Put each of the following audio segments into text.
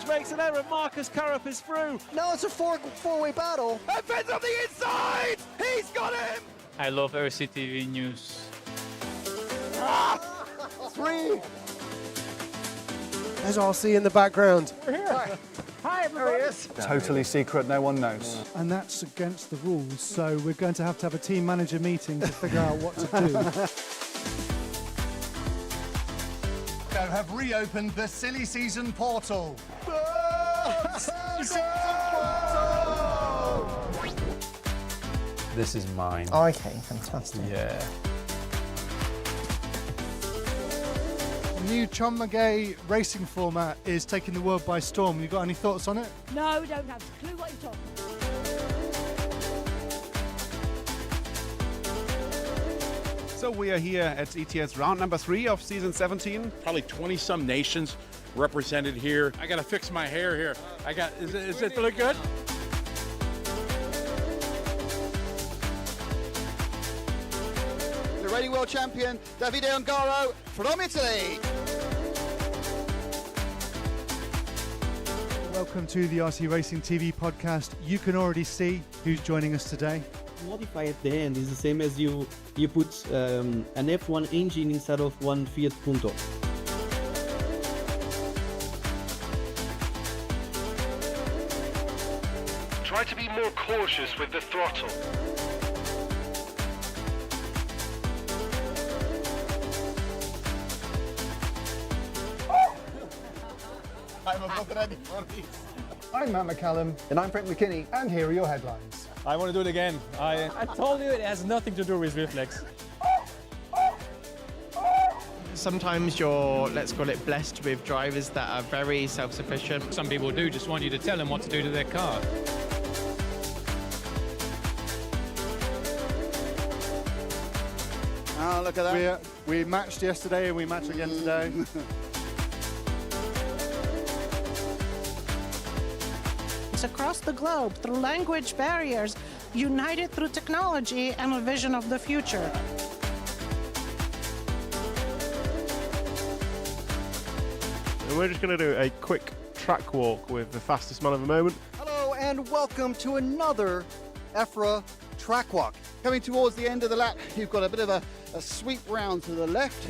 George makes an error. Marcus Currup is through. No, it's a four-way battle. And Ben's on the inside. He's got him. I love RCTV News. Three. There's RC in the background. We're here. Hi, everybody. There he is. Totally secret, no one knows. And that's against the rules, so we're going to have a team manager meeting to figure out what to do. Have reopened the silly season portal. This is mine. Oh, okay, fantastic. Yeah. The new Chonmagay racing format is taking the world by storm. You got any thoughts on it? No, don't have a clue what you're talking about. So we are here at ETS round number 3 of season 17. Probably 20-some nations represented here. I gotta fix my hair here. Is it look good? The reigning world champion, Davide Ongaro from Italy. Welcome to the RC Racing TV podcast. You can already see who's joining us today. Modify at the end is the same as you put an F1 engine instead of one Fiat Punto. Try to be more cautious with the throttle. I'm Matt McCallum. And I'm Frank McKinney. And here are your headlines. I want to do it again. I told you it has nothing to do with reflex. Sometimes you're, let's call it, blessed with drivers that are very self-sufficient. Some people do just want you to tell them what to do to their car. Oh, look at that. We matched yesterday and we match again today. Across the globe, through language barriers, united through technology and a vision of the future. And we're just going to do a quick track walk with the fastest man of the moment. Hello and welcome to another EFRA track walk. Coming towards the end of the lap, you've got a bit of a sweep round to the left.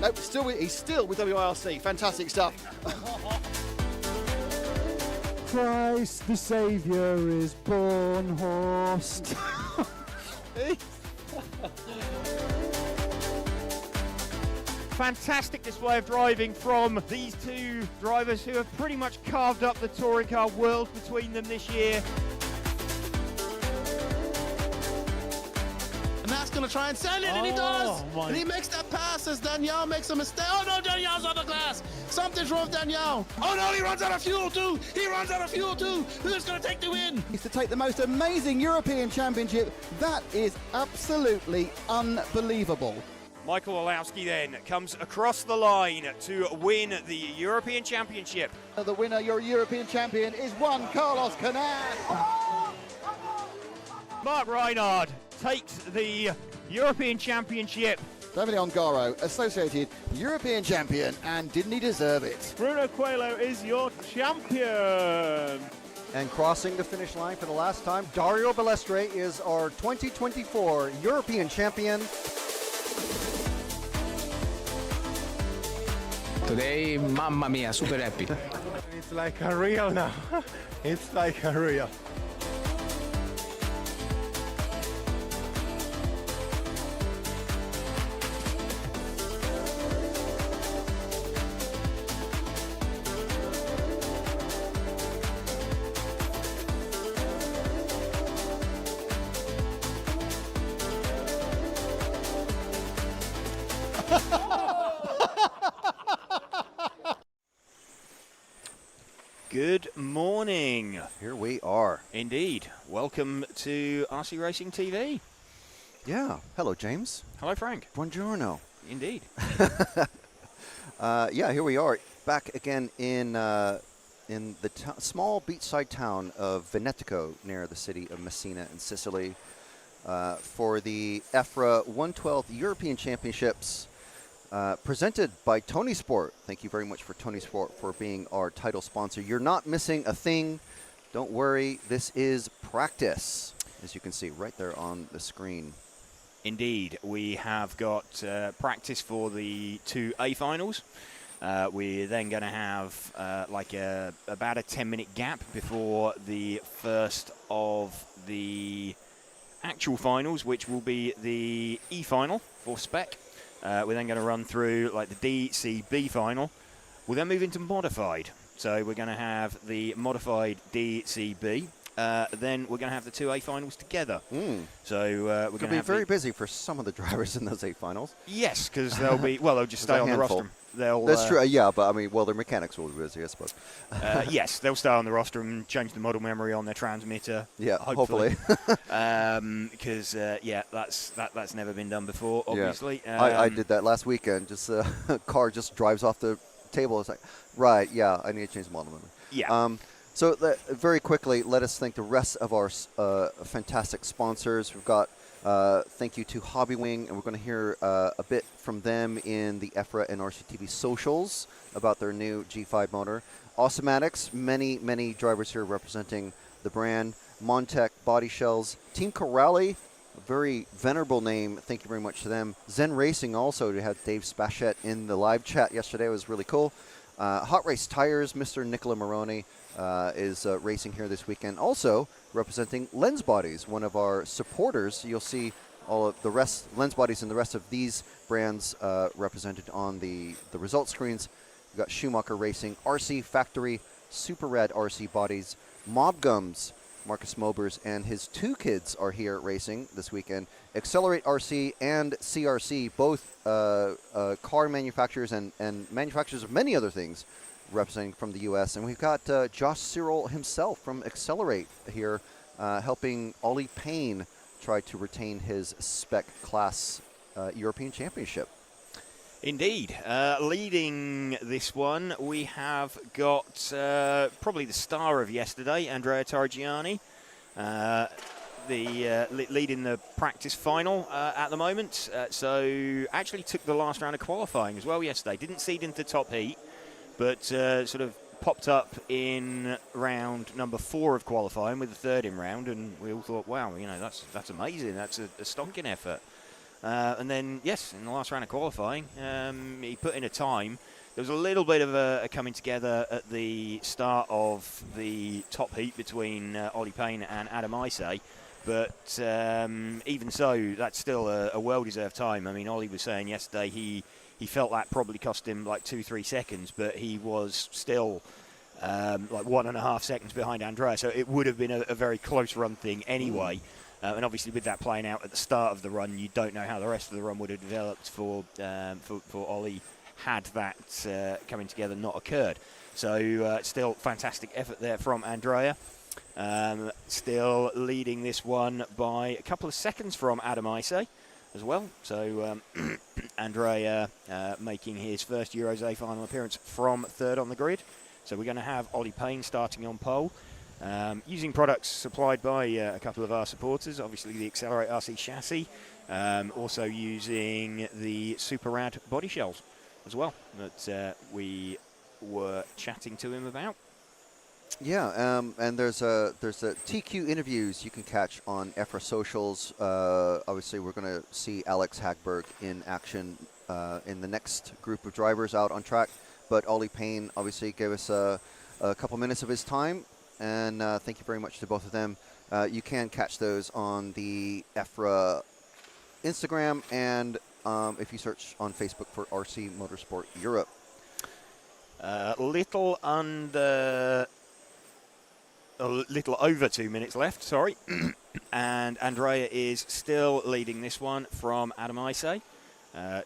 Nope, he's still with WIRC. Fantastic stuff. Christ the Saviour is born, Horst. Fantastic display of driving from these two drivers who have pretty much carved up the touring car world between them this year. And that's going to try and send it, and he does! And he makes that pass as Daniel makes a mistake. Oh no, Daniel's on the glass! Something's wrong with Daniel! Oh no, he runs out of fuel too! He runs out of fuel too! Who's going to take the win? He's to take the most amazing European Championship. That is absolutely unbelievable. Michael Olowski then comes across the line to win the European Championship. The winner, your European champion, is one Carlos Canan. Mark Reinhard takes the European Championship. Davide Ongaro, associated European champion, and didn't he deserve it? Bruno Coelho is your champion. And crossing the finish line for the last time, Dario Balestre is our 2024 European champion. Today, mamma mia, super happy. It's like a real now. It's like a real. Good morning. Here we are. Indeed. Welcome to RC Racing TV. Yeah. Hello, James. Hello, Frank. Buongiorno. Indeed. Yeah, here we are, back again in the small beachside town of Venetico, near the city of Messina in Sicily, for the EFRA 112th European Championships. presented by Tonisport. Thank you very much for Tonisport for being our title sponsor. You're not missing a thing. Don't worry, this is practice, as you can see right there on the screen. Indeed, we have got practice for the 2A finals. We're then going to have about a 10-minute gap before the first of the actual finals, which will be the E final for Spec. We're then going to run through like the D, C, B final. We'll then move into modified. So we're going to have the modified D, C, B. Then we're going to have the 2A finals together. So we're going to be very busy for some of the drivers in those 8 finals. Yes, because they'll be they'll just stay on the roster. That's true. Yeah, but I mean, well, their mechanics will be busy, I suppose. Yes, they'll stay on the roster and change the model memory on their transmitter. Yeah, hopefully. Because that's never been done before. Obviously, I did that last weekend. Just a car just drives off the table. It's like, right, yeah, I need to change the model memory. Yeah. So very quickly, let us thank the rest of our fantastic sponsors. We've got thank you to Hobbywing, and we're going to hear a bit from them in the EFRA and RCTV socials about their new G5 motor. Awesomatics, many drivers here representing the brand. Montec Body Shells. Team Corrali, a very venerable name. Thank you very much to them. Zen Racing also, to have Dave Spachette in the live chat yesterday. It was really cool. Hot Race Tires, Mr. Nicola Moroni is racing here this weekend. Also representing Lens Bodies, one of our supporters. You'll see all of the rest, Lens Bodies and the rest of these brands represented on the result screens. We've got Schumacher Racing, RC Factory, Super Rad RC Bodies, Mob Gums, Marcus Mobers and his 2 kids are here racing this weekend. Accelerate RC and CRC, both car manufacturers and manufacturers of many other things, representing from the U.S. And we've got Josh Cyril himself from Accelerate here, helping Ollie Payne try to retain his Spec Class European Championship. Indeed. Leading this one, we have got probably the star of yesterday, Andrea Torrigiani, leading the practice final at the moment. So actually took the last round of qualifying as well yesterday. Didn't seed into the top heat, but sort of popped up in round number 4 of qualifying with the 3rd in round, and we all thought, wow, you know, that's amazing. That's a stonking effort. And then, yes, in the last round of qualifying, he put in a time. There was a little bit of a coming together at the start of the top heat between Ollie Payne and Adam Isay. But even so, that's still a well-deserved time. I mean, Ollie was saying yesterday he felt that probably cost him like 2-3 seconds, but he was still like 1.5 seconds behind Andrea. So it would have been a very close run thing anyway. And obviously, with that playing out at the start of the run, you don't know how the rest of the run would have developed for Ollie had that coming together not occurred. So still fantastic effort there from Andrea. Still leading this one by a couple of seconds from Adam Isay as well. So Andrea making his first Euros A final appearance from 3rd on the grid. So we're going to have Ollie Payne starting on pole. Using products supplied by a couple of our supporters, obviously the Accelerate RC chassis, also using the Super Rad body shells as well that we were chatting to him about. Yeah, and there's a TQ interviews you can catch on EFRA socials. Obviously, we're going to see Alex Hagberg in action in the next group of drivers out on track. But Ollie Payne obviously gave us a couple minutes of his time. And thank you very much to both of them. You can catch those on the EFRA Instagram and if you search on Facebook for RC Motorsport Europe. A little over 2 minutes left, sorry. And Andrea is still leading this one from Adam Isay.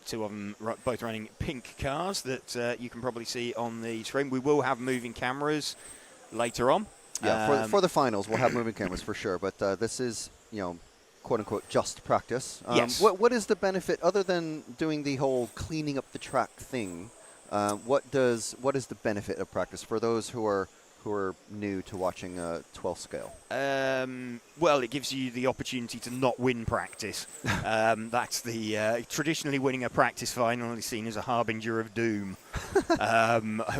2 of them both running pink cars that you can probably see on the screen. We will have moving cameras later on. Yeah, for the finals, we'll have moving cameras for sure. But this is, quote unquote, just practice. Yes. What is the benefit other than doing the whole cleaning up the track thing? What is the benefit of practice for those who are who are new to watching a 12 scale? Well, it gives you the opportunity to not win practice. That's the traditionally winning a practice final is seen as a harbinger of doom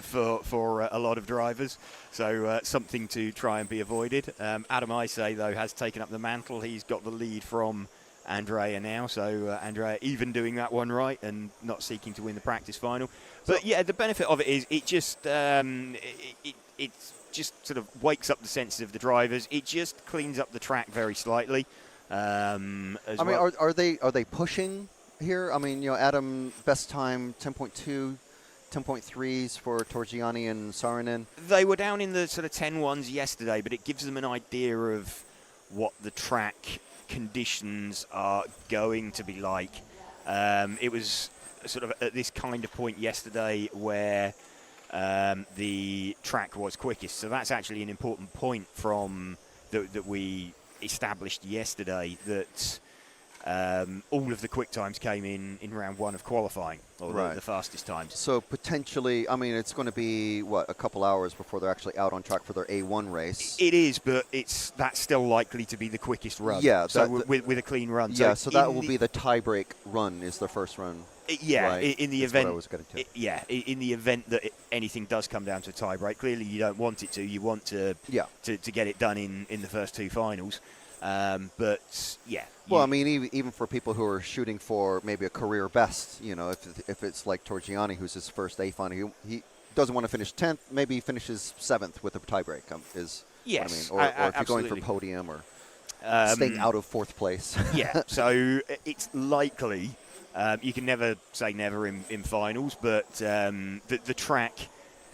for a lot of drivers. So something to try and be avoided. Adam Isay, though, has taken up the mantle. He's got the lead from Andrea now, so Andrea even doing that one right and not seeking to win the practice final. But yeah, the benefit of it is it just it just sort of wakes up the senses of the drivers. It just cleans up the track very slightly. Are they pushing here? I mean, Adam, best time 10.2, 10.3s for Torgiani and Saarinen. They were down in the sort of 10.1s yesterday, but it gives them an idea of what the track conditions are going to be like. It was sort of at this kind of point yesterday where the track was quickest, so that's actually an important point from that we established yesterday, that all of the quick times came in round one of qualifying, or the fastest times. So potentially, I mean, it's going to be, a couple hours before they're actually out on track for their A1 race. It is, but that's still likely to be the quickest run. Yeah. So with a clean run. Yeah, so that will be the tie-break run, is their first run. Yeah, right. in the That's event. what I was getting to. In the event that anything does come down to a tie-break, clearly you don't want it to. You want to get it done in the first two finals. But yeah. Well, I mean, even for people who are shooting for maybe a career best, if it's like Torgiani, who's his first A final, he doesn't want to finish 10th. Maybe he finishes 7th with a tiebreak. Is yes, what I mean. Or if you're going for podium or staying out of 4th place. Yeah. So it's likely. You can never say never in finals, but the track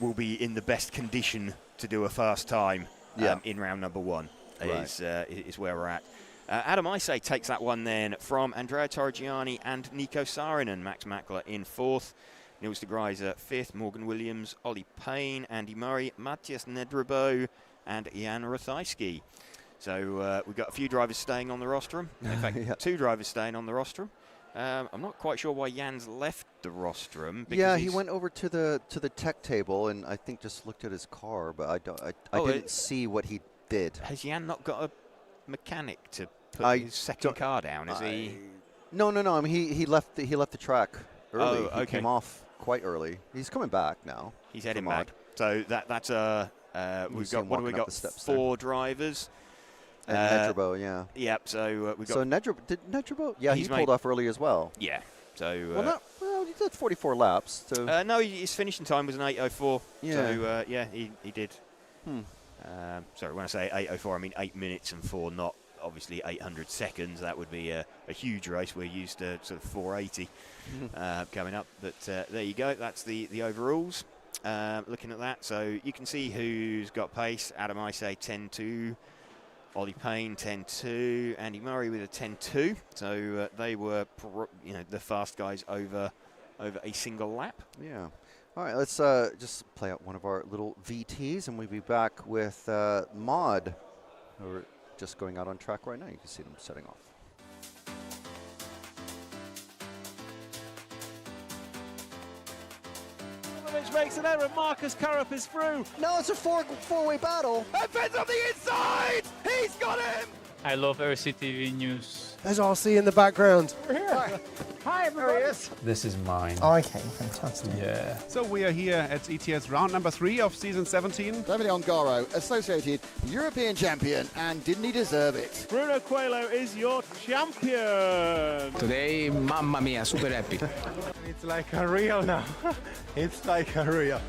will be in the best condition to do a fast time in round number one. Is where we're at. Adam Isay takes that one then from Andrea Torgiani and Nico Saarinen. Max Mackler in 4th. Niels de Gruyter 5th. Morgan Williams, Ollie Payne, Andy Murray, Matthias Nedrebo, and Jan Rathajski. So we've got a few drivers staying on the rostrum. In fact, 2 drivers staying on the rostrum. I'm not quite sure why Jan's left the rostrum. Yeah, he went over to the tech table and I think just looked at his car, but I didn't see what he did. Has Jan not got a mechanic to put his second car down? Is he? No. I mean, he left the track early. Oh, okay. He came off quite early. He's coming back now. He's heading back. So that's we've got, what do we got? 4 drivers. And Nedrebo, yeah. Yep. So we've got. So Nedrebo? Yeah, he pulled off early as well. Yeah. So. He did 44 laps. So. No, his finishing time was an 8:04. Yeah. So he did. Sorry, when I say 8:04, I mean 8 minutes and 4, not obviously 800 seconds. That would be a huge race. We're used to sort of 480 coming up. But there you go. That's the overalls. Looking at that, so you can see who's got pace. Adam Isay 10.2. Ollie Payne 10.2, Andy Murray with a 10.2. So they were, the fast guys over a single lap. Yeah. All right, let's just play out one of our little VTs, and we'll be back with Mod, who are just going out on track right now. You can see them setting off. Makes an error. Marcus Currup is through. No, it's a four-way battle. Fence on the inside. He's got him. I love RCTV News. There's RC in the background. We're here. Hi, everybody. This is mine. Okay, fantastic. Yeah. So we are here at ETS round number 3 of season 17. Davide Ongaro, associated European champion, and didn't he deserve it? Bruno Coelho is your champion. Today, mamma mia, super happy. It's like a real now. It's like a real.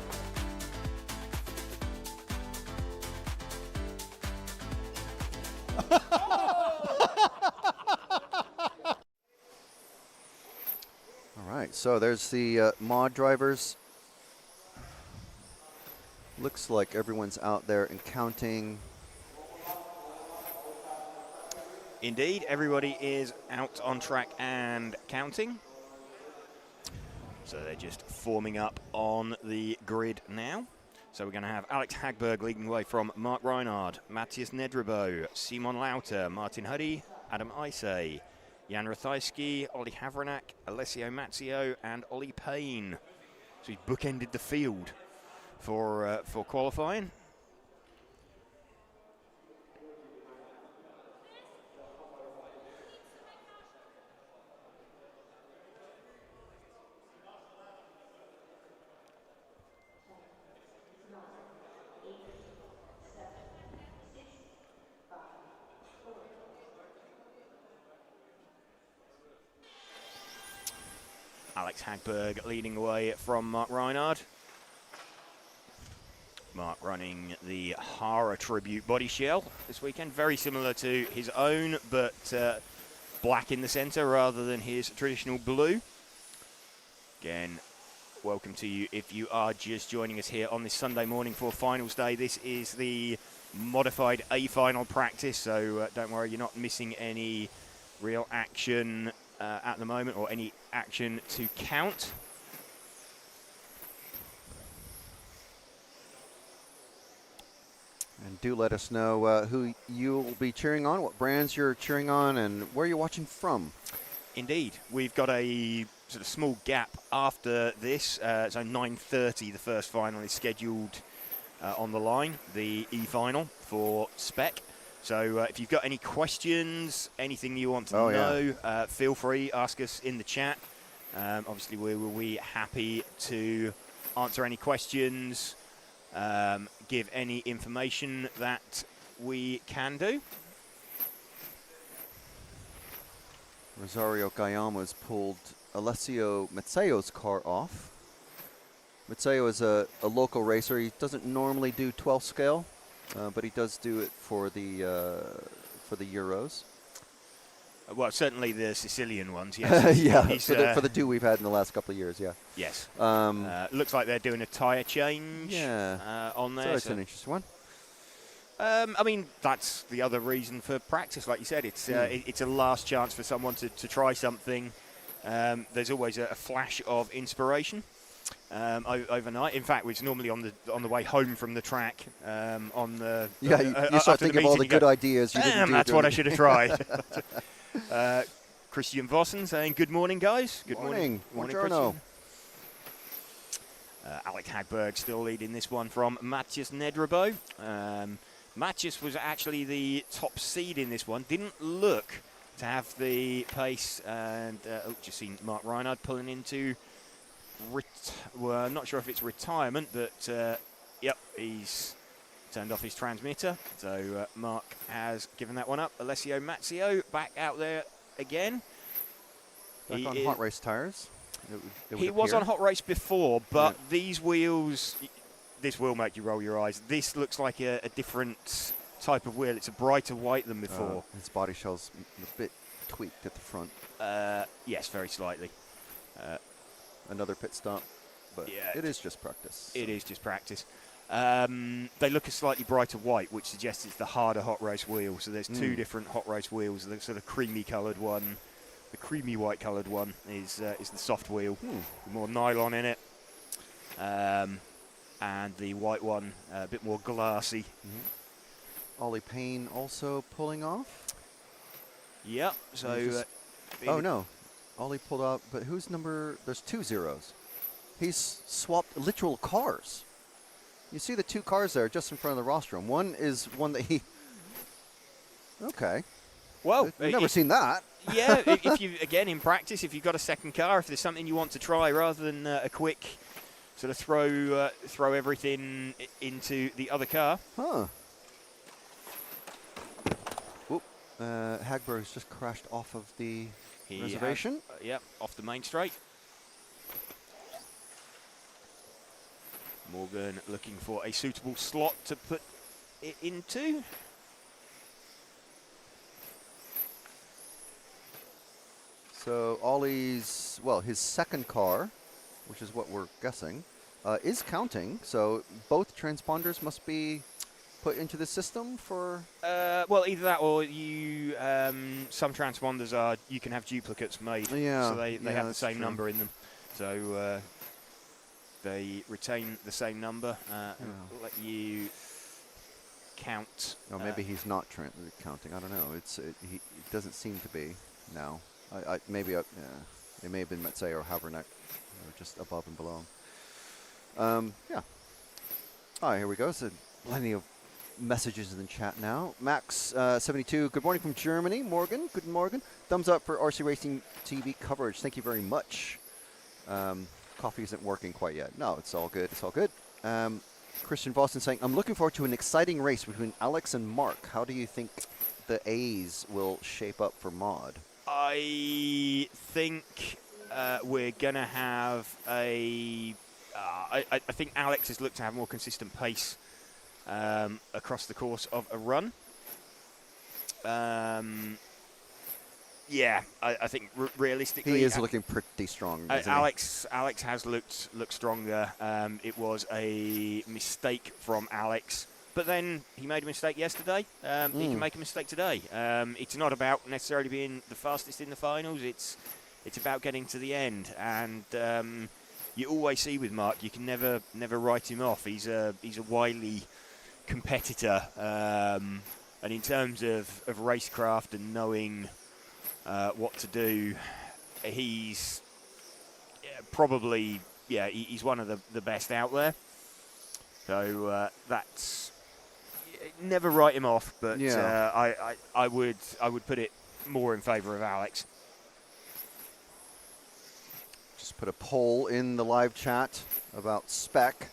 All right, so there's the mod drivers. Looks like everyone's out there and counting. Indeed, everybody is out on track and counting. So they're just forming up on the grid now. So we're going to have Alex Hagberg leading the way from Mark Reinhard, Matthias Nedrebo, Simon Lauter, Martin Huddy, Adam Isay, Jan Rathajski, Ollie Havranak, Alessio Mazzio, and Ollie Payne. So he's bookended the field for qualifying. Alex Hagberg leading away from Mark Reinhard. Mark running the Hara Tribute body shell this weekend, very similar to his own, but black in the centre rather than his traditional blue. Again, welcome to you if you are just joining us here on this Sunday morning for finals day. This is the modified A final practice, so don't worry, you're not missing any real action at the moment, or any action to count. And do let us know who you'll be cheering on, what brands you're cheering on, and where you're watching from. Indeed. We've got a sort of small gap after this. So 9:30, the first final is scheduled on the line, the E final for Spec. So if you've got any questions, anything you want to know, feel free, ask us in the chat. Obviously, we will be happy to answer any questions, give any information that we can do. Rosario Gayama's pulled Alessio Mazzeo's car off. Mazzeo is a local racer. He doesn't normally do 12 scale, but he does do it for the Euros. Well, certainly the Sicilian ones, yes. Yeah, for the two we've had in the last couple of years, yeah. Yes. Looks like they're doing a tyre change on there. So it's an interesting one. I mean, that's the other reason for practice, like you said. It's it's a last chance for someone to try something. There's always a flash of inspiration overnight. In fact, it's normally on the way home from the track. You start thinking of all the good ideas you didn't do. That's what I should have tried. Christian Vossen saying, good morning, guys. Good morning. Christian. Alex Hagberg still leading this one from Matthias Nedrabo. Matthias was actually the top seed in this one. Didn't look to have the pace, and just seen Mark Reinhard pulling into, well, I'm not sure if it's retirement, but yep, he's turned off his transmitter. So Mark has given that one up. Alessio Mazzeo back out there again. Back on hot race tires. He was on hot race before, but these wheels, this will make you roll your eyes. This looks like a different type of wheel. It's a brighter white than before. His body shell's a bit tweaked at the front. Yes, very slightly. Another pit stop, but it is just practice. It is just practice. They look a slightly brighter white, which suggests it's the harder hot race wheel. So there's two different hot race wheels. The sort of creamy coloured one, the creamy white coloured one is the soft wheel, more nylon in it, and the white one a bit more glassy. Ollie Payne also pulling off. Yep. So. Oh no, Ollie pulled off. But who's number? There's 2 zeros. He's swapped literal cars. You see the 2 cars there just in front of the rostrum. One is one that he. Okay. Well, I've never seen that. Yeah, if you again in practice, if you've got a second car, if there's something you want to try, rather than a quick sort of throw everything into the other car. Huh. Whoop. Hagberg's just crashed off of the reservation. Yep, off the main straight. Morgan looking for a suitable slot to put it into. So Ollie's, well, his second car, which is what we're guessing, is counting. So both transponders must be put into the system for. Well, either that or you. Some transponders are you can have duplicates made. Yeah. So they have the same number in them. So they retain the same number and let you count. Oh, maybe he's not counting. I don't know. It doesn't seem to be now. Maybe it may have been Mazzeo or Haverneck, just above and below. Yeah. All right, here we go. So plenty of messages in the chat now. Max 72. Good morning from Germany. Morgan. Good morning. Thumbs up for RC Racing TV coverage. Thank you very much. Coffee isn't working quite yet. No, it's all good. It's all good. Christian Vossen saying, I'm looking forward to an exciting race between Alex and Mark. How do you think the A's will shape up for Mod? I think we're going to have a... I think Alex has looked to have more consistent pace across the course of a run. Yeah, I think realistically... He is looking pretty strong, isn't Alex has looked stronger. It was a mistake from Alex, but then he made a mistake yesterday. He can make a mistake today. It's not about necessarily being the fastest in the finals. It's about getting to the end. And you always see with Mark, you can never write him off. He's a wily competitor. And in terms of racecraft and knowing what to do, he's probably, he's one of the best out there. So that's never write him off, but I would put it more in favour of Alex. Just put a poll in the live chat about Spec.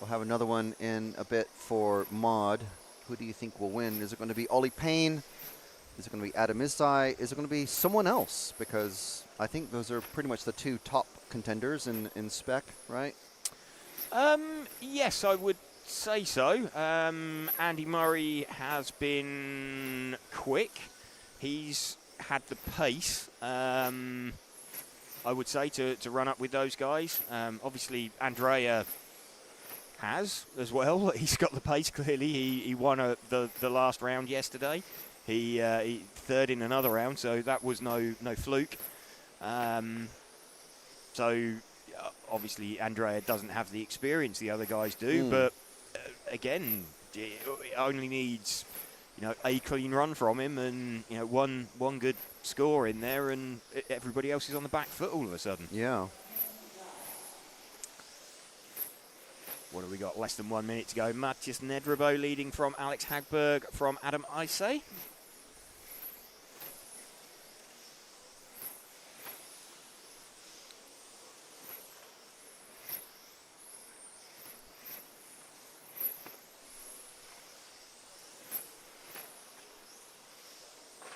We'll have another one in a bit for Mod. Who do you think will win? Is it going to be Ollie Payne? Is it going to be Adam Izzai? Is it going to be someone else? Because I think those are pretty much the two top contenders in Spec, right? Yes, I would say so. Andy Murray has been quick. He's had the pace, I would say, to run up with those guys. Obviously, Andrea has as well. He's got the pace, clearly. He won the last round yesterday. He third in another round, so that was no fluke. So obviously Andrea doesn't have the experience the other guys do, but again, it only needs a clean run from him, and one good score in there, and everybody else is on the back foot all of a sudden. Yeah. What have we got? Less than 1 minute to go. Matthias Nedrebo leading from Alex Hagberg from Adam Izzai.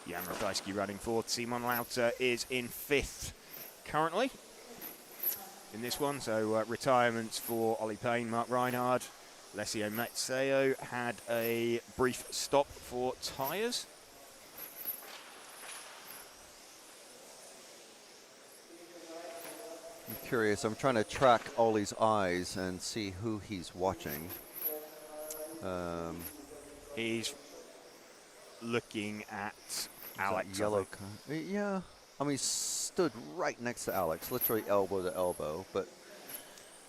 Jan Ratajski running fourth. Simon Lauter is in fifth currently in this one. So retirements for Ollie Payne, Mark Reinhard. Alessio Mazzeo had a brief stop for tyres. I'm curious. I'm trying to track Ollie's eyes and see who he's watching. He's looking at Alex. Yellow. Yeah. I mean, he stood right next to Alex, literally elbow to elbow. But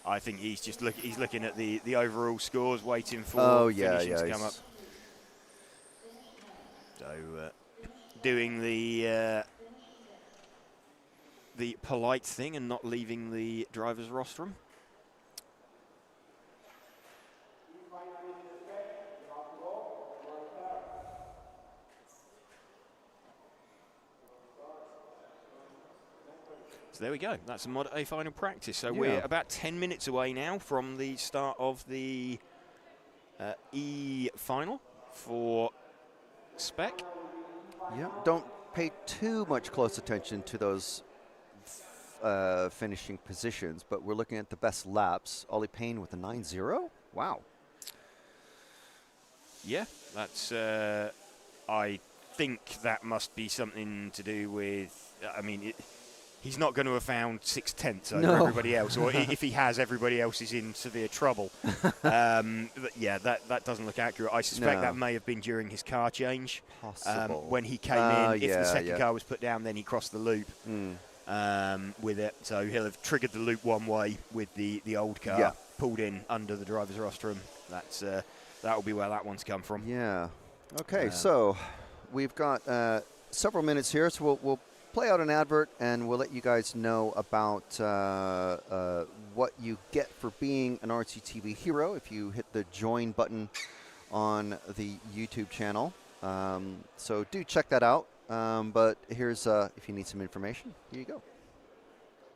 I think he's just he's looking at the overall scores, waiting for finishing to come up. So doing the polite thing and not leaving the driver's rostrum. So there we go. That's a Mod A final practice. So we're about 10 minutes away now from the start of the E final for Spec. Yeah, don't pay too much close attention to those finishing positions, but we're looking at the best laps. Ollie Payne with a 9.0. Wow. Yeah, that's. I think that must be something to do with. I mean, he's not going to have found 6/10 over everybody else, or if he has, everybody else is in severe trouble. But yeah, that doesn't look accurate. I suspect that may have been during his car change. Possible. When he came in, if the second car was put down, then he crossed the loop with it. So he'll have triggered the loop one way with the old car, pulled in under the driver's rostrum. That's that'll be where that one's come from. Yeah. Okay, so we've got several minutes here, so we'll play out an advert, and we'll let you guys know about what you get for being an RCTV hero if you hit the join button on the YouTube channel. So do check that out. But here's, if you need some information, here you go.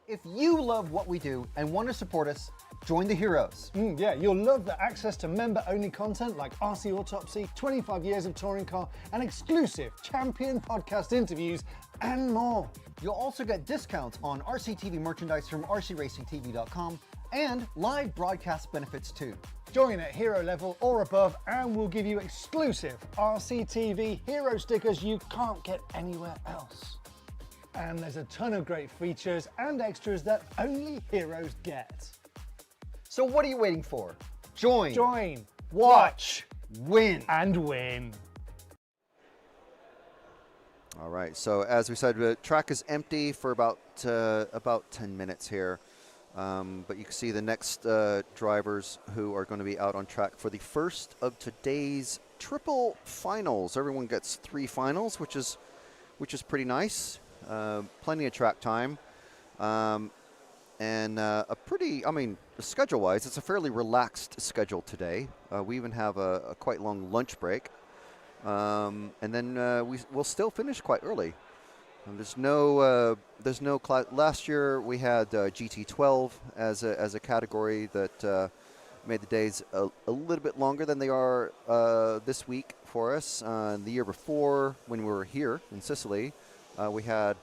If you love what we do and want to support us, join the heroes. Yeah, you'll love the access to member-only content like RC Autopsy, 25 years of touring car, and exclusive champion podcast interviews, and more. You'll also get discounts on RCTV merchandise from rcracingtv.com and live broadcast benefits too. Join at hero level or above, and we'll give you exclusive RCTV hero stickers you can't get anywhere else. And there's a ton of great features and extras that only heroes get. So what are you waiting for? Join, watch, win. and win. All right, so as we said, the track is empty for about 10 minutes here. But you can see the next drivers who are going to be out on track for the first of today's triple finals. Everyone gets 3 finals, which is pretty nice. Plenty of track time. And a pretty, schedule-wise, it's a fairly relaxed schedule today. We even have a quite long lunch break. And then we'll still finish quite early. And there's no class. Last year we had GT12 as a category that made the days a little bit longer than they are this week for us. The year before, when we were here in Sicily, we had,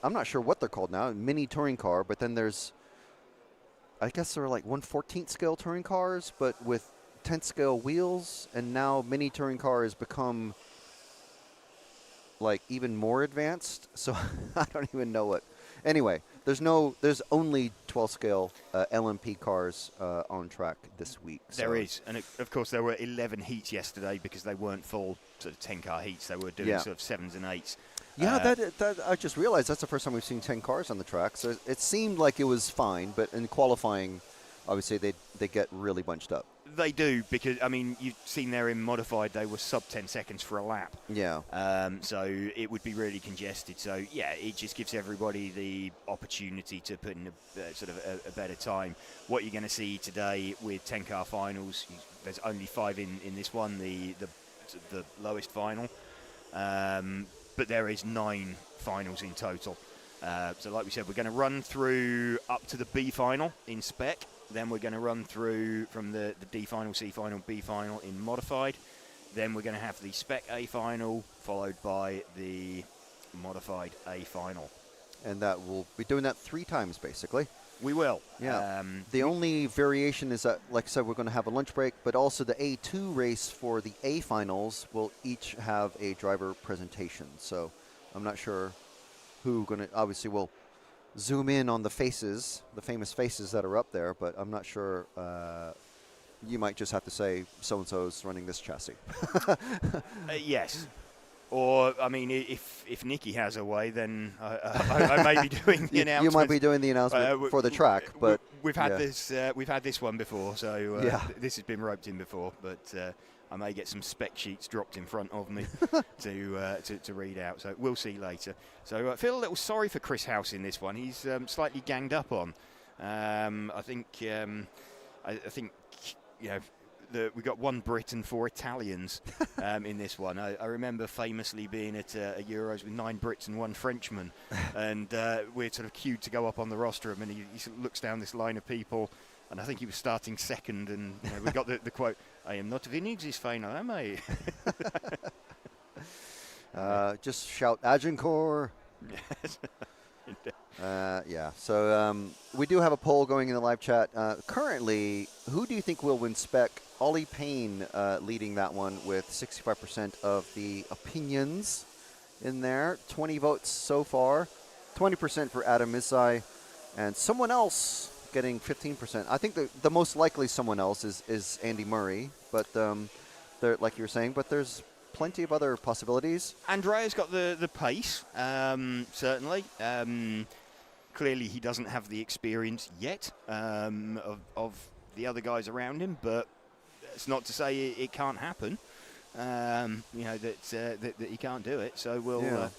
I'm not sure what they're called now, mini touring car, but then there's, I guess they're like 1/14 scale touring cars, but with 10th scale wheels, and now mini touring car has become like even more advanced, so I don't even know what. Anyway, there's only 12 scale LMP cars on track this week. There is, and of course there were 11 heats yesterday because they weren't full sort of 10-car heats. They were doing sort of 7s and 8s. Yeah, that I just realized that's the first time we've seen 10 cars on the track. So it seemed like it was fine, but in qualifying, obviously they get really bunched up. They do, because you've seen there in modified they were sub 10 seconds for a lap. Yeah. So it would be really congested. So yeah, it just gives everybody the opportunity to put in a better time. What you're going to see today with 10-car finals, there's only 5 in this one, the lowest final. But there is 9 finals in total. So like we said, we're going to run through up to the B final in Spec. Then we're going to run through from the D final, C final, B final in modified. Then we're going to have the Spec A final, followed by the modified A final. And that we'll be doing that 3 times, basically. We will. Yeah. The only variation is that, like I said, we're going to have a lunch break, but also the A2 race for the A finals will each have a driver presentation. So I'm not sure who going to, obviously we'll zoom in on the faces, the famous faces that are up there, but I'm not sure. You might just have to say so-and-so's running this chassis. Yes. Or, if Nikki has her way, then I may be doing the announcement. You might be doing the announcement for the track, but we've had this. We've had this one before, so this has been roped in before. But I may get some spec sheets dropped in front of me to read out. So we'll see later. So I feel a little sorry for Chris House in this one. He's slightly ganged up on. I think we got 1 Brit and 4 Italians in this one. I remember famously being at a Euros with 9 Brits and 1 Frenchman, and we're sort of queued to go up on the rostrum, and he sort of looks down this line of people, and I think he was starting second, and we got the quote, "I am not winning this final, am I?" Just shout Agincourt. So we do have a poll going in the live chat. Currently, who do you think will win Spec? Ollie Payne leading that one with 65% of the opinions in there. 20 votes so far. 20% for Adam Isai. And someone else getting 15%. I think the most likely someone else is Andy Murray. But like you were saying, but there's plenty of other possibilities. Andrea's got the pace, certainly. Clearly, he doesn't have the experience yet of the other guys around him, but it's not to say it can't happen. That he can't do it. So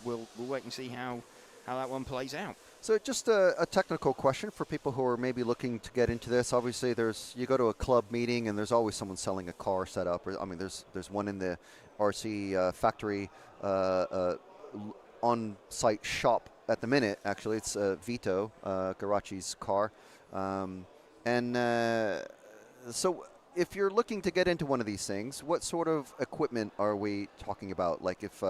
we'll wait and see how that one plays out. So just a technical question for people who are maybe looking to get into this. Obviously, you go to a club meeting and there's always someone selling a car setup. There's one in the RC factory on-site shop at the minute, actually, it's Vito, Garachi's car. So if you're looking to get into one of these things, what sort of equipment are we talking about? Like if,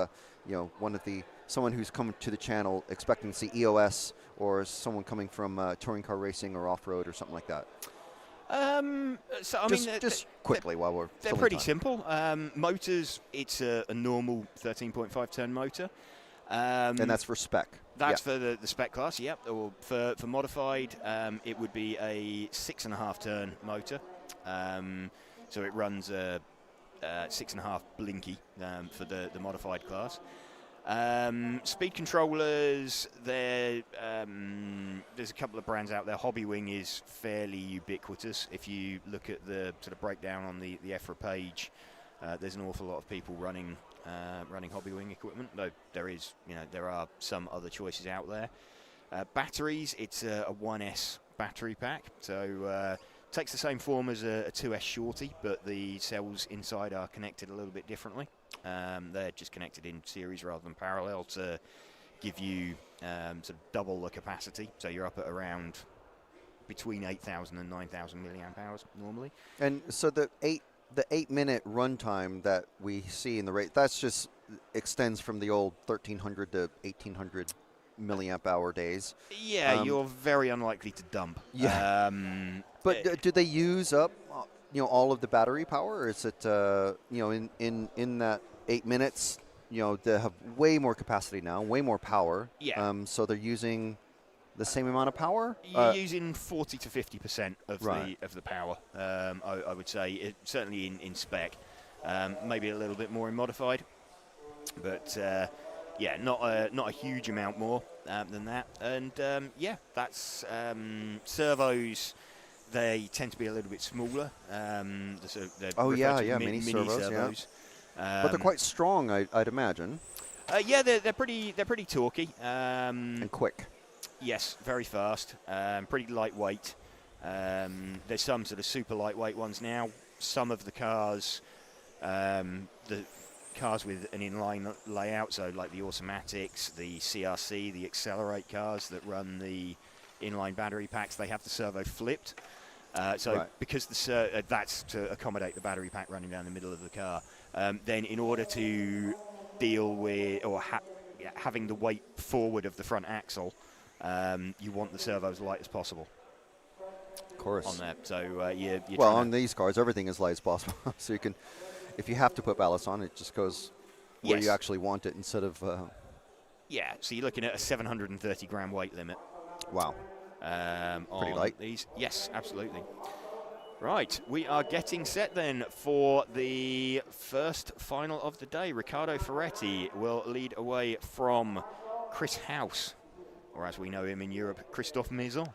someone who's come to the channel expecting to see EOS, or someone coming from touring car racing or off-road or something like that? Just quickly while we're they're filling pretty time. simple. Motors, it's a normal 13.5 ton motor. And that's for spec. That's for the spec class, yep. Or for modified, it would be a 6.5 turn motor. So it runs a 6.5 blinky for the modified class. Speed controllers, there's a couple of brands out there. Hobbywing is fairly ubiquitous. If you look at the sort of breakdown on the EFRA page, there's an awful lot of people running Hobbywing equipment, though there are some other choices out there. Batteries, it's a 1S battery pack, so takes the same form as a 2S Shorty, but the cells inside are connected a little bit differently. They're just connected in series rather than parallel to give you sort of double the capacity. So you're up at around between 8,000 and 9,000 milliamp hours normally. And so the 8-minute runtime that we see in the race, that's just extends from the old 1,300 to 1,800 milliamp hour days. Yeah, you're very unlikely to dump. Yeah. But do they use up, all of the battery power, or is it, in that 8 minutes, they have way more capacity now, way more power. Yeah. So they're using the same amount of power? You're using 40 to 50% of Right. the power. I would say certainly in spec, maybe a little bit more in modified, but not a huge amount more than that. And that's Oh servos. They tend to be a little bit smaller. Mini servos. But they're quite strong, I'd imagine. They're pretty torquey and quick. Yes, very fast, pretty lightweight. There's some sort of super lightweight ones now. Some of the cars, the cars with an inline layout, so like the automatics, the CRC, the Accelerate cars that run the inline battery packs, they have the servo flipped. Because that's to accommodate the battery pack running down the middle of the car. Then in order to deal with having the weight forward of the front axle, you want the servo as light as possible. Of course. On that, so on these cars, everything is light as possible. So you can, if you have to put ballast on, it just goes where you actually want it instead of. So you're looking at a 730 gram weight limit. Wow. Pretty light. These, yes, absolutely. Right, we are getting set then for the first final of the day. Riccardo Ferretti will lead away from Chris House, or as we know him in Europe, Christophe Maison.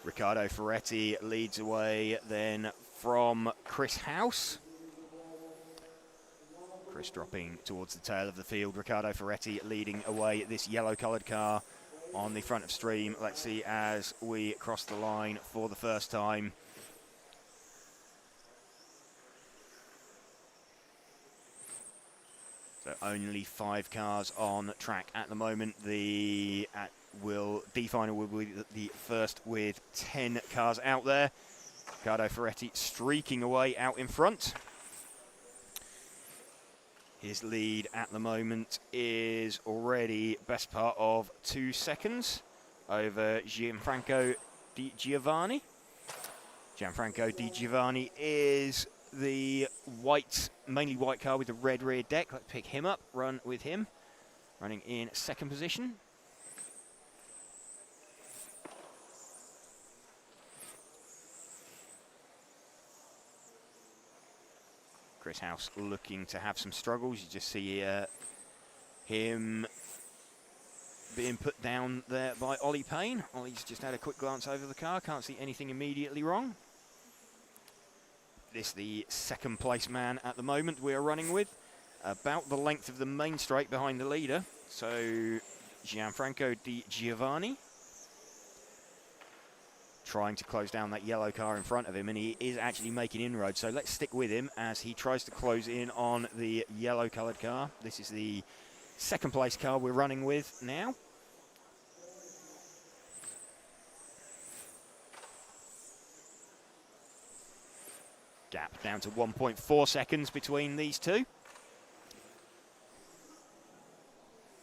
Riccardo Ferretti leads away then from Chris House. Chris dropping towards the tail of the field. Riccardo Ferretti leading away this yellow-coloured car on the front of stream. Let's see as we cross the line for the first time. So only 5 cars on track at the moment. D final will be the first with 10 cars out there. Riccardo Ferretti streaking away out in front. His lead at the moment is already best part of 2 seconds over Gianfranco Di Giovanni. Gianfranco Di Giovanni is the mainly white car with the red rear deck. Let's pick him up, run with him. Running in 2nd position. Chris House looking to have some struggles. You just see him being put down there by Ollie Payne. Ollie's just had a quick glance over the car. Can't see anything immediately wrong. This the 2nd place man at the moment we are running with. About the length of the main straight behind the leader. So Gianfranco Di Giovanni. trying to close down that yellow car in front of him, and he is actually making inroads. So let's stick with him as he tries to close in on the yellow-coloured car. This is the second place car we're running with now. Gap down to 1.4 seconds between these two.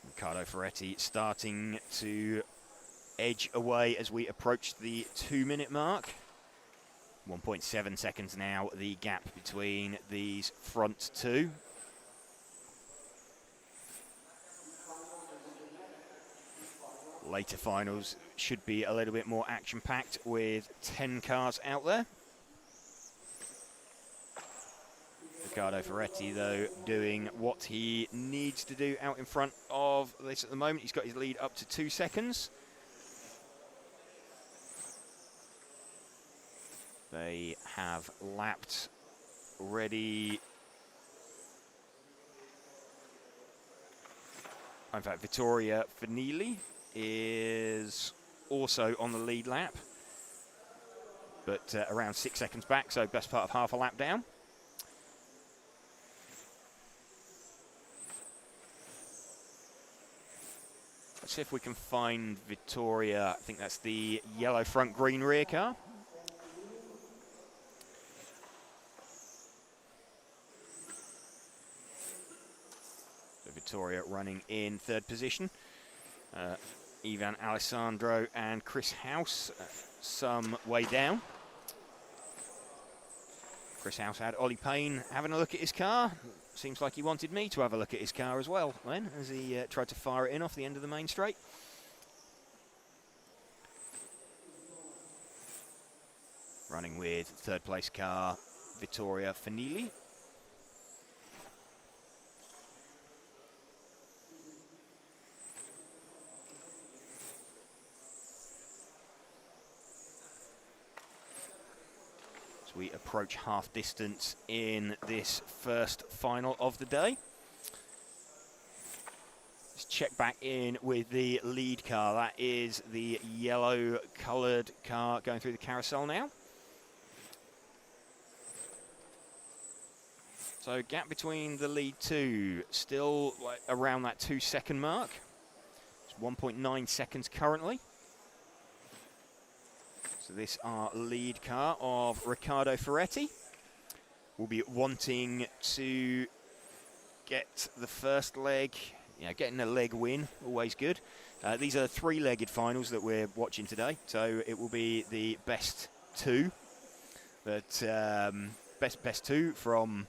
Riccardo Ferretti starting to edge away as we approach the 2-minute mark. 1.7 seconds now, the gap between these front two. Later finals should be a little bit more action-packed with 10 cars out there. Riccardo Ferretti, though, doing what he needs to do out in front of this at the moment. He's got his lead up to 2 seconds. They have lapped already. In fact, Vittoria Finelli is also on the lead lap, but around 6 seconds back, so best part of half a lap down. Let's see if we can find Vittoria. I think that's the yellow front, green rear car. So Vittoria running in third position. Ivan Alessandro and Chris House some way down. Chris House had Ollie Payne having a look at his car. Seems like he wanted me to have a look at his car as well then, as he tried to fire it in off the end of the main straight. Running with third place car, Vittoria Finelli. We approach half distance in this first final of the day. Let's check back in with the lead car. That is the yellow coloured car going through the carousel now. So gap between the lead two, still around that 2 second mark. It's 1.9 seconds currently. So this our lead car of Riccardo Ferretti. Will be wanting to get the first leg. Yeah, getting a leg win, always good. These are 3-legged finals that we're watching today, so it will be the best two. But best two from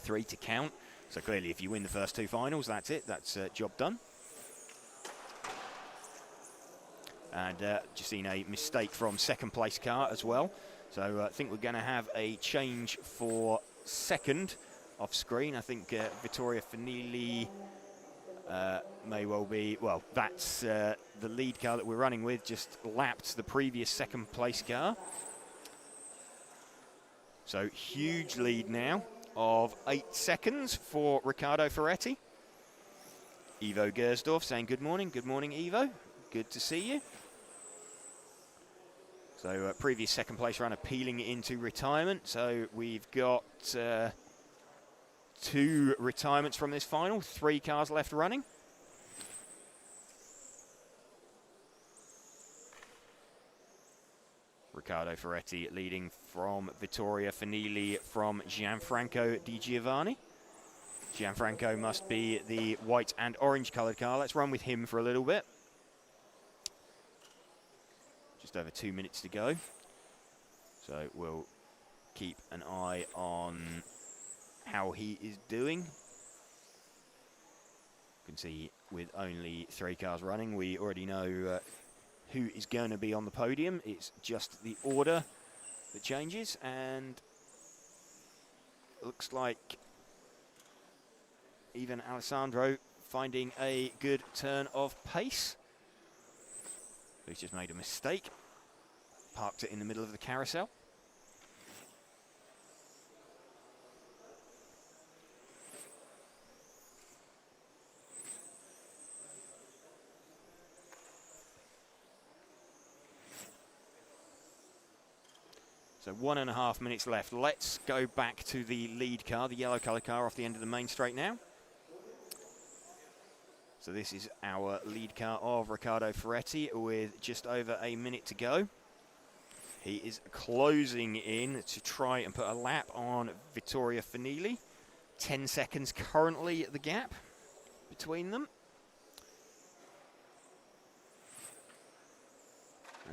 3 to count. So clearly, if you win the first 2 finals, that's it. That's job done. And just seen a mistake from second place car as well. So I think we're going to have a change for second off screen. I think Vittoria Finelli may well be, well, that's the lead car that we're running with, just lapped the previous second place car. So huge lead now of 8 seconds for Riccardo Ferretti. Ivo Gersdorf saying good morning. Good morning, Ivo. Good to see you. So previous second place runner peeling into retirement. So we've got 2 retirements from this final, 3 cars left running. Riccardo Ferretti leading from Vittoria Finelli from Gianfranco Di Giovanni. Gianfranco must be the white and orange coloured car. Let's run with him for a little bit. Just over 2 minutes to go. So we'll keep an eye on how he is doing. You can see with only 3 cars running, we already know who is going to be on the podium. It's just the order that changes, and it looks like even Alessandro finding a good turn of pace. He's just made a mistake. Parked it in the middle of the carousel. So 1.5 minutes left. Let's go back to the lead car, the yellow colour car off the end of the main straight now. So this is our lead car of Riccardo Ferretti with just over a minute to go. He is closing in to try and put a lap on Vittorio Finelli. 10 seconds currently the gap between them.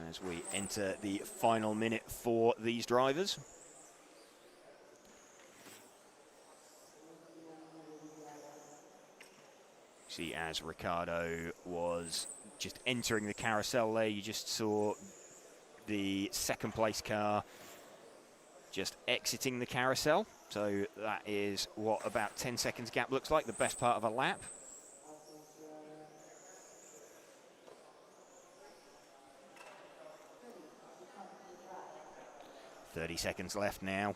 As we enter the final minute for these drivers. See, as Riccardo was just entering the carousel there, you just saw the second place car just exiting the carousel. So that is what about 10 seconds gap looks like, the best part of a lap. .30 seconds left now.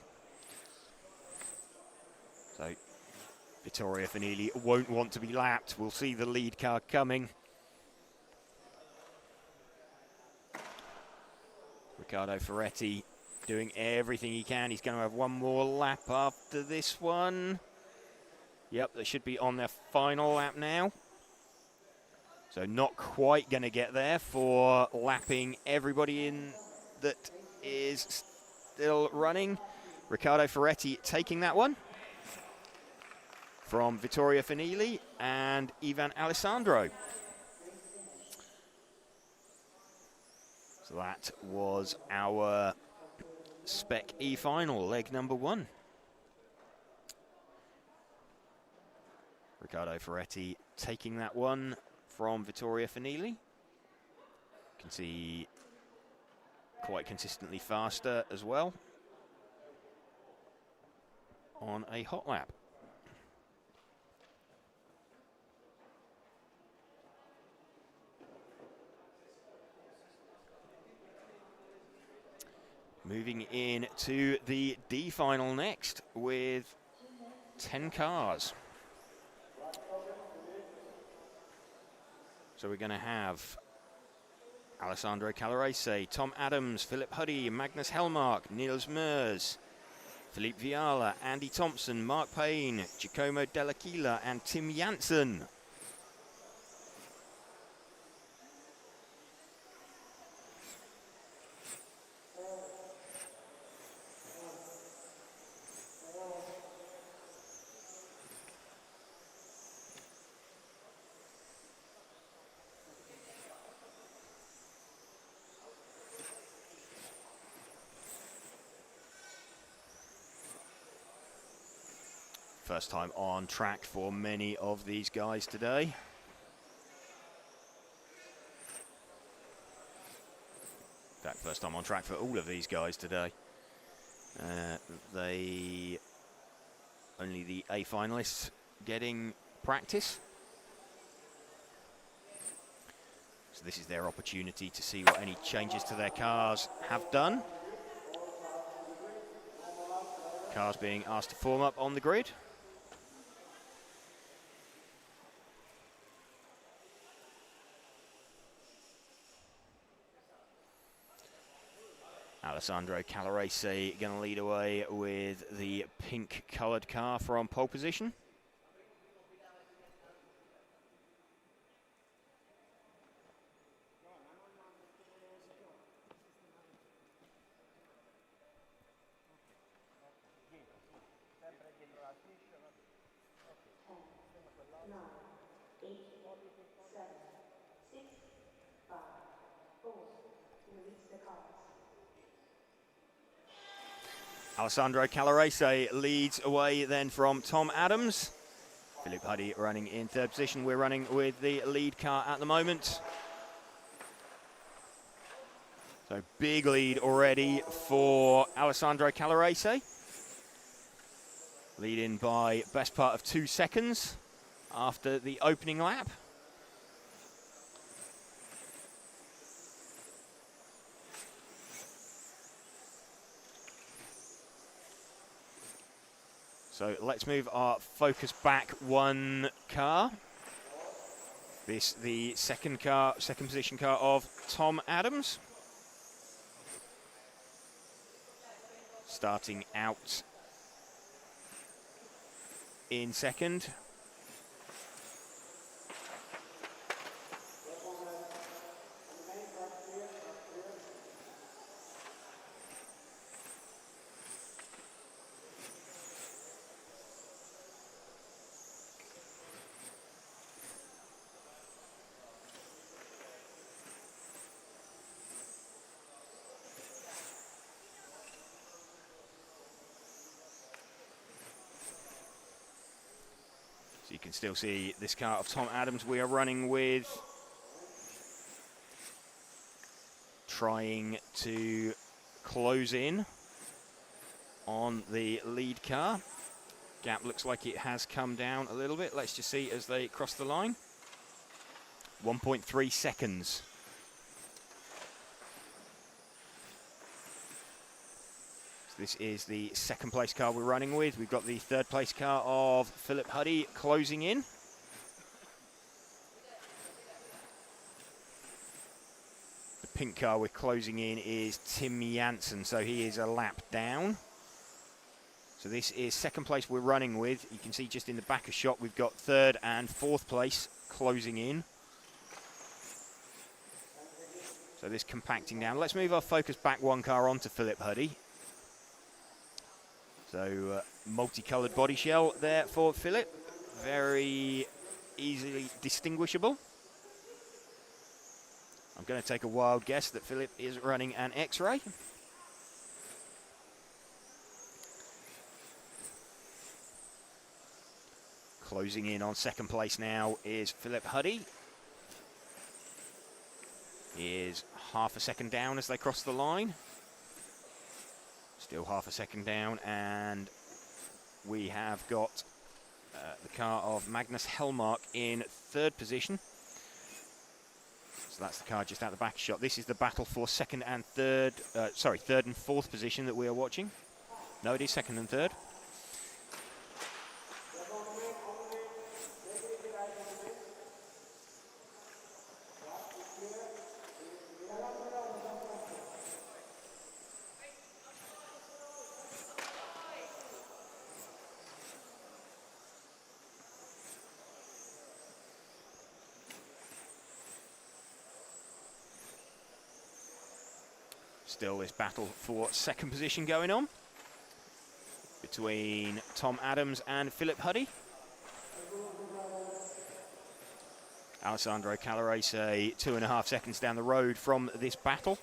So Vittorio Finelli won't want to be lapped. We'll see the lead car coming. Riccardo Ferretti doing everything he can. He's going to have one more lap after this one. Yep, they should be on their final lap now. So not quite going to get there for lapping everybody in that is still running. Riccardo Ferretti taking that one from Vittorio Finelli and Ivan Alessandro. So that was our Spec E final, leg number 1. Riccardo Ferretti taking that one from Vittorio Finelli. You can see quite consistently faster as well on a hot lap. Moving in to the D final next with 10 cars. So we're going to have Alessandro Calarese, Tom Adams, Philip Huddy, Magnus Hellmark, Niels Meurs, Philippe Viala, Andy Thompson, Mark Payne, Giacomo Dell'Aquila and Tim Janssen. First time on track for many of these guys today. In fact, first time on track for all of these guys today. Only the A finalists getting practice. So this is their opportunity to see what any changes to their cars have done. Cars being asked to form up on the grid. Alessandro Calarese going to lead away with the pink coloured car from pole position. Alessandro Calarese leads away then from Tom Adams. Philip Huddy running in third position. We're running with the lead car at the moment. So big lead already for Alessandro Calarese. Lead in by best part of 2 seconds after the opening lap. So let's move our focus back one car. This the second position car of Tom Adams. starting out in second. So you can still see this car of Tom Adams we are running with, trying to close in on the lead car. Gap looks like it has come down a little bit. Let's just see as they cross the line. 1.3 seconds. This is the second place car we're running with. We've got the third place car of Philip Huddy closing in. The pink car we're closing in is Tim Janssen, so he is a lap down. So this is second place we're running with. You can see just in the back of shot we've got third and fourth place closing in. So this compacting down. Let's move our focus back one car onto Philip Huddy. So multicoloured body shell there for Philip, very easily distinguishable. I'm going to take a wild guess that Philip is running an X-ray. Closing in on second place now is Philip Huddy. He is half a second down as they cross the line. Still half a second down, and we have got the car of Magnus Hellmark in third position. So that's the car just out the back shot. This is the battle for third and fourth position that we are watching. No, it is second and third. Still this battle for second position going on between Tom Adams and Philip Huddy. Alessandro Calarese 2.5 seconds down the road from this battle.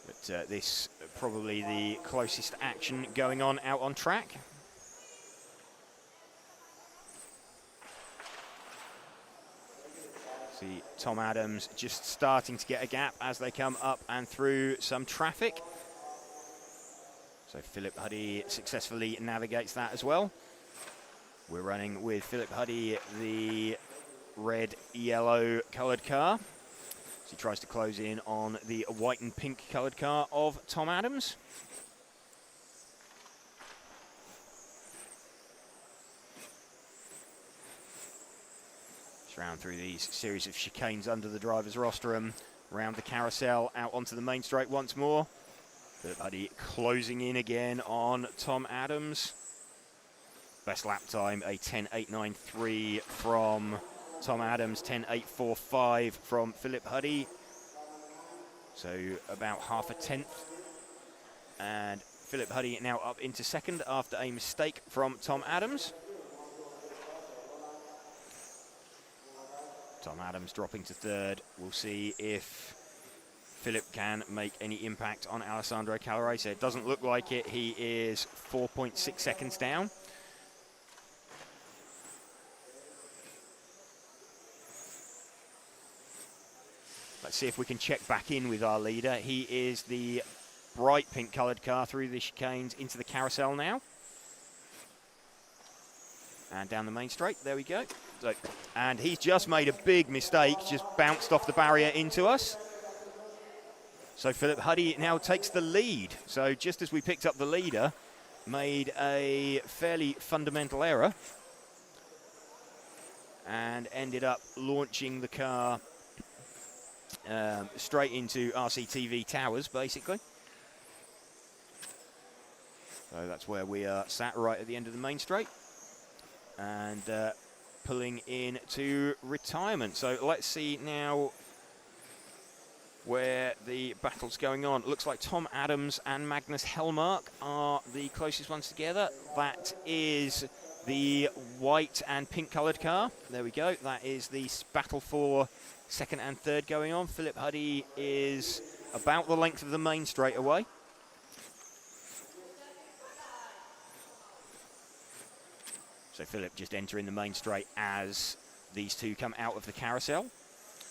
But this probably the closest action going on out on track. See Tom Adams just starting to get a gap as they come up and through some traffic. So Philip Huddy successfully navigates that as well. We're running with Philip Huddy, the red, yellow coloured car. So he tries to close in on the white and pink coloured car of Tom Adams. Round through these series of chicanes under the driver's rostrum, round the carousel, out onto the main straight once more. Philip Huddy closing in again on Tom Adams. Best lap time, a 10.893 from Tom Adams, 10.845 from Philip Huddy. So about half a tenth. And Philip Huddy now up into second after a mistake from Tom Adams. Tom Adams dropping to third. We'll see if Philip can make any impact on Alessandro Calarese. It doesn't look like it. He is 4.6 seconds down. Let's see if we can check back in with our leader. He is the bright pink coloured car through the chicanes into the carousel now. And down the main straight, there we go. So, and he's just made a big mistake, just bounced off the barrier into us. So Philip Huddy now takes the lead. So just as we picked up the leader, made a fairly fundamental error and ended up launching the car straight into RCTV towers, basically. So that's where we are sat, right at the end of the main straight. And pulling into retirement. So let's see now where the battle's going on. It looks like Tom Adams and Magnus Hellmark are the closest ones together. That is the white and pink coloured car. There we go. That is the battle for second and third going on. Philip Huddy is about the length of the main straight away. So Philip just entering the main straight as these two come out of the carousel.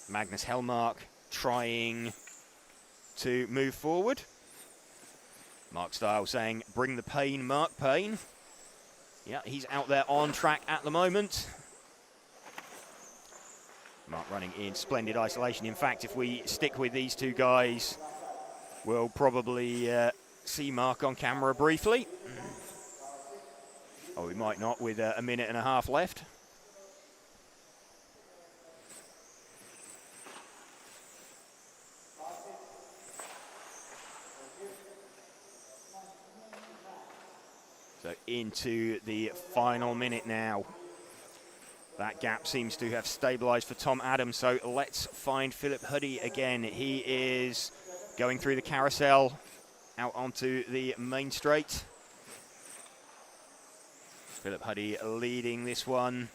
Magnus Hellmark trying to move forward. Mark Style saying, bring the pain, Mark Payne. Yeah, he's out there on track at the moment. Mark running in splendid isolation. In fact, if we stick with these two guys, we'll probably see Mark on camera briefly. Oh, we might not with a minute and a half left. So into the final minute now. That gap seems to have stabilised for Tom Adams. So let's find Philip Huddy again. He is going through the carousel out onto the main straight. Philip Huddy leading this one.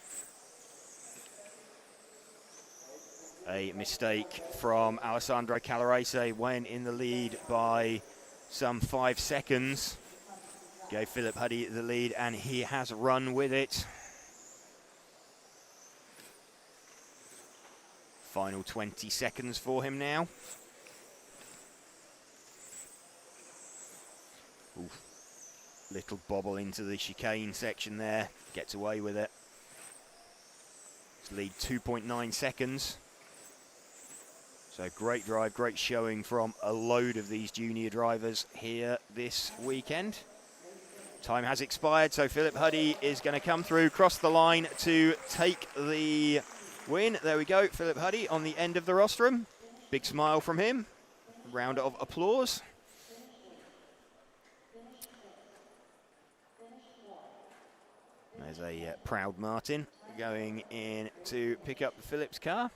A mistake from Alessandro Calarese when in the lead by some 5 seconds. Gave Philip Huddy the lead, and he has run with it. Final 20 seconds for him now. Oof. Little bobble into the chicane section there. Gets away with it. Lead 2.9 seconds. So great drive, great showing from a load of these junior drivers here this weekend. Time has expired, so Philip Huddy is going to come through, cross the line to take the win. There we go, Philip Huddy on the end of the rostrum. Big smile from him. Round of applause. There's a proud Martin going in to pick up Philip's car.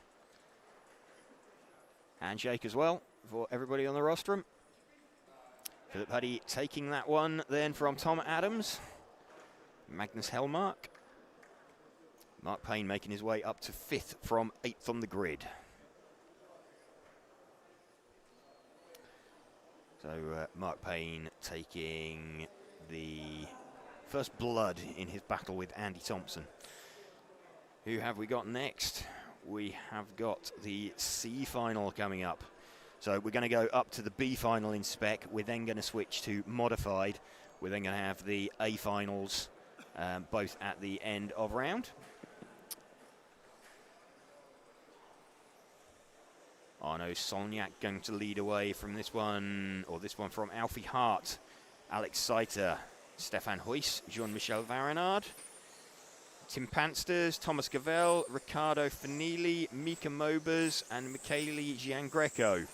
Handshake as well for everybody on the rostrum. Philip Huddy taking that one then from Tom Adams. Magnus Hellmark. Mark Payne making his way up to 5th from 8th on the grid. So Mark Payne taking the first blood in his battle with Andy Thompson. Who have we got next? We have got the C final coming up. So we're going to go up to the B final in Spec. We're then going to switch to modified. We're then going to have the A finals both at the end of round. Arnaud Solniak going to lead away from this one, or this one from Alfie Hart, Alex Seiter, Stefan Huys, Jean-Michel Varenard, Tim Pansters, Thomas Gavel, Riccardo Fanili, Mika Mobers, and Michele Giangreco.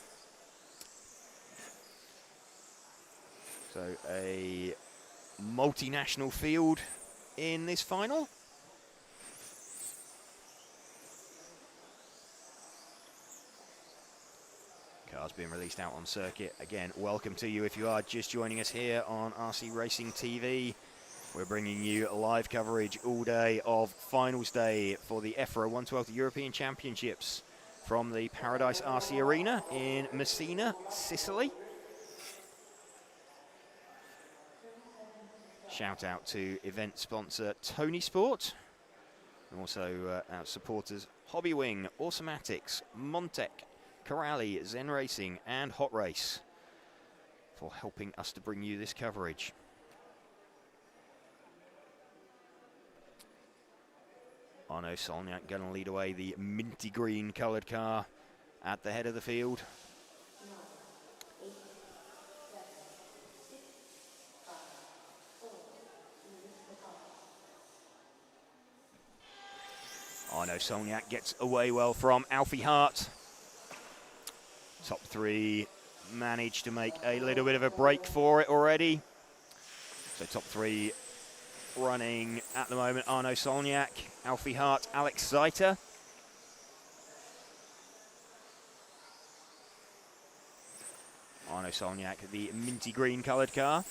So a multinational field in this final. Cars being released out on circuit. Again, welcome to you if you are just joining us here on RC Racing TV. We're bringing you live coverage all day of finals day for the EFRA 112th European Championships from the Paradise RC Arena in Messina, Sicily. Shout out to event sponsor Tonisport, and also our supporters Hobby Wing, Automatics, Montec, Corrali, Zen Racing, and Hot Race for helping us to bring you this coverage. Arnaud Solniak going to lead away the minty green coloured car at the head of the field. Arnaud Solniak gets away well from Alfie Hart. Top 3 managed to make a little bit of a break for it already. So top three running at the moment: Arnaud Solniak, Alfie Hart, Alex Zeiter. Arnaud Solniak, the minty green coloured car.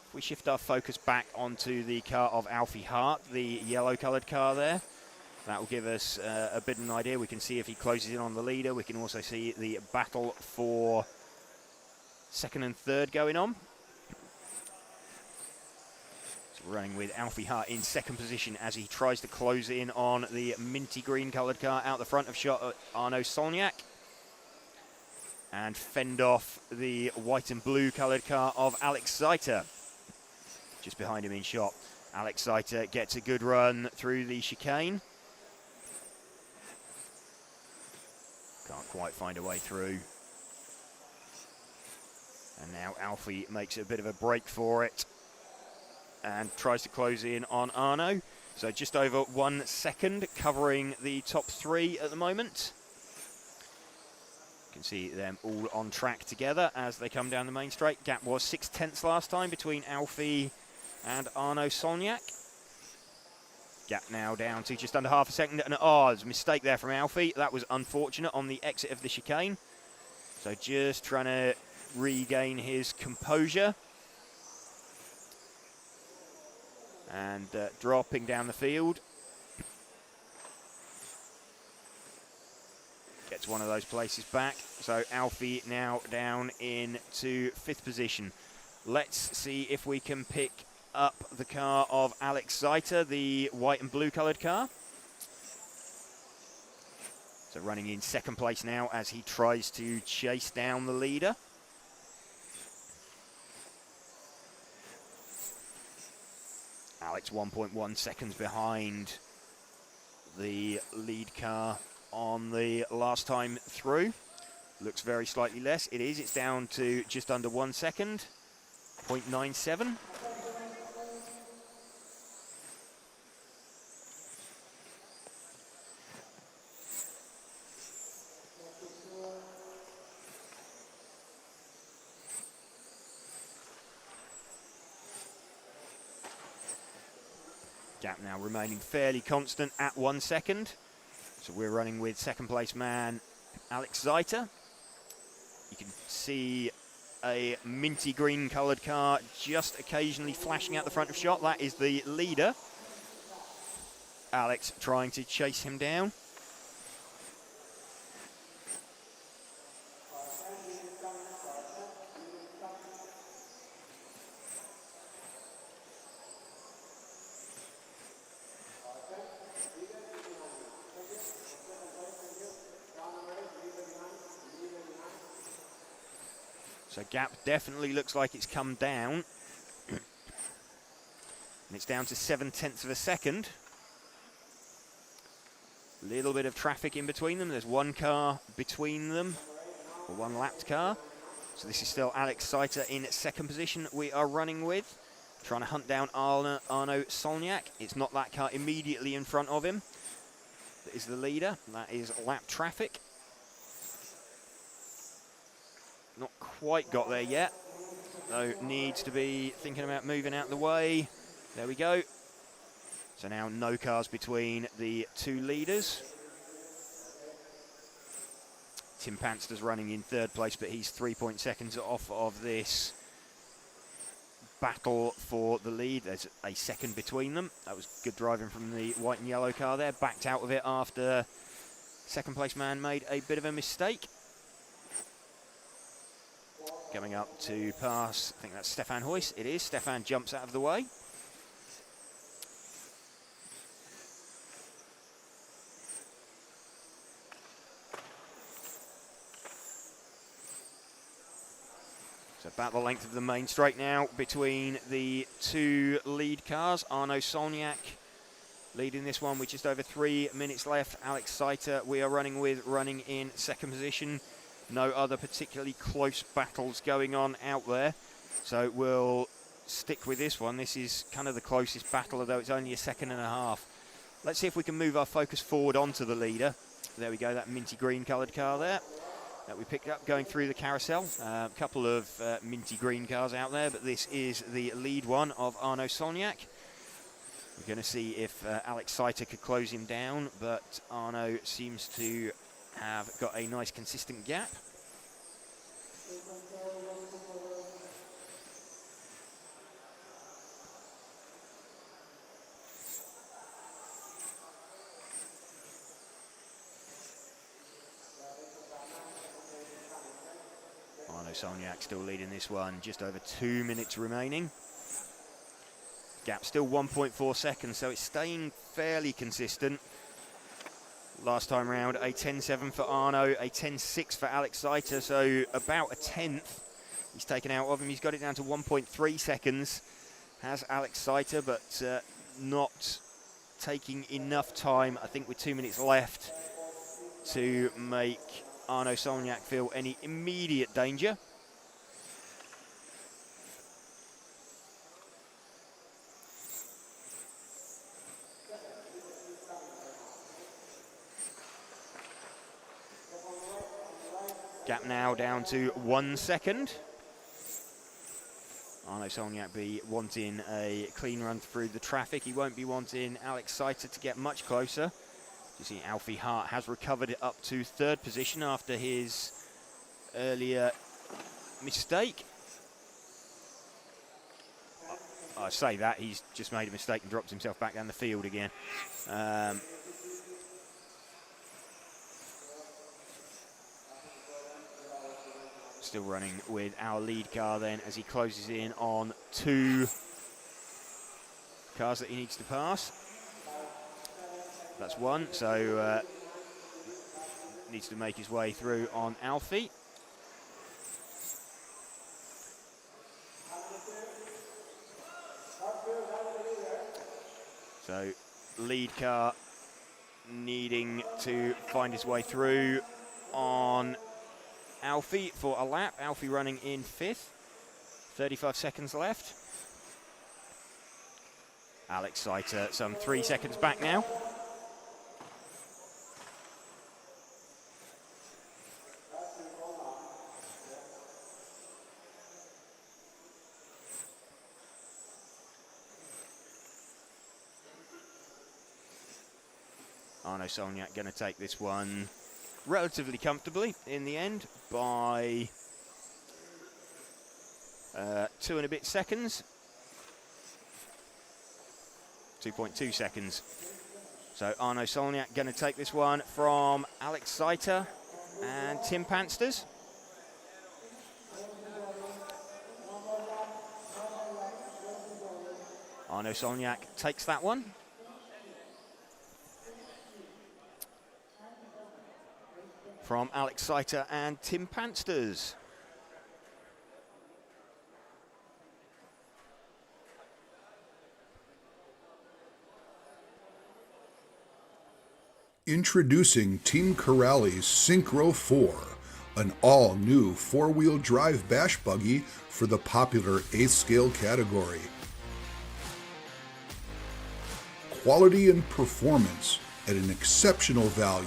If we shift our focus back onto the car of Alfie Hart, the yellow coloured car there, that will give us a bit of an idea. We can see if he closes in on the leader. We can also see the battle for second and third going on. So we're running with Alfie Hart in second position as he tries to close in on the minty green coloured car out the front of shot, Arnaud Solniak, and fend off the white and blue coloured car of Alex Zeiter. Just behind him in shot. Alex Zeiter gets a good run through the chicane. Can't quite find a way through. And now Alfie makes a bit of a break for it and tries to close in on Arnaud. So just over 1 second covering the top three at the moment. You can see them all on track together as they come down the main straight. Gap was 0.6 last time between Alfie and Arnaud Solniak. Gap now down to just under half a second. And there's a mistake there from Alfie. That was unfortunate on the exit of the chicane. So just trying to regain his composure. And dropping down the field. Gets one of those places back. So Alfie now down into 5th position. Let's see if we can pick up the car of Alex Zeiter, the white and blue coloured car. So running in 2nd place now as he tries to chase down the leader. Alex 1.1 seconds behind the lead car on the last time through. Looks very slightly less. It is. It's down to just under 1 second. 0.97. Gap now remaining fairly constant at 1 second. So we're running with 2nd place man Alex Zeiter. You can see a minty green coloured car just occasionally flashing out the front of shot. That is the leader. Alex trying to chase him down. So gap definitely looks like it's come down. And it's down to 0.7 of a second. Little bit of traffic in between them. There's one car between them, or one lapped car. So this is still Alex Zeiter in 2nd position we are running with. Trying to hunt down Arnaud Solniak. It's not that car immediately in front of him that is the leader. That is lap traffic. Not quite got there yet, though needs to be thinking about moving out of the way. There we go. So now no cars between the two leaders. Tim Panster's running in 3rd place, but he's 3 seconds off of this battle for the lead. There's a second between them. That was good driving from the white and yellow car there. Backed out of it after 2nd place man made a bit of a mistake. Coming up to pass, I think that's Stefan Huyss. It is. Stefan jumps out of the way. So about the length of the main straight now between the two lead cars. Arnaud Solniak leading this one with just over 3 minutes left. Alex Zeiter we are running in 2nd position. No other particularly close battles going on out there. So we'll stick with this one. This is kind of the closest battle, although it's only 1.5 seconds. Let's see if we can move our focus forward onto the leader. There we go, that minty green coloured car there. that we picked up going through the carousel. A couple of minty green cars out there, but this is the lead one of Arnaud Solniak. We're going to see if Alex Seiter could close him down, but Arnaud seems to have got a nice consistent gap. Arnaud Solniak still leading this one, just over 2 minutes remaining. Gap still 1.4 seconds, so it's staying fairly consistent. Last time round, a 10.7 for Arnaud, a 10.6 for Alex Seiter, so about a tenth he's taken out of him. He's got it down to 1.3 seconds, has Alex Seiter, but not taking enough time, I think, with 2 minutes left to make Arnaud Solniak feel any immediate danger. Gap now down to 1 second. Arnaud Solniak be wanting a clean run through the traffic. He won't be wanting Alex Seiter to get much closer. You see Alfie Hart has recovered it up to 3rd position after his earlier mistake. I say that, he's just made a mistake and dropped himself back down the field again. Still running with our lead car then as he closes in on 2 cars that he needs to pass. That's 1, so needs to make his way through on Alfie. So lead car needing to find his way through on Alfie for a lap. Alfie running in 5th. 35 seconds left. Alex Seiter some 3 seconds back now. Arnaud Solniak going to take this one relatively comfortably in the end by 2 and a bit seconds. 2.2 seconds. So Arnaud Solniak going to take this one from Alex Seiter and Tim Pansters. Arnaud Solniak takes that one. From Alex Seiter and Tim Pansters. Introducing Team Corrali's Synchro 4, an all-new 4-wheel drive bash buggy for the popular 8th scale category. Quality and performance at an exceptional value.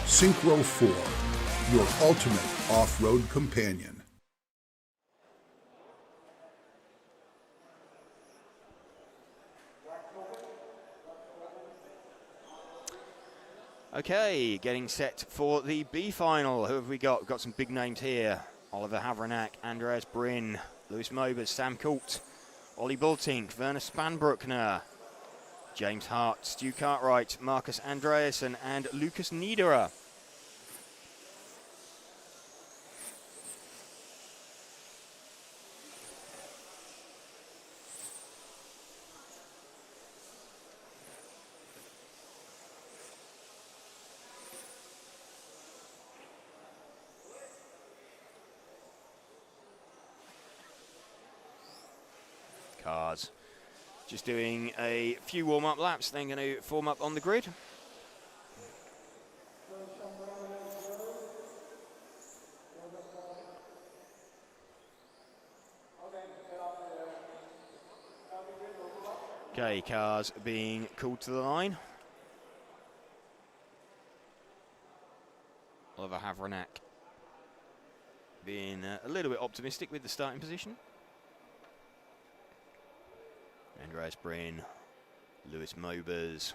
Synchro 4, your ultimate off-road companion. Okay, getting set for the B final. Who have we got? We've got some big names here. Oliver Havranek, Andreas Bryn, Lewis Mobers, Sam Coult, Ollie Bultink, Werner Spanbruckner, James Hart, Stu Cartwright, Marcus Andreasen and Lucas Niederer. Cars just doing a few warm-up laps, then going to form up on the grid. Okay, cars being called to the line. Oliver Havranek being a little bit optimistic with the starting position. Andreas Bryn, Lewis Mobers.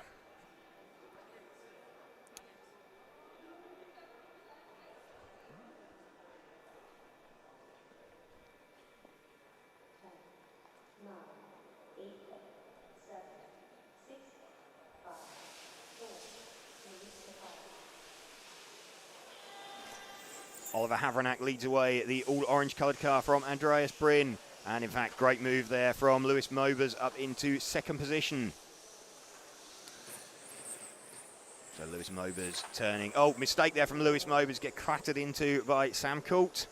Oliver Havranek leads away the all-orange coloured car from Andreas Bryn. And in fact, great move there from Lewis Mobers up into second position. So Lewis Mobers turning. Oh, mistake there from Lewis Mobers, get clattered into by Sam Coult.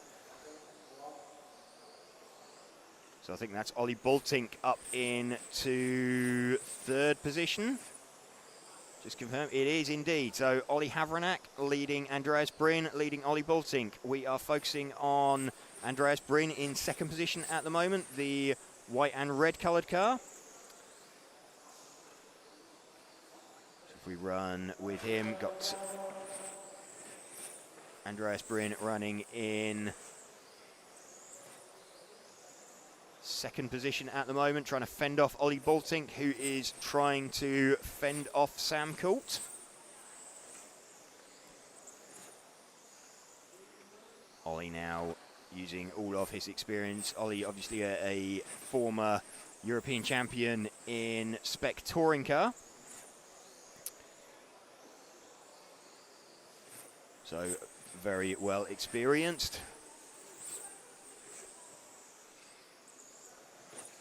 So I think that's Ollie Baltink up into third position. Just confirm, it is indeed. So Ollie Havranek leading Andreas Bryn, leading Ollie Baltink. We are focusing on Andreas Bryn in second position at the moment, the white and red coloured car. So if we run with him, got Andreas Bryn running in second position at the moment, trying to fend off Ollie Baltink, who is trying to fend off Sam Coult. Ollie now using all of his experience. Ollie, obviously a former European champion in Spec touring car. So very well experienced.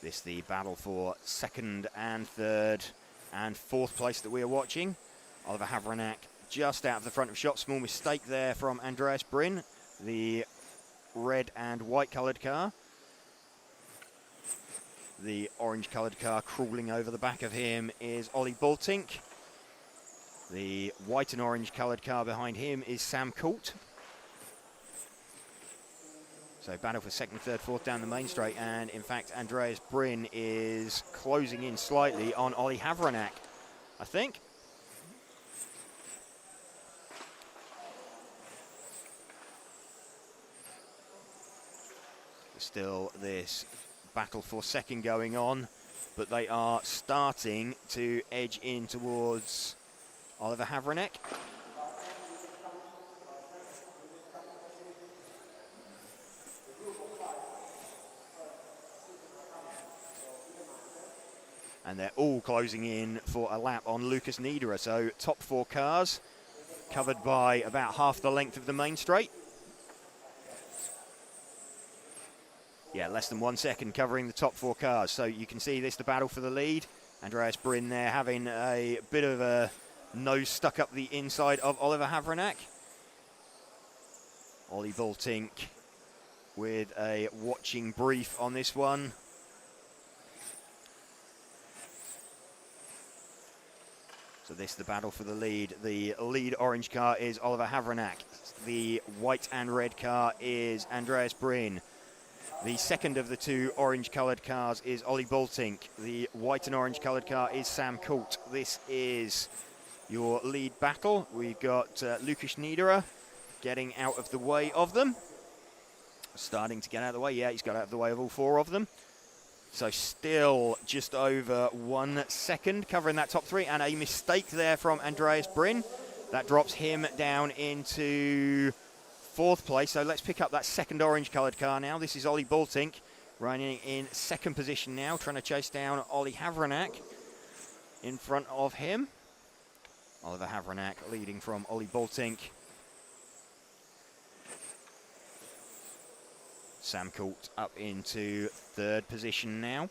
This the battle for second and third and fourth place that we are watching. Oliver Havranek just out of the front of shot. Small mistake there from Andreas Bryn, the red and white coloured car. The orange coloured car crawling over the back of him is Ollie Baltink. The white and orange coloured car behind him is Sam Coult. So battle for second, third, fourth down the main straight, and in fact Andreas Bryn is closing in slightly on Ollie Havranek, I think. Still this battle for second going on, but they are starting to edge in towards Oliver Havranek. And they're all closing in for a lap on Lucas Niederer. So top four cars covered by about half the length of the main straight. Yeah, less than 1 second covering the top four cars. So you can see this, the battle for the lead. Andreas Bryn there having a bit of a nose stuck up the inside of Oliver Havranek. Ollie Baltink with a watching brief on this one. So this the battle for the lead. The lead orange car is Oliver Havranek. The white and red car is Andreas Bryn. The second of the two orange coloured cars is Ollie Baltink. The white and orange coloured car is Sam Coult. This is your lead battle. We've got Lucas Niederer getting out of the way of them. Starting to get out of the way. Yeah, he's got out of the way of all four of them. So still just over 1 second covering that top three, and a mistake there from Andreas Bryn. That drops him down into fourth place. So let's pick up that second orange coloured car now. This is Ollie Baltink running in second position now, trying to chase down Ollie Havranek in front of him. Oliver Havranek leading from Ollie Baltink. Sam Coult up into third position now.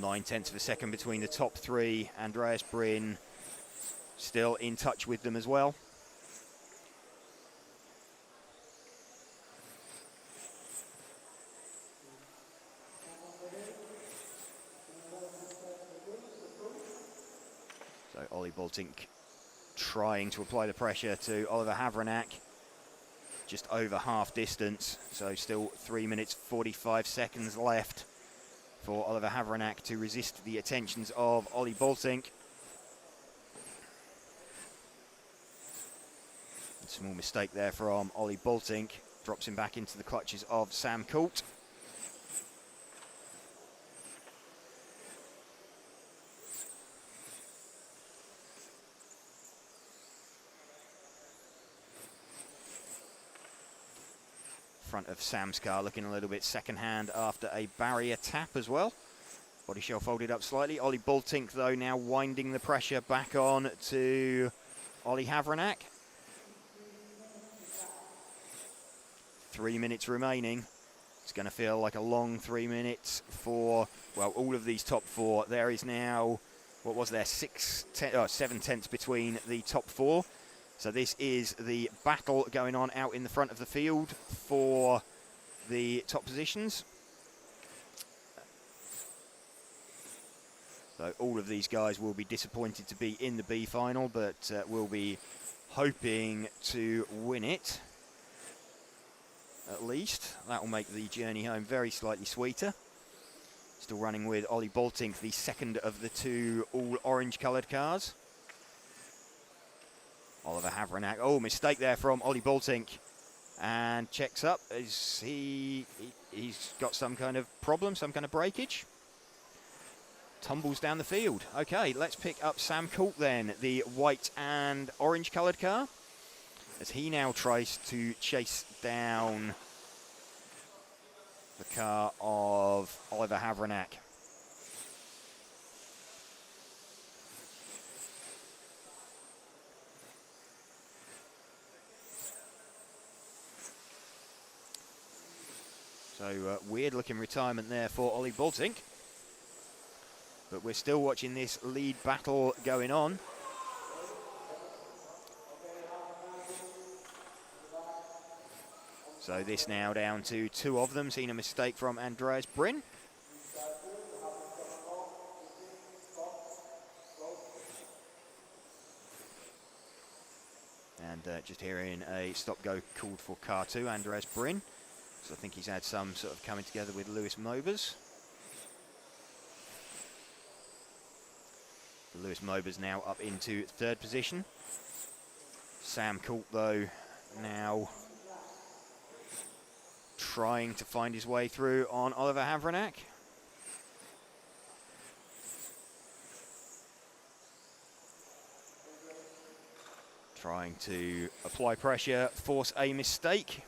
9/10 of a second between the top three. Andreas Bryn still in touch with them as well. So Ollie Baltink trying to apply the pressure to Oliver Havranek. Just over half distance, so still 3 minutes 45 seconds left for Oliver Havranek to resist the attentions of Ollie Boltink. Small mistake there from Ollie Boltink. Drops him back into the clutches of Sam Coult. Front of Sam's car looking a little bit second-hand after a barrier tap as well. Body shell folded up slightly. Ollie Boltink, though, now winding the pressure back on to Ollie Havranek. 3 minutes remaining. It's going to feel like a long 3 minutes for, well, all of these top four. There is now, what was there, 7 tenths between the top four. So this is the battle going on out in the front of the field for the top positions. So all of these guys will be disappointed to be in the B final, but will be hoping to win it. At least. That will make the journey home very slightly sweeter. Still running with Ollie Boltink, the second of the two all orange coloured cars. Oliver Havranek. Oh, mistake there from Ollie Boltink. And checks up. He's got some kind of problem, some kind of breakage. Tumbles down the field. Okay, let's pick up Sam Coult then, the white and orange coloured car, as he now tries to chase down the car of Oliver Havranek. So weird looking retirement there for Ollie Boltink. But we're still watching this lead battle going on. So this now down to two of them. Seen a mistake from Andreas Bryn. And just hearing a stop-go called for car 2, Andreas Bryn. So I think he's had some sort of coming together with Lewis Mobers. Lewis Mobers now up into third position. Sam Coult, though, now trying to find his way through on Oliver Havranek. Trying to apply pressure, force a mistake.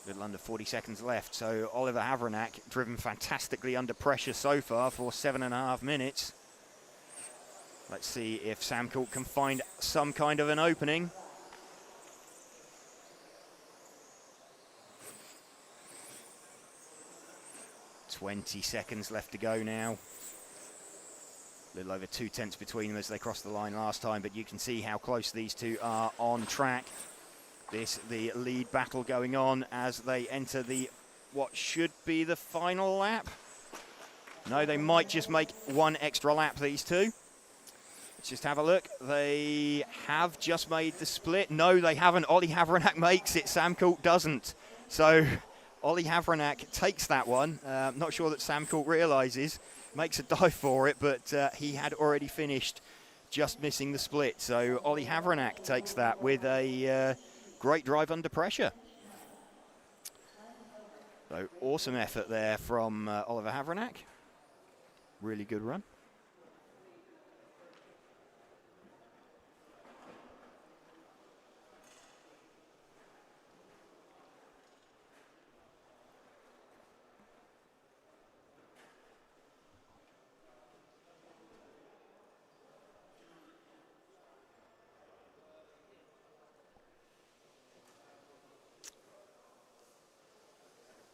Little under 40 seconds left, so Oliver Havranek driven fantastically under pressure so far for 7.5 minutes. Let's see if Sam Coult can find some kind of an opening. .20 seconds left to go now. A little over 2 tenths between them as they crossed the line last time, but you can see how close these two are on track. This, the lead battle going on as they enter the, what should be the final lap. No, they might just make one extra lap, these two. Let's just have a look. They have just made the split. No, they haven't. Ollie Havranek makes it. Sam Coult doesn't. So Ollie Havranek takes that one. Not sure that Sam Coult realises. Makes a dive for it, but he had already finished, just missing the split. So Ollie Havranek takes that with a great drive under pressure. So awesome effort there from Oliver Havranek. Really good run.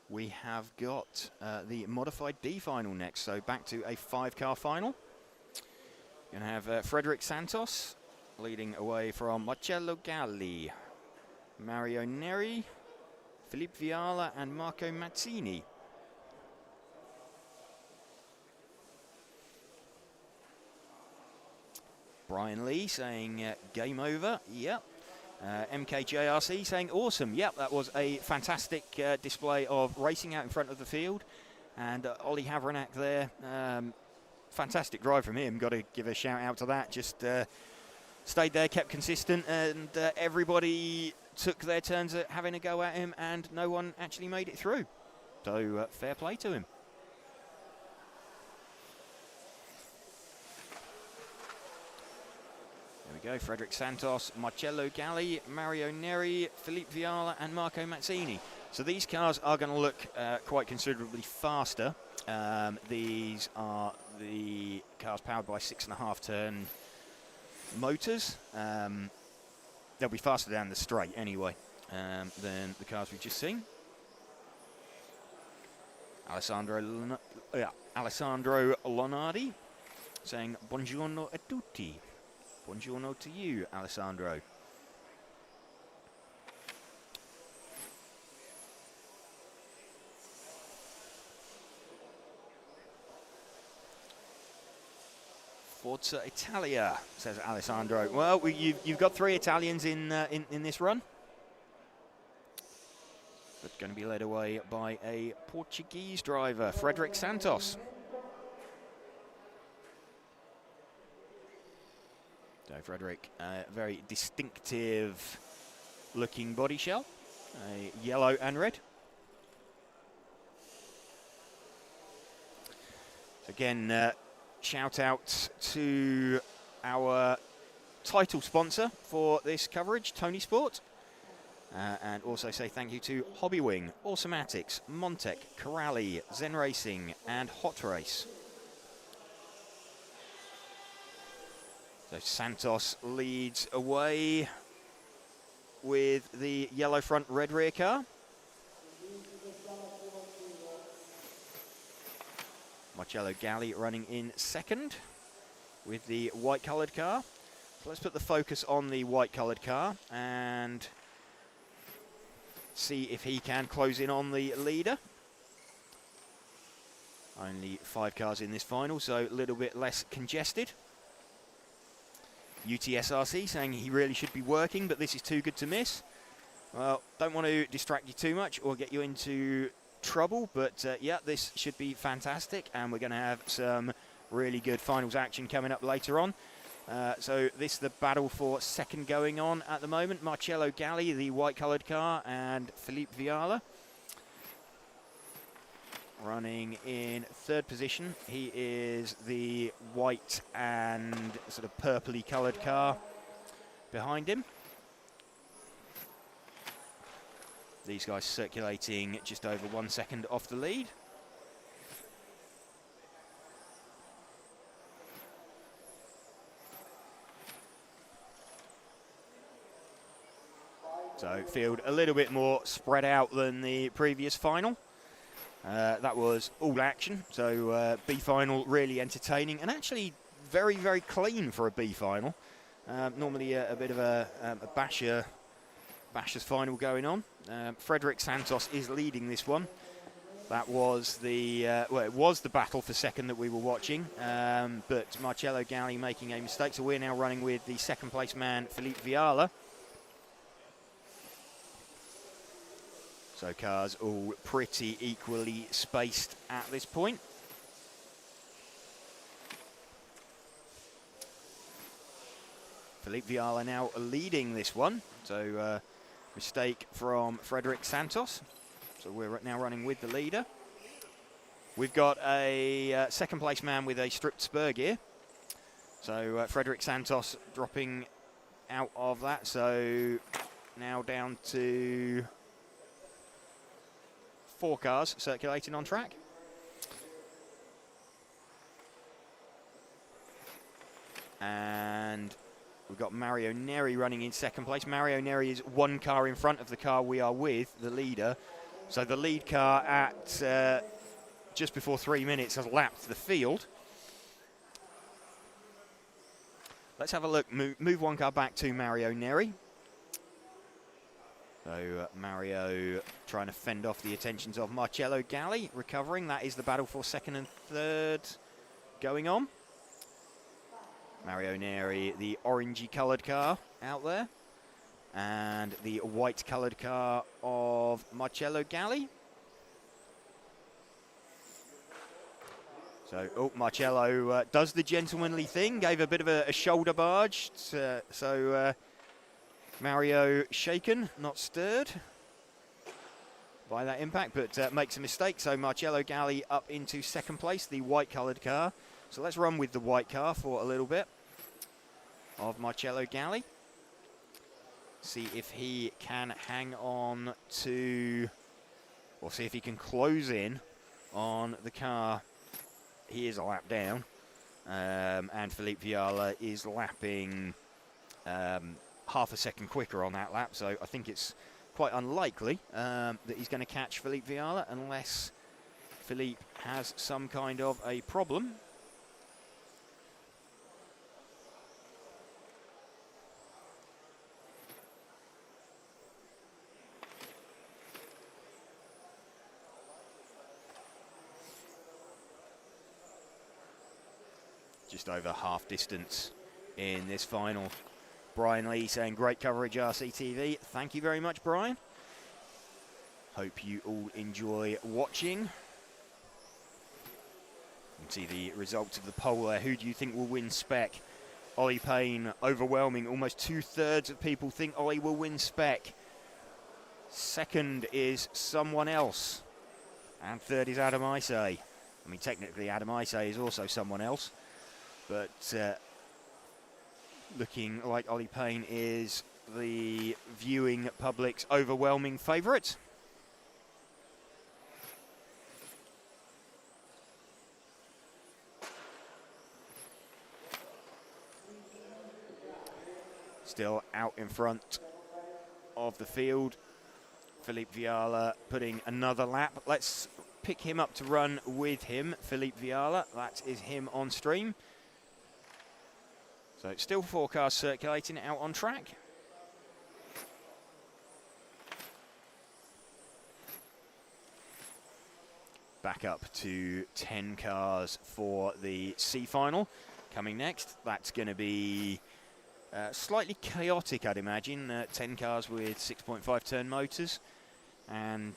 We have got the modified D final next, so back to a 5-car final. You're going to have Frederic Santos leading away from Marcello Galli, Mario Neri, Philippe Viala and Marco Mazzini. Brian Lee saying game over, yep. MKJRC saying awesome. Yep, that was a fantastic display of racing out in front of the field. And Ollie Havranek there, fantastic drive from him. Got to give a shout out to that. Just stayed there, kept consistent, and everybody took their turns at having a go at him, and no one actually made it through. So fair play to him. There we go, Frederic Santos, Marcello Galli, Mario Neri, Philippe Viala and Marco Mazzini. So these cars are going to look quite considerably faster. These are the cars powered by 6.5 turn motors. They'll be faster down the straight anyway than the cars we've just seen. Alessandro Lonardi saying buongiorno a tutti. Buongiorno to you, Alessandro. Forza Italia, says Alessandro. Well, you've got 3 Italians in this run. But going to be led away by a Portuguese driver, Frederic Santos. So Frederic, very distinctive looking body shell, yellow and red. Again, shout out to our title sponsor for this coverage, Tonisport. And also say thank you to Hobbywing, Automatics, Montec, Corrali, Zen Racing and Hot Race. So Santos leads away with the yellow front, red rear car. Marcello Galli running in second with the white coloured car. So let's put the focus on the white coloured car and see if he can close in on the leader. Only 5 cars in this final, so a little bit less congested. UTSRC saying he really should be working, but this is too good to miss. Well, don't want to distract you too much or get you into trouble, but yeah, this should be fantastic, and we're going to have some really good finals action coming up later on. So this is the battle for second going on at the moment. Marcello Galli, the white coloured car, and Philippe Viala running in third position. He is the white and sort of purpley coloured car behind him. These guys circulating just over 1 second off the lead. So field a little bit more spread out than the previous final. That was all action, so B final really entertaining and actually very, very clean for a B final. Normally a bit of a basher's final going on. Frederic Santos is leading this one. That was the well, it was the battle for second that we were watching, but Marcello Galli making a mistake, so we're now running with the second place man Philippe Viala. So cars all pretty equally spaced at this point. Philippe Viala now leading this one. So mistake from Frederic Santos. So we're now running with the leader. We've got a second place man with a stripped spur gear. So Frederic Santos dropping out of that. So now down to 4 cars circulating on track. And we've got Mario Neri running in second place. Mario Neri is 1 car in front of the car we are with, the leader. So the lead car at just before 3 minutes has lapped the field. Let's have a look. Move 1 car back to Mario Neri. So Mario trying to fend off the attentions of Marcello Galli, recovering. That is the battle for second and third going on. Mario Neri, the orangey coloured car out there. and the white-coloured car of Marcello Galli. So, oh, Marcello does the gentlemanly thing, gave a bit of a shoulder barge, Mario shaken, not stirred by that impact, but makes a mistake. So Marcello Galli up into second place, the white-coloured car. So let's run with the white car for a little bit of Marcello Galli. See if he can hang on to, or see if he can close in on the car. He is a lap down, and Philippe Viala is lapping half a second quicker on that lap, so I think it's quite unlikely that he's going to catch Philippe Viala unless Philippe has some kind of a problem. Just over half distance in this final. Brian Lee saying great coverage, RCTV. Thank you very much, Brian. Hope you all enjoy watching. You can see the results of the poll there. Who do you think will win Spec? Ollie Payne, overwhelming. Almost 2/3 of people think Ollie will win Spec. Second is someone else. And third is Adam Isay. I mean, technically Adam Isay is also someone else. But looking like Ollie Payne is the viewing public's overwhelming favourite. Still out in front of the field. Philippe Viala putting another lap. Let's pick him up to run with him. Philippe Viala, that is him on stream. So it's still 4 cars circulating out on track. Back up to 10 cars for the C final. Coming next, that's going to be slightly chaotic, I'd imagine. 10 cars with 6.5 turn motors and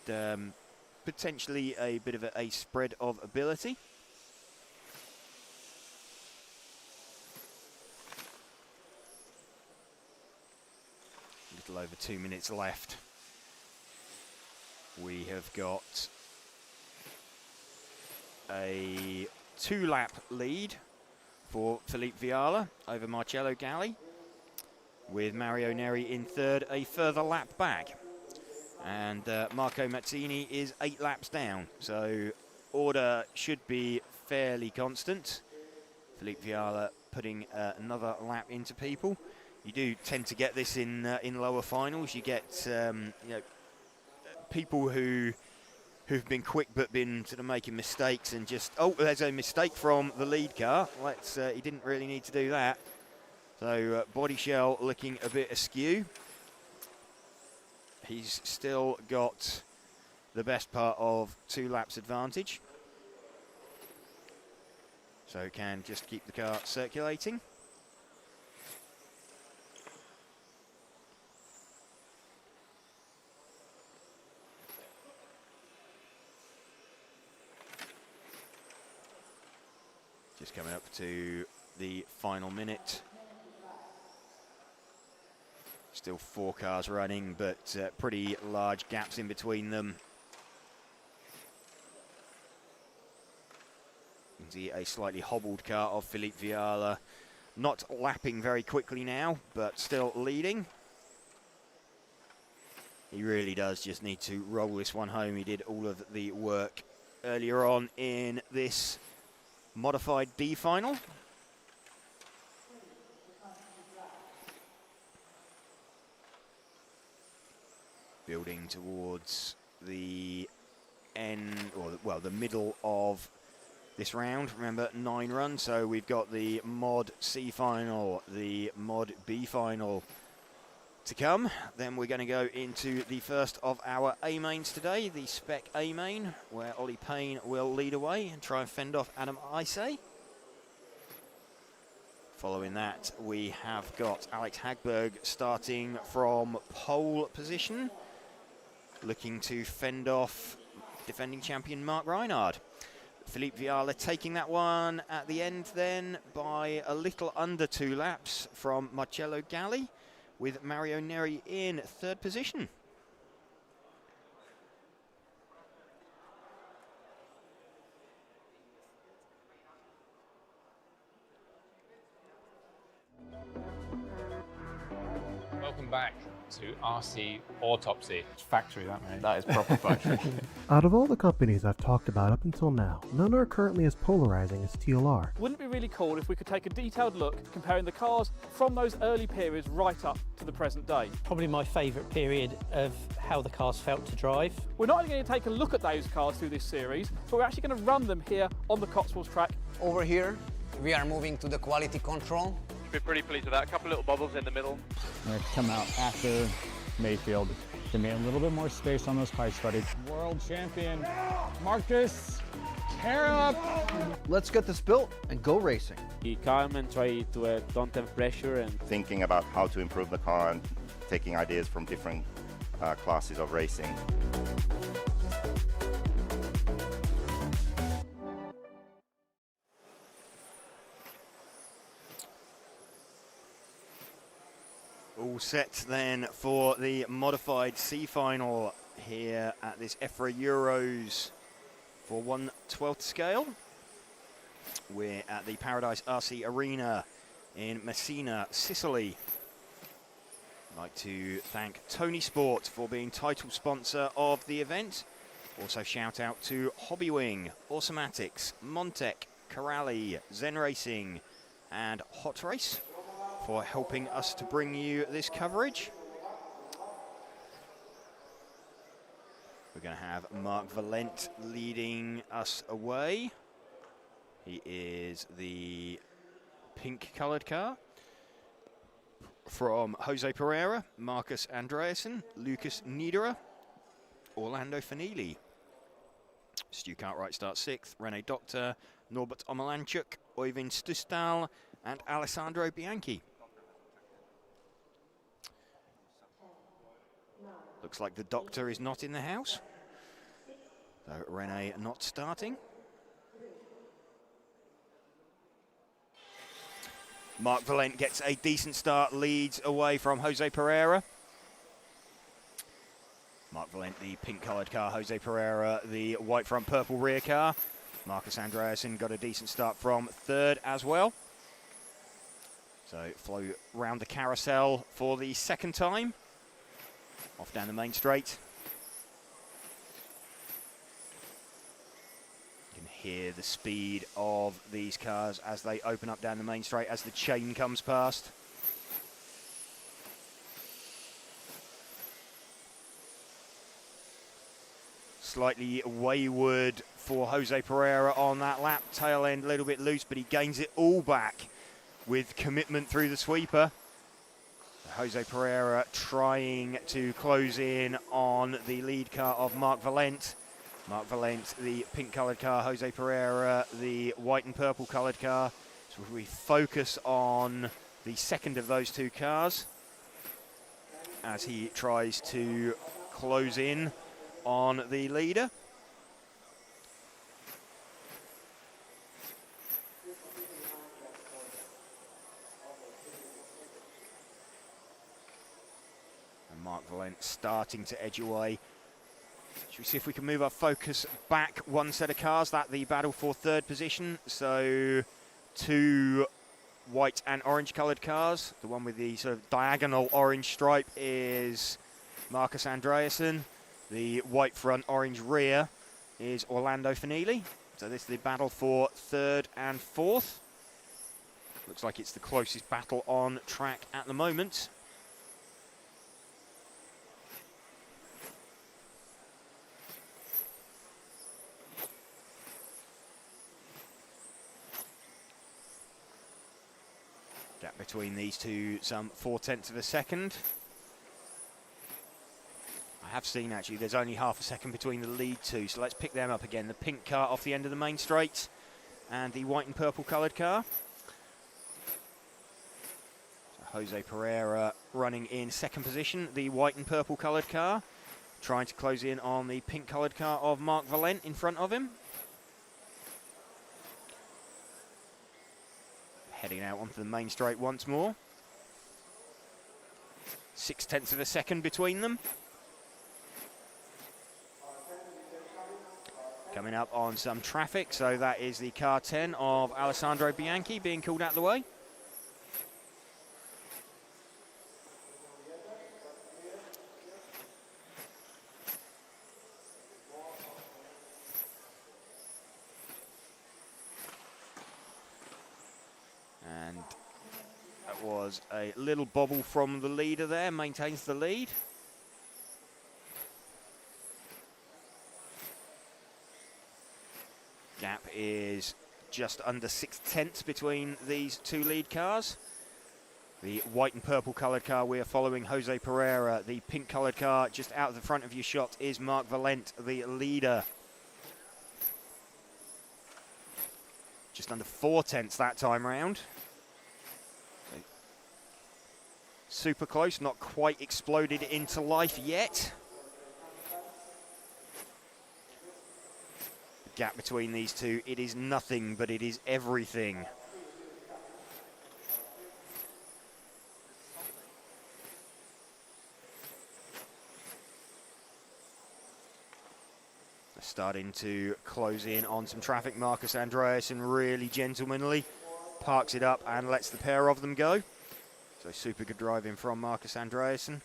potentially a bit of a spread of ability. Over 2 minutes left. We have got a 2-lap lead for Philippe Viala over Marcello Galli, with Mario Neri in third, a further lap back. And Marco Mazzini is 8 laps down, so order should be fairly constant. Philippe Viala putting another lap into people. You do tend to get this in lower finals. You get people who've been quick but been sort of making mistakes and just, oh, there's a mistake from the lead car. He didn't really need to do that. So body shell looking a bit askew. He's still got the best part of 2 laps advantage. So can just keep the car circulating. Just coming up to the final minute. Still 4 cars running, but pretty large gaps in between them. You can see a slightly hobbled car of Philippe Viala. Not lapping very quickly now, but still leading. He really does just need to roll this one home. He did all of the work earlier on in this modified D final. Building towards the end, or well, the middle of this round. Remember, 9 runs, so we've got the Mod C final, the Mod B final to come. Then we're going to go into the first of our A mains today, the Spec A main, where Ollie Payne will lead away and try and fend off Adam Isay. Following that, we have got Alex Hagberg starting from pole position, looking to fend off defending champion Mark Reinhard. Philippe Viala taking that one at the end then by a little under 2 laps from Marcello Galli, with Mario Neri in 3rd position. Welcome back to RC Autopsy. It's factory, that, mate. That is proper factory. Out of all the companies I've talked about up until now, none are currently as polarizing as TLR. Wouldn't it be really cool if we could take a detailed look comparing the cars from those early periods right up to the present day? Probably my favourite period of how the cars felt to drive. We're not only going to take a look at those cars through this series, but we're actually going to run them here on the Cotswolds track. Over here, we are moving to the quality control. Be pretty pleased with that. A couple little bubbles in the middle. We're come out after Mayfield. Give me a little bit more space on those pipes, buddy. World champion, Marcus, tear up. Let's get this built and go racing. Be calm and try to don't have pressure and thinking about how to improve the car and taking ideas from different classes of racing. All set then for the modified C final here at this EFRA Euros for 1/12 scale. We're at the Paradise RC Arena in Messina, Sicily. I'd like to thank Tonisport for being title sponsor of the event. Also shout out to Hobbywing, Automatics, Montec, Corrali, Zen Racing and Hot Race for helping us to bring you this coverage. We're going to have Mark Valent leading us away. He is the pink coloured car. From Jose Pereira, Marcus Andreasen, Lucas Niederer, Orlando Fanili. Stu Cartwright starts 6th, Rene Doctor, Norbert Omalanchuk, Oyvind Stustal and Alessandro Bianchi. Looks like the Doctor is not in the house. So Rene not starting. Mark Valent gets a decent start, leads away from Jose Pereira. Mark Valent, the pink-coloured car. Jose Pereira, the white front, purple rear car. Marcus Andreasen got a decent start from 3rd as well. So flow round the carousel for the 2nd time. Off down the main straight. You can hear the speed of these cars as they open up down the main straight as the chain comes past. Slightly wayward for Jose Pereira on that lap. Tail end a little bit loose, but he gains it all back with commitment through the sweeper. Jose Pereira trying to close in on the lead car of Mark Valent. Mark Valent, the pink-coloured car. Jose Pereira, the white and purple-coloured car. So we focus on the 2nd of those 2 cars as he tries to close in on the leader. Mark Valent starting to edge away. Should we see if we can move our focus back one set of cars? That the battle for 3rd position. So 2 white and orange coloured cars. The one with the sort of diagonal orange stripe is Marcus Andreasen. The white front, orange rear is Orlando Fanili. So this is the battle for 3rd and 4th. Looks like it's the closest battle on track at the moment. Gap between these two, some 0.4 of a second. I have seen actually there's only half a second between the lead 2, so let's pick them up again. The pink car off the end of the main straight and the white and purple coloured car. Jose Pereira running in second position, the white and purple coloured car, trying to close in on the pink coloured car of Marc Valent in front of him. Heading out onto the main straight once more. 0.6 of a second between them. Coming up on some traffic, so that is the car 10 of Alessandro Bianchi being called out of the way. And that was a little bobble from the leader there, maintains the lead. Gap is just under 0.6 between these two lead cars. The white and purple coloured car we are following Jose Pereira. The pink coloured car just out of the front of your shot is Marc Valent, the leader. Just under 0.4 that time round. Super close, not quite exploded into life yet. The gap between these two, it is nothing, but it is everything. Starting to close in on some traffic. Marcus Andreasen really gentlemanly parks it up and lets the pair of them go. So super good driving from Marcus Andreasen.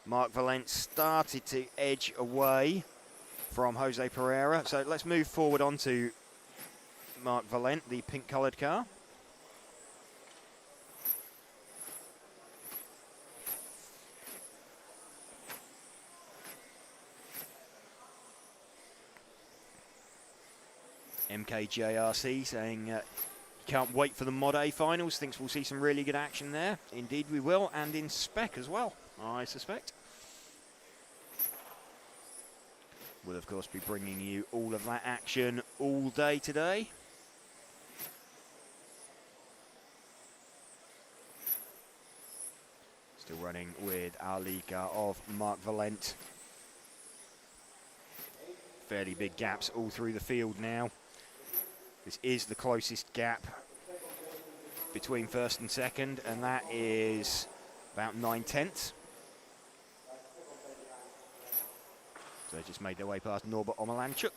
Marc Valent started to edge away from Jose Pereira. So let's move forward onto Marc Valent, the pink coloured car. MKJRC saying can't wait for the Mod A finals, thinks we'll see some really good action there. Indeed we will, and in Spec as well, I suspect. We'll of course be bringing you all of that action all day today. Still running with our lead car of Marc Valent. Fairly big gaps all through the field now. This is the closest gap between first and second, and that is about 0.9. So they just made their way past Norbert Omalanchuk.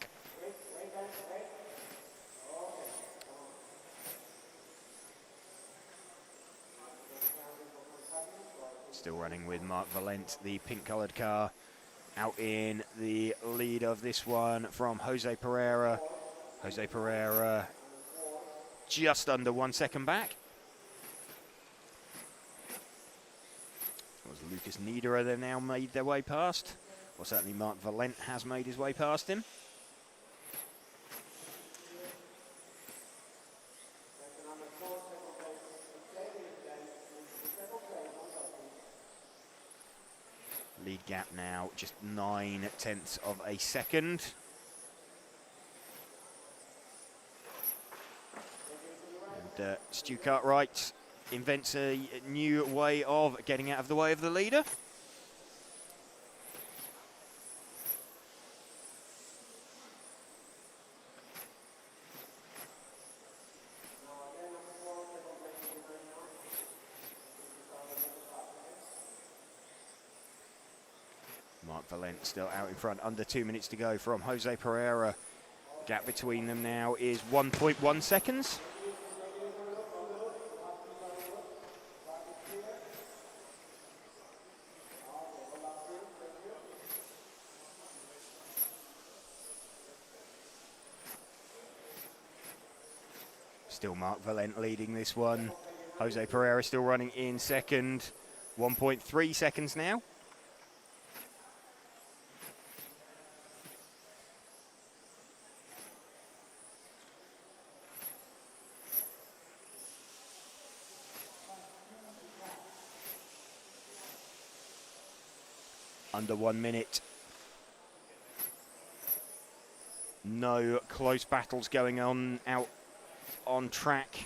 Still running with Marc Valent, the pink-coloured car, out in the lead of this one from Jose Pereira. Jose Pereira just under 1 second back. It was Lucas Niederer they now made their way past. Well, certainly Marc Valent has made his way past him. Lead gap now just 0.9 of a second. And Stu Cartwright invents a new way of getting out of the way of the leader. Marc Valent still out in front, under 2 minutes to go from Jose Pereira. Gap between them now is 1.1 seconds. Still Marc Valent leading this one. Jose Pereira still running in second. 1.3 seconds now. Under 1 minute. No close battles going on out on track.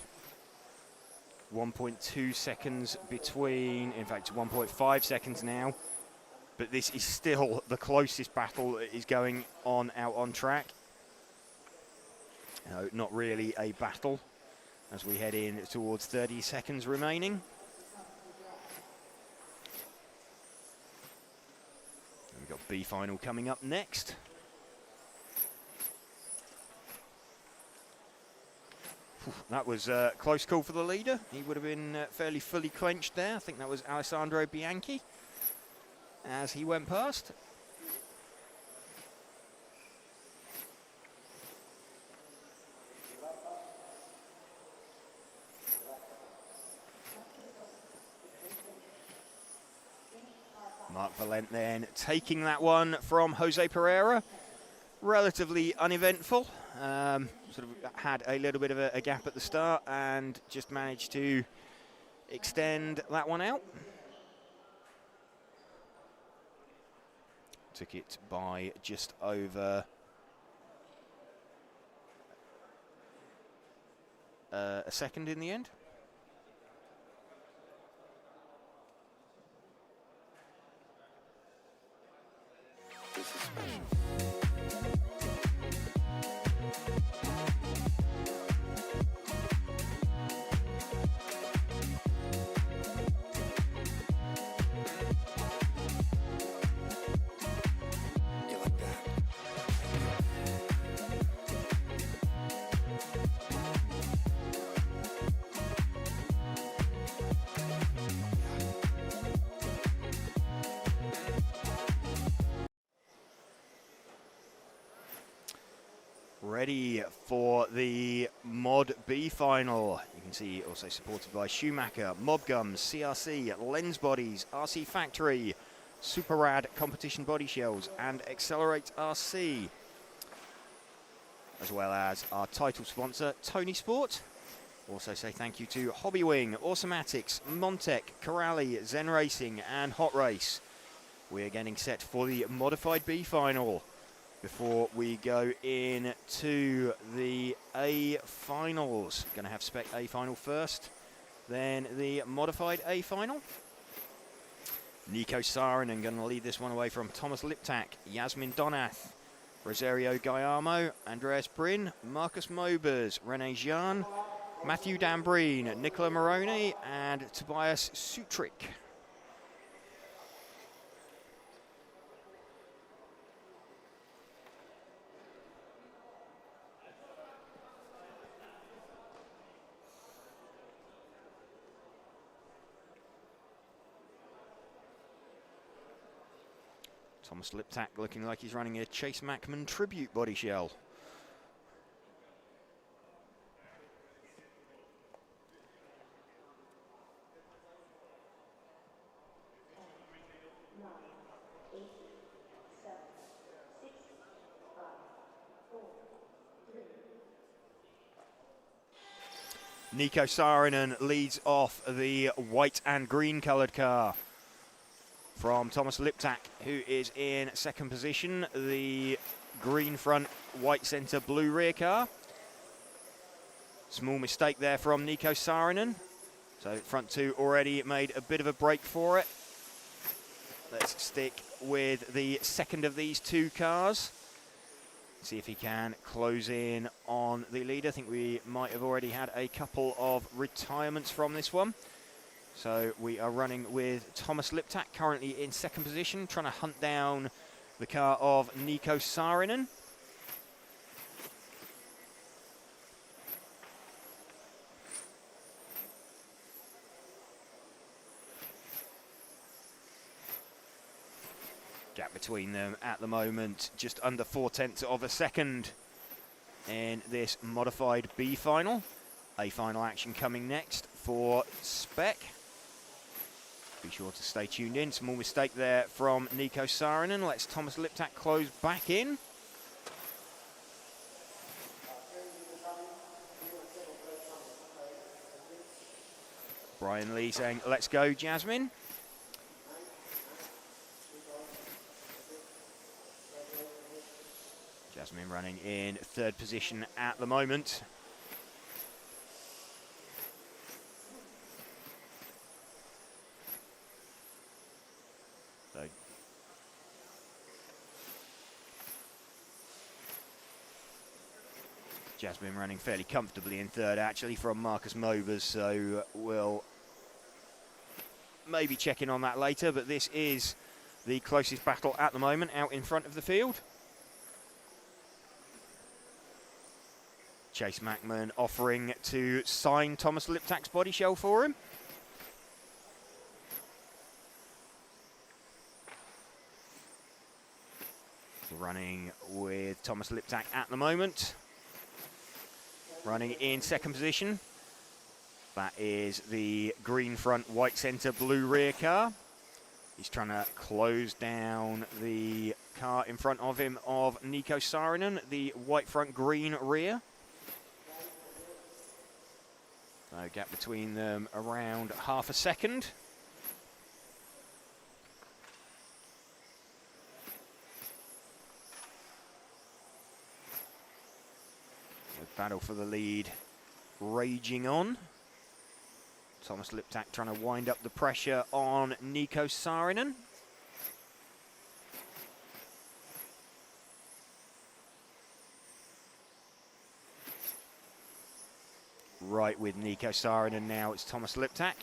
1.2 seconds between, in fact 1.5 seconds now, but this is still the closest battle that is going on out on track. No, not really a battle as we head in towards 30 seconds remaining. We've got B final coming up next. That was a close call for the leader. He would have been fairly fully clenched there. I think that was Alessandro Bianchi as he went past. Mark Valent then taking that one from Jose Pereira. Relatively uneventful. Sort of had a little bit of a gap at the start and just managed to extend that one out. Took it by just over a second in the end. This is special. Ready for the Mod B final. You can see also supported by Schumacher, Mobgums, CRC, Lens Bodies, RC Factory, Super Rad Competition Body Shells, and Accelerate RC. As well as our title sponsor, Tonisport. Also say thank you to Hobbywing, Awesomatics, Montec, Corrali, Zen Racing, and Hot Race. We're getting set for the Modified B final. Before we go into the A finals, going to have Spec A final first, then the Modified A final. Nico Saarinen going to lead this one away from Thomas Liptak, Yasmin Donath, Rosario Guillermo, Andreas Brin, Marcus Mobers, Rene Jean, Matthew Dambreen, Nicola Moroni, and Tobias Sutrick. Thomas Liptak looking like he's running a Chase Mackman tribute body shell. Nico Saarinen leads off the white and green coloured car from Thomas Liptak, who is in second position. The green front, white centre, blue rear car. Small mistake there from Nico Saarinen. So front two already made a bit of a break for it. Let's stick with the second of these two cars. See if he can close in on the leader. I think we might have already had a couple of retirements from this one. So we are running with Thomas Liptak currently in second position, trying to hunt down the car of Nico Saarinen. Gap between them at the moment, just under 0.4 of a second in this modified B final. A final action coming next for Spec. Be sure to stay tuned in. Small mistake there from Nico Saarinen. Let's Thomas Liptak close back in. Brian Lee saying, let's go, Jasmine. Jasmine running in third position at the moment. Jasmine running fairly comfortably in third, actually, from Marcus Mobers, so we'll maybe check in on that later, but this is the closest battle at the moment out in front of the field. Chase Mackman offering to sign Thomas Liptak's body shell for him. Running with Thomas Liptak at the moment. Running in second position. That is the green front, white centre, blue rear car. He's trying to close down the car in front of him of Nico Saarinen, the white front, green rear. So gap between them around half a second. Battle for the lead raging on. Thomas Liptak trying to wind up the pressure on Nico Saarinen. Right with Nico Saarinen now, it's Thomas Liptak.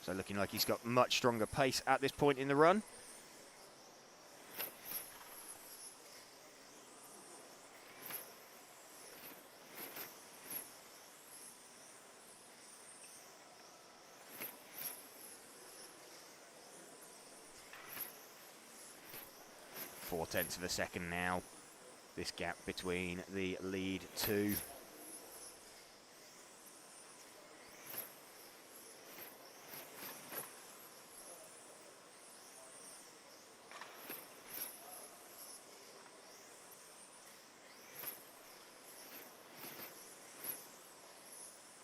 So looking like he's got much stronger pace at this point in the run. .4 of a second now, this gap between the lead two.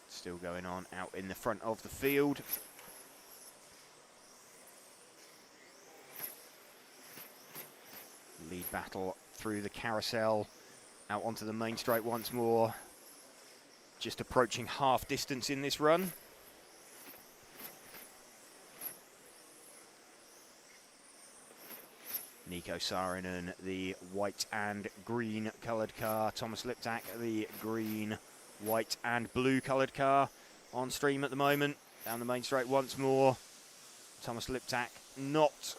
Still going on out in the front of the field. Lead battle through the carousel, out onto the main straight once more. Just approaching half distance in this run. Nico Saarinen, the white and green coloured car. Thomas Liptak, the green, white and blue coloured car on stream at the moment. Down the main straight once more. Thomas Liptak not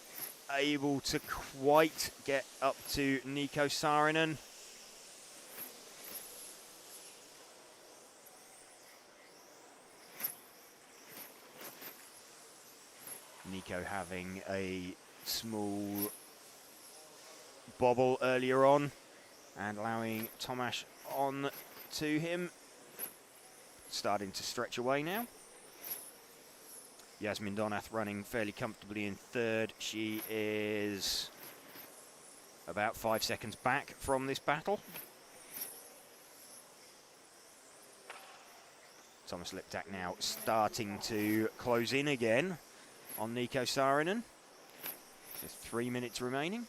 able to quite get up to Nico Saarinen. Nico having a small bobble earlier on and allowing Tomasz on to him. Starting to stretch away now. Jasmine Donath running fairly comfortably in third. She is about 5 seconds back from this battle. Thomas Liptak now starting to close in again on Nico Saarinen. There's 3 minutes remaining.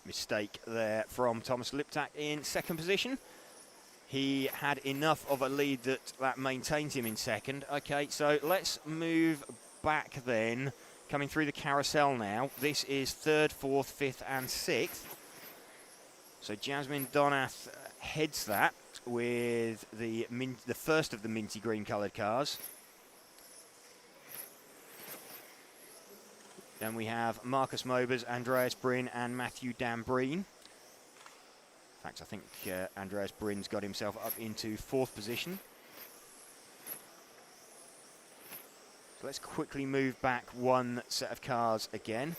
Mistake there from Thomas Liptak in second position. He had enough of a lead that maintains him in second. Okay, so let's move back then. Coming through the carousel now. This is third, fourth, fifth and sixth. So Jasmine Donath heads that with the first of the minty green coloured cars. Then we have Marcus Mobers, Andreas Bryn and Matthew Dambreen. In fact, I think Andreas Bryn's got himself up into fourth position. So let's quickly move back one set of cars again.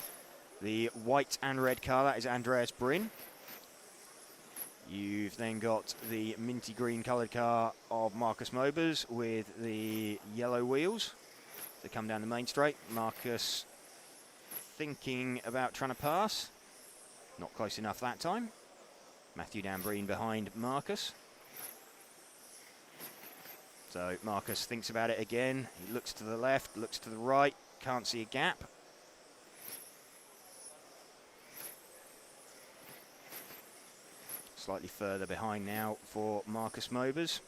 The white and red car, that is Andreas Bryn. You've then got the minty green coloured car of Marcus Mobers with the yellow wheels. They come down the main straight. Marcus thinking about trying to pass. Not close enough that time. Matthew Dambreen behind Marcus. So Marcus thinks about it again. He looks to the left, looks to the right, can't see a gap. Slightly further behind now for Marcus Mobers.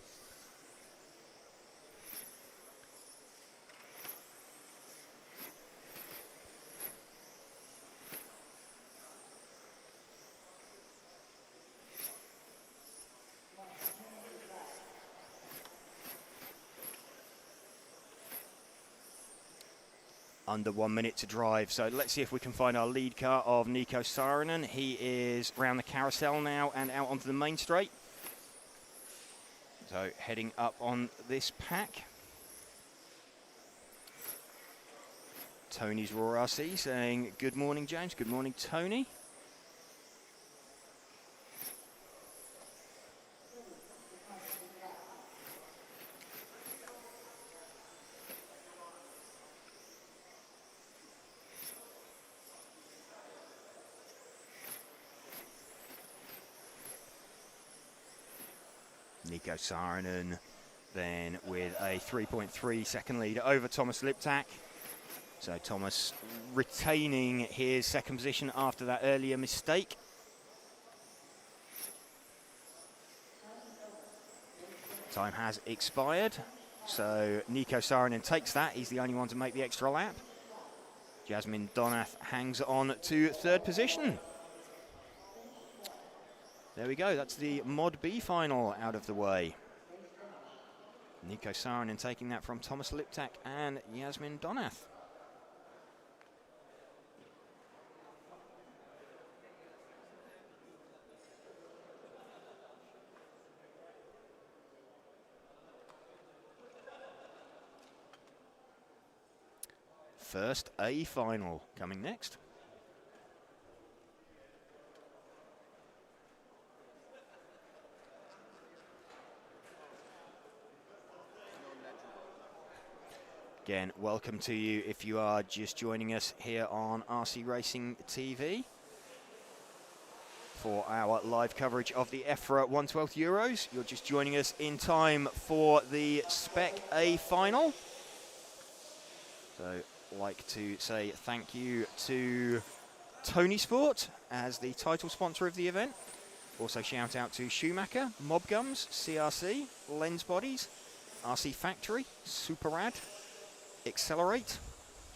Under 1 minute to drive, so let's see if we can find our lead car of Nico Saarinen. He is round the carousel now and out onto the main straight. So heading up on this pack. Tony's Raw RC saying, good morning, James. Good morning, Tony. Nico Saarinen then with a 3.3 second lead over Thomas Liptak. So Thomas retaining his second position after that earlier mistake. Time has expired, so Nico Saarinen takes that. He's the only one to make the extra lap. Jasmine Donath hangs on to third position. There we go, that's the Mod B final out of the way. Nico Saarinen taking that from Thomas Liptak and Jasmine Donath. First A final coming next. Again, welcome to you if you are just joining us here on RC Racing TV for our live coverage of the EFRA 1/12 Euros. You're just joining us in time for the Spec A final. So, like to say thank you to Tonisport as the title sponsor of the event. Also shout out to Schumacher, Mobgums, CRC, Lens Bodies, RC Factory, Superrad, Accelerate,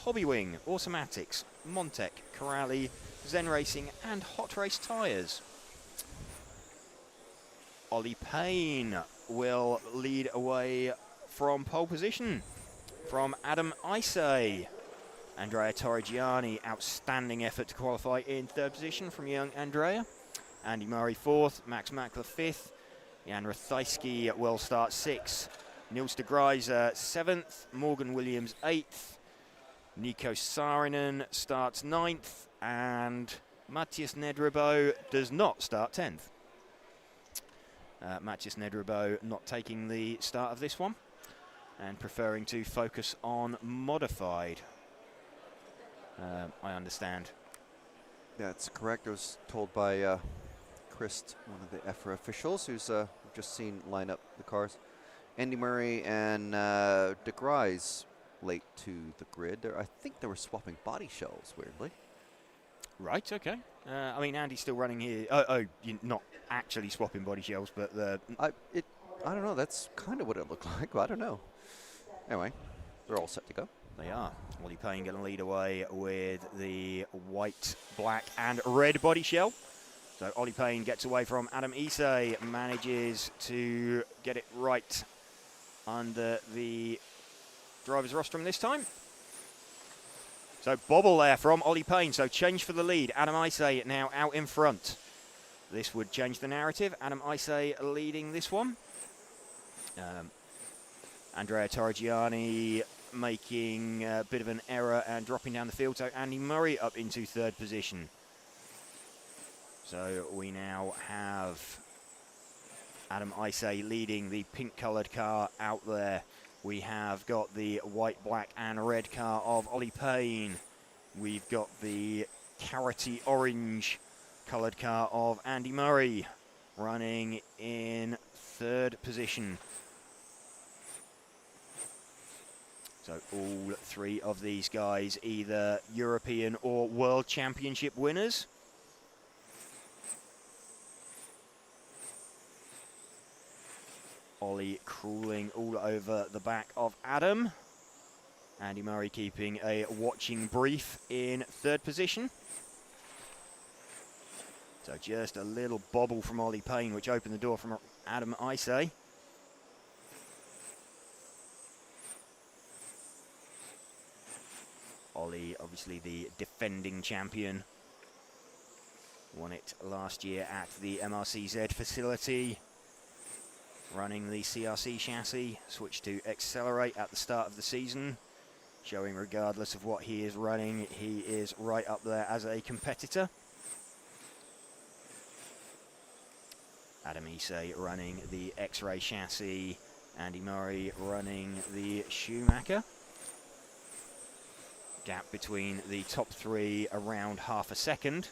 Hobbywing, Automatics, Montec, Corrali, Zen Racing and Hot Race Tyres. Ollie Payne will lead away from pole position from Adam Isay. Andrea Torrigiani, outstanding effort to qualify in third position from young Andrea. Andy Murray fourth, Max Mackler fifth. Jan Rathajski will start sixth. Niels de Gruyser seventh, Morgan Williams eighth. Nico Saarinen starts ninth, and Matthias Nedrebo does not start 10th. Matthias Nedrebo not taking the start of this one and preferring to focus on modified. I understand. That's correct. I was told by Chris, one of the EFRA officials, who's just seen line up the cars. Andy Murray and de Gruy's late to the grid. I think they were swapping body shells, weirdly. Right, okay. I mean, Andy's still running here. You're not actually swapping body shells, but the... I don't know. That's kind of what it looked like, but I don't know. Anyway, they're all set to go. They are. Ollie Payne going to lead away with the white, black and red body shell. So Ollie Payne gets away from Adam Isay, manages to get it right under the driver's rostrum this time. So bobble there from Ollie Payne, so change for the lead. Adam Isay now out in front. This would change the narrative. Adam Isay leading this one. Andrea Torrigiani making a bit of an error and dropping down the field. So Andy Murray up into third position. So we now have Adam Isay leading the pink-coloured car out there. We have got the white, black and red car of Ollie Payne. We've got the carroty orange coloured car of Andy Murray running in third position. So all three of these guys either European or World Championship winners. Ollie crawling all over the back of Adam. Andy Murray keeping a watching brief in third position. So just a little bobble from Ollie Payne, which opened the door from Adam Isay. Ollie, obviously the defending champion. Won it last year at the MRCZ facility. Running the CRC chassis, switched to Accelerate at the start of the season. Showing regardless of what he is running, he is right up there as a competitor. Adam Isay running the X-Ray chassis. Andy Murray running the Schumacher. Gap between the top three around half a second.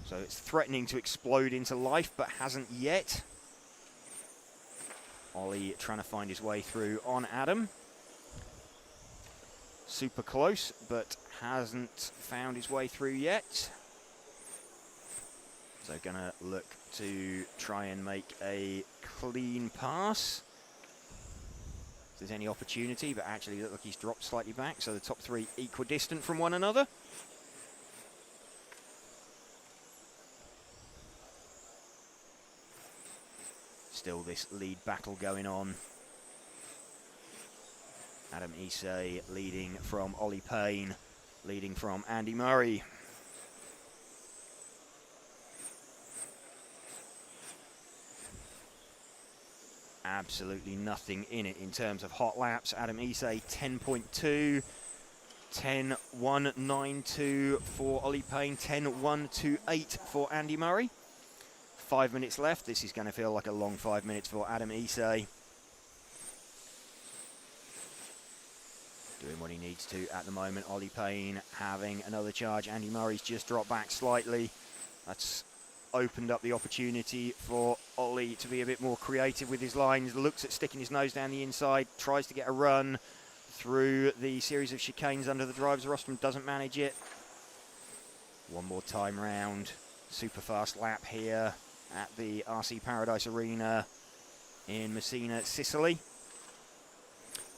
So it's threatening to explode into life, but hasn't yet. Ollie trying to find his way through on Adam. Super close, but hasn't found his way through yet. So gonna look to try and make a clean pass. If there's any opportunity, but actually look like he's dropped slightly back, so the top three equidistant from one another. Still this lead battle going on. Adam Isay leading from Ollie Payne, leading from Andy Murray. Absolutely nothing in it in terms of hot laps. Adam Isay 10.2, 10.192 for Ollie Payne, 10.128 for Andy Murray. 5 minutes left. This is going to feel like a long 5 minutes for Adam Isay. Doing what he needs to at the moment. Ollie Payne having another charge. Andy Murray's just dropped back slightly. That's opened up the opportunity for Ollie to be a bit more creative with his lines. Looks at sticking his nose down the inside. Tries to get a run through the series of chicanes under the driver's rostrum. Doesn't manage it. One more time round. Super fast lap here at the RC Paradise Arena in Messina, Sicily.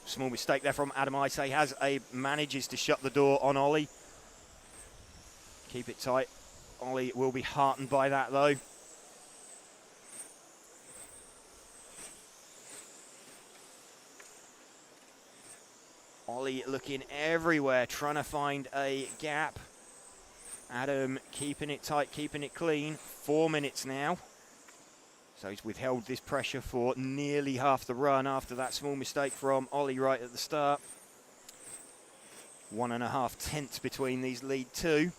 Small mistake there from Adam Isay. Manages to shut the door on Ollie. Keep it tight. Ollie will be heartened by that though. Ollie looking everywhere, trying to find a gap. Adam keeping it tight, keeping it clean. 4 minutes now. So he's withheld this pressure for nearly half the run after that small mistake from Ollie right at the start. 1.5 tenths between these lead two.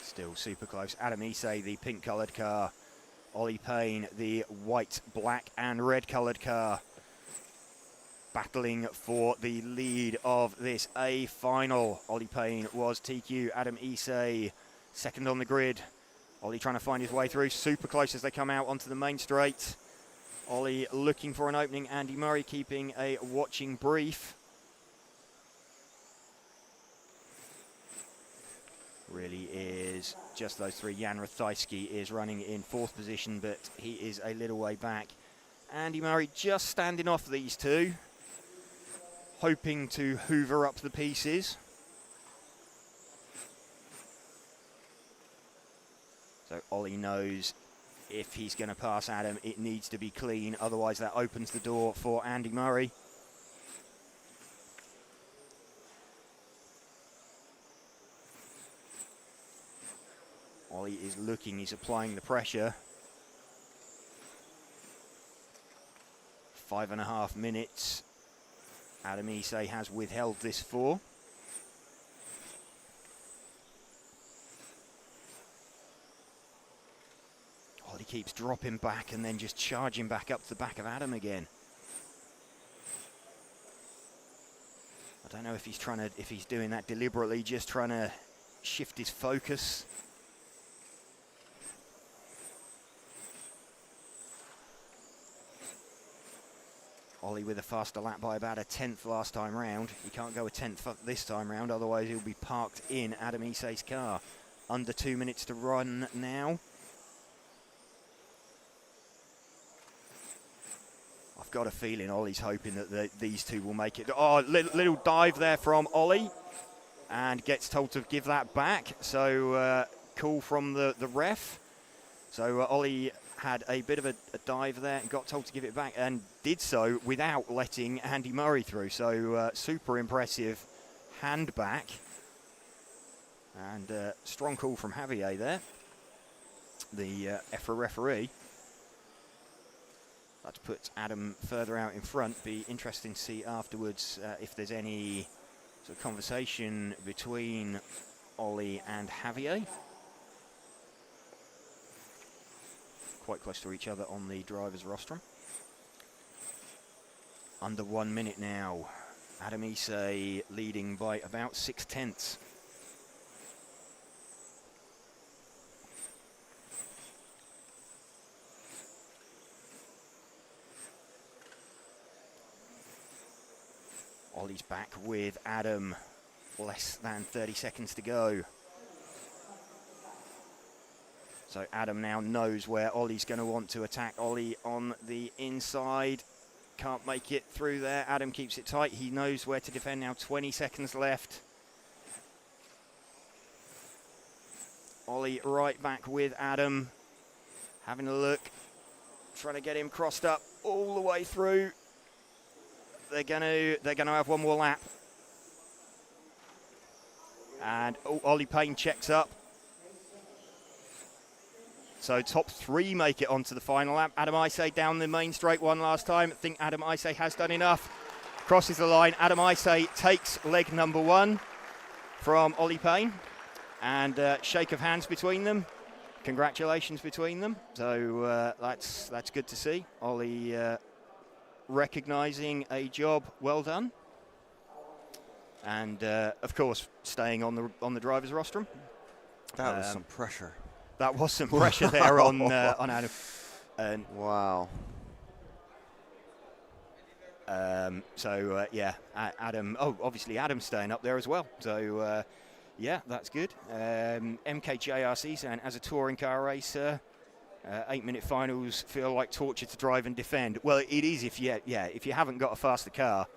Still super close. Adam Isay, the pink coloured car. Ollie Payne, the white, black and red coloured car. Battling for the lead of this A final. Ollie Payne was TQ. Adam Isay second on the grid. Ollie trying to find his way through. Super close as they come out onto the main straight. Ollie looking for an opening. Andy Murray keeping a watching brief. Really is just those three. Jan Rathajski is running in fourth position, but he is a little way back. Andy Murray just standing off these two, hoping to hoover up the pieces. So Ollie knows if he's going to pass Adam, it needs to be clean, otherwise that opens the door for Andy Murray. Ollie is looking, he's applying the pressure. 5.5 minutes. Adam Isay has withheld this for. Ollie keeps dropping back and then just charging back up to the back of Adam again. I don't know if he's doing that deliberately, just trying to shift his focus. Ollie with a faster lap by about a 10th last time round. He can't go a 10th this time round, otherwise he'll be parked in Adam Isay's car. Under 2 minutes to run now. I've got a feeling Ollie's hoping that these two will make it. Oh, little dive there from Ollie, and gets told to give that back. So call from the ref. So Ollie had a bit of a dive there and got told to give it back, and did so without letting Andy Murray through. So super impressive hand back, and strong call from Javier there, the EFRA referee. That puts Adam further out in front. Be interesting to see afterwards if there's any sort of conversation between Ollie and Javier. Quite close to each other on the driver's rostrum. Under 1 minute now. Adam Isay leading by about 6/10. Ollie's back with Adam. Less than 30 seconds to go. So Adam now knows where Ollie's going to want to attack. Ollie on the inside. Can't make it through there. Adam keeps it tight. He knows where to defend now. 20 seconds left. Ollie right back with Adam. Having a look. Trying to get him crossed up all the way through. They're gonna have one more lap. And Ollie Payne checks up. So top three make it onto the final lap. Adam Isay down the main straight one last time. I think Adam Isay has done enough. Crosses the line. Adam Isay takes leg number one from Ollie Payne. And shake of hands between them. Congratulations between them. So that's good to see. Ollie recognising a job well done. And of course staying on the driver's rostrum. That was some pressure. That was some pressure there on Adam. And wow. Yeah, Adam. Oh, obviously Adam's staying up there as well. So yeah, that's good. MKJRC saying, as a touring car racer, 8-minute finals feel like torture to drive and defend. Well, it is if you haven't got a faster car,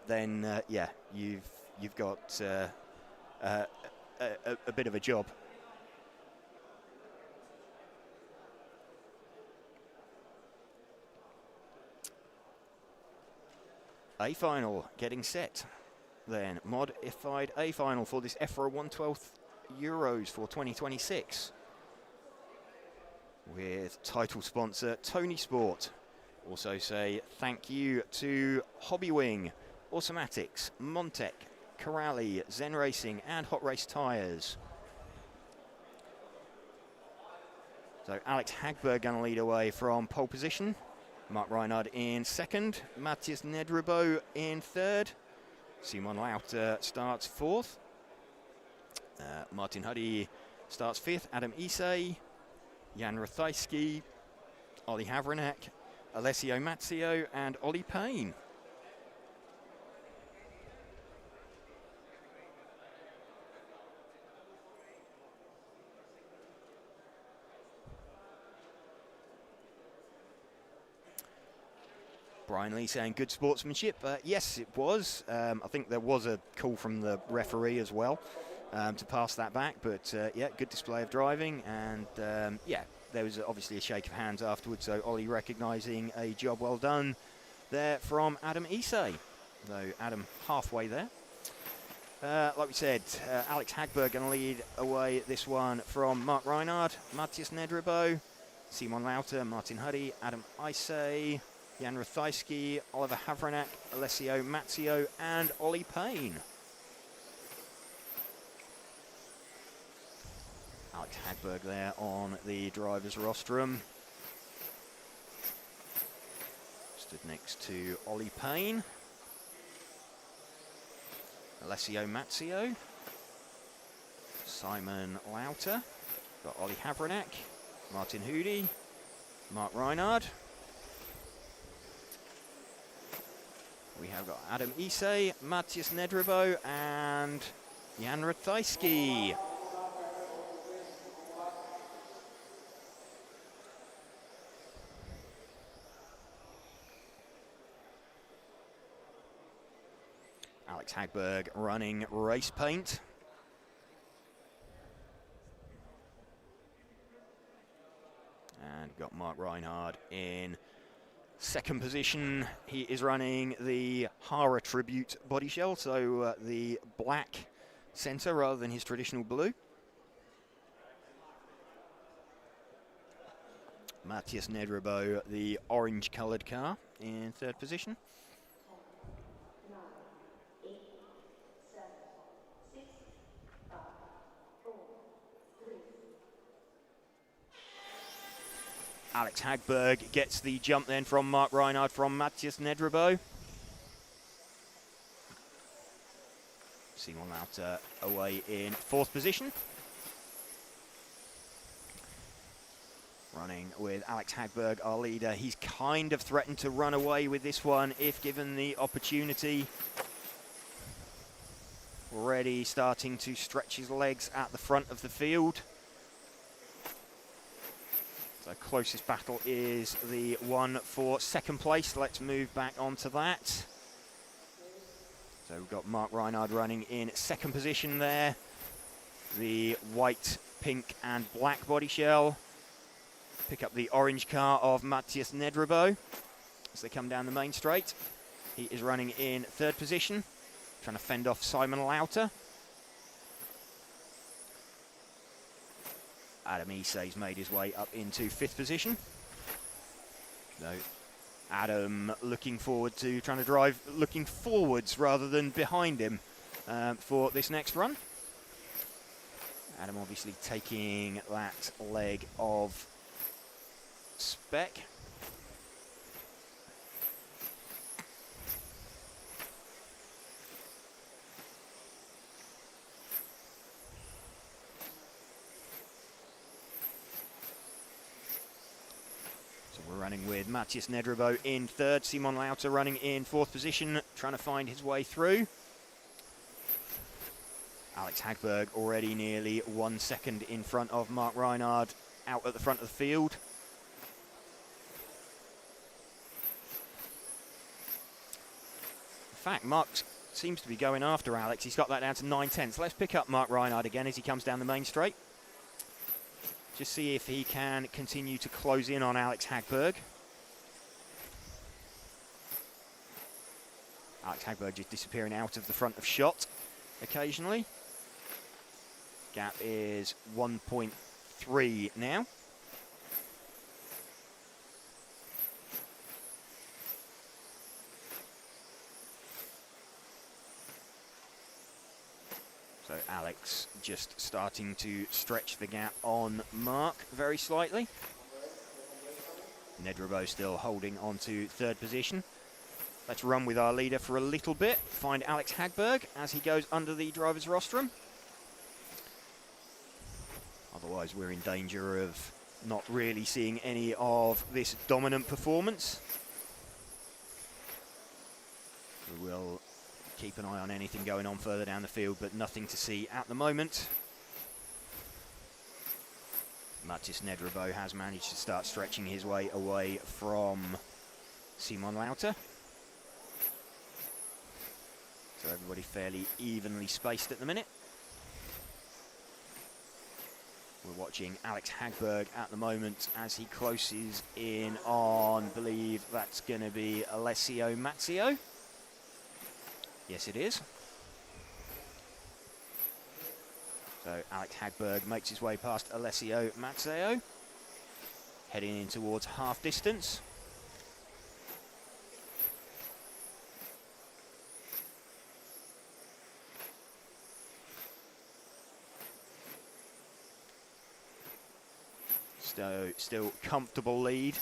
then you've got a bit of a job. A final getting set. Then modified A final for this EFRA 1/12 Euros for 2026. With title sponsor Tonisport. Also say thank you to Hobbywing, Automatics, Montec, Corrali, Zen Racing and Hot Race Tyres. So Alex Hagberg going to lead away from pole position. Mark Reinhard in second. Matthias Nedrebo in third. Simon Lauter starts fourth. Martin Huddy starts fifth. Adam Isay, Jan Rathajski, Ollie Havranek, Alessio Mazzio and Ollie Payne. Brian Lee saying good sportsmanship. Yes, it was. I think there was a call from the referee as well to pass that back. But yeah, good display of driving. And yeah, there was obviously a shake of hands afterwards. So Ollie recognising a job well done there from Adam Isay. So Adam halfway there. Like we said, Alex Hagberg going to lead away this one from Mark Reinhard, Matthias Nedrebo, Simon Lauter, Martin Huddy, Adam Isay, Jan Rathajski, Oliver Havranek, Alessio Mazzio and Ollie Payne. Alex Hagberg there on the driver's rostrum. Stood next to Ollie Payne. Alessio Mazzio. Simon Lauter. Got Ollie Havranek, Martin Hudi, Mark Reinhard. have got Adam Ise, Matthias Nedrebo, and Jan Ratajski. Alex Hagberg running race paint. And got Mark Reinhard in second position. He is running the Hara Tribute body shell, so the black center rather than his traditional blue. Matthias Nedrebo, the orange colored car, in third position. Alex Hagberg gets the jump then from Mark Reinhard from Matthias Nedrebo. Simon Lauter away in fourth position. Running with Alex Hagberg, our leader. He's kind of threatened to run away with this one if given the opportunity. Already starting to stretch his legs at the front of the field. So closest battle is the one for second place. Let's move back onto that. So we've got Mark Reinhard running in second position there. The white, pink and black body shell. Pick up the orange car of Matthias Nedrebo as they come down the main straight. He is running in third position, trying to fend off Simon Lauter. Adam Isay's made his way up into fifth position. So Adam looking forward to trying to drive, looking forwards rather than behind him for this next run. Adam obviously taking that leg of Spec. We're running with Matthias Nedrebo in third, Simon Lauter running in fourth position, trying to find his way through. Alex Hagberg already nearly 1 second in front of Mark Reinhard out at the front of the field. In fact, Mark seems to be going after Alex. He's got that down to 9/10. Let's pick up Mark Reinhard again as he comes down the main straight. Just see if he can continue to close in on Alex Hagberg. Alex Hagberg just disappearing out of the front of shot occasionally. Gap is 1.3 now. So Alex just starting to stretch the gap on Mark very slightly. Nedrebo still holding on to third position. Let's run with our leader for a little bit. Find Alex Hagberg as he goes under the driver's rostrum. Otherwise we're in danger of not really seeing any of this dominant performance. We will keep an eye on anything going on further down the field, but nothing to see at the moment. Matthias Nedrebo has managed to start stretching his way away from Simon Lauter. So everybody fairly evenly spaced at the minute. We're watching Alex Hagberg at the moment as he closes in on, I believe that's going to be Alessio Mazzio. Yes, it is. So Alex Hagberg makes his way past Alessio Mazzeo, heading in towards half distance. Still comfortable lead.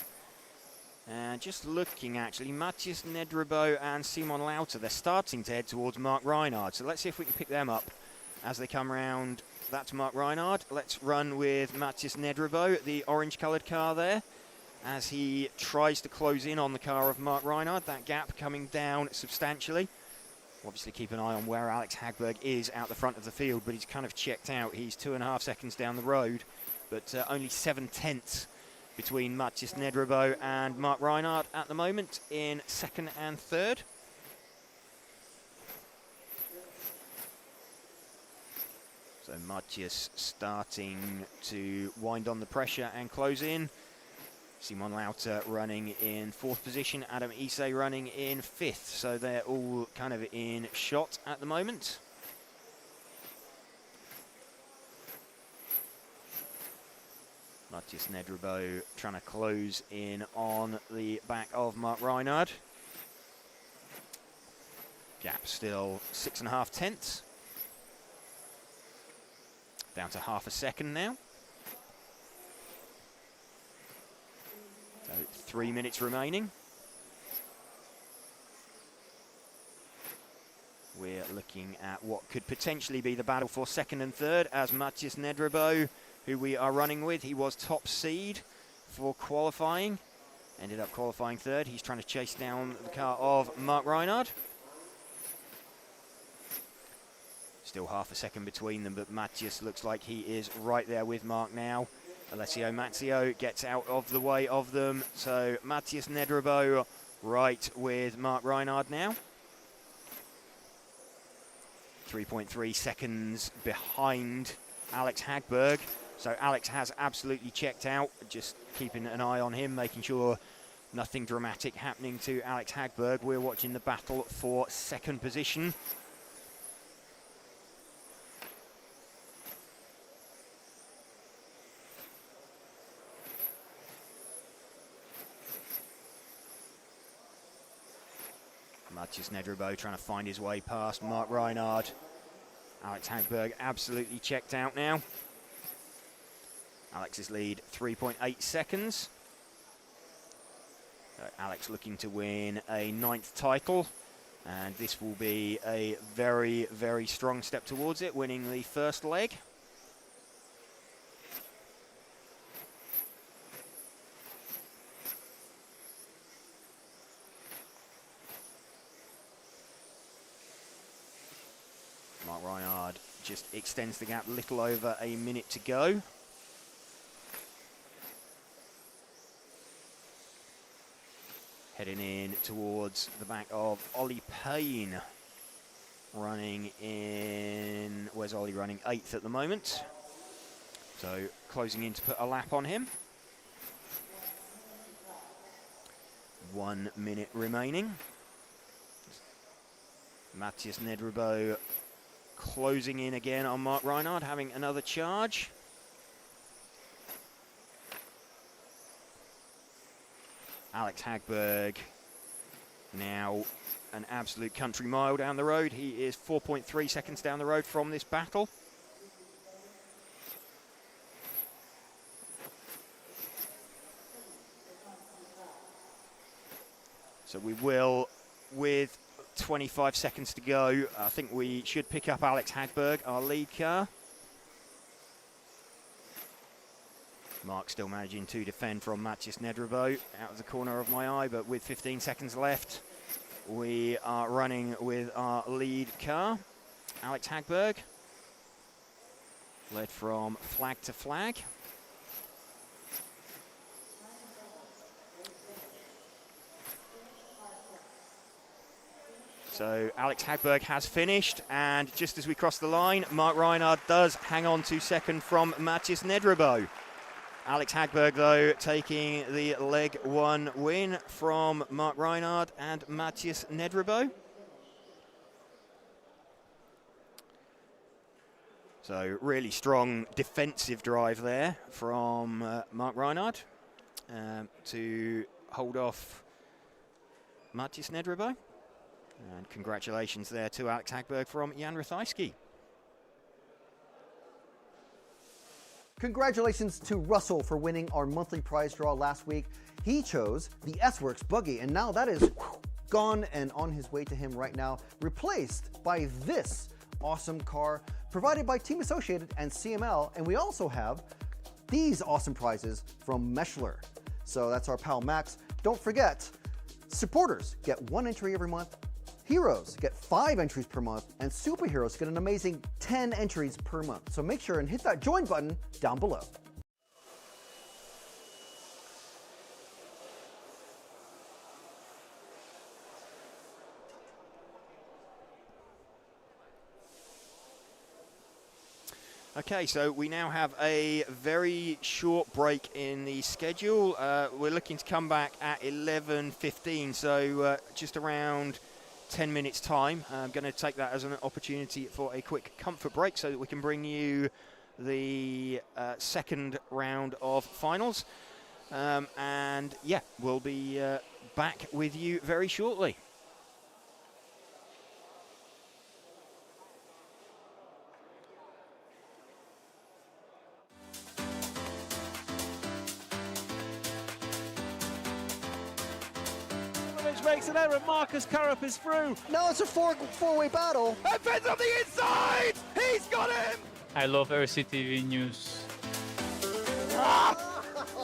And just looking, actually, Matthias Nedrebo and Simon Lauter, they're starting to head towards Mark Reinhard. So let's see if we can pick them up as they come round. That's Mark Reinhard. Let's run with Matthias Nedrebo, the orange-coloured car there. as he tries to close in on the car of Mark Reinhardt. That gap coming down substantially. Obviously keep an eye on where Alex Hagberg is out the front of the field, but he's kind of checked out. He's 2.5 seconds down the road, but only 7/10 between Matthias Nedrebo and Mark Reinhardt at the moment in second and third. So Matthias starting to wind on the pressure and close in. Simon Lauter running in 4th position, Adam Issei running in 5th. So they're all kind of in shot at the moment. Matthias Nedrebo trying to close in on the back of Mark Reinhardt. Gap still 6.5 tenths. Down to half a second now. So 3 minutes remaining. We're looking at what could potentially be the battle for second and third, as Matthias Nedrebo, who we are running with, he was top seed for qualifying. Ended up qualifying third. He's trying to chase down the car of Mark Reinhardt. Still half a second between them, but Matthias looks like he is right there with Mark now. Alessio Mazzio gets out of the way of them. So Matthias Nedrebo right with Mark Reinhardt now. 3.3 seconds behind Alex Hagberg. So Alex has absolutely checked out. Just keeping an eye on him, making sure nothing dramatic happening to Alex Hagberg. We're watching the battle for second position. Matthias Nedrebo trying to find his way past Mark Reinhardt. Alex Hagberg absolutely checked out now. Alex's lead 3.8 seconds. Alex looking to win a 9th title, and this will be a very, very strong step towards it, winning the first leg. Mark Reinhardt just extends the gap, little over a minute to go. Heading in towards the back of Ollie Payne, running in, where's Ollie running? 8th at the moment. So closing in to put a lap on him. 1 minute remaining. Matthias Nedrebo closing in again on Mark Reinhardt, having another charge. Alex Hagberg now an absolute country mile down the road. He is 4.3 seconds down the road from this battle. So we will, with 25 seconds to go, I think we should pick up Alex Hagberg, our lead car. Mark still managing to defend from Matthias Nedrebo out of the corner of my eye, but with 15 seconds left, we are running with our lead car. Alex Hagberg, led from flag to flag. So Alex Hagberg has finished, and just as we cross the line, Mark Reinhardt does hang on to second from Matthias Nedrebo. Alex Hagberg, though, taking the leg one win from Mark Reinhardt and Matthias Nedrebo. So really strong defensive drive there from Mark Reinhardt to hold off Matthias Nedrebo. And congratulations there to Alex Hagberg from Jan Rathajski. Congratulations to Russell for winning our monthly prize draw last week. He chose the S-Works buggy, and now that is gone and on his way to him right now, replaced by this awesome car provided by Team Associated and CML. And we also have these awesome prizes from Meshler. So that's our pal Max. Don't forget, supporters get 1 entry every month. Heroes get 5 entries per month, and superheroes get an amazing 10 entries per month. So make sure and hit that join button down below. Okay, so we now have a very short break in the schedule. We're looking to come back at 11:15, so just around 10 minutes time. I'm going to take that as an opportunity for a quick comfort break so that we can bring you the second round of finals. And yeah, we'll be back with you very shortly. Makes an error. Marcus Currup is through. No, it's a four-way battle. And Ben's on the inside. He's got him. I love RCTV news.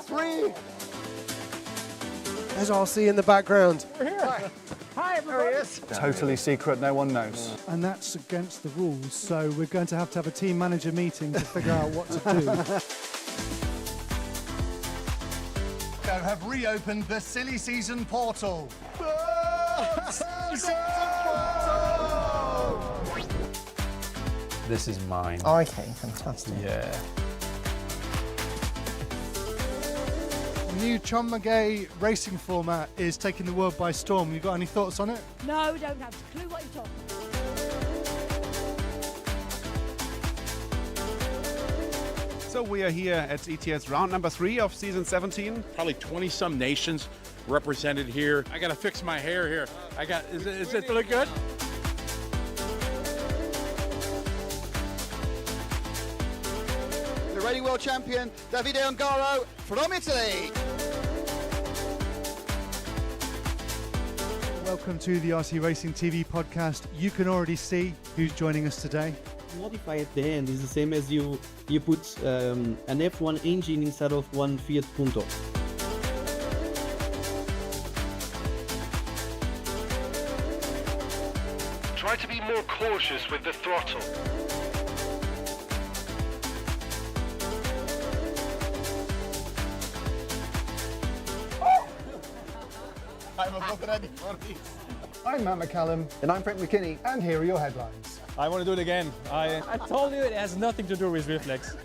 3. There's RC in the background. We're here. Hi, everybody. There he is. Totally secret, no one knows. And that's against the rules, so we're going to have a team manager meeting to figure out what to do. Have reopened the silly season portal. This is mine. Okay, fantastic. Yeah. New Chonmagay racing format is taking the world by storm. You got any thoughts on it? No, we don't have a clue what you're talking about. So we are here at ETS round number 3 of season 17. Probably 20-some nations represented here. I gotta fix my hair here. Is it look good? The reigning world champion, Davide Ongaro from Italy. Welcome to the RC Racing TV podcast. You can already see who's joining us today. Modify at the end is the same as you put an F1 engine instead of one Fiat Punto. Try to be more cautious with the throttle. I'm Matt McCallum. And I'm Frank McKinney. And here are your headlines. I want to do it again. I told you it has nothing to do with reflex.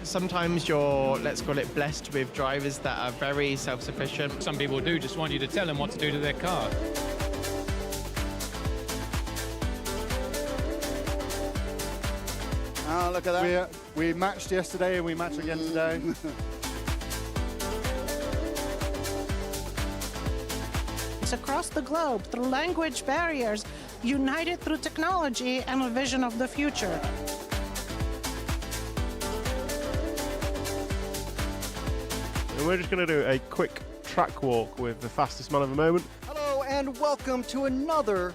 Sometimes you're, let's call it, blessed with drivers that are very self-sufficient. Some people do just want you to tell them what to do to their car. Oh, look at that. We matched yesterday and we match again today. Across the globe through language barriers, united through technology and a vision of the future. And we're just going to do a quick track walk with the fastest man of the moment. Hello and welcome to another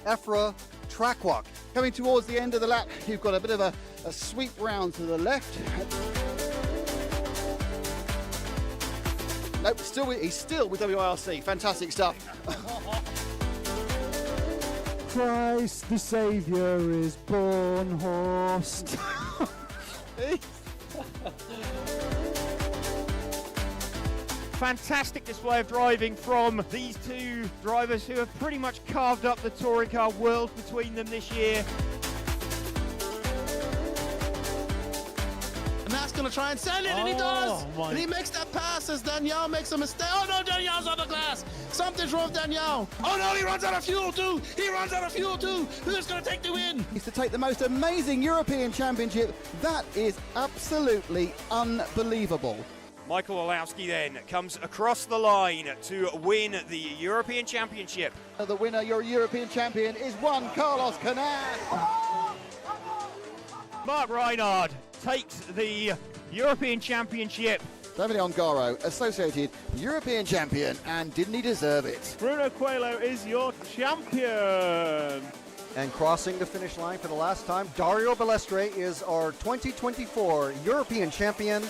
EFRA track walk. Coming towards the end of the lap, you've got a bit of a sweep round to the left. Nope, he's still with WIRC. Fantastic stuff. Christ the Saviour is born, Horst. Fantastic display of driving from these two drivers who have pretty much carved up the touring car world between them this year. And that's going to try and send it, and he does! And he makes that pass as Daniel makes a mistake. Oh no, Daniel's on the glass! Something's wrong with Daniel! Oh no, he runs out of fuel too! He runs out of fuel too! Who's going to take the win? He's to take the most amazing European Championship. That is absolutely unbelievable. Michael Olowski then comes across the line to win the European Championship. The winner, your European champion, is one Carlos Canan. Mark Reinhard takes the European Championship. Davide Ongaro, associated European champion, and didn't he deserve it? Bruno Coelho is your champion. And crossing the finish line for the last time, Dario Balestre is our 2024 European champion.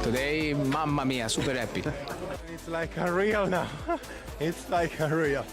Today, mamma mia, super happy. It's like a real now. It's like a real.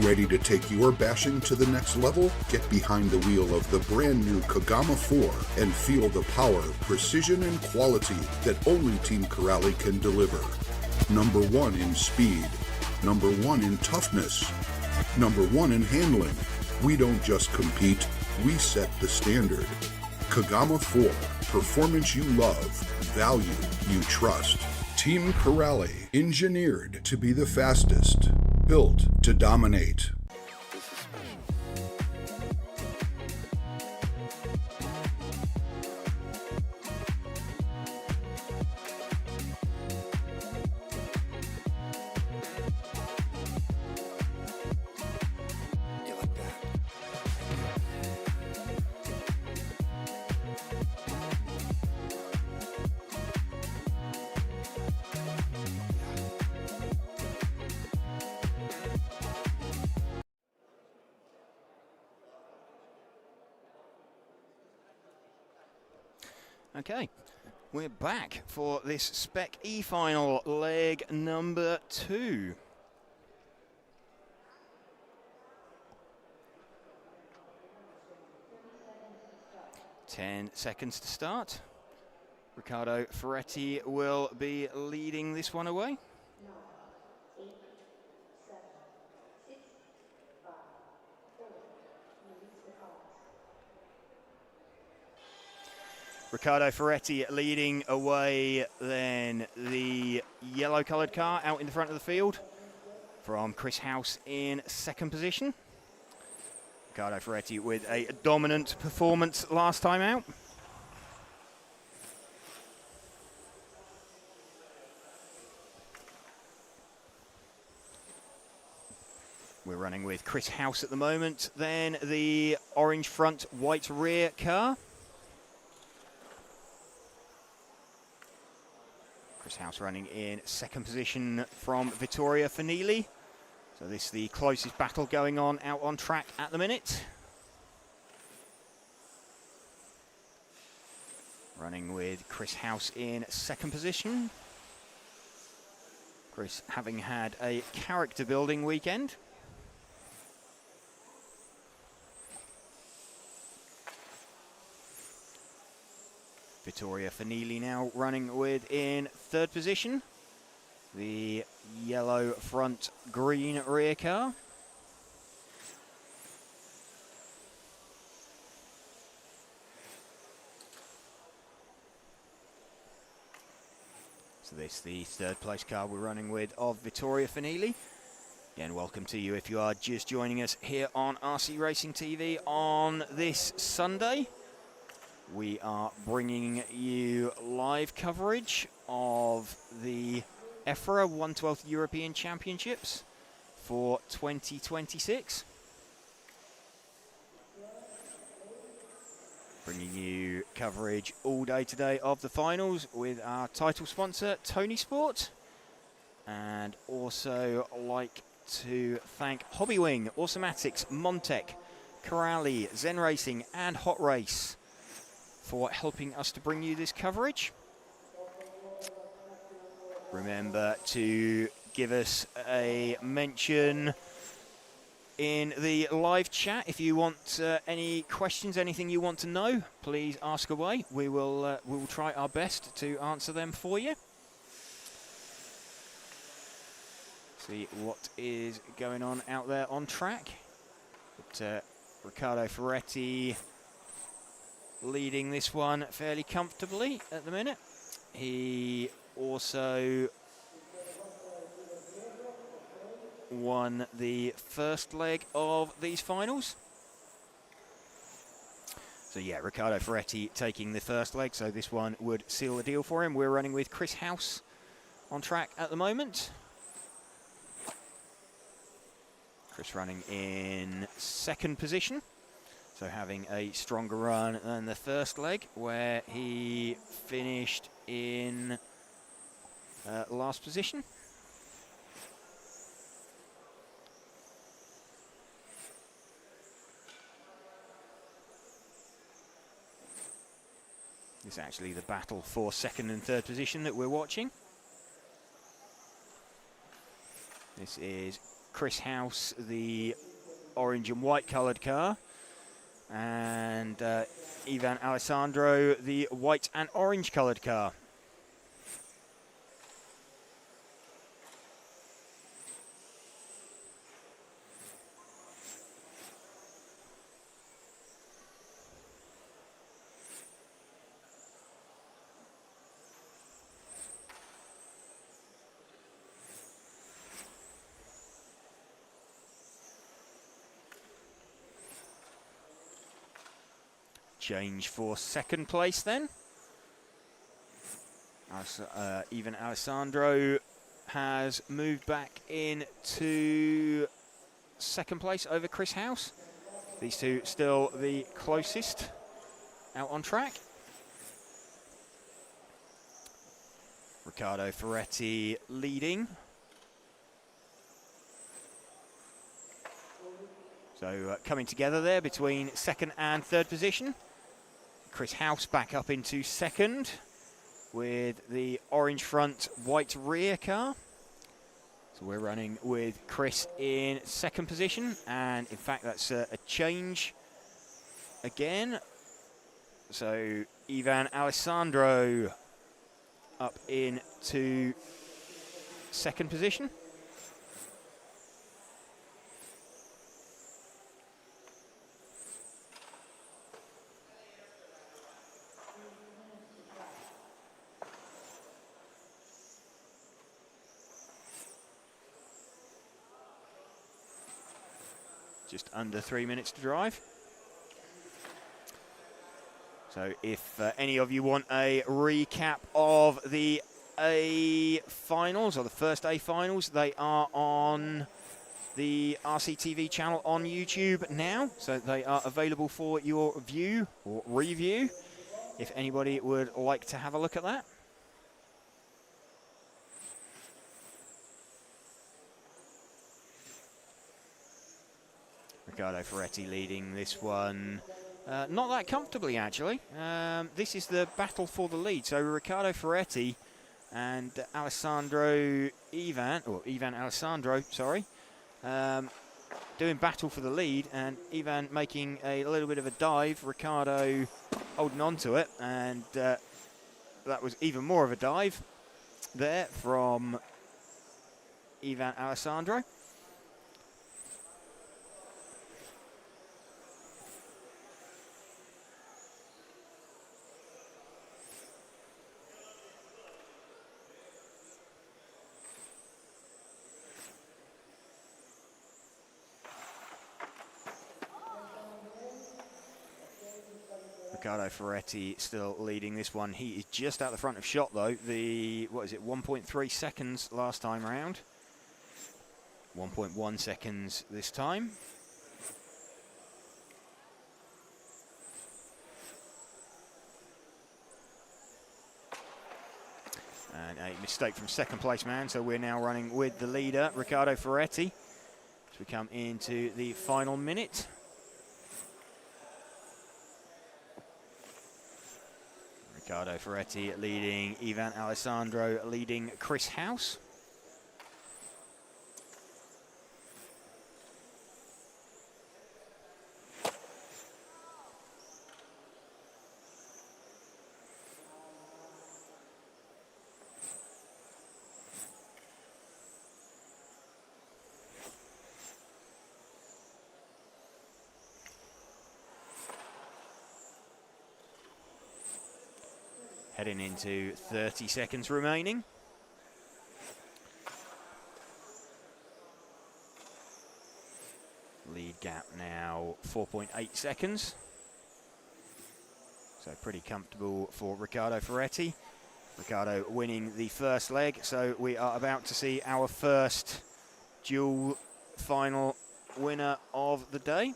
Ready to take your bashing to the next level? Get behind the wheel of the brand new Kagama 4 and feel the power, precision, and quality that only Team Corrali can deliver. Number 1 in speed. Number 1 in toughness. Number 1 in handling. We don't just compete, we set the standard. Kagama 4. Performance you love. Value you trust. Team Corrali. Engineered to be the fastest. Built to dominate. Okay, we're back for this Spec E final, leg number 2. Ten seconds to start. Riccardo Ferretti will be leading this one away. Riccardo Ferretti leading away, then the yellow coloured car out in the front of the field from Chris House in second position. Riccardo Ferretti with a dominant performance last time out. We're running with Chris House at the moment, then the orange front, white rear car. Chris House running in second position from Vittorio Finelli. So this is the closest battle going on out on track at the minute. Running with Chris House in second position. Chris having had a character building weekend. Vittorio Finelli now running with in third position. The yellow front, green rear car. So this is the third place car we're running with of Vittorio Finelli. Again, welcome to you if you are just joining us here on RC Racing TV on this Sunday. We are bringing you live coverage of the EFRA 1/12 European Championships for 2026. Bringing you coverage all day today of the finals with our title sponsor, Tonisport. And also like to thank Hobbywing, Automatics, Montec, Corrali, Zen Racing and Hot Race for helping us to bring you this coverage. Remember to give us a mention in the live chat. If you want any questions, anything you want to know, please ask away. We will try our best to answer them for you. See what is going on out there on track. But, Riccardo Ferretti leading this one fairly comfortably at the minute. He also won the first leg of these finals. So yeah, Riccardo Ferretti taking the first leg, so this one would seal the deal for him. We're running with Chris House on track at the moment. Chris running in second position, so having a stronger run than the first leg, where he finished in last position. It's actually the battle for second and third position that we're watching. This is Chris House, the orange and white coloured car, and Ivan Alessandro, the white and orange coloured car. Change for second place then. Even Alessandro has moved back into second place over Chris House. These two still the closest out on track. Riccardo Ferretti leading. So coming together there between second and third position. Chris House back up into second with the orange front, white rear car. So we're running with Chris in second position, and in fact that's a change again. So Ivan Alessandro up into second position. Just under 3 minutes to drive. So if any of you want a recap of the A finals, or the first A finals, they are on the RCTV channel on YouTube now. So they are available for your view or review, if anybody would like to have a look at that. Riccardo Ferretti leading this one, not that comfortably actually. This is the battle for the lead. So Riccardo Ferretti and Ivan Alessandro, sorry, doing battle for the lead, and Ivan making a little bit of a dive. Riccardo holding on to it, and that was even more of a dive there from Ivan Alessandro. Riccardo Ferretti still leading this one. He is just out the front of shot though. The, 1.3 seconds last time round. 1.1 seconds this time. And a mistake from second place man, so we're now running with the leader, Riccardo Ferretti, as we come into the final minute. Riccardo Ferretti leading Ivan Alessandro, leading Chris House. Heading into 30 seconds remaining. Lead gap now 4.8 seconds. So pretty comfortable for Riccardo Ferretti. Riccardo winning the first leg, so we are about to see our first dual final winner of the day.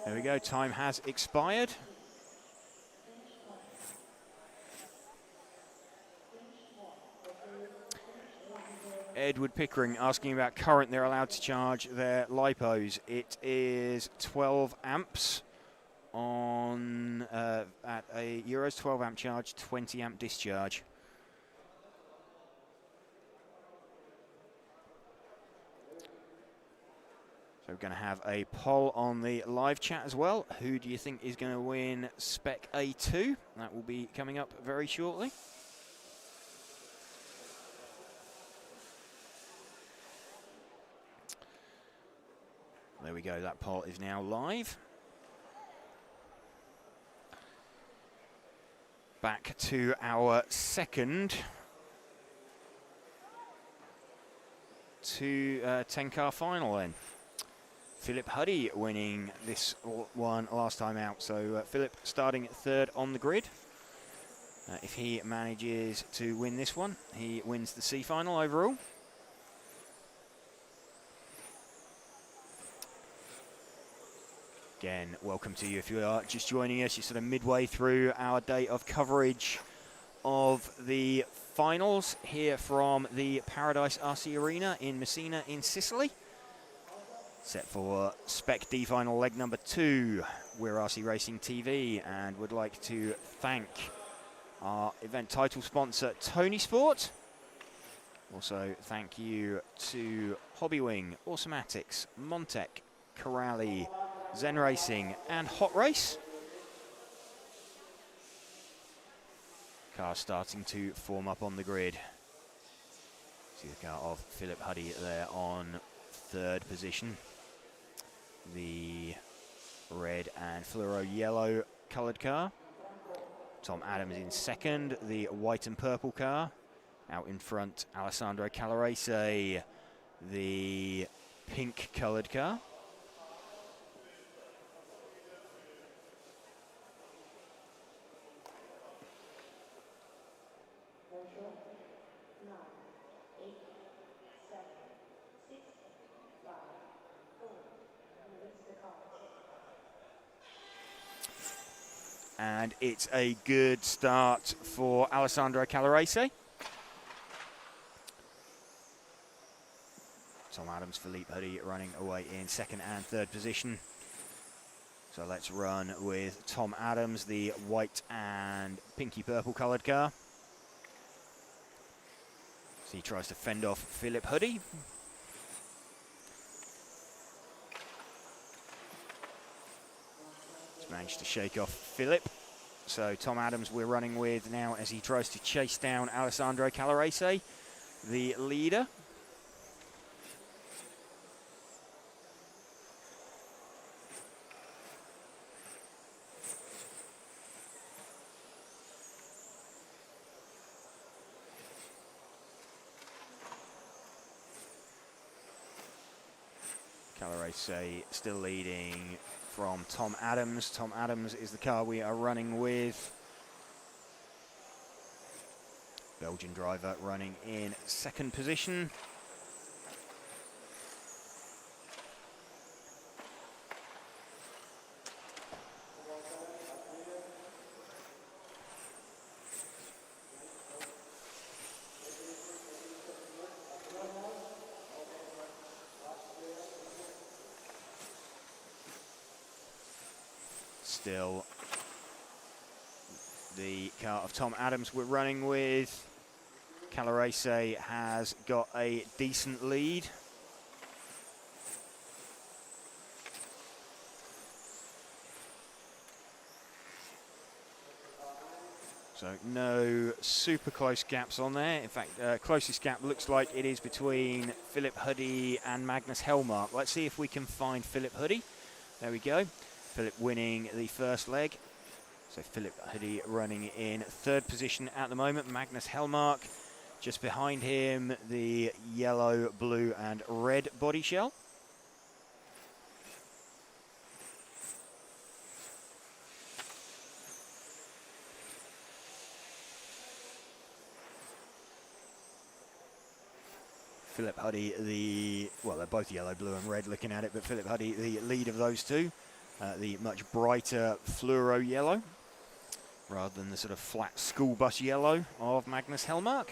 There we go, time has expired. Edward Pickering asking about current they're allowed to charge their lipos. It is 12 amps on at a Euros 12 amp charge, 20 amp discharge. So we're going to have a poll on the live chat as well. Who do you think is going to win Spec A2? That will be coming up very shortly. There we go, that poll is now live. Back to our second 10-car final then. Philip Huddy winning this one last time out. So Philip starting third on the grid. If he manages to win this one, he wins the C final overall. Again, welcome to you if you are just joining us. You're sort of midway through our day of coverage of the finals here from the Paradise RC Arena in Messina in Sicily. Set for Spec D final leg number 2. We're RC Racing TV and would like to thank our event title sponsor Tonisport. Also thank you to Hobbywing, Automatics, Montec, Corrali, Zen Racing and Hot Race. Cars starting to form up on the grid. See the car of Philip Huddy there on third position. The red and fluoro yellow coloured car. Tom Adams in second, the white and purple car. Out in front, Alessandro Calarese, the pink coloured car. And it's a good start for Alessandro Calarese. Tom Adams, Philippe Huddy running away in second and third position. So let's run with Tom Adams, the white and pinky purple coloured car. So he tries to fend off Philip Huddy. Managed to shake off Philip. So Tom Adams we're running with now as he tries to chase down Alessandro Calarese, the leader. Calarese still leading from Tom Adams. Tom Adams is the car we are running with. Belgian driver running in second position. Still the car of Tom Adams we're running with. Calarese has got a decent lead. So no super close gaps on there. In fact, closest gap looks like it is between Philip Huddy and Magnus Hellmark. Let's see if we can find Philip Huddy. There we go. Philip winning the first leg. So Philip Huddy running in third position at the moment. Magnus Hellmark just behind him, the yellow, blue and red body shell. Philip Huddy, well, they're both yellow, blue and red looking at it, but Philip Huddy, the lead of those two, the much brighter fluoro yellow, rather than the sort of flat school bus yellow of Magnus Hellmark.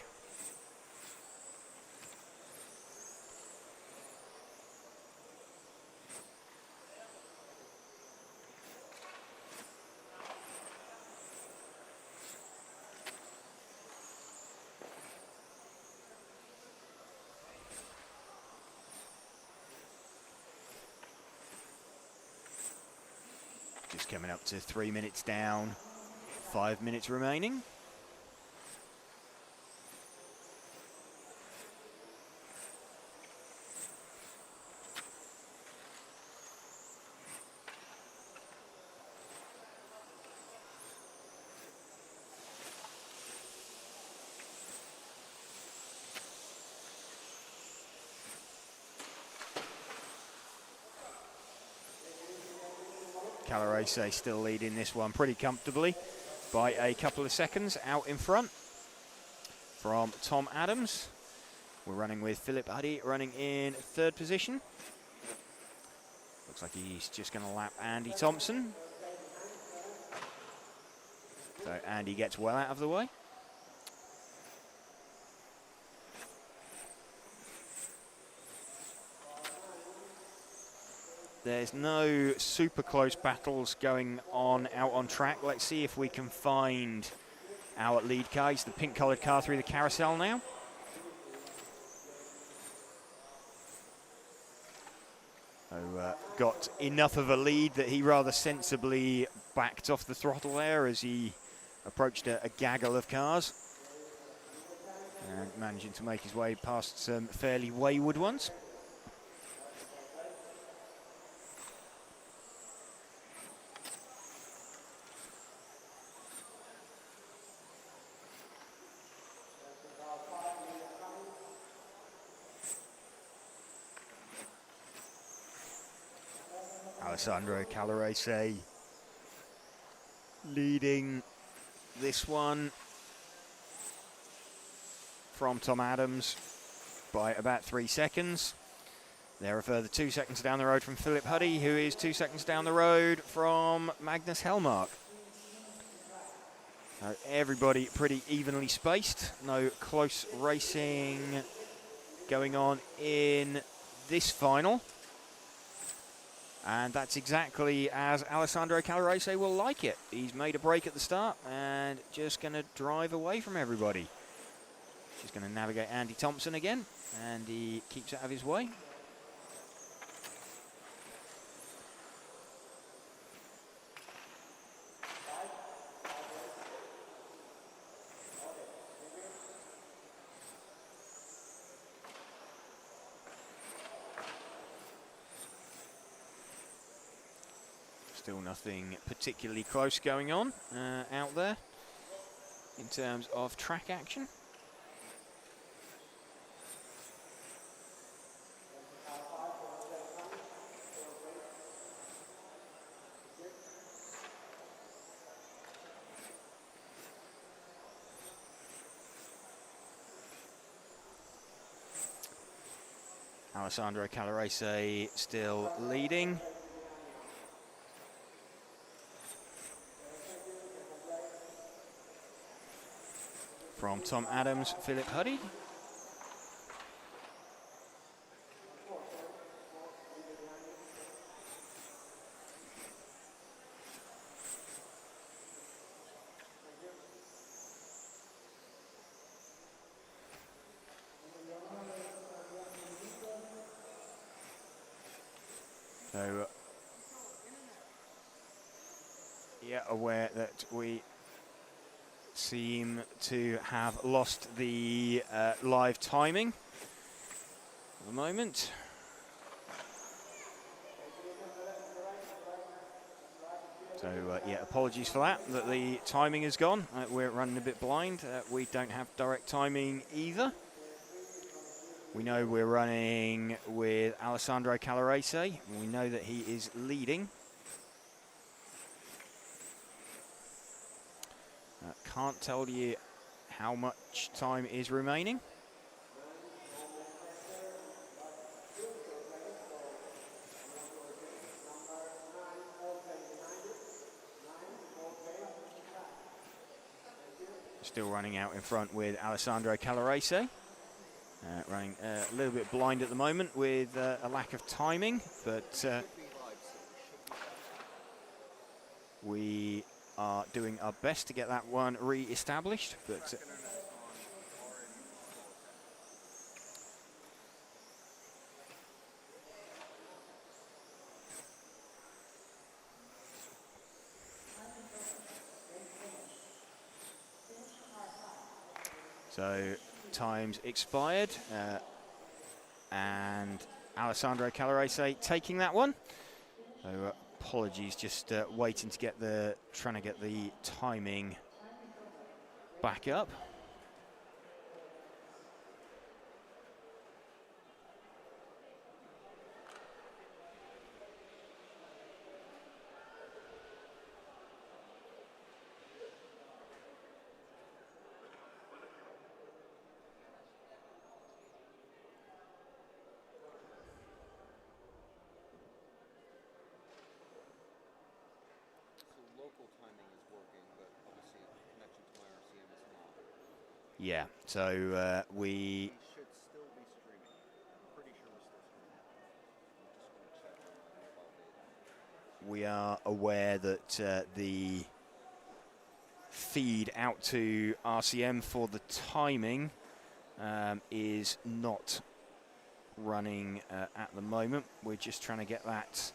Just coming up to 3 minutes down, 5 minutes remaining. Calarese still leading this one pretty comfortably by a couple of seconds out in front from Tom Adams. We're running with Philip Huddy running in third position. Looks like he's just going to lap Andy Thompson. So Andy gets well out of the way. There's no super close battles going on out on track. Let's see if we can find our lead car. He's the pink coloured car through the carousel now. So got enough of a lead that he rather sensibly backed off the throttle there as he approached a gaggle of cars. And managing to make his way past some fairly wayward ones. Alessandro Calarese leading this one from Tom Adams by about 3 seconds. They're a further 2 seconds down the road from Philip Huddy, who is 2 seconds down the road from Magnus Hellmark. Everybody pretty evenly spaced. No close racing going on in this final. And that's exactly as Alessandro Calarese will like it. He's made a break at the start and just going to drive away from everybody. Just going to navigate Andy Thompson again, and he keeps out of his way. Still nothing particularly close going on out there in terms of track action. Alessandro Calarese still leading. From Tom Adams, Philip Huddy. So, yeah, aware that we seem to have lost the live timing at the moment. So yeah, apologies for that the timing is gone. We're running a bit blind. We don't have direct timing either. We know we're running with Alessandro Calarese. We know that he is leading. Can't tell you how much time is remaining. Still running out in front with Alessandro Calarese. Running a little bit blind at the moment with a lack of timing, but we are doing our best to get that one re-established. But so times expired, and Alessandro Calarese taking that one. So apologies, just waiting to get trying to get the timing back up. Yeah, so we should still be streaming. I'm pretty sure we're still streaming. we are aware that the feed out to RCM for the timing is not running at the moment. We're just trying to get that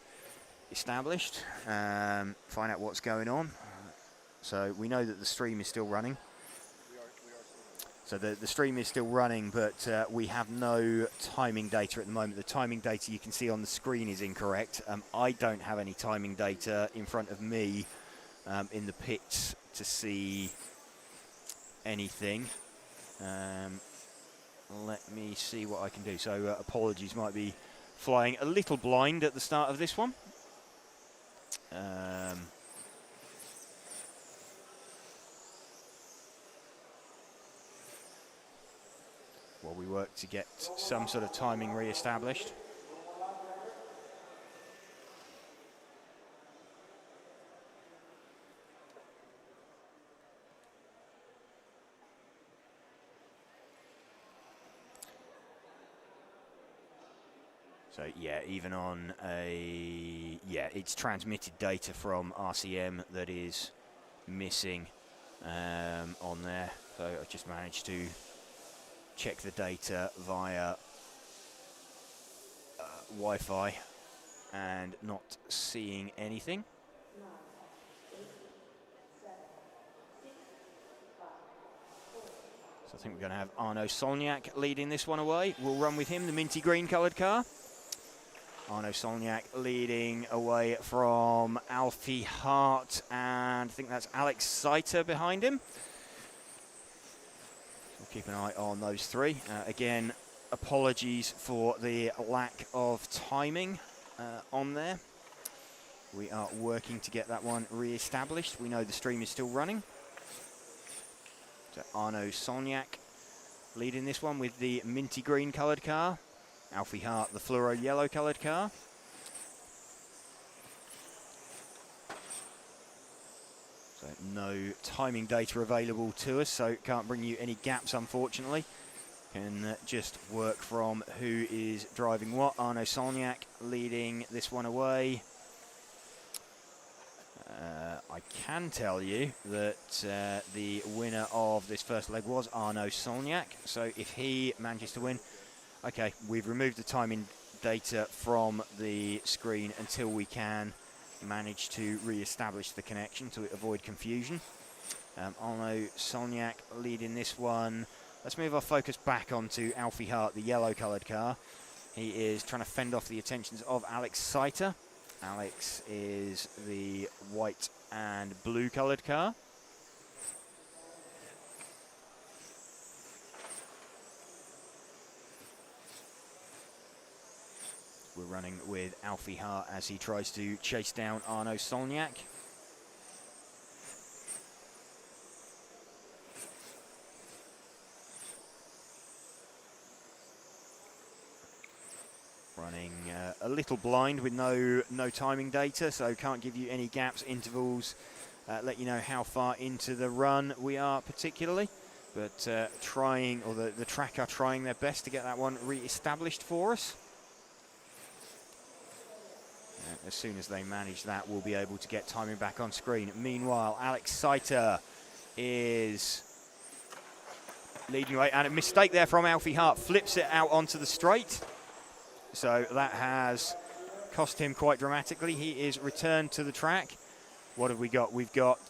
established, find out what's going on. So we know that the stream is still running. So the stream is still running, but we have no timing data at the moment. The timing data you can see on the screen is incorrect. I don't have any timing data in front of me in the pits to see anything. Let me see what I can do. So apologies, might be flying a little blind at the start of this one. While we work to get some sort of timing re-established. So yeah, even on it's transmitted data from RCM that is missing on there. So I just managed to check the data via Wi-Fi and not seeing anything. So I think we're going to have Arnaud Solniak leading this one away. We'll run with him, the minty green coloured car. Arnaud Solniak leading away from Alfie Hart, and I think that's Alex Saiter behind him. We'll keep an eye on those three. Again, apologies for the lack of timing on there. We are working to get that one re-established. We know the stream is still running. So Arnaud Solniak leading this one with the minty green coloured car. Alfie Hart, the fluoro yellow coloured car. So no timing data available to us, so can't bring you any gaps, unfortunately. Can just work from who is driving what. Arnaud Solniak leading this one away. I can tell you that the winner of this first leg was Arnaud Solniak. So if he manages to win, okay, we've removed the timing data from the screen until we can manage to re-establish the connection to avoid confusion. Arno Solniak leading this one. Let's move our focus back onto Alfie Hart, the yellow-coloured car. He is trying to fend off the attentions of Alex Seiter. Alex is the white and blue-coloured car. We're running with Alfie Hart as he tries to chase down Arno Solniak. Running a little blind with no timing data, so can't give you any gaps, intervals, let you know how far into the run we are particularly. But trying, or the track are trying their best to get that one re-established for us. As soon as they manage that, we'll be able to get timing back on screen. Meanwhile, Alex Seiter is leading away, and a mistake there from Alfie Hart, flips it out onto the straight. So that has cost him quite dramatically. He is returned to the track. What have we got? We've got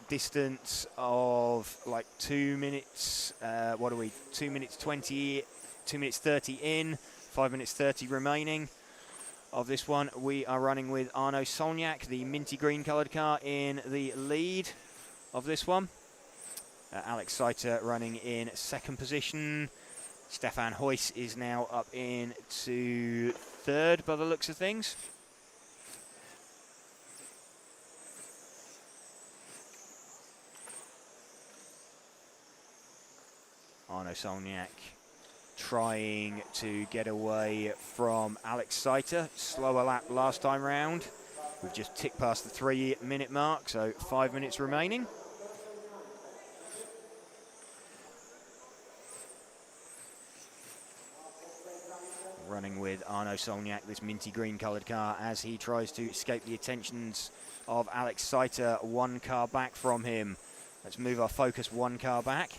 distance of like 2 minutes, 2 minutes 20, 2 minutes 30 in, 5 minutes 30 remaining. Of this one, we are running with Arno Solniak, the minty green coloured car, in the lead of this one. Alex Seiter running in second position. Stefan Huyss is now up into third by the looks of things. Arno Solniak trying to get away from Alex Seiter. Slower lap last time round. We've just ticked past the 3-minute mark, so 5 minutes remaining. Running with Arno Solniak, this minty green coloured car, as he tries to escape the attentions of Alex Seiter. 1 car back from him. Let's move our focus 1 car back.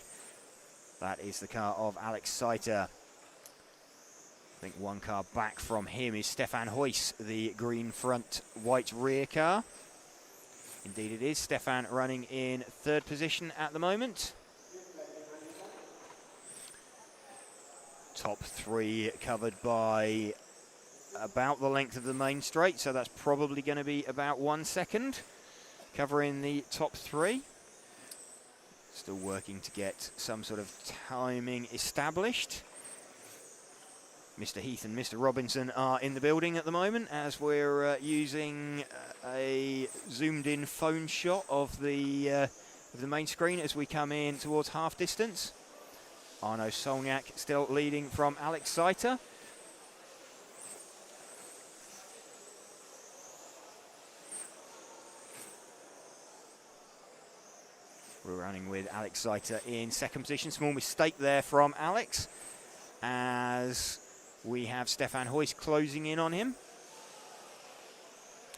That is the car of Alex Seiter. I think 1 car back from him is Stefan Huyss, the green front, white rear car. Indeed it is. Stefan running in third position at the moment. Top 3 covered by about the length of the main straight, so that's probably going to be about 1 second covering the top 3. Still working to get some sort of timing established. Mr. Heath and Mr. Robinson are in the building at the moment as we're using a zoomed-in phone shot of the main screen as we come in towards half distance. Arno Solniak still leading from Alex Seiter. We're running with Alex Seiter in second position. Small mistake there from Alex as we have Stefan Huyss closing in on him.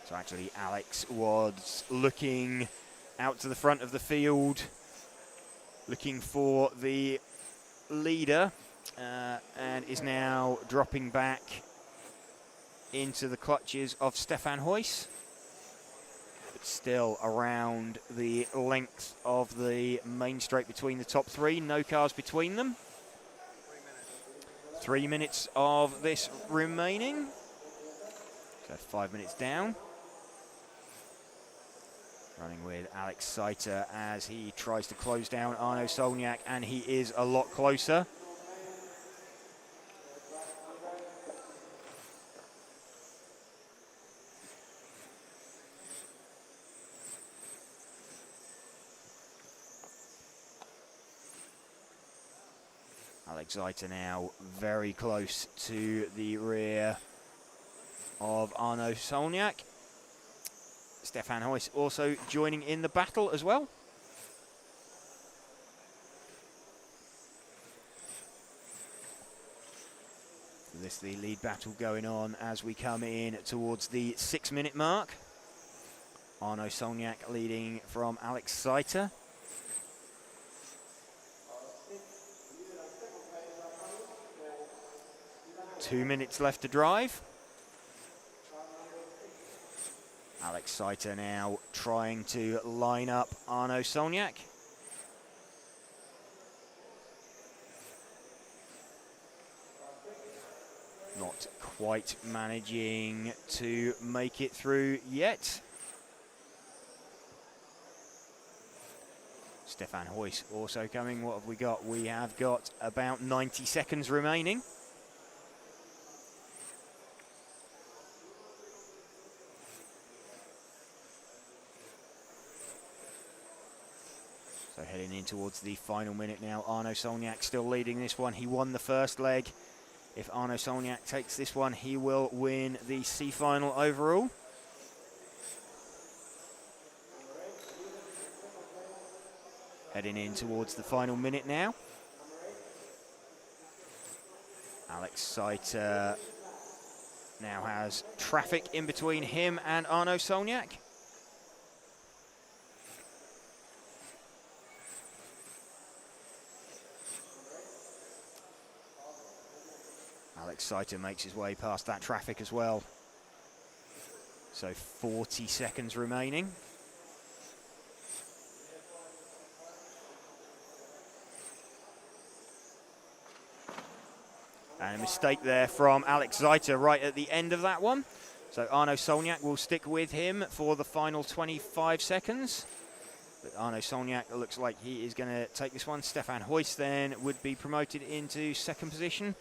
So actually Alex was looking out to the front of the field, looking for the leader, and is now dropping back into the clutches of Stefan Huyss. Still around the length of the main straight between the top 3. No cars between them. 3 minutes of this remaining. So 5 minutes down. Running with Alex Seiter as he tries to close down Arno Solniak, and he is a lot closer. Alex Seiter now very close to the rear of Arno Solniak. Stefan Huyss also joining in the battle as well. This is the lead battle going on as we come in towards the 6-minute mark. Arno Solniak leading from Alex Seiter. Two minutes left to drive. Alex Seiter now trying to line up Arno Solniak. Not quite managing to make it through yet. Stefan Huyss also coming. What have we got? We have got about 90 seconds remaining. So heading in towards the final minute now. Arno Solniak still leading this one. He won the first leg. If Arno Solniak takes this one, he will win the C final overall. Heading in towards the final minute now. Alex Seiter now has traffic in between him and Arno Solniak. Alex Seiter makes his way past that traffic as well. So 40 seconds remaining. And a mistake there from Alex Seiter right at the end of that one. So Arno Solniak will stick with him for the final 25 seconds. But Arno Solniak looks like he is going to take this one. Stefan Huyss then would be promoted into second position.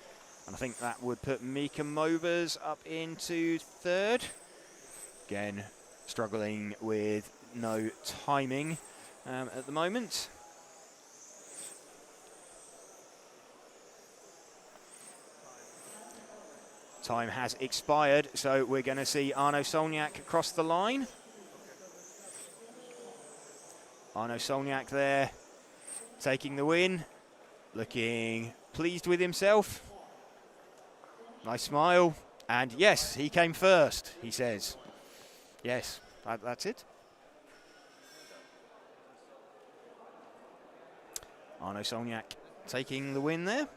And I think that would put Mika Mobers up into third. Again, struggling with no timing at the moment. Time has expired, so we're going to see Arno Solniak cross the line. Arno Solniak there, taking the win, looking pleased with himself. Nice smile, and yes, he came first, he says. Yes, that's it. Arno Solniak taking the win there.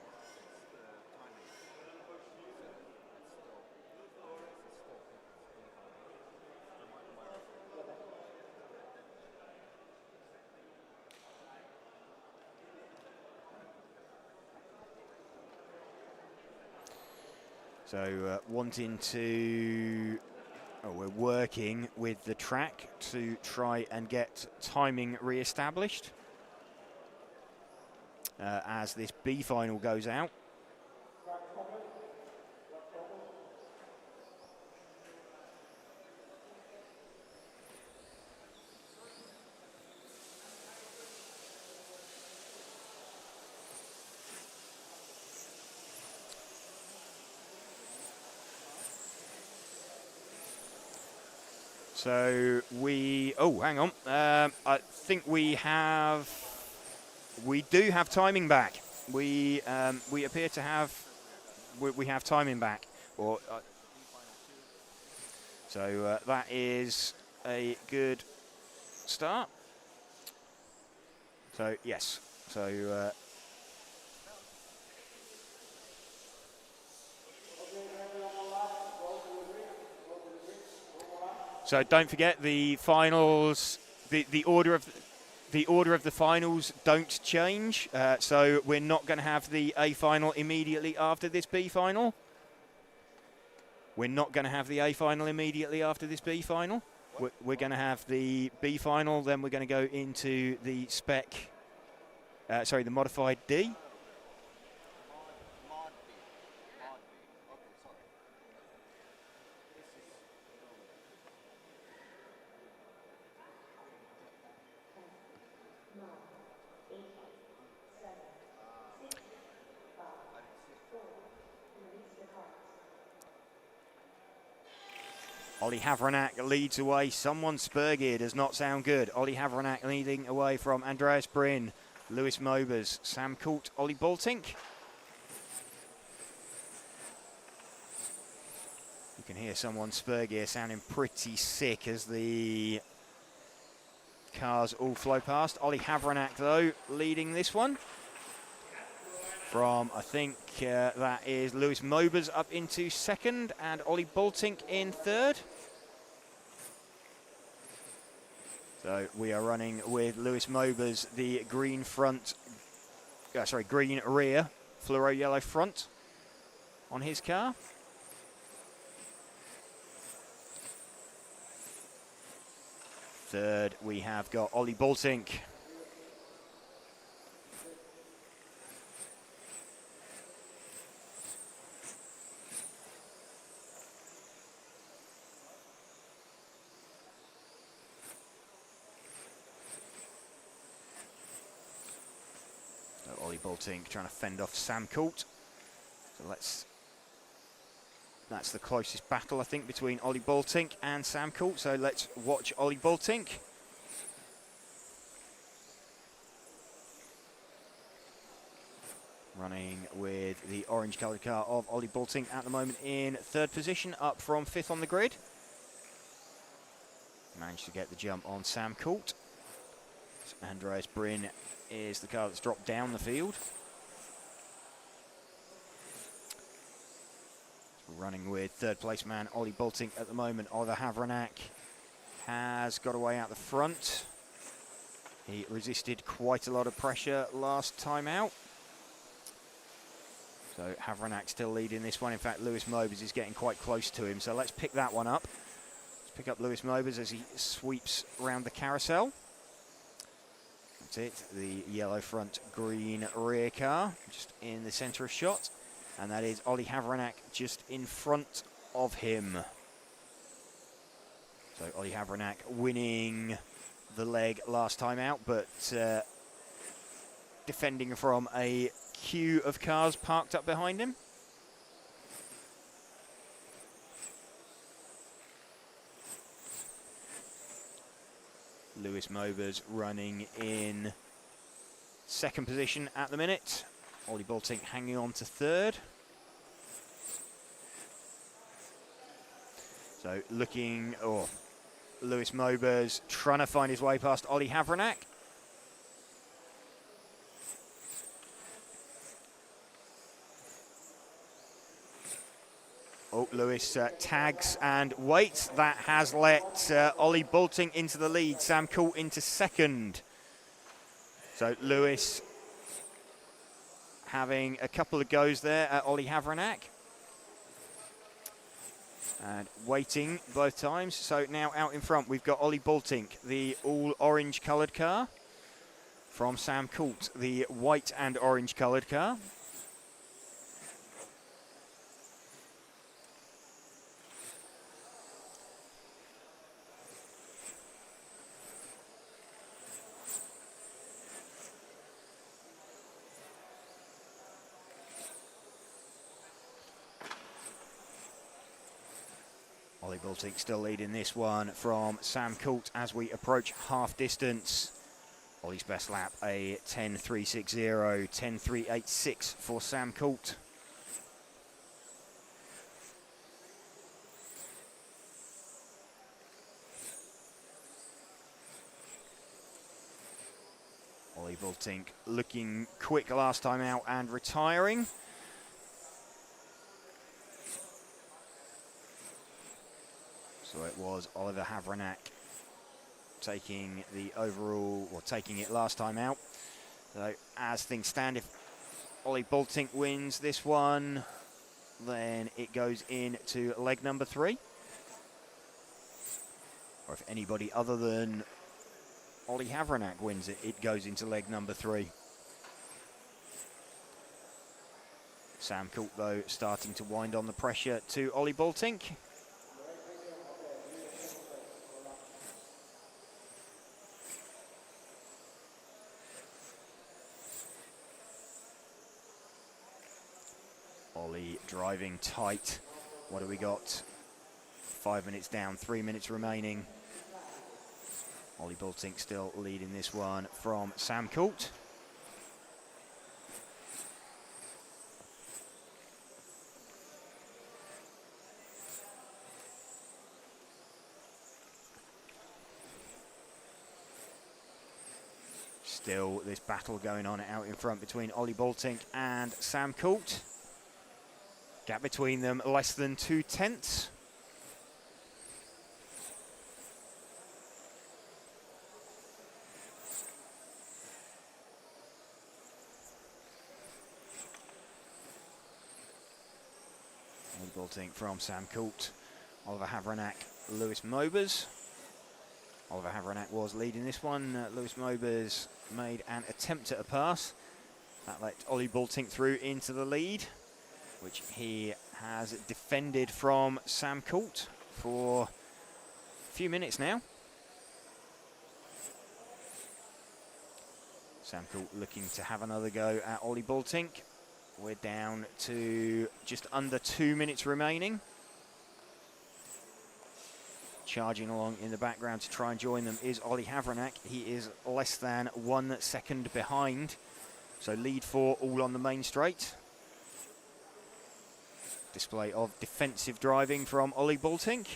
So wanting to, we're working with the track to try and get timing re-established as this B final goes out. So we, hang on. I think we do have timing back. We appear to have, we have timing back. Or so that is a good start. So yes, so. So don't forget the finals. The order of the finals don't change. So we're not going to have the A final immediately after this B final. We're not going to have the A final immediately after this B final. We're going to have the B final. Then we're going to go into the the modified D. Ollie Havranak leads away. Someone Spurgear does not sound good. Ollie Havranak leading away from Andreas Bryn, Lewis Mobers, Sam Coult, Ollie Boltink. You can hear someone Spurgear sounding pretty sick as the cars all flow past. Ollie Havranak, though, leading this one. From, I think, that is Lewis Mobers up into second and Ollie Boltink in third. So we are running with Lewis Mobers, the green front, green rear, fluoro yellow front on his car. third, we have got Ollie Baltink. Ollie Baltink trying to fend off Sam Coult. So that's the closest battle, I think, between Ollie Baltink and Sam Coult. So let's watch Ollie Baltink. Running with the orange coloured car of Ollie Baltink at the moment in third position, up from fifth on the grid. Managed to get the jump on Sam Coult. Andreas Bryn is the car that's dropped down the field. Running with third place man Ollie Baltink at the moment. Oliver Havranak has got away out the front. He resisted quite a lot of pressure last time out. So Havranak still leading this one. In fact, Lewis Mobers is getting quite close to him. So let's pick that one up. Let's pick up Lewis Mobers as he sweeps around the carousel. That's it, the yellow front, green rear car, just in the centre of shot. And that is Ollie Havranak just in front of him. So Ollie Havranak winning the leg last time out, but defending from a queue of cars parked up behind him. Lewis Mobers running in second position at the minute. Ollie Baltink hanging on to third. So looking, Lewis Mobers trying to find his way past Ollie Havranak. Lewis tags and waits. That has let Ollie Baltink into the lead. Sam Coult into second. So Lewis having a couple of goes there at Ollie Havranak. And waiting both times. So now out in front we've got Ollie Baltink, the all orange coloured car. From Sam Coult, the white and orange coloured car. Ollie Baltink still leading this one from Sam Coult as we approach half distance. Ollie's best lap, a 10.360, 10.386 for Sam Coult. Ollie Baltink looking quick last time out and retiring. So it was Oliver Havranak taking the overall, or taking it last time out. So as things stand, if Ollie Baltink wins this one, then it goes into leg number 3. Or if anybody other than Ollie Havranak wins it, it goes into leg number 3. Sam Coult, though, starting to wind on the pressure to Ollie Baltink. Ollie driving tight. What do we got? 5 minutes down, 3 minutes remaining. Ollie Baltink still leading this one from Sam Coult. Still this battle going on out in front between Ollie Baltink and Sam Coult. Gap between them less than 0.2. Ollie Baltink from Sam Coult, Oliver Havranak, Lewis Mobers. Oliver Havranek was leading this one. Lewis Mobers made an attempt at a pass. That let Ollie Baltink through into the lead, which he has defended from Sam Coult for a few minutes now. Sam Coult looking to have another go at Ollie Baltink. We're down to just under 2 minutes remaining. Charging along in the background to try and join them is Ollie Havranek. He is less than 1 second behind. So lead 4 all on the main straight. Display of defensive driving from Ollie Baltink.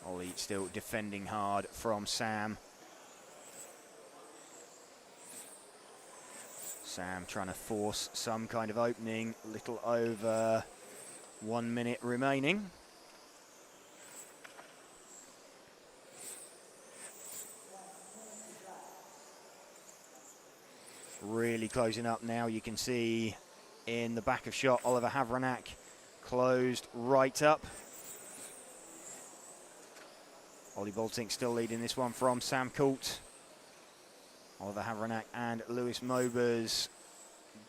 Ollie still defending hard from Sam. Sam trying to force some kind of opening, little over 1 minute remaining. Really closing up now. You can see in the back of shot, Oliver Havranek closed right up. Ollie Baltink still leading this one from Sam Coult. Oliver Havranek and Lewis Mobers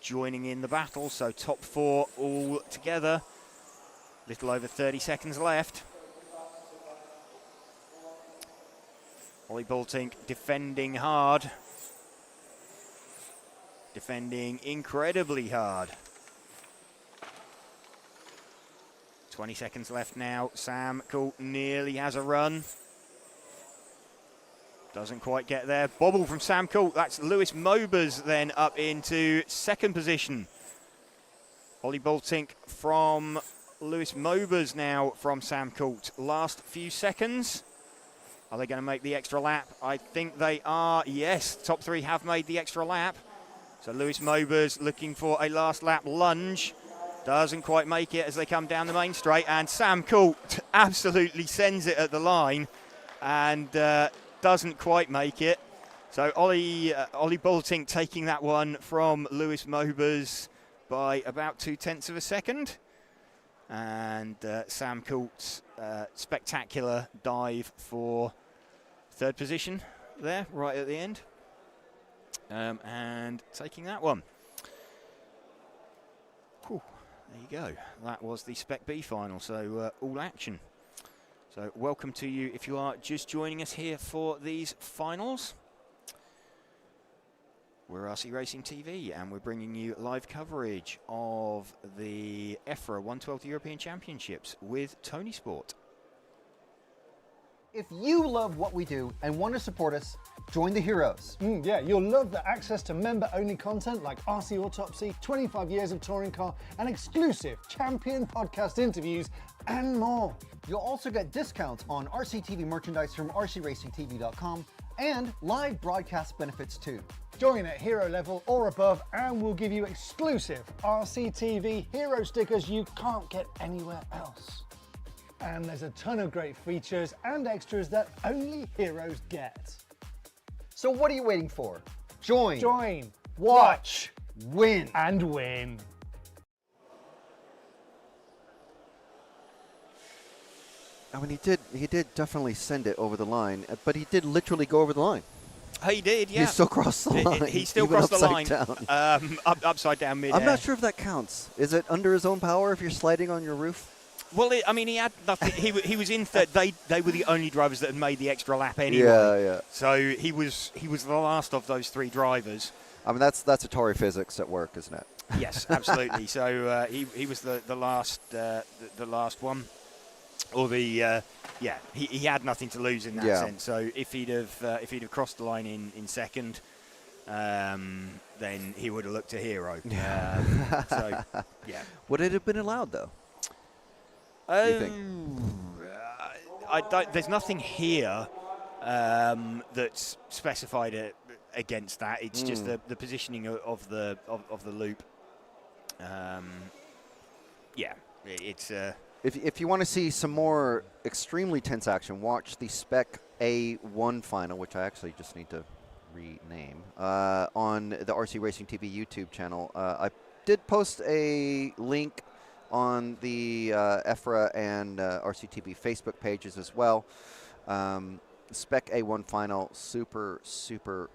joining in the battle, so top 4 all together. Little over 30 seconds left. Ollie Baltink defending hard. Defending incredibly hard. 20 seconds left now. Sam Coult nearly has a run. Doesn't quite get there. Bobble from Sam Coult. That's Lewis Mobers then up into second position. Ollie Baltink from Lewis Mobers now from Sam Coult. Last few seconds. Are they going to make the extra lap? I think they are. Yes, top 3 have made the extra lap. So Lewis Mobers looking for a last lap lunge. Doesn't quite make it as they come down the main straight. And Sam Coult absolutely sends it at the line. And doesn't quite make it. So Ollie Baltink taking that one from Lewis Mobers by about 0.2 of a second. And Sam Coult's spectacular dive for third position there, right at the end. And taking that one. Whew, there you go. That was the Spec B final, so all action. So welcome to you if you are just joining us here for these finals. We're RC Racing TV and we're bringing you live coverage of the EFRA 112th European Championships with Tonisport. If you love what we do and want to support us, join the heroes. Yeah, you'll love the access to member-only content like RC Autopsy, 25 years of touring car, and exclusive champion podcast interviews, and more. You'll also get discounts on RCTV merchandise from rcracingtv.com and live broadcast benefits too. Join at hero level or above and we'll give you exclusive RCTV hero stickers you can't get anywhere else. And there's a ton of great features and extras that only heroes get. So what are you waiting for? Join, watch, win. And win. I mean, he did definitely send it over the line, but he did literally go over the line. He did, yeah. He still crossed the line. He still even crossed the line. Down. Upside down mid-air. I'm not sure if that counts. Is it under his own power if you're sliding on your roof? Well, I mean, he had nothing. He was in third. They were the only drivers that had made the extra lap anyway. Yeah. So he was the last of those 3 drivers. I mean, that's Atari physics at work, isn't it? Yes, absolutely. So he was the last one. Or he had nothing to lose in that sense. So if he'd have crossed the line in second, then he would have looked a hero. So yeah. Would it have been allowed though? You think? I don't. There's nothing here that's specified against that. It's just the positioning of the loop. It's. If you want to see some more extremely tense action, watch the Spec A1 final, which I actually just need to rename, on the RC Racing TV YouTube channel. I did post a link on the EFRA and RC TV Facebook pages as well. Spec A1 final, super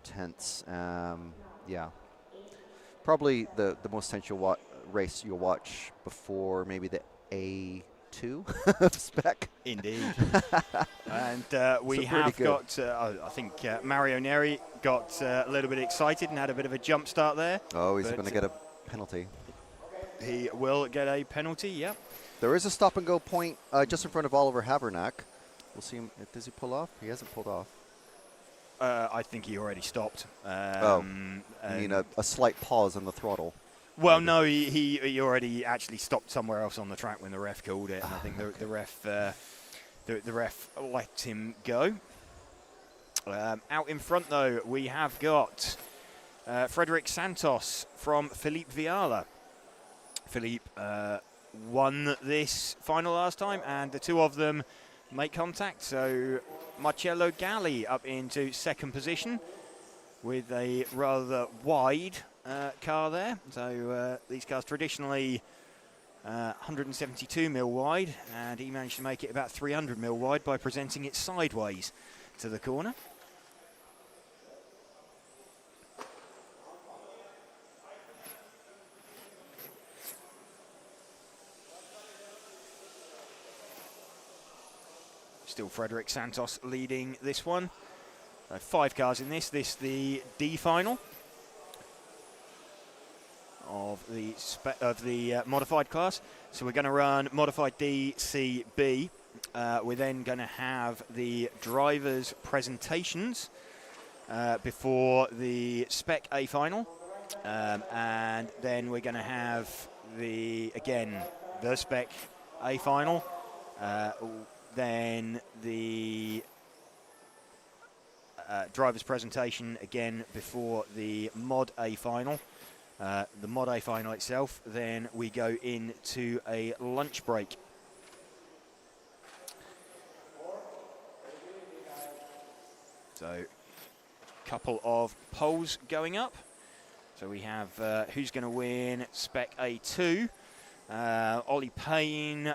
tense. Yeah, probably the most tense race you'll watch before maybe the A2 of Spec. Indeed. And we have got, I think Mario Neri got a little bit excited and had a bit of a jump start there. Oh, he's going to get a penalty. He will get a penalty, yep. There is a stop and go point just in front of Oliver Habernack. We'll see him. Does he pull off? He hasn't pulled off. I think he already stopped. I mean a slight pause on the throttle. Well, no, he already actually stopped somewhere else on the track when the ref called it, and I think the ref let him go. Out in front, though, we have got Frederic Santos from Philippe Viala. Philippe won this final last time, and the two of them make contact. So Marcello Galli up into second position with a rather wide car there. So these cars traditionally 172 mil wide, and he managed to make it about 300 mil wide by presenting it sideways to the corner. Still Frederic Santos leading this one. 5 cars in this. This the D final of the modified class. So we're going to run modified D, C, B. We're then going to have the drivers' presentations before the Spec A final, and then we're going to have the Spec A final. Then the driver's presentation again before the Mod A final. The Mod A final itself, then we go into a lunch break. So, a couple of polls going up. So we have who's going to win Spec A2. Ollie Payne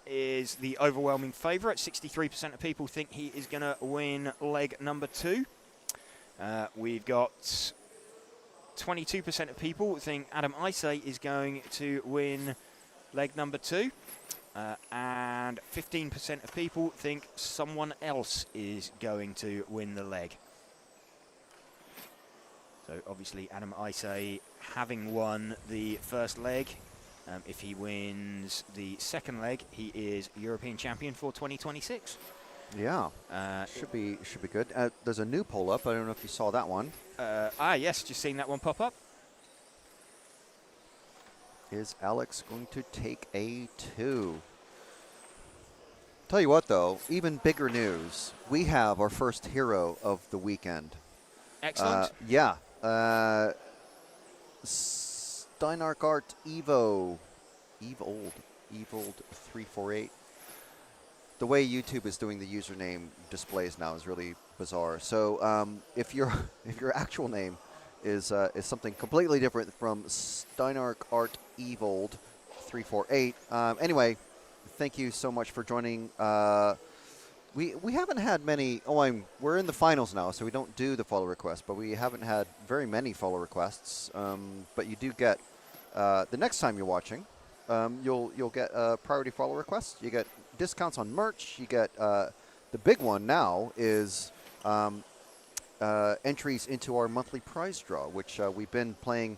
is the overwhelming favourite. 63% of people think he is going to win leg number 2. We've got 22% of people think Adam Isay is going to win leg number 2. And 15% of people think someone else is going to win the leg. So obviously Adam Isay having won the first leg. If he wins the second leg, he is European champion for 2026. Yeah, should be good. There's a new poll up. I don't know if you saw that one. Yes, just seen that one pop up. Is Alex going to take A2? Tell you what, though, even bigger news. We have our first hero of the weekend. Excellent. Yeah. Steinark Art Evold 348. The way YouTube is doing the username displays now is really bizarre. So if your actual name is something completely different from Steinark Art Evold 348. Anyway, thank you so much for joining. We haven't had many. We're in the finals now, so we don't do the follow requests, but we haven't had very many follow requests. But you do get the next time you're watching, you'll get priority follow requests. You get discounts on merch. You get the big one now is entries into our monthly prize draw, which we've been playing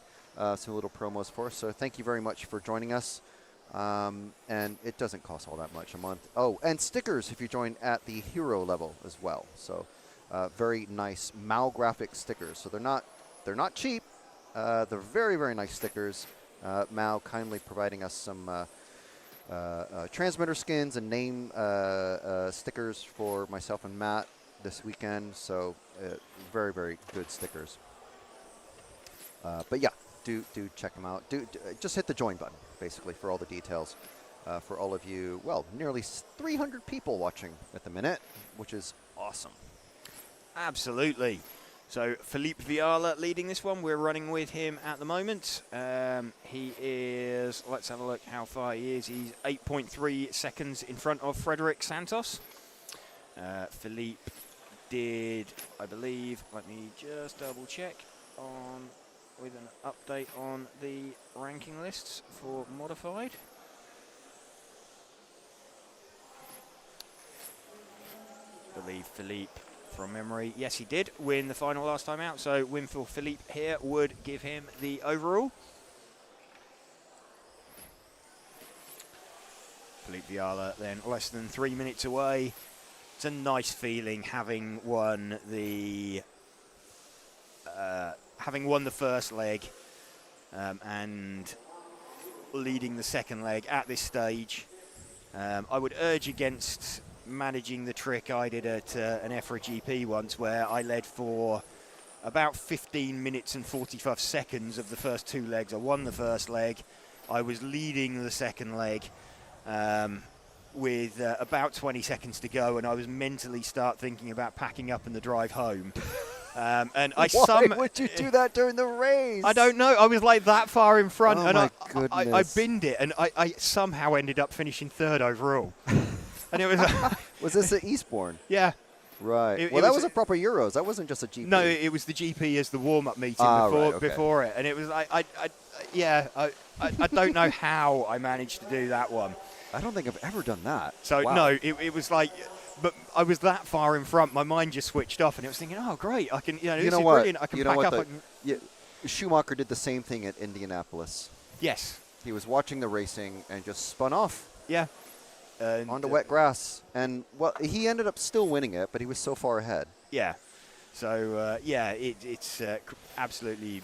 some little promos for. So thank you very much for joining us. And it doesn't cost all that much a month. Oh, and stickers if you join at the hero level as well. So very nice Mao graphic stickers. So they're not cheap. They're very, very nice stickers. Mao kindly providing us some transmitter skins and name stickers for myself and Matt this weekend. So very, very good stickers. But yeah, do check them out. Just hit the join button, basically, for all the details. For all of you, well, nearly 300 people watching at the minute, which is awesome. Absolutely. So Philippe Viala leading this one. We're running with him at the moment. He is, let's have a look how far he is. He's 8.3 seconds in front of Frederic Santos. Philippe did, I believe, let me just double check on with an update on the ranking lists for modified. I believe Philippe, from memory, yes, he did win the final last time out, so win for Philippe here would give him the overall. Philippe Viala then less than 3 minutes away. It's a nice feeling having won the first leg and leading the second leg at this stage. I would urge against managing the trick I did at an EFRA GP once, where I led for about 15 minutes and 45 seconds of the first 2 legs. I won the first leg. I was leading the second leg with about 20 seconds to go, and I was mentally start thinking about packing up and the drive home. And I Why would you do that during the race? I don't know. I was like that far in front, Oh and my I goodness. binned it, and I somehow ended up finishing 3rd overall. And it was was this at Eastbourne? Yeah. Right. Well, that was a proper Euros. That wasn't just a GP. No, it was the GP as the warm-up meeting before it, and it was I don't know how I managed to do that one. I don't think I've ever done that. So Wow. no, it was like, but I was that far in front, my mind just switched off, and it was thinking, oh great, I can, this is brilliant, I can pack up. Schumacher did the same thing at Indianapolis. Yes. He was watching the racing and just spun off. Yeah. Onto wet grass, and well, he ended up still winning it, but he was so far ahead. Yeah. So it's absolutely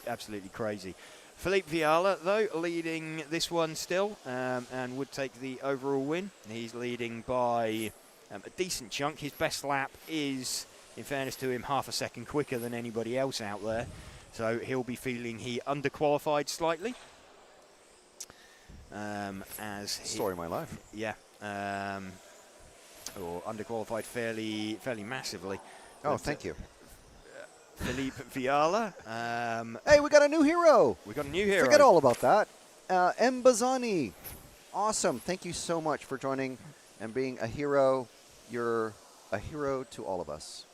crazy. Philippe Viala, though, leading this one still, and would take the overall win. He's leading by a decent chunk. His best lap is, in fairness to him, half a second quicker than anybody else out there. So he'll be feeling he underqualified slightly. Story of my life. Yeah. Or underqualified fairly massively. Oh, thank you. Philippe Viala. Hey, we got a new hero. We got a new hero. Forget all about that. M. Bazzani. Awesome. Thank you so much for joining and being a hero. You're a hero to all of us.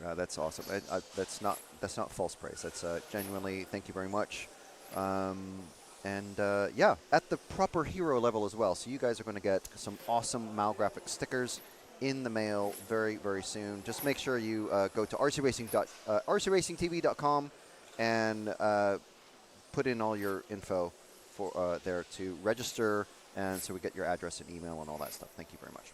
That's awesome. That's not false praise. That's genuinely, thank you very much. Yeah, at the proper hero level as well. So you guys are going to get some awesome Malgraphic stickers in the mail very, very soon. Just make sure you go to rcracingtv.com and put in all your info for there to register, and so we get your address and email and all that stuff. Thank you very much.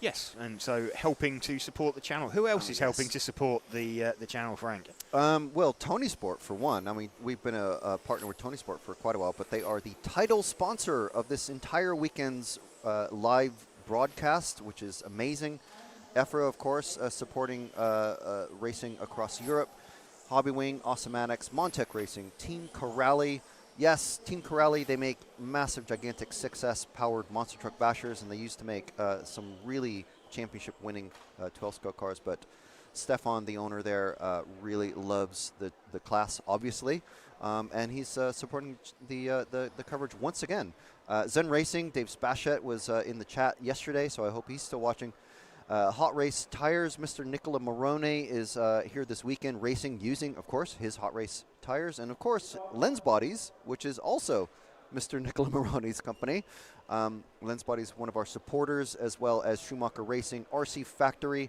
Yes, and so helping to support the channel. Who else is helping to support the channel, Frank? Well, Tonisport, for one. I mean, we've been a partner with Tonisport for quite a while, but they are the title sponsor of this entire weekend's live broadcast, which is amazing. EFRA, of course, supporting racing across Europe. Hobbywing, Awesomatics, Montec Racing, Team Corrali. Yes, Team Corrali, they make massive, gigantic 6S-powered monster truck bashers, and they used to make some really championship-winning 12-stroke cars. But Stefan, the owner there, really loves the class, obviously, and he's supporting the coverage once again. Zen Racing, Dave Spachet was in the chat yesterday, so I hope he's still watching. Hot Race Tires, Mr. Nicola Morone is here this weekend racing using, of course, his Hot Race tires. And, of course, Lens Bodies, which is also Mr. Nicola Morone's company. Lens Bodies, one of our supporters, as well as Schumacher Racing, RC Factory,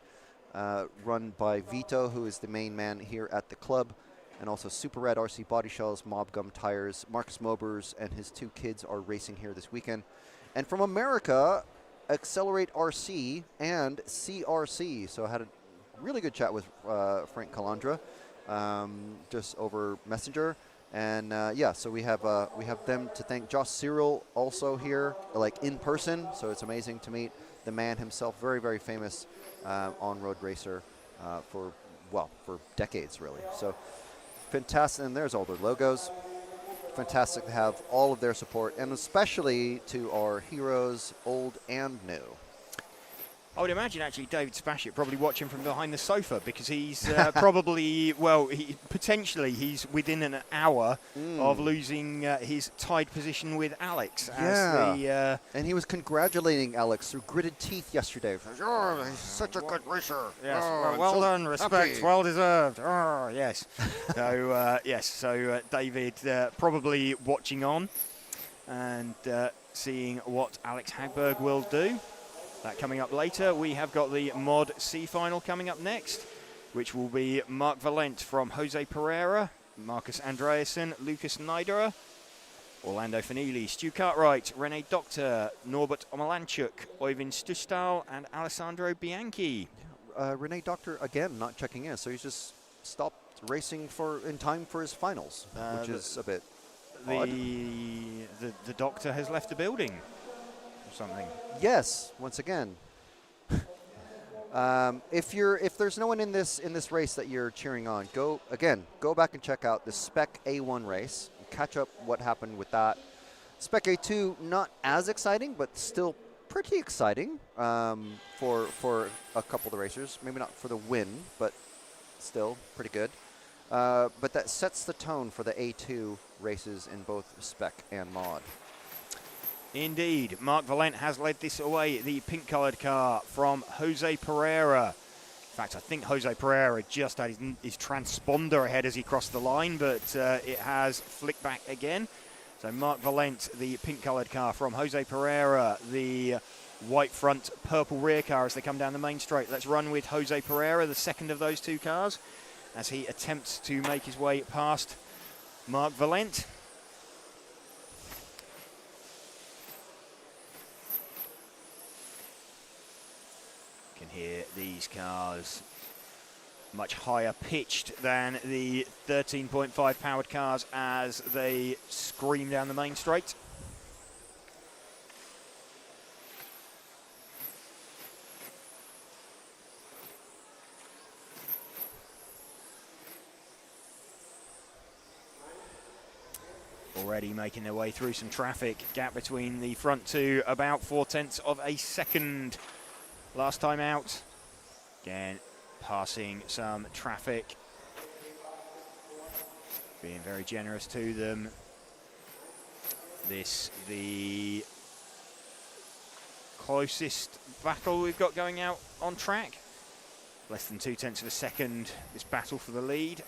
run by Vito, who is the main man here at the club. And also Super Red RC Body Shells, Mob Gum Tires. Marcus Mobers and his 2 kids are racing here this weekend. And from America, Accelerate RC and CRC. So I had a really good chat with Frank Calandra just over Messenger, and yeah, so we have them to thank. Josh Cyril also here, like in person. So it's amazing to meet the man himself, very, very famous on-road racer for decades really. So fantastic, and there's all their logos. Fantastic to have all of their support, and especially to our heroes, old and new. I would imagine actually David Spashit probably watching from behind the sofa, because he's probably, well, potentially he's within an hour of losing his tied position with Alex. Yeah, and he was congratulating Alex through gritted teeth yesterday. Oh, he's such a good racer. Yes, oh, well so done, respect, happy. well deserved. Oh, yes. So David probably watching on and seeing what Alex Hagberg will do. That coming up later. We have got the Mod C final coming up next, which will be Mark Valent from Jose Pereira, Marcus Andreasen, Lucas Neiderer, Orlando Finili, Stu Cartwright, Rene Doctor, Norbert Omalanchuk, Oyvind Stustal, and Alessandro Bianchi. Rene Doctor, again, not checking in, so he's just stopped racing in time for his finals, which is a bit odd. The Doctor has left the building or something. Yes, once again. If there's no one in this race that you're cheering on, go back and check out the Spec A1 race. Catch up what happened with that. Spec A2, not as exciting, but still pretty exciting for a couple of the racers. Maybe not for the win, but still pretty good. But that sets the tone for the A2 races in both Spec and Mod. Indeed, Mark Valent has led this away, the pink-coloured car from Jose Pereira. In fact, I think Jose Pereira just had his transponder ahead as he crossed the line, but it has flicked back again. So Mark Valent, the pink-coloured car from Jose Pereira, the white front, purple rear car as they come down the main straight. Let's run with Jose Pereira, the second of those two cars, as he attempts to make his way past Mark Valent. Can hear these cars much higher pitched than the 13.5 powered cars as they scream down the main straight. Already making their way through some traffic. Gap between the front two about 0.4 of a second. Last time out, again, passing some traffic, being very generous to them. This, the closest battle we've got going out on track. Less than 0.2 of a second, this battle for the lead.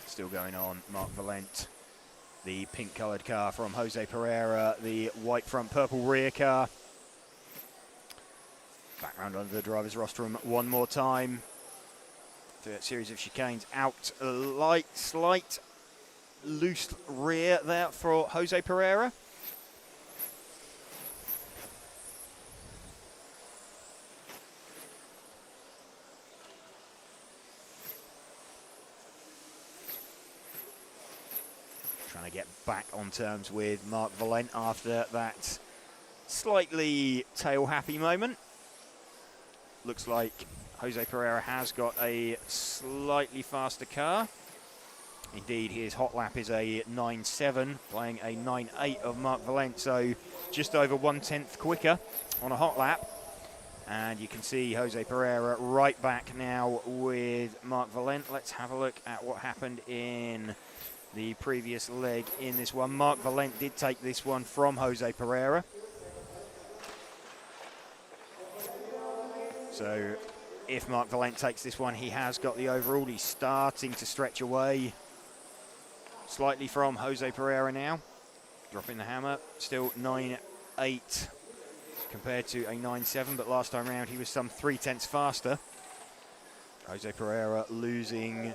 Still going on, Mark Valent, the pink-coloured car from Jose Pereira, the white front, purple rear car. Back round under the driver's rostrum one more time. Through that series of chicanes, out a slight loose rear there for Jose Pereira. Trying to get back on terms with Mark Valent after that slightly tail-happy moment. Looks like Jose Pereira has got a slightly faster car. Indeed, his hot lap is a 9.7, playing a 9.8 of Mark Valent, so just over 1/10 quicker on a hot lap. And you can see Jose Pereira right back now with Mark Valent. Let's have a look at what happened in the previous leg in this one. Mark Valent did take this one from Jose Pereira. So if Mark Valent takes this one, he has got the overall. He's starting to stretch away slightly from Jose Pereira now. Dropping the hammer, still 9.8 compared to a 9.7, but last time round he was some 0.3 faster. Jose Pereira losing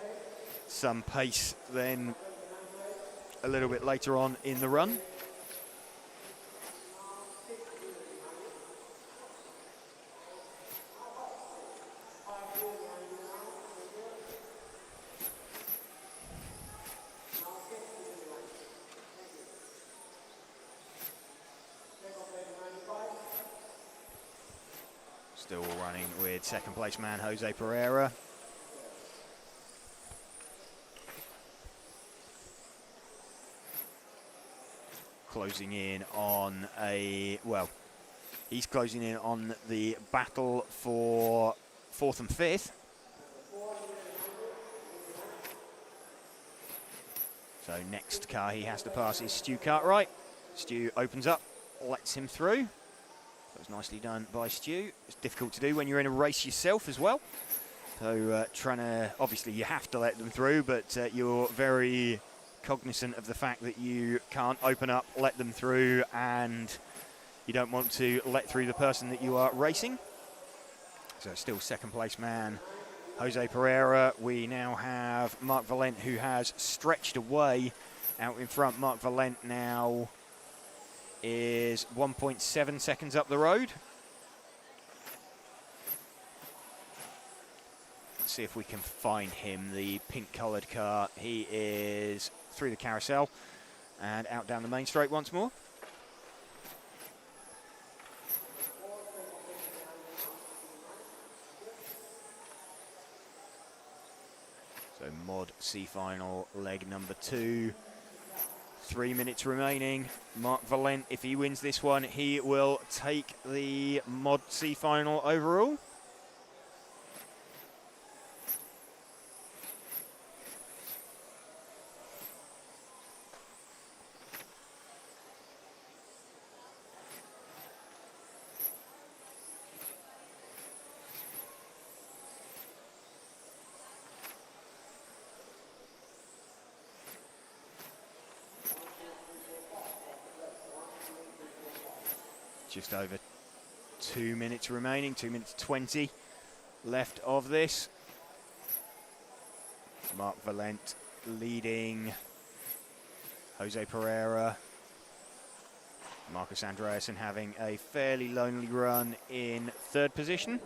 some pace then a little bit later on in the run. Still running with second place man Jose Pereira. closing in on he's closing in on the battle for 4th and 5th. So next car he has to pass is Stu Cartwright. Stu opens up, lets him through. That was nicely done by Stu. It's difficult to do when you're in a race yourself as well. So trying to, obviously you have to let them through, but you're very cognizant of the fact that you can't open up, let them through, and you don't want to let through the person that you are racing. So still second place man, Jose Pereira. We now have Mark Valent, who has stretched away out in front. Mark Valent now is 1.7 seconds up the road. Let's see if we can find him, the pink-coloured car. He is through the carousel and out down the main straight once more. So Mod C final, leg number 2. 3 minutes remaining. Mark Valent, if he wins this one, he will take the Mod C final overall. Just over 2 minutes remaining, 2 minutes 20 left of this. Mark Valent leading Jose Pereira. Marcus Andreasen having a fairly lonely run in 3rd position.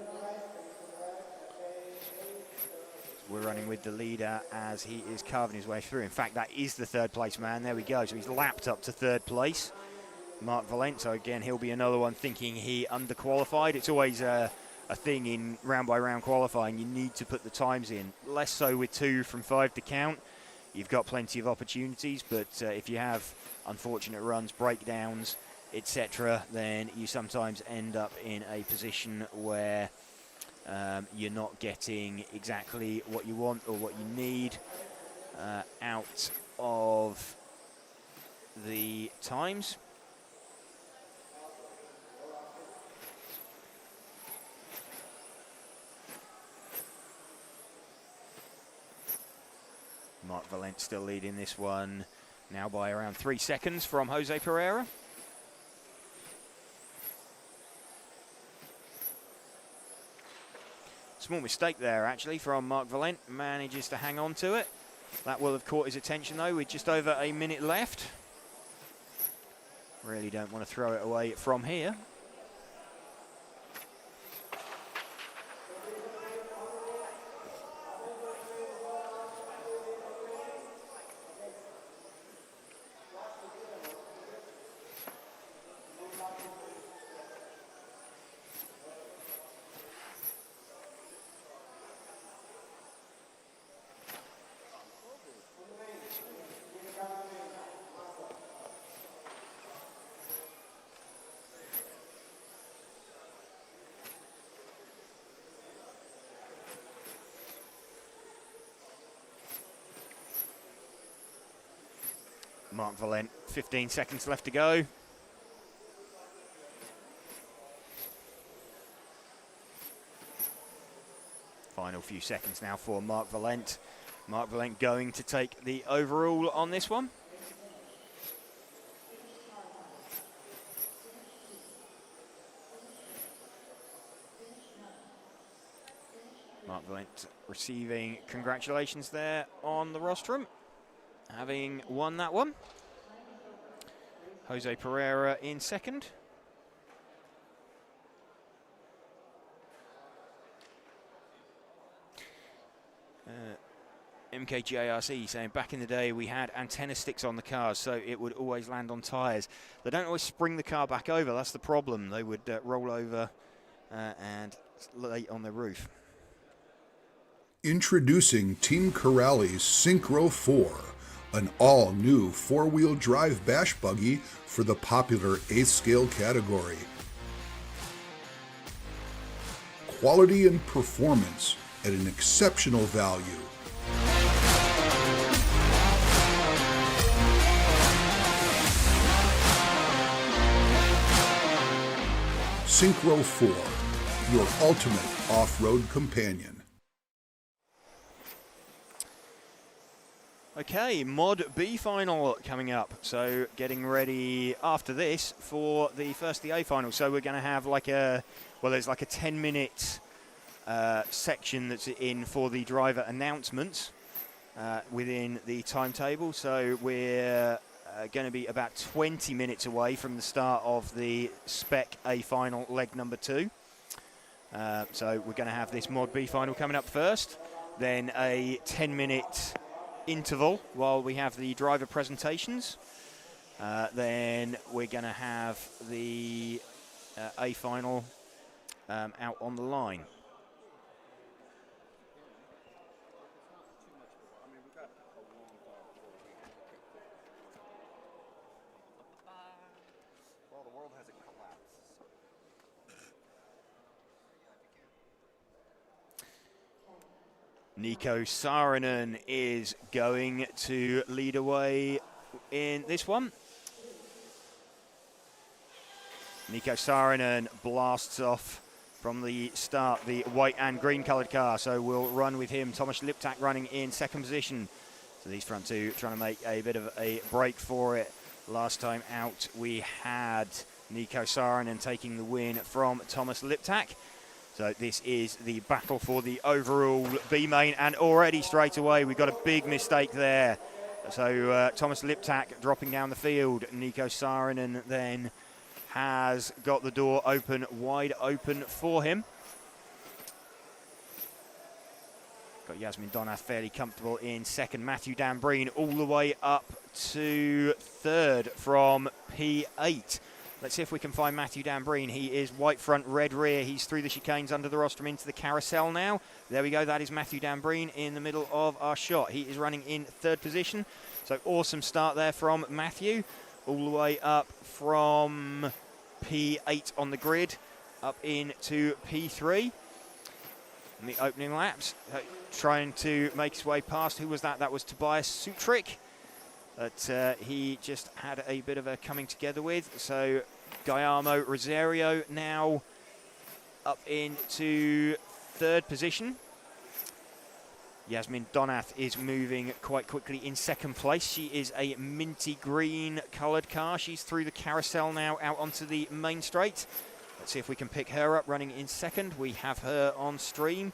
We're running with the leader as he is carving his way through. In fact, that is the 3rd place man. There we go. So he's lapped up to 3rd place. Mark Valent, so again, he'll be another one thinking he underqualified. It's always a thing in round-by-round qualifying. You need to put the times in. Less so with 2 from 5 to count. You've got plenty of opportunities, but if you have unfortunate runs, breakdowns, etc., then you sometimes end up in a position where you're not getting exactly what you want or what you need out of the times. Mark Valent still leading this one, now by around 3 seconds from Jose Pereira. Small mistake there, actually, from Mark Valent. Manages to hang on to it. That will have caught his attention, though, with just over a minute left. Really don't want to throw it away from here. Mark Valent, 15 seconds left to go. Final few seconds now for Mark Valent. Mark Valent going to take the overall on this one. Mark Valent receiving congratulations there on the rostrum, having won that one. Jose Pereira in second. MKGARC saying back in the day we had antenna sticks on the cars, so it would always land on tyres. They don't always spring the car back over, that's the problem. They would roll over and lay on the roof. Introducing Team Corrales Synchro 4, an all-new four-wheel drive bash buggy for the popular 8th scale category. Quality and performance at an exceptional value. Synchro 4, your ultimate off-road companion. Okay, Mod B final coming up. So getting ready after this for the first the A final. So we're going to have like there's like a 10-minute section that's in for the driver announcements within the timetable. So we're going to be about 20 minutes away from the start of the Spec A final leg number 2. So we're going to have this Mod B final coming up first, then a 10-minute interval while we have the driver presentations. Then we're going to have the A final out on the line. Nico Saarinen is going to lead away in this one. Nico Saarinen blasts off from the start, the white and green coloured car, so we'll run with him. Thomas Liptak running in second position. So these front two trying to make a bit of a break for it. Last time out we had Nico Saarinen taking the win from Thomas Liptak. So this is the battle for the overall B main, and already straight away we've got a big mistake there. So Thomas Liptak dropping down the field. Nico Saarinen then has got the door open, wide open for him. Got Yasmin Donath fairly comfortable in second. Matthew Dambreen all the way up to third from P8. Let's see if we can find Matthew Dambreen. He is white front, red rear. He's through the chicanes under the rostrum into the carousel now. There we go. That is Matthew Dambreen in the middle of our shot. He is running in third position. So awesome start there from Matthew. All the way up from P8 on the grid, up into P3. In the opening laps, trying to make his way past. Who was that? That was Tobias Sutrick. But he just had a bit of a coming together with. So Guillermo Rosario now up into third position. Yasmin Donath is moving quite quickly in second place. She is a minty green coloured car. She's through the carousel now out onto the main straight. Let's see if we can pick her up running in second. We have her on stream.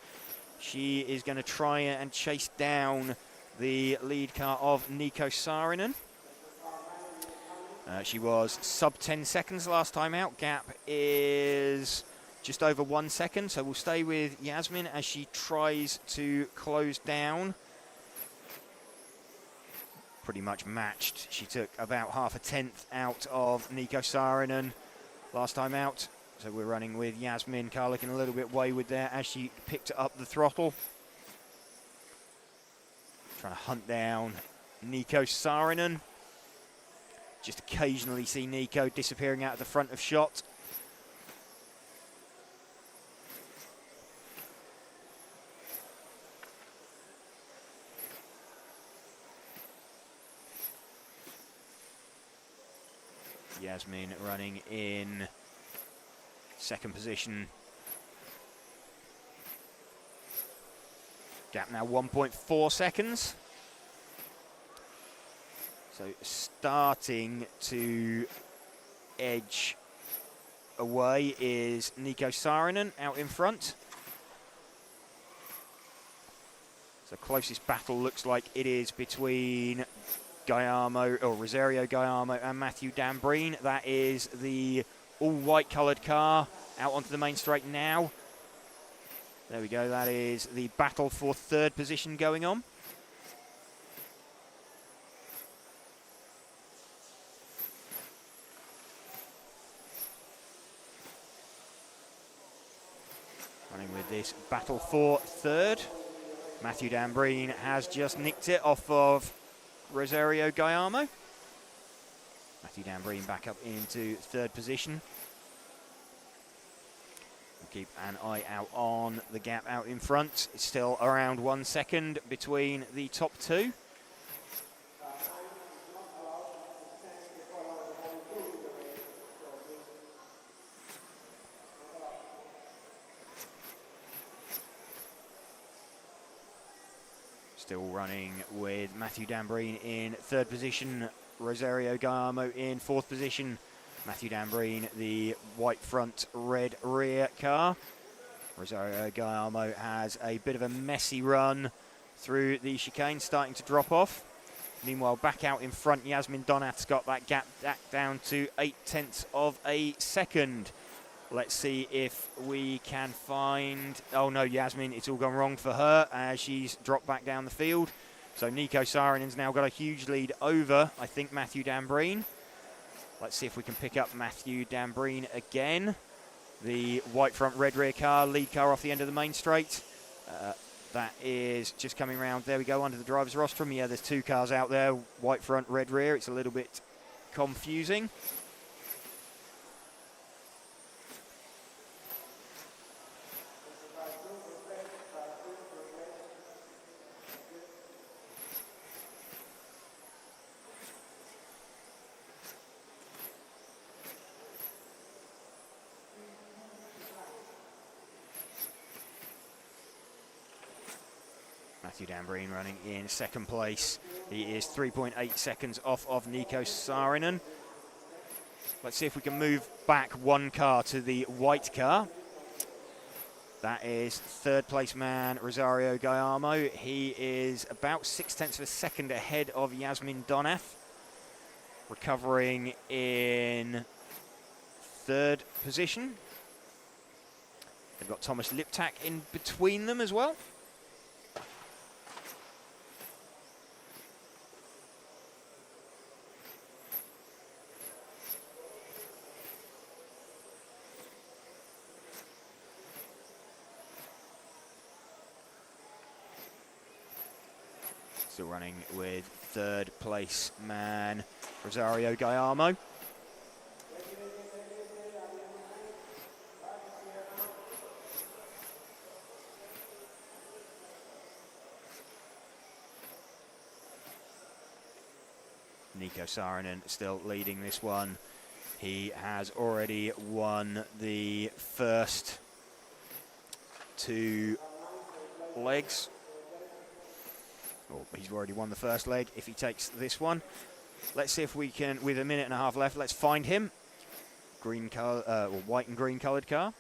She is going to try and chase down the lead car of Nico Saarinen. She was sub 10 seconds last time out. Gap is just over 1 second, so we'll stay with Yasmin as she tries to close down. Pretty much matched. She took about half a tenth out of Nico Saarinen last time out. So we're running with Yasmin, car looking a little bit wayward there as she picked up the throttle. Trying to hunt down Nico Saarinen. Just occasionally see Nico disappearing out of the front of shot. Yasmin running in second position. Gap now 1.4 seconds. So starting to edge away is Nico Saarinen out in front. So closest battle looks like it is between Rosario Guillermo and Matthew Dambreen. That is the all-white coloured car out onto the main straight now. There we go, that is the battle for third position going on. Running with this battle for third. Matthew Dambreen has just nicked it off of Rosario Gallardo. Matthew Dambreen back up into third position. We'll keep an eye out on the gap out in front. It's still around 1 second between the top two. Still running with Matthew Dambreen in third position, Rosario Gallardo in fourth position. Matthew Dambreen, the white front, red rear car. Rosario Gallardo has a bit of a messy run through the chicane, starting to drop off. Meanwhile, back out in front, Yasmin Donath's got that gap back down to 0.8 of a second. Let's see if we can find... Oh no, Yasmin, it's all gone wrong for her as she's dropped back down the field. So Nico Saarinen's now got a huge lead over, I think, Matthew Dambreen. Let's see if we can pick up Matthew Dambreen again. The white front, red rear car, lead car off the end of the main straight. That is just coming round. There we go, under the driver's rostrum. Yeah, there's two cars out there, white front, red rear. It's a little bit confusing. Matthew Dambreen running in second place. He is 3.8 seconds off of Nico Saarinen. Let's see if we can move back one car to the white car. That is third place man Rosario Gallardo. He is about 0.6 of a second ahead of Yasmin Donath. Recovering in third position. They've got Thomas Liptak in between them as well. Still running with third place man Rosario Gallardo. Nico Saarinen still leading this one. He has already won the first two legs. Oh, he's already won the first leg. If he takes this one, let's see if we can, with a minute and a half left, let's find him. Green color, or white and green coloured car.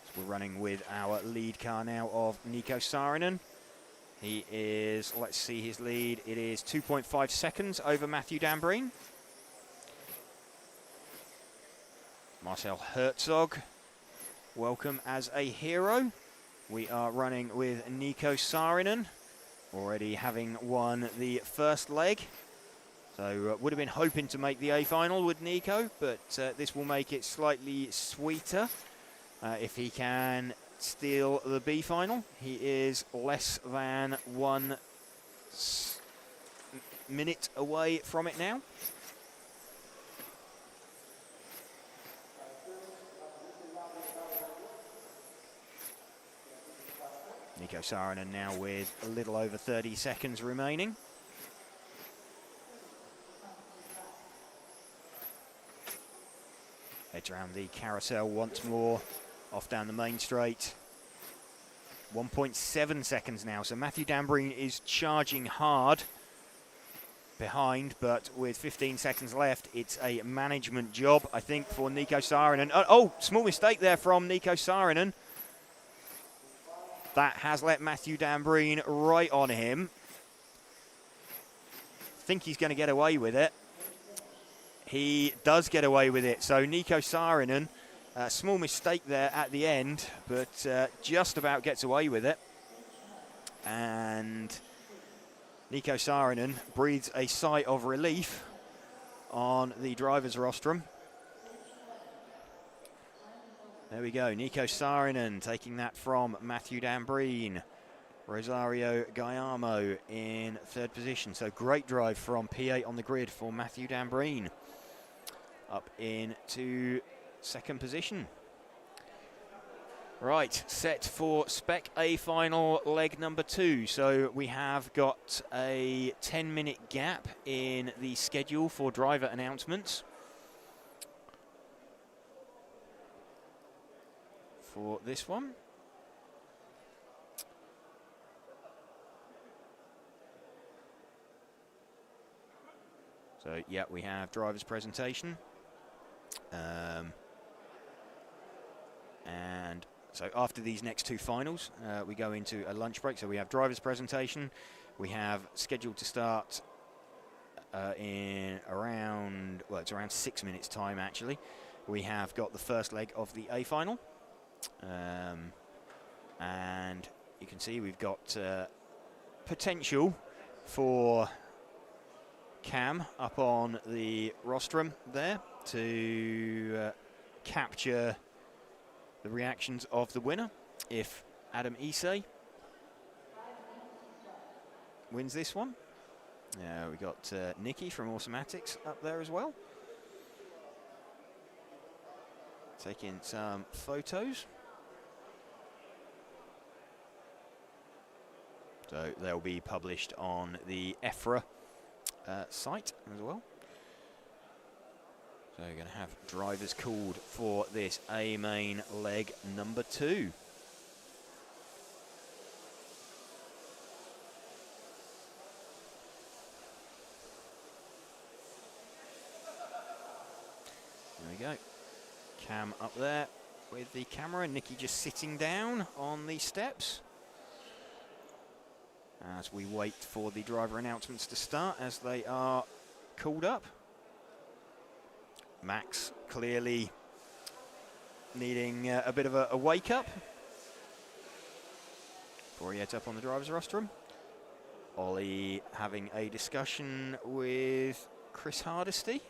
So we're running with our lead car now of Nico Saarinen. He is, let's see his lead. It is 2.5 seconds over Matthew Dambreen. Marcel Herzog. Welcome as a hero. We are running with Nico Saarinen, already having won the first leg. So would have been hoping to make the A final with Nico, but this will make it slightly sweeter if he can steal the B final. He is less than 1 minute away from it now. Nico Saarinen now with a little over 30 seconds remaining. Heads around the carousel once more, off down the main straight. 1.7 seconds now, so Matthew Dambreen is charging hard behind, but with 15 seconds left, it's a management job, I think, for Nico Saarinen. Oh, small mistake there from Nico Saarinen. That has let Matthew Dambreen right on him. I think he's going to get away with it. He does get away with it. So Nico Saarinen, a small mistake there at the end, but just about gets away with it. And Nico Saarinen breathes a sigh of relief on the driver's rostrum. There we go, Nico Saarinen taking that from Matthew Dambreen. Rosario Guayamo in third position. So great drive from P8 on the grid for Matthew Dambreen. Up into second position. Right, set for Spec A final leg number 2. So we have got a 10-minute gap in the schedule for driver announcements. For this one. So, yeah, we have driver's presentation. And so after these next 2 finals, we go into a lunch break. So we have driver's presentation. We have scheduled to start in around, well, it's around 6 minutes time, actually. We have got the first leg of the A final. And you can see we've got potential for Cam up on the rostrum there to capture the reactions of the winner if Adam Issei wins this one. We got Nikki from Automatics up there as well, taking some photos. So they'll be published on the EFRA site as well. So we're going to have drivers called for this A main leg number 2. There we go. Cam up there with the camera. Nikki just sitting down on the steps as we wait for the driver announcements to start, as they are called up. Max clearly needing a bit of a wake-up before he heads up on the driver's rostrum. Ollie having a discussion with Chris Hardesty.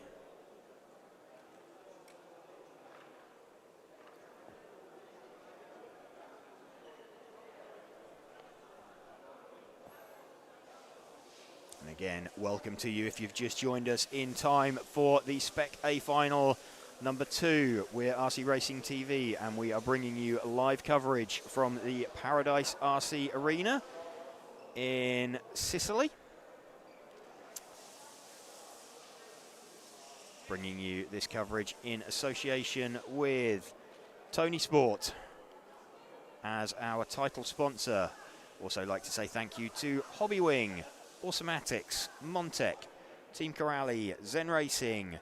Again, welcome to you if you've just joined us in time for the Spec A final number 2. We're RC Racing TV and we are bringing you live coverage from the Paradise RC Arena in Sicily. Bringing you this coverage in association with Tonisport as our title sponsor. Also like to say thank you to Hobbywing, Automatics, Montec, Team Corrali, Zen Racing,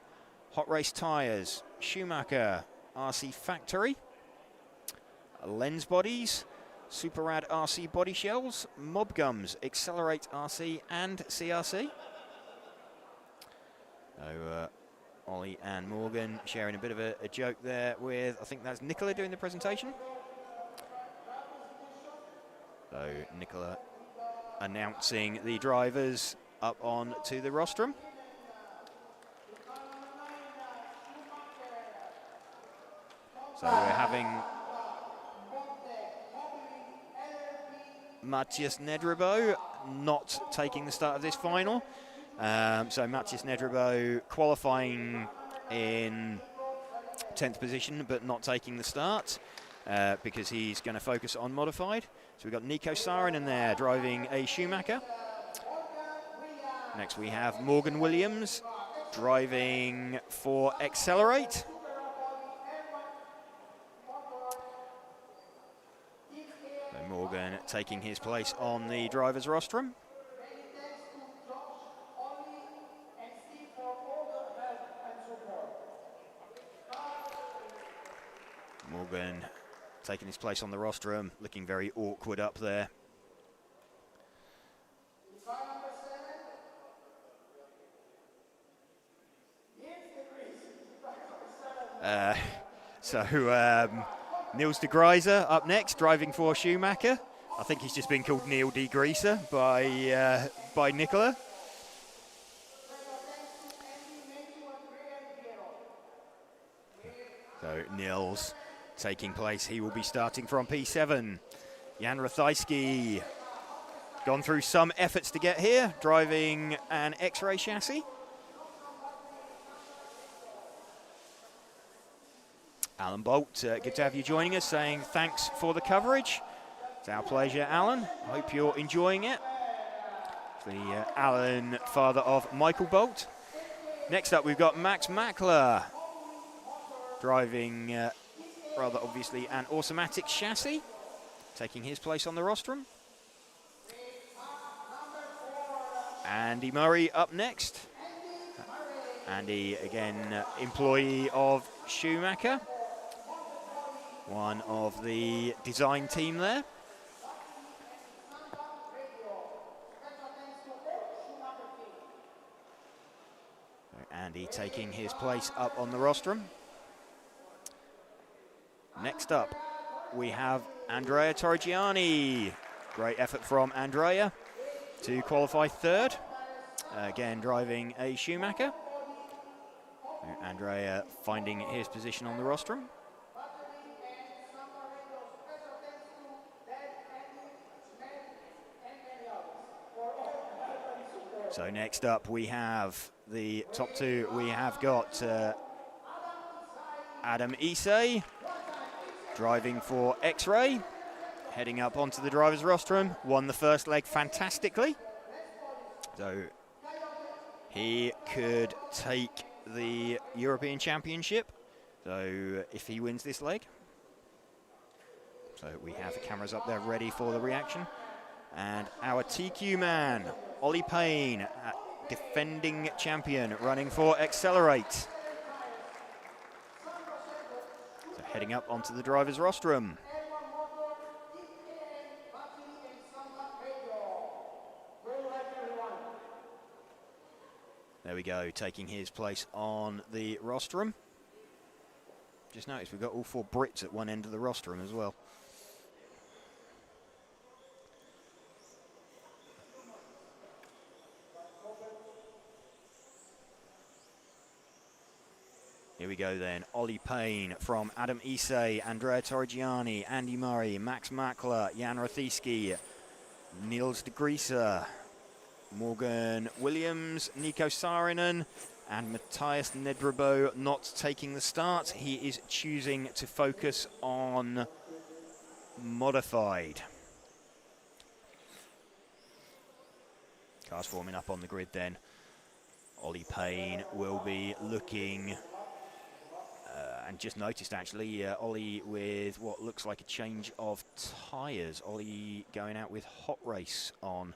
Hot Race Tyres, Schumacher, RC Factory, Lens Bodies, Super Rad RC Body Shells, Mob Gums, Accelerate RC and CRC. So Ollie and Morgan sharing a bit of a joke there with, I think that's Nicola doing the presentation. So Nicola announcing the drivers up on to the rostrum. So we're having Matthias Nedrebo not taking the start of this final. So Matthias Nedrebo qualifying in 10th position but not taking the start because he's going to focus on modified. So we've got Nico Saarinen there driving a Schumacher. Next we have Morgan Williams driving for Accelerate. So Morgan taking his place on the driver's rostrum. Morgan taking his place on the rostrum, looking very awkward up there. Niels de Greiser up next, driving for Schumacher. I think he's just been called Neil de Greiser by Nicola. So Niels taking place. He will be starting from P7. Jan Rathajski, gone through some efforts to get here, driving an X-ray chassis. Alan Bolt, good to have you joining us, saying thanks for the coverage. It's our pleasure, Alan. I hope you're enjoying it. Alan, father of Michael Bolt. Next up, we've got Max Mackler, driving, rather obviously, an automatic chassis, taking his place on the rostrum. Andy Murray up next. Andy, again, employee of Schumacher, one of the design team there. Andy taking his place up on the rostrum. Next up, we have Andrea Torrigiani. Great effort from Andrea to qualify third. Again, driving a Schumacher. Andrea finding his position on the rostrum. So next up we have the top two. We have got Adam Issei driving for X-Ray, heading up onto the driver's rostrum, won the first leg fantastically. So he could take the European Championship, so if he wins this leg. So we have the cameras up there ready for the reaction. And our TQ man, Ollie Payne, defending champion, running for Accelerate. So heading up onto the driver's rostrum. There we go, taking his place on the rostrum. Just noticed we've got all four Brits at one end of the rostrum as well. Here we go then, Ollie Payne from Adam Issei, Andrea Torrigiani, Andy Murray, Max Mackler, Jan Rathajski, Niels de Grieser, Morgan Williams, Nico Saarinen, and Matthias Nedrebo not taking the start. He is choosing to focus on modified. Cars forming up on the grid then. Ollie Payne will be looking, and just noticed actually, Ollie with what looks like a change of tyres. Ollie going out with Hot Race on.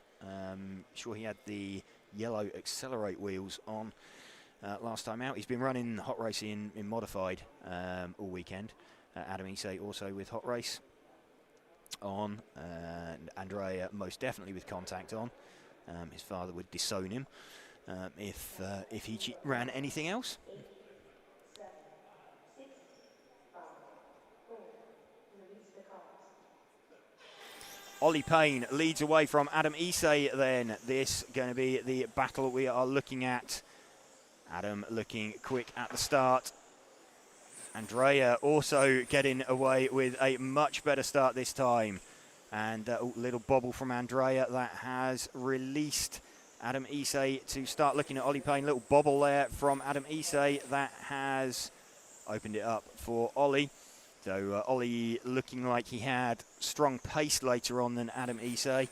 Sure he had the yellow Accelerate wheels on last time out. He's been running Hot Race in modified all weekend. Adam Issei also with Hot Race on. And Andrea most definitely with contact on. His father would disown him if he ran anything else. Ollie Payne leads away from Adam Issei then. This going to be the battle we are looking at. Adam looking quick at the start. Andrea also getting away with a much better start this time. And a little bobble from Andrea that has released Adam Issei to start looking at Ollie Payne. Little bobble there from Adam Issei that has opened it up for Ollie. So Ollie looking like he had strong pace later on than Adam Issei.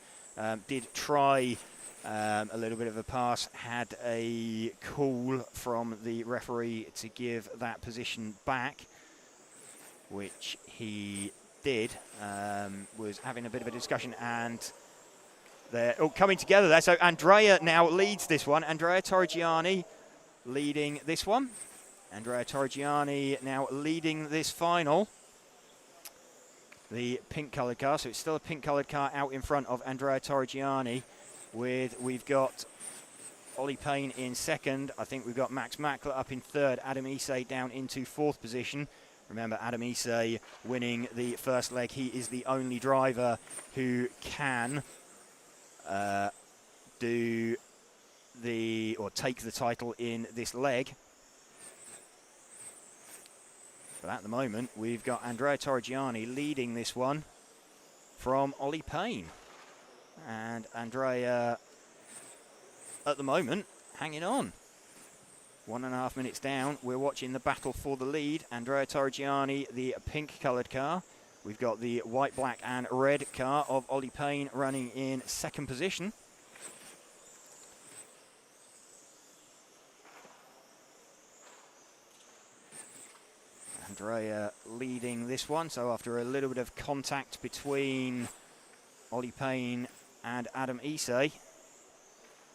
Did try a little bit of a pass, had a call from the referee to give that position back, which he did. Was having a bit of a discussion, and they're all coming together there. So Andrea now leads this one. Andrea Torrigiani leading this one. Andrea Torrigiani now leading this final. The pink-coloured car, so it's still a pink-coloured car out in front of Andrea Torrigiani. We've got Ollie Payne in second. I think we've got Max Mackler up in third. Adam Issei down into fourth position. Remember, Adam Issei winning the first leg. He is the only driver who can take the title in this leg. But at the moment, we've got Andrea Torrigiani leading this one from Ollie Payne. And Andrea, at the moment, hanging on. 1.5 minutes down, we're watching the battle for the lead. Andrea Torrigiani, the pink-coloured car. We've got the white, black and red car of Ollie Payne running in second position. Andrea leading this one, so after a little bit of contact between Ollie Payne and Adam Issei,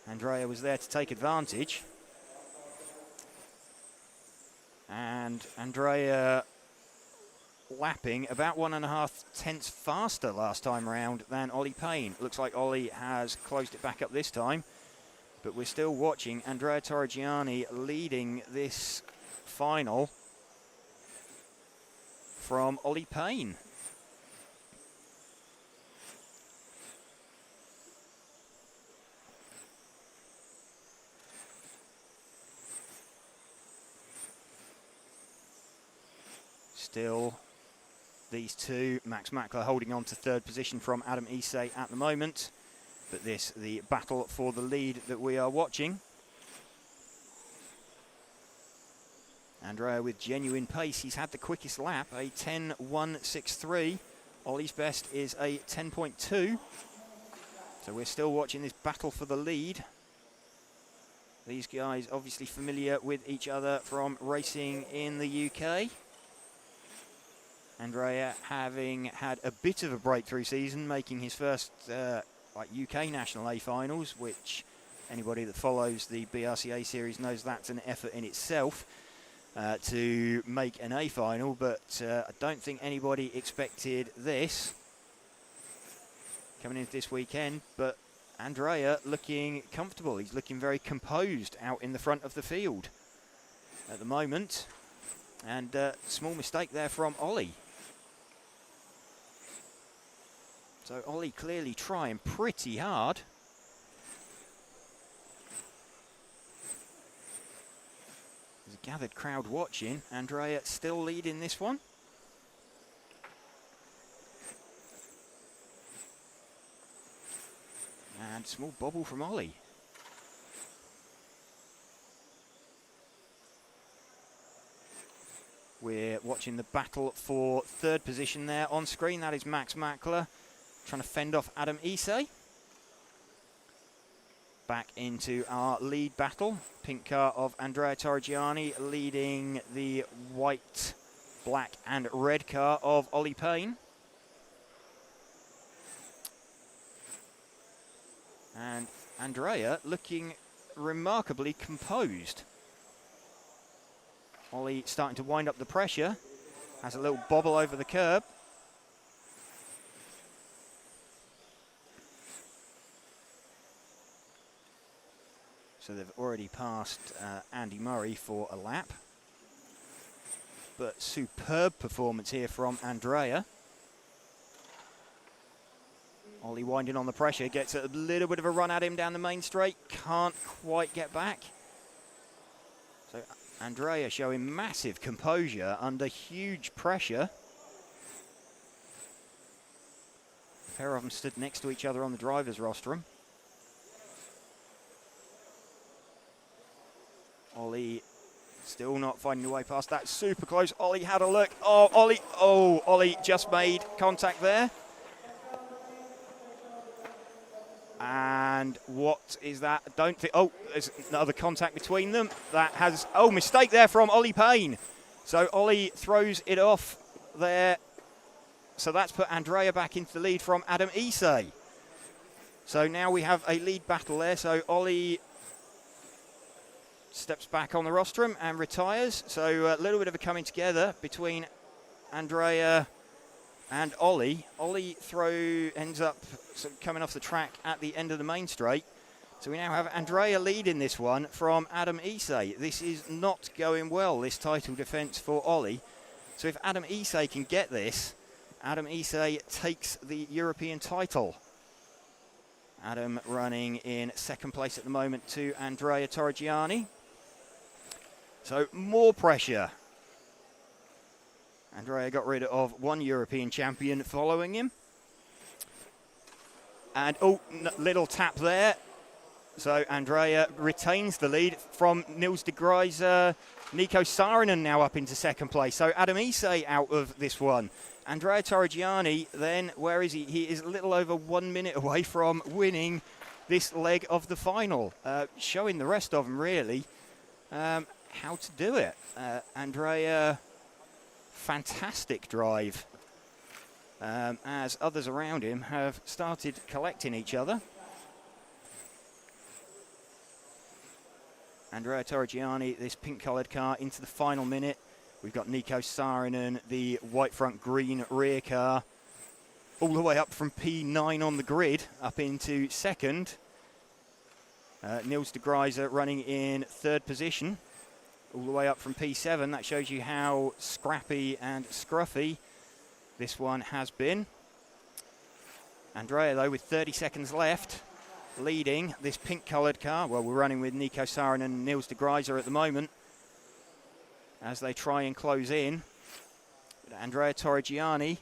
Andrea was there to take advantage. And Andrea lapping about 1.5 tenths faster last time round than Ollie Payne. Looks like Ollie has closed it back up this time, but we're still watching Andrea Torrigiani leading this final from Ollie Payne. Still, these two, Max Mackler holding on to third position from Adam Issei at the moment. But this, the battle for the lead that we are watching. Andrea with genuine pace. He's had the quickest lap, a 10.163. Ollie's best is a 10.2. So we're still watching this battle for the lead. These guys obviously familiar with each other from racing in the UK. Andrea having had a bit of a breakthrough season, making his first UK National A finals, which anybody that follows the BRCA series knows that's an effort in itself to make an A final, but I don't think anybody expected this coming into this weekend. But Andrea looking comfortable. He's looking very composed out in the front of the field at the moment. And small mistake there from Ollie. So Ollie clearly trying pretty hard. There's a gathered crowd watching. Andrea still leading this one. And small bobble from Ollie. We're watching the battle for third position there on screen. That is Max Mackler trying to fend off Adam Issei. Back into our lead battle. Pink car of Andrea Torrigiani leading the white, black and red car of Ollie Payne. And Andrea looking remarkably composed. Ollie starting to wind up the pressure. Has a little bobble over the curb. So they've already passed Andy Murray for a lap. But superb performance here from Andrea. Ollie winding on the pressure, gets a little bit of a run at him down the main straight. Can't quite get back. So Andrea showing massive composure under huge pressure. A pair of them stood next to each other on the driver's rostrum. Ollie still not finding a way past that. Super close. Ollie had a look. Oh, Ollie just made contact there. And what is that? Don't think. Oh, there's another contact between them. That has. Oh, mistake there from Ollie Payne. So Ollie throws it off there. So that's put Andrea back into the lead from Adam Issei. So now we have a lead battle there. So Ollie steps back on the rostrum and retires. So a little bit of a coming together between Andrea and Ollie. Ollie ends up sort of coming off the track at the end of the main straight. So we now have Andrea leading this one from Adam Issei. This is not going well, this title defence for Ollie. So if Adam Issei can get this, Adam Issei takes the European title. Adam running in second place at the moment to Andrea Torrigiani. So more pressure Andrea got rid of one European champion following him. And, little tap there. So Andrea retains the lead from Niels de Gruyter. Nico Saarinen now up into second place. So Adam Issei out of this one. Andrea Torrigiani, then, where is he? He is a little over 1 minute away from winning this leg of the final. Showing the rest of them, really, how to do it. Andrea, fantastic drive. As others around him have started collecting each other. Andrea Torrigiani, this pink-coloured car, into the final minute. We've got Nico Saarinen, the white front, green rear car, all the way up from P9 on the grid, up into second. Niels de Gruyter running in third position, all the way up from P7. That shows you how scrappy and scruffy this one has been. Andrea, though, with 30 seconds left, leading this pink-coloured car. Well, we're running with Nico Saarinen and Niels de Gruyter at the moment as they try and close in. But Andrea Torrigiani,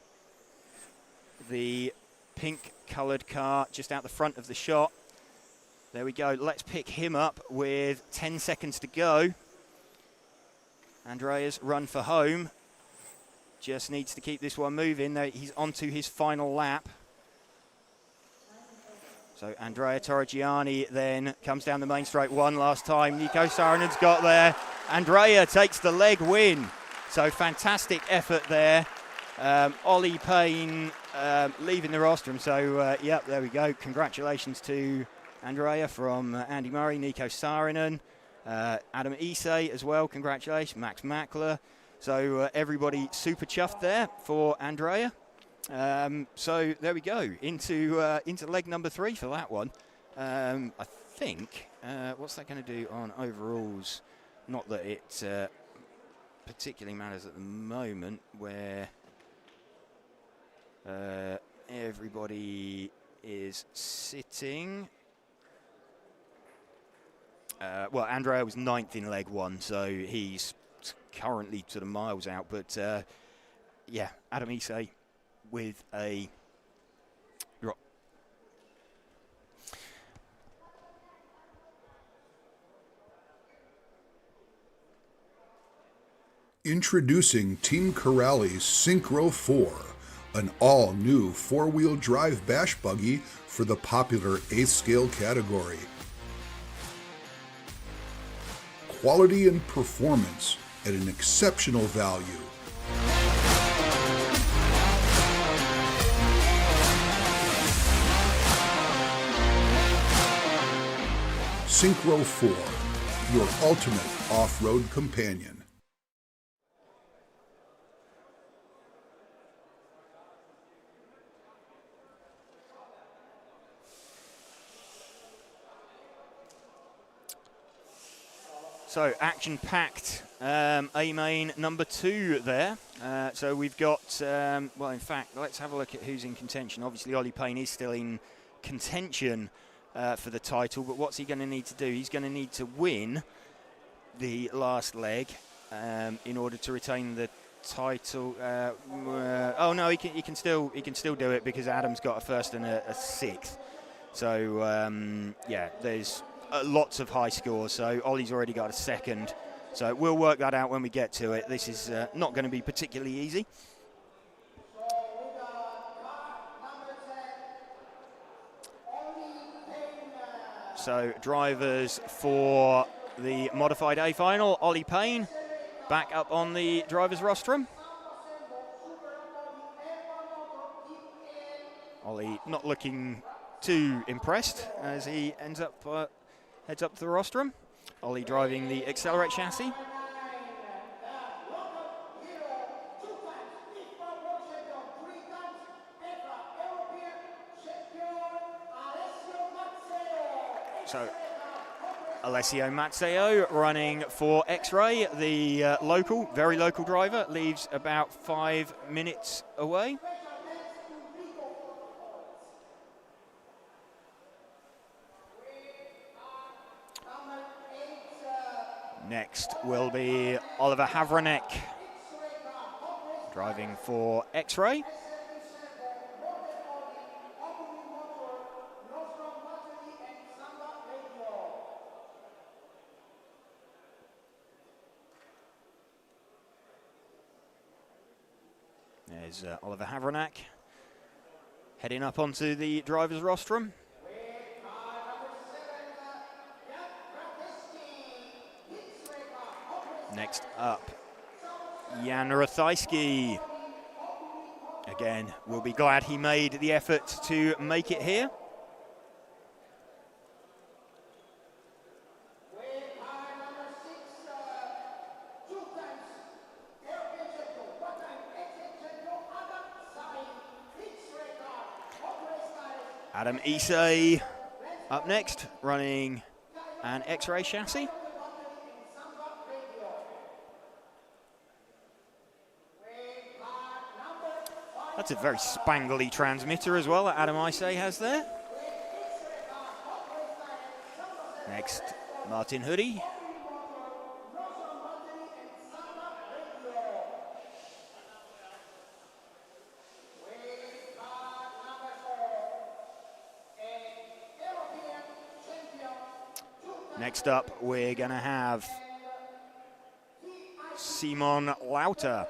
the pink-coloured car just out the front of the shot. There we go. Let's pick him up with 10 seconds to go. Andrea's run for home. Just needs to keep this one moving. He's onto his final lap. So Andrea Torrigiani then comes down the main straight one last time. Nico Saarinen's got there. Andrea takes the leg win. So fantastic effort there. Ollie Payne leaving the rostrum. So, yep, there we go. Congratulations to Andrea from Andy Murray, Nico Saarinen. Adam Issei as well, congratulations. Max Mackler. So everybody super chuffed there for Andrea. So there we go, into leg number 3 for that one. I think, what's that going to do on overalls? Not that it particularly matters at the moment, where everybody is sitting. Well, Andrea was 9th in leg 1, so he's currently sort of miles out. But yeah, Adam Issei with a drop. Introducing Team Corrali's Synchro 4, an all-new 4-wheel drive bash buggy for the popular 8th scale category. Quality and performance at an exceptional value. Synchro 4, your ultimate off-road companion. So action-packed A-main number 2 there. So we've got, well, in fact, let's have a look at who's in contention. Obviously, Ollie Payne is still in contention for the title, but what's he going to need to do? He's going to need to win the last leg in order to retain the title. Oh no, he can still do it because Adam's got a 1st and a 6th. So yeah, there's lots of high scores. So Ollie's already got a 2nd. So we'll work that out when we get to it. This is not going to be particularly easy. So drivers for the modified A final, Ollie Payne back up on the drivers rostrum. Ollie not looking too impressed as he heads up to the rostrum. Ollie driving the Accelerate chassis. So Alessio Mazzeo running for X-Ray, the local, very local driver, leaves about 5 minutes away. Next will be Oliver Havranek Driving for X-Ray. There's Oliver Havranek heading up onto the driver's rostrum. Next up, Jan Rathajski. Again, we'll be glad he made the effort to make it here. Adam Isay up next, running an X-Ray chassis. That's a very spangly transmitter as well that Adam Isay has there. Next, Martin Hoodie. Next up, we're going to have Simon Lauter.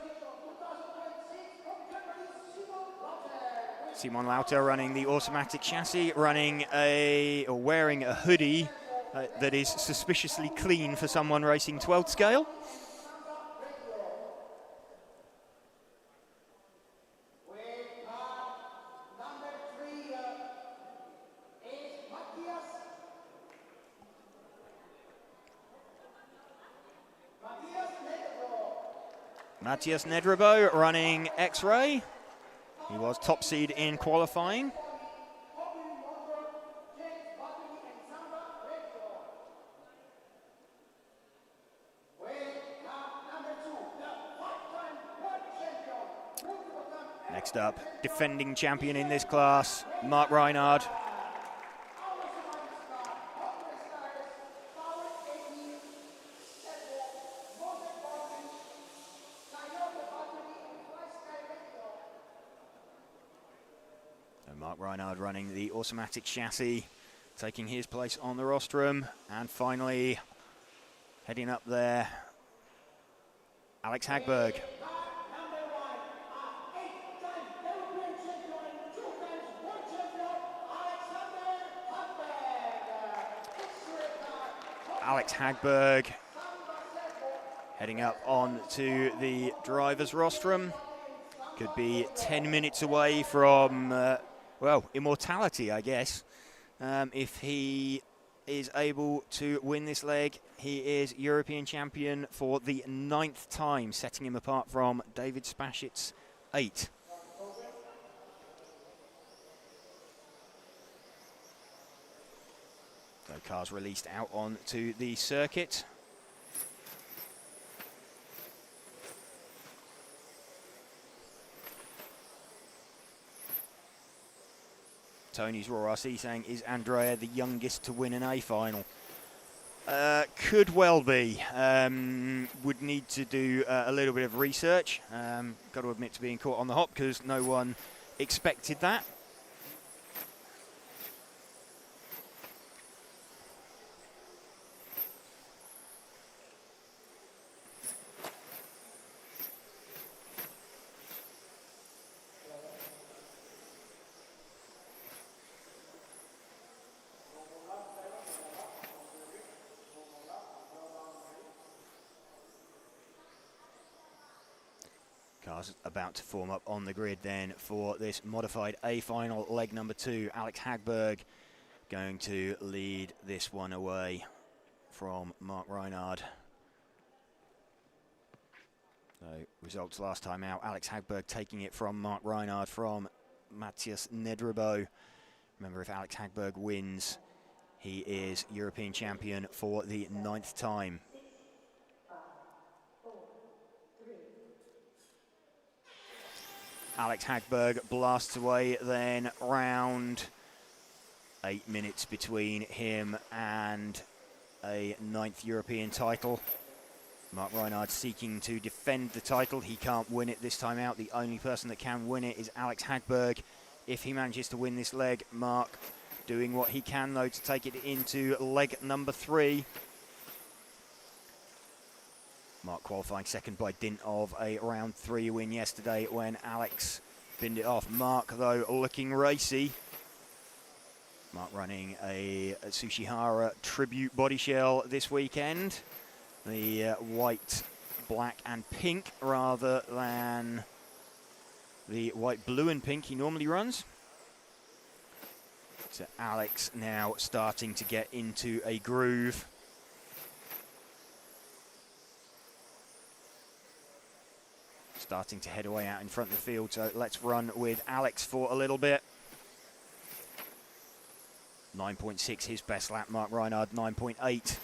Simon Lauter running the automatic chassis, wearing a hoodie that is suspiciously clean for someone racing 12th scale. Matthias Nedrebo running X-Ray. He was top seed in qualifying. Next up, defending champion in this class, Mark Reinhard. Mark Reinhard running the automatic chassis, taking his place on the rostrum. And finally, heading up there, Alex Hagberg. Alex Hagberg heading up onto the driver's rostrum. Could be 10 minutes away from well, immortality, I guess. If he is able to win this leg, he is European champion for the 9th time, setting him apart from David Spashit's 8. So cars released out onto the circuit. Tony's Raw RC saying, is Andrea the youngest to win an A final? Could well be. Would need to do a little bit of research. Got to admit to being caught on the hop because no one expected that. Cars about to form up on the grid then for this modified A final, leg number 2. Alex Hagberg going to lead this one away from Mark Reinhard. So results last time out, Alex Hagberg taking it from Mark Reinhard from Matthias Nedrebo. Remember, if Alex Hagberg wins, he is European champion for the 9th time. Alex Hagberg blasts away then, round 8 minutes between him and a 9th European title. Mark Reinhard seeking to defend the title. He can't win it this time out. The only person that can win it is Alex Hagberg. If he manages to win this leg, Mark doing what he can, though, to take it into leg number 3. Mark qualifying second by dint of a round 3 win yesterday when Alex binned it off. Mark, though, looking racy. Mark running a Tsuchihara tribute body shell this weekend. The white, black and pink rather than the white, blue and pink he normally runs. So Alex now starting to get into a groove. Starting to head away out in front of the field, so let's run with Alex for a little bit. 9.6 his best lap, Mark Reinhard 9.8.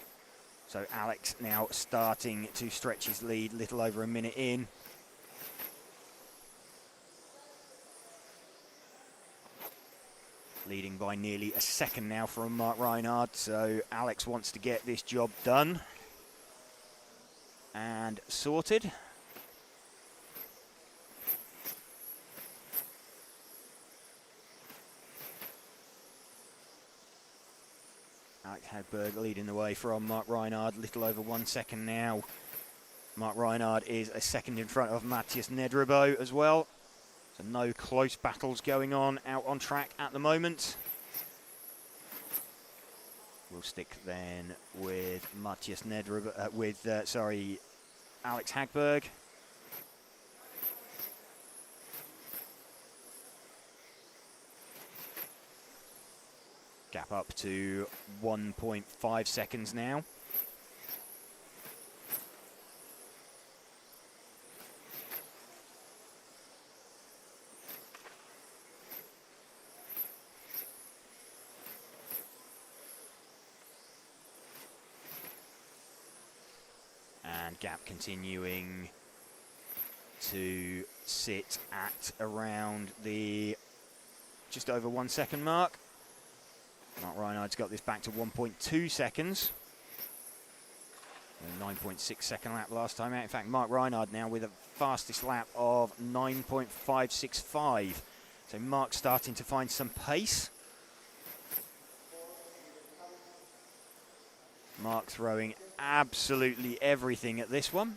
So Alex now starting to stretch his lead, little over a minute in. Leading by nearly a second now from Mark Reinhard, so Alex wants to get this job done and sorted. Alex Hagberg leading the way from Mark Reinhard, little over 1 second now. Mark Reinhard is a second in front of Matthias Nedrebo as well. So no close battles going on out on track at the moment. We'll stick then with Matthias Nedrebo, Alex Hagberg. Gap up to 1.5 seconds now. And gap continuing to sit at around the just over 1 second mark. Mark Reinhard's got this back to 1.2 seconds. 9.6 second lap last time out. In fact, Mark Reinhard now with a fastest lap of 9.565. So Mark's starting to find some pace. Mark throwing absolutely everything at this one.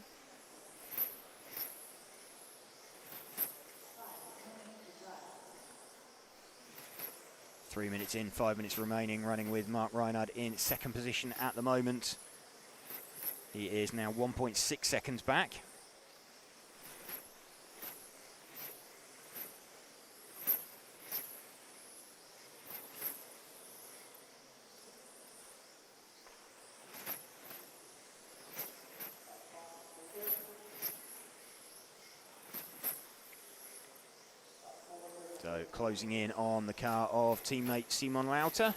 Three minutes in, 5 minutes remaining, running with Mark Reinhard in second position at the moment. He is now 1.6 seconds back. So closing in on the car of teammate Simon Lauter.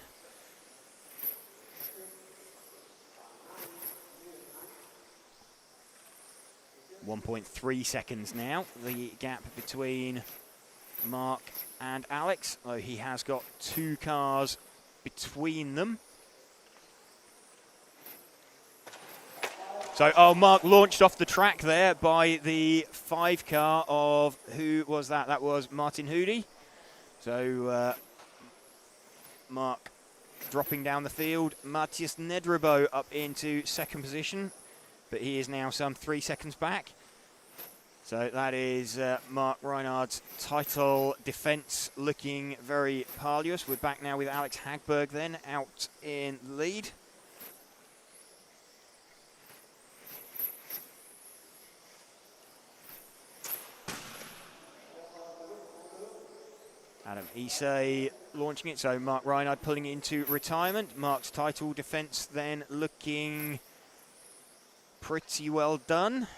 .3 seconds now, the gap between Mark and Alex, though he has got 2 cars between them. So, Mark launched off the track there by the 5 car of, who was that? That was Martin Hoody. So, Mark dropping down the field. Matthias Nedrebo up into second position, but he is now some 3 seconds back. So that is Mark Reinhard's title defence looking very parlous. We're back now with Alex Hagberg then out in the lead. Adam Issei launching it, so Mark Reinhard pulling it into retirement. Mark's title defence then looking pretty well done.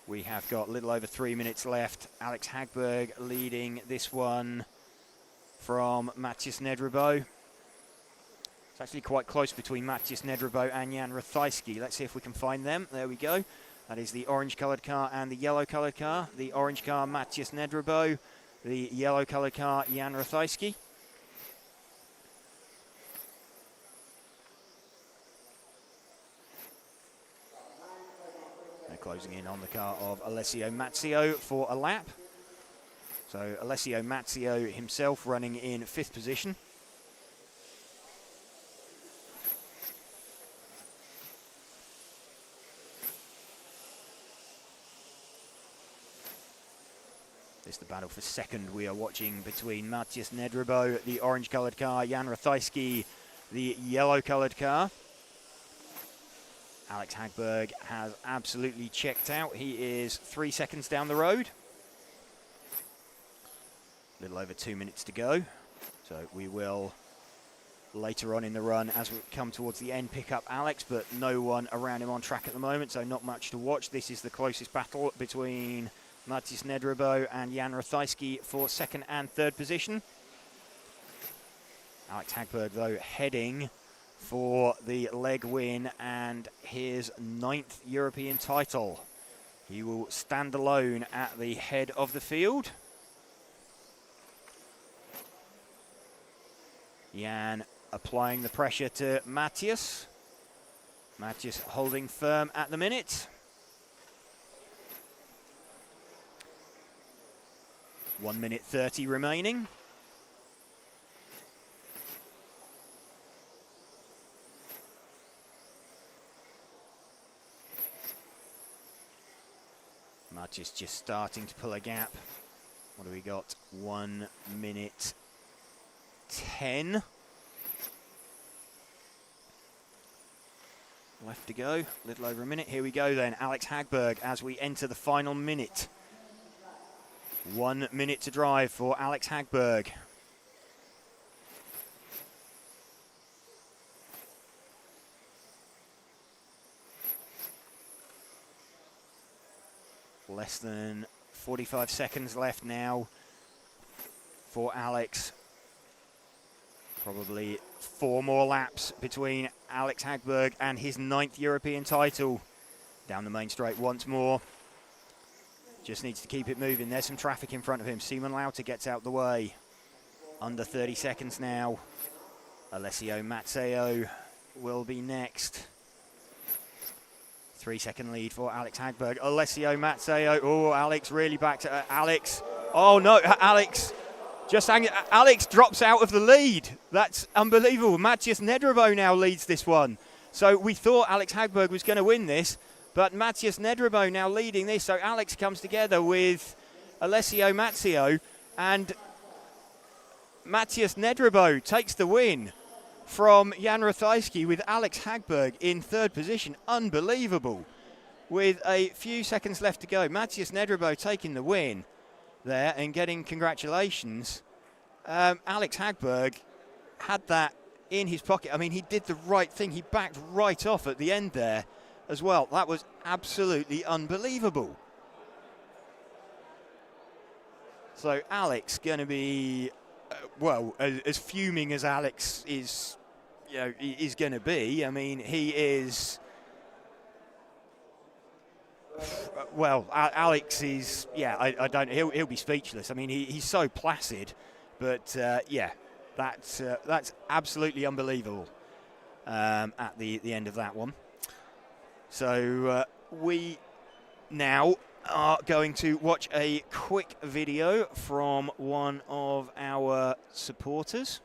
We have got a little over 3 minutes left. Alex Hagberg leading this one from Matthias Nedrebo. It's actually quite close between Matthias Nedrebo and Jan Rathajski. Let's see if we can find them. There we go. That is the orange-coloured car and the yellow-coloured car. The orange car, Matthias Nedrebo. The yellow-coloured car, Jan Rathajski. closing in on the car of Alessio Mazzio for a lap. So Alessio Mazzio himself running in 5th position. This is the battle for second we are watching between Matthias Nedrebo, the orange-coloured car, Jan Ratajski, the yellow-coloured car. Alex Hagberg has absolutely checked out. He is 3 seconds down the road. A little over 2 minutes to go. So we will, later on in the run, as we come towards the end, pick up Alex, but no one around him on track at the moment, so not much to watch. This is the closest battle between Matthias Nedrebo and Jan Ratajski for 2nd and 3rd position. Alex Hagberg, though, heading for the leg win and his 9th European title. He will stand alone at the head of the field. Jan applying the pressure to Matthias. Matthias holding firm at the minute. One minute 30 remaining. Matthias just starting to pull a gap. What do we got? 1 minute 10. Left to go, a little over a minute. Here we go then, Alex Hagberg as we enter the final minute. 1 minute to drive for Alex Hagberg. Less than 45 seconds left now for Alex. Probably 4 more laps between Alex Hagberg and his 9th European title. Down the main straight once more. Just needs to keep it moving. There's some traffic in front of him. Simon Lauter gets out the way. Under 30 seconds now. Alessio Mazzio will be next. 3-second lead for Alex Hagberg. Alessio Mazzio. Oh, Alex really back to Alex. Oh no, Alex. Alex drops out of the lead. That's unbelievable. Matthias Nedrebo now leads this one. So we thought Alex Hagberg was going to win this, but Matthias Nedrebo now leading this. So Alex comes together with Alessio Mazzio, and Matthias Nedrebo takes the win from Jan Ratajski with Alex Hagberg in 3rd position. Unbelievable. With a few seconds left to go, Matthias Nedrebo taking the win there and getting congratulations. Alex Hagberg had that in his pocket. I mean, he did the right thing. He backed right off at the end there as well. That was absolutely unbelievable. So Alex going to be, well, as fuming as Alex is, is going to be. I mean, he is. Well, Alex is, I don't. He'll be speechless. I mean, he's so placid, but that's absolutely unbelievable at the end of that one. So we now are going to watch a quick video from one of our supporters.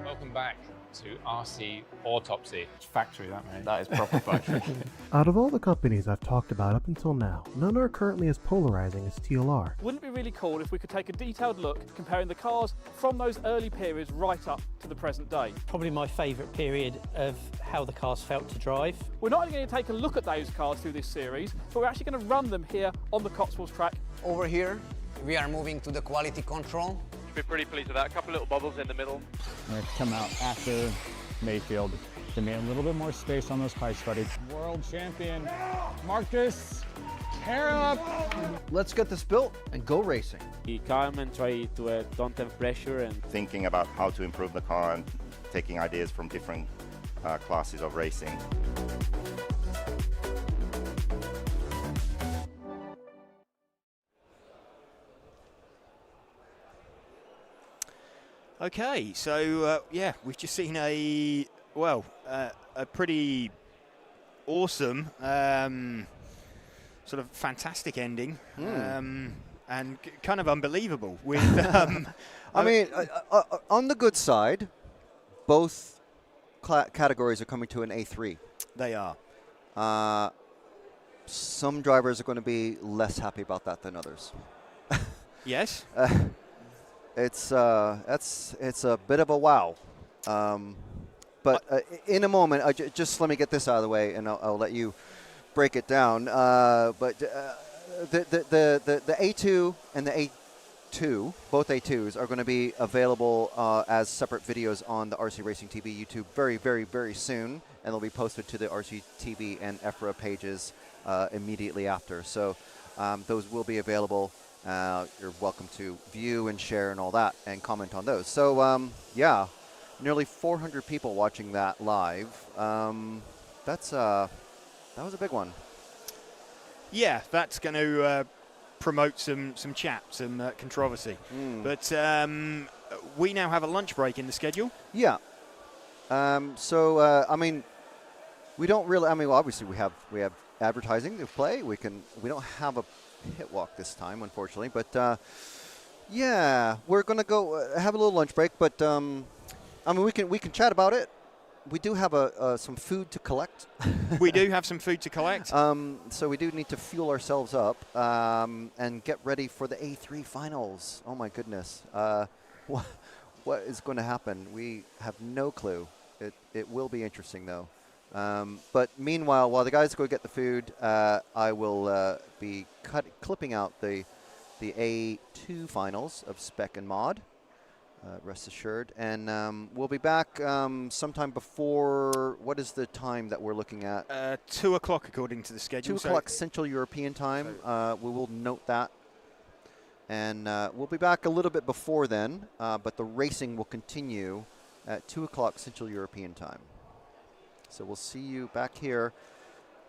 Welcome back to RC Autopsy. It's factory, that, mate. That is proper factory. Out of all the companies I've talked about up until now, none are currently as polarizing as TLR. Wouldn't it be really cool if we could take a detailed look comparing the cars from those early periods right up to the present day? Probably my favourite period of how the cars felt to drive. We're not only going to take a look at those cars through this series, but we're actually going to run them here on the Cotswolds track. Over here, we are moving to the quality control. Be pretty pleased with that. A couple little bubbles in the middle. I'm going to come out after Mayfield to make a little bit more space on those pipes, buddy. World champion, Marcus, tear up. Let's get this built and go racing. We come and try to don't have pressure and thinking about how to improve the car and taking ideas from different classes of racing. Okay, so yeah, we've just seen a pretty awesome, sort of fantastic ending, and kind of unbelievable. With, I mean, on the good side, both categories are coming to an A3. They are. Some drivers are going to be less happy about that than others. Yes. It's a bit of a wow. But in a moment, just let me get this out of the way, and I'll let you break it down. But the A2 and the A2, both A2s, are going to be available as separate videos on the RC Racing TV YouTube very, very, very soon, and they'll be posted to the RC TV and EFRA pages immediately after. So those will be available. You're welcome to view and share and all that, and comment on those. So yeah, nearly 400 people watching that live. That was a big one. Yeah, that's going to promote some chat, some controversy. But we now have a lunch break in the schedule. Yeah. So I mean, we don't really. I mean, well, obviously we have advertising to play. We don't have a hit walk this time, unfortunately. But yeah, we're gonna go have a little lunch break. But I mean, we can chat about it. We do have some food to collect. We do have some food to collect. So we do need to fuel ourselves up and get ready for the A3 finals. Oh my goodness. What is going to happen? We have no clue. It will be interesting though. But meanwhile, while the guys go get the food, I will be clipping out the A2 finals of Spec and Mod. Rest assured. And we'll be back sometime before, what is the time that we're looking at? 2 o'clock according to the schedule. 2 o'clock Central European time. We will note that. And we'll be back a little bit before then, but the racing will continue at 2 o'clock Central European time. So we'll see you back here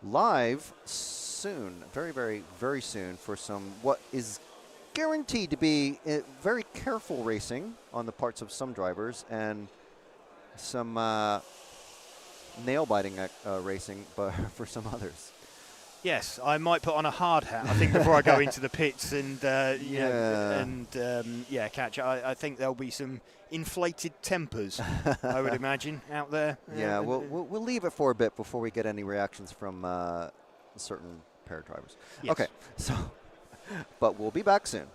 live soon, very, very, very soon, for some what is guaranteed to be very careful racing on the parts of some drivers and some nail-biting racing for some others. Yes, I might put on a hard hat, I think, before I go into the pits and catch. I think there'll be some inflated tempers, I would imagine, out there. Yeah, we'll leave it for a bit before we get any reactions from certain pair drivers. Yes. Okay, so, but we'll be back soon.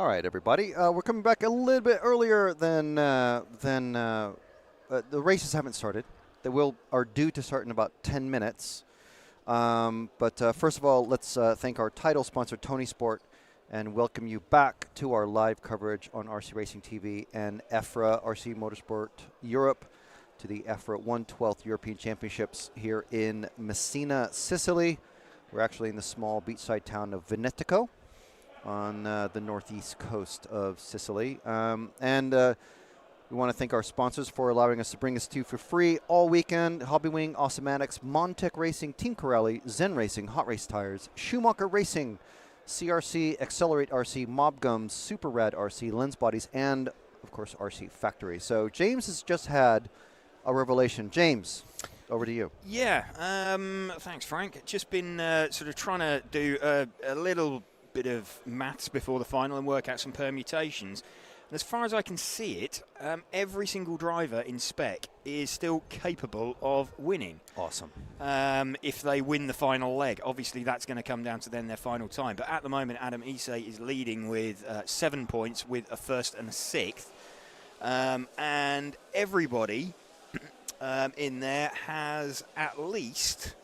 All right, everybody. We're coming back a little bit earlier than the races haven't started. They are due to start in about 10 minutes. But first of all, let's thank our title sponsor, Tonisport, and welcome you back to our live coverage on RC Racing TV and EFRA, RC Motorsport Europe, to the EFRA 112th European Championships here in Messina, Sicily. We're actually in the small beachside town of Venetico on the northeast coast of Sicily. We want to thank our sponsors for allowing us to bring this to you for free all weekend. Hobbywing, Awesomatics, Montec Racing, Team Corelli, Zen Racing, Hot Race Tires, Schumacher Racing, CRC, Accelerate RC, Mob Gums, Super Rad RC, Lens Bodies, and, of course, RC Factory. So James has just had a revelation. James, over to you. Yeah, thanks, Frank. Just been sort of trying to do a little bit of maths before the final and work out some permutations. And as far as I can see it, every single driver in Spec is still capable of winning. Awesome. If they win the final leg. Obviously, that's going to come down to then their final time. But at the moment, Adam Isay is leading with 7 points with a first and a sixth. And everybody in there has at least...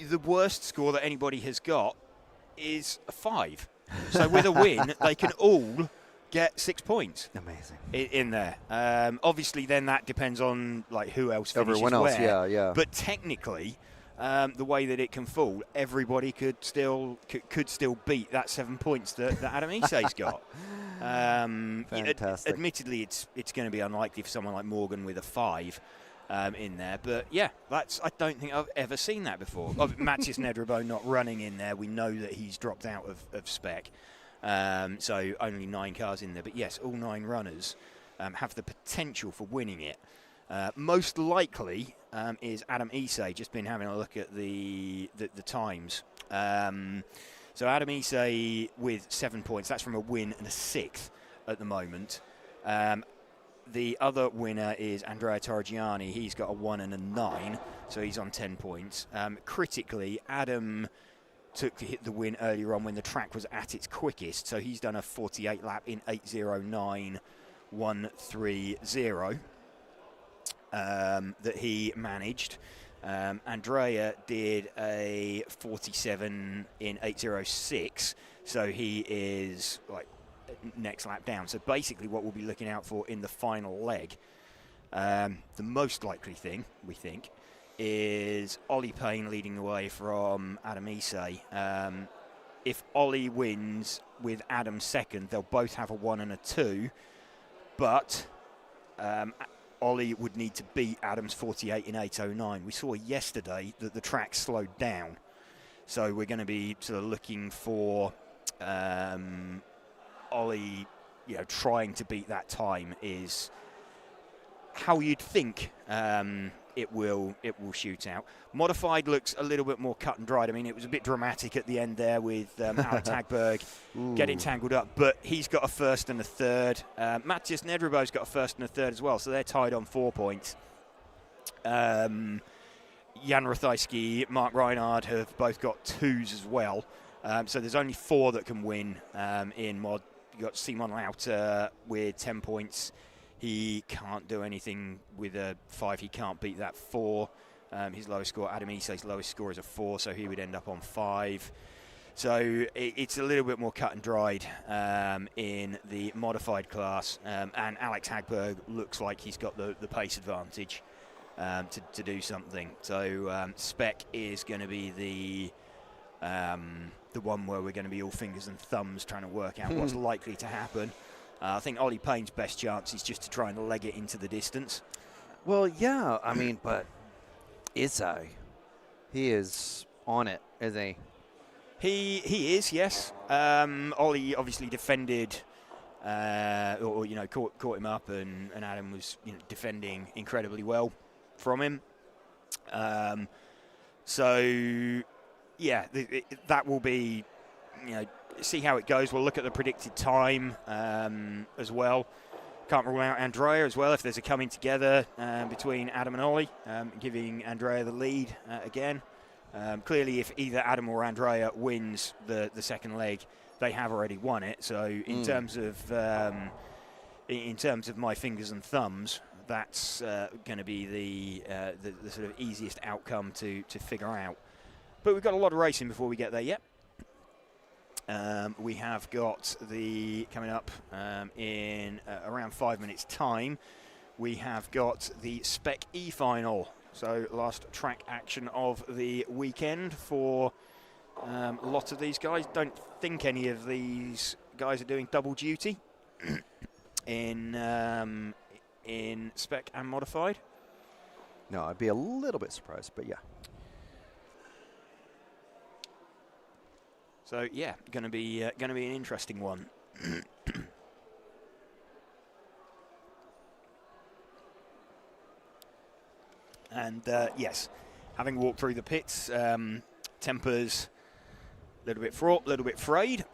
The worst score that anybody has got is a 5. So with a win, they can all get 6 points. Amazing. In there. Obviously, then that depends on like who else finishes Everyone else, where. yeah. But technically, the way that it can fall, everybody could still beat that 7 points that Adam Isay's got. Fantastic. Admittedly, it's going to be unlikely for someone like Morgan with a 5. In there, but yeah, I don't think I've ever seen that before. Matthias Nedrebo not running in there. We know that he's dropped out of Spec, so only 9 cars in there. But yes, all 9 runners have the potential for winning it. Most likely is Adam Isay. Just been having a look at the times. So Adam Isay with 7 points. That's from a win and a sixth at the moment. The other winner is Andrea Torrigiani. He's got a 1 and a 9, so he's on 10 points. Critically, Adam took to hit the win earlier on when the track was at its quickest, so he's done a 48 lap in 8:09.130 that he managed. Andrea did a 47 in 8:06, so he is like next lap down. So basically what we'll be looking out for in the final leg, the most likely thing, we think, is Ollie Payne leading the way from Adam Isay. If Ollie wins with Adam second, they'll both have a 1 and a 2, but Ollie would need to beat Adam's 48 in 8:09. We saw yesterday that the track slowed down, so we're going to be sort of looking for Ollie, trying to beat that time is how you'd think it will shoot out. Modified looks a little bit more cut and dried. I mean, it was a bit dramatic at the end there with Alex Hagberg getting tangled up, but he's got a first and a third. Matthias Nedrebo's got a first and a third as well, so they're tied on 4 points. Jan Rathajski, Mark Reinhard have both got 2s as well. So there's only 4 that can win in mod. You've got Simon Lauter with 10 points. He can't do anything with a 5. He can't beat that 4. His lowest score, Adam Isay's lowest score is a 4, so he would end up on 5. So it's a little bit more cut and dried in the modified class. And Alex Hagberg looks like he's got the pace advantage to do something. So Spec is going to be the one where we're going to be all fingers and thumbs trying to work out what's likely to happen. I think Ollie Payne's best chance is just to try and leg it into the distance. Well, yeah, I mean, but Isay, he is on it, isn't he? He is, yes. Ollie obviously defended, caught him up, and Adam was defending incredibly well from him. So yeah, that will be, see how it goes. We'll look at the predicted time as well. Can't rule out Andrea as well if there's a coming together between Adam and Ollie, giving Andrea the lead again. Clearly, if either Adam or Andrea wins the second leg, they have already won it. So in terms of my fingers and thumbs, that's going to be the sort of easiest outcome to figure out. But we've got a lot of racing before we get there yet. We have got coming up in around 5 minutes' time, we have got the Spec E final. So last track action of the weekend for a lot of these guys. Don't think any of these guys are doing double duty in Spec and Modified. No, I'd be a little bit surprised, but yeah. So yeah, going to be an interesting one. And yes, having walked through the pits, tempers a little bit fraught, a little bit frayed.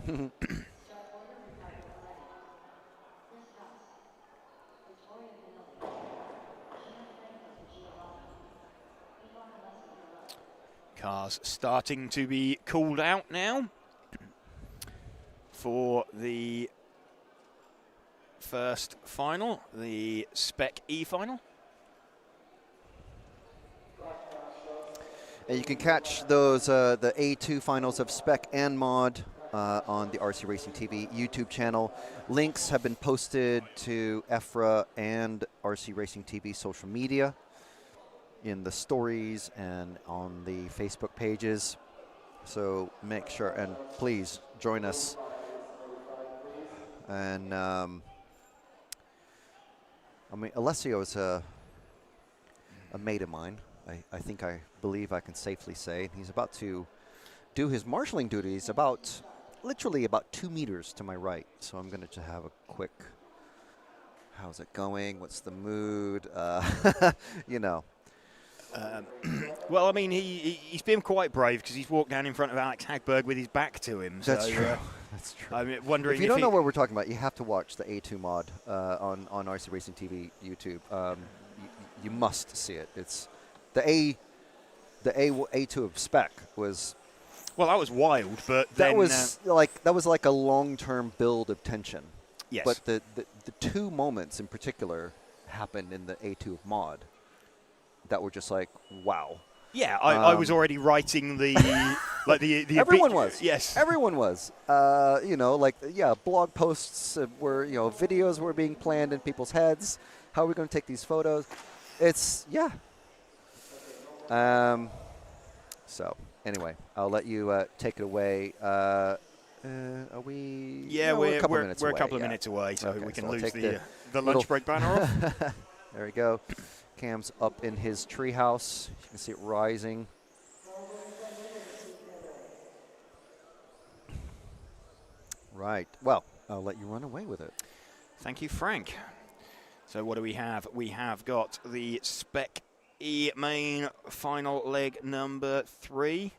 Cars starting to be cooled out now for the first final, the Spec E final. And you can catch those the A2 finals of Spec and Mod on the RC Racing TV YouTube channel. Links have been posted to EFRA and RC Racing TV social media in the stories and on the Facebook pages. So make sure and please join us. And I mean, Alessio is a mate of mine. I believe I can safely say he's about to do his marshalling duties literally about 2 meters to my right. So I'm going to have a quick, how's it going? What's the mood? You know. Well, I mean, he's been quite brave because he's walked down in front of Alex Hagberg with his back to him. That's so, true. That's true. I'm wondering if you don't know what we're talking about, you have to watch the A2 mod on RC Racing TV YouTube. You must see it. It's the A2 of Spec was. Well, that was wild, but that then, was like a long-term build of tension. Yes. But the two moments in particular happened in the A2 of Mod that were just like, wow. Yeah, I was already writing the the everyone was. Yes, everyone was. You know, blog posts were, videos were being planned in people's heads. How are we going to take these photos? It's So anyway, I'll let you take it away. Are we? Yeah, we're a couple of minutes away, so okay, we can I'll lose take the lunch break banner off. There we go. Cam's up in his treehouse. You can see it rising. Right. Well, I'll let you run away with it. Thank you, Frank. So what do we have? We have got the Spec E main final leg number 3.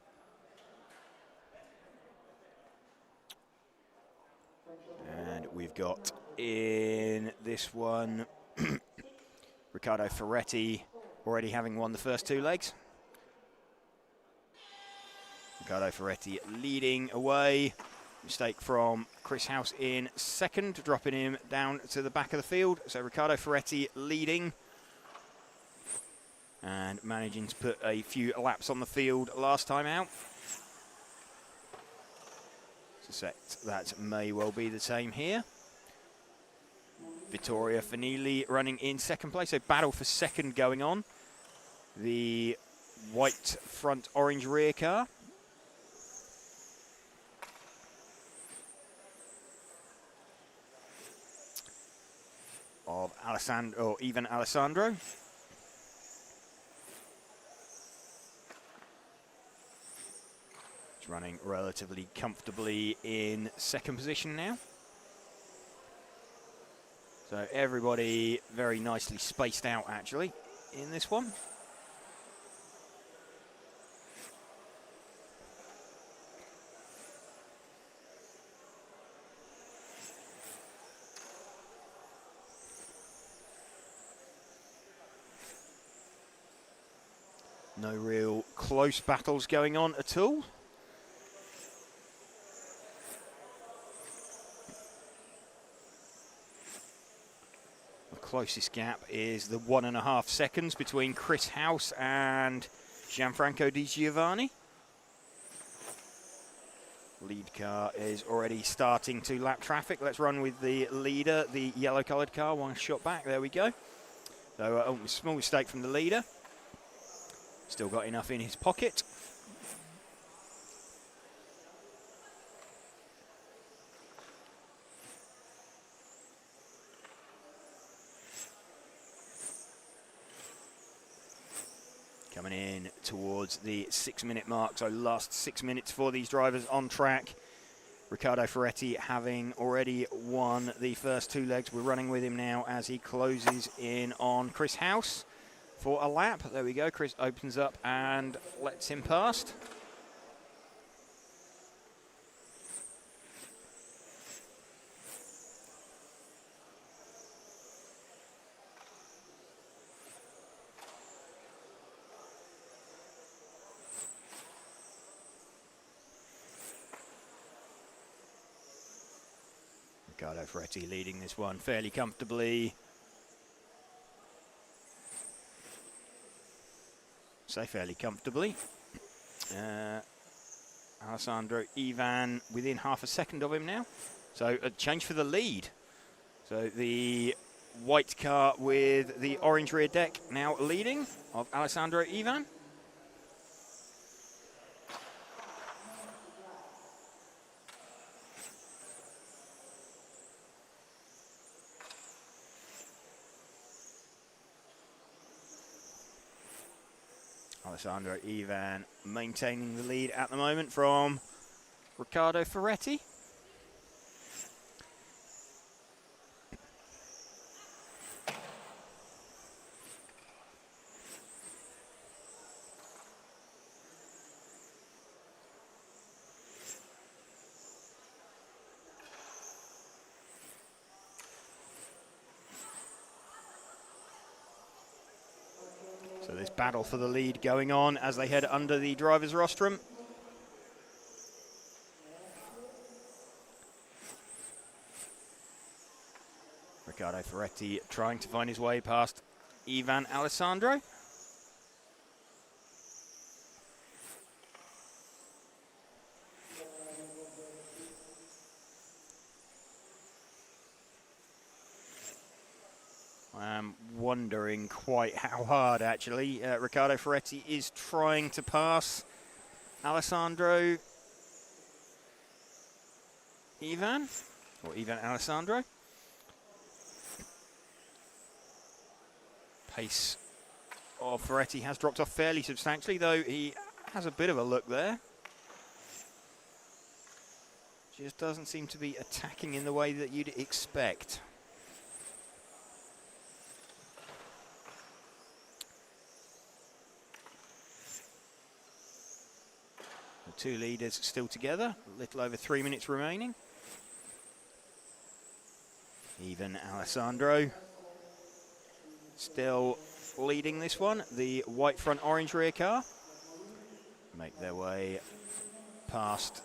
And we've got in this one Riccardo Ferretti already having won the first 2 legs. Riccardo Ferretti leading away. Mistake from Chris House in second, dropping him down to the back of the field. So Riccardo Ferretti leading and managing to put a few laps on the field last time out. Suspect that may well be the same here. Vittorio Fanili running in second place, so battle for second going on. The white front, orange rear car. Of Alessandro, or even Alessandro. He's running relatively comfortably in second position now. So everybody very nicely spaced out actually in this one. No real close battles going on at all. The closest gap is the 1.5 seconds between Chris House and Gianfranco Di Giovanni. Lead car is already starting to lap traffic. Let's run with the leader, the yellow-coloured car. One shot back. There we go. So, small mistake from the leader. Still got enough in his pocket. Coming in towards the 6-minute mark, so last 6 minutes for these drivers on track. Riccardo Ferretti having already won the first 2 legs. We're running with him now as he closes in on Chris House for a lap. There we go, Chris opens up and lets him past. Riccardo Ferretti leading this one fairly comfortably. Say fairly comfortably. Alessandro Ivan within half a second of him now. So a change for the lead. So the white car with the orange rear deck now leading of Alessandro Ivan. Alessandro Ivan maintaining the lead at the moment from Riccardo Ferretti. So this battle for the lead going on as they head under the driver's rostrum. Riccardo Ferretti trying to find his way past Ivan Alessandro. I'm wondering quite how hard, actually. Riccardo Ferretti is trying to pass Alessandro Ivan, or Ivan Alessandro. Pace of Ferretti has dropped off fairly substantially, though he has a bit of a look there. Just doesn't seem to be attacking in the way that you'd expect. The 2 leaders still together, a little over 3 minutes remaining. Even Alessandro still leading this one. The white front, orange rear car make their way past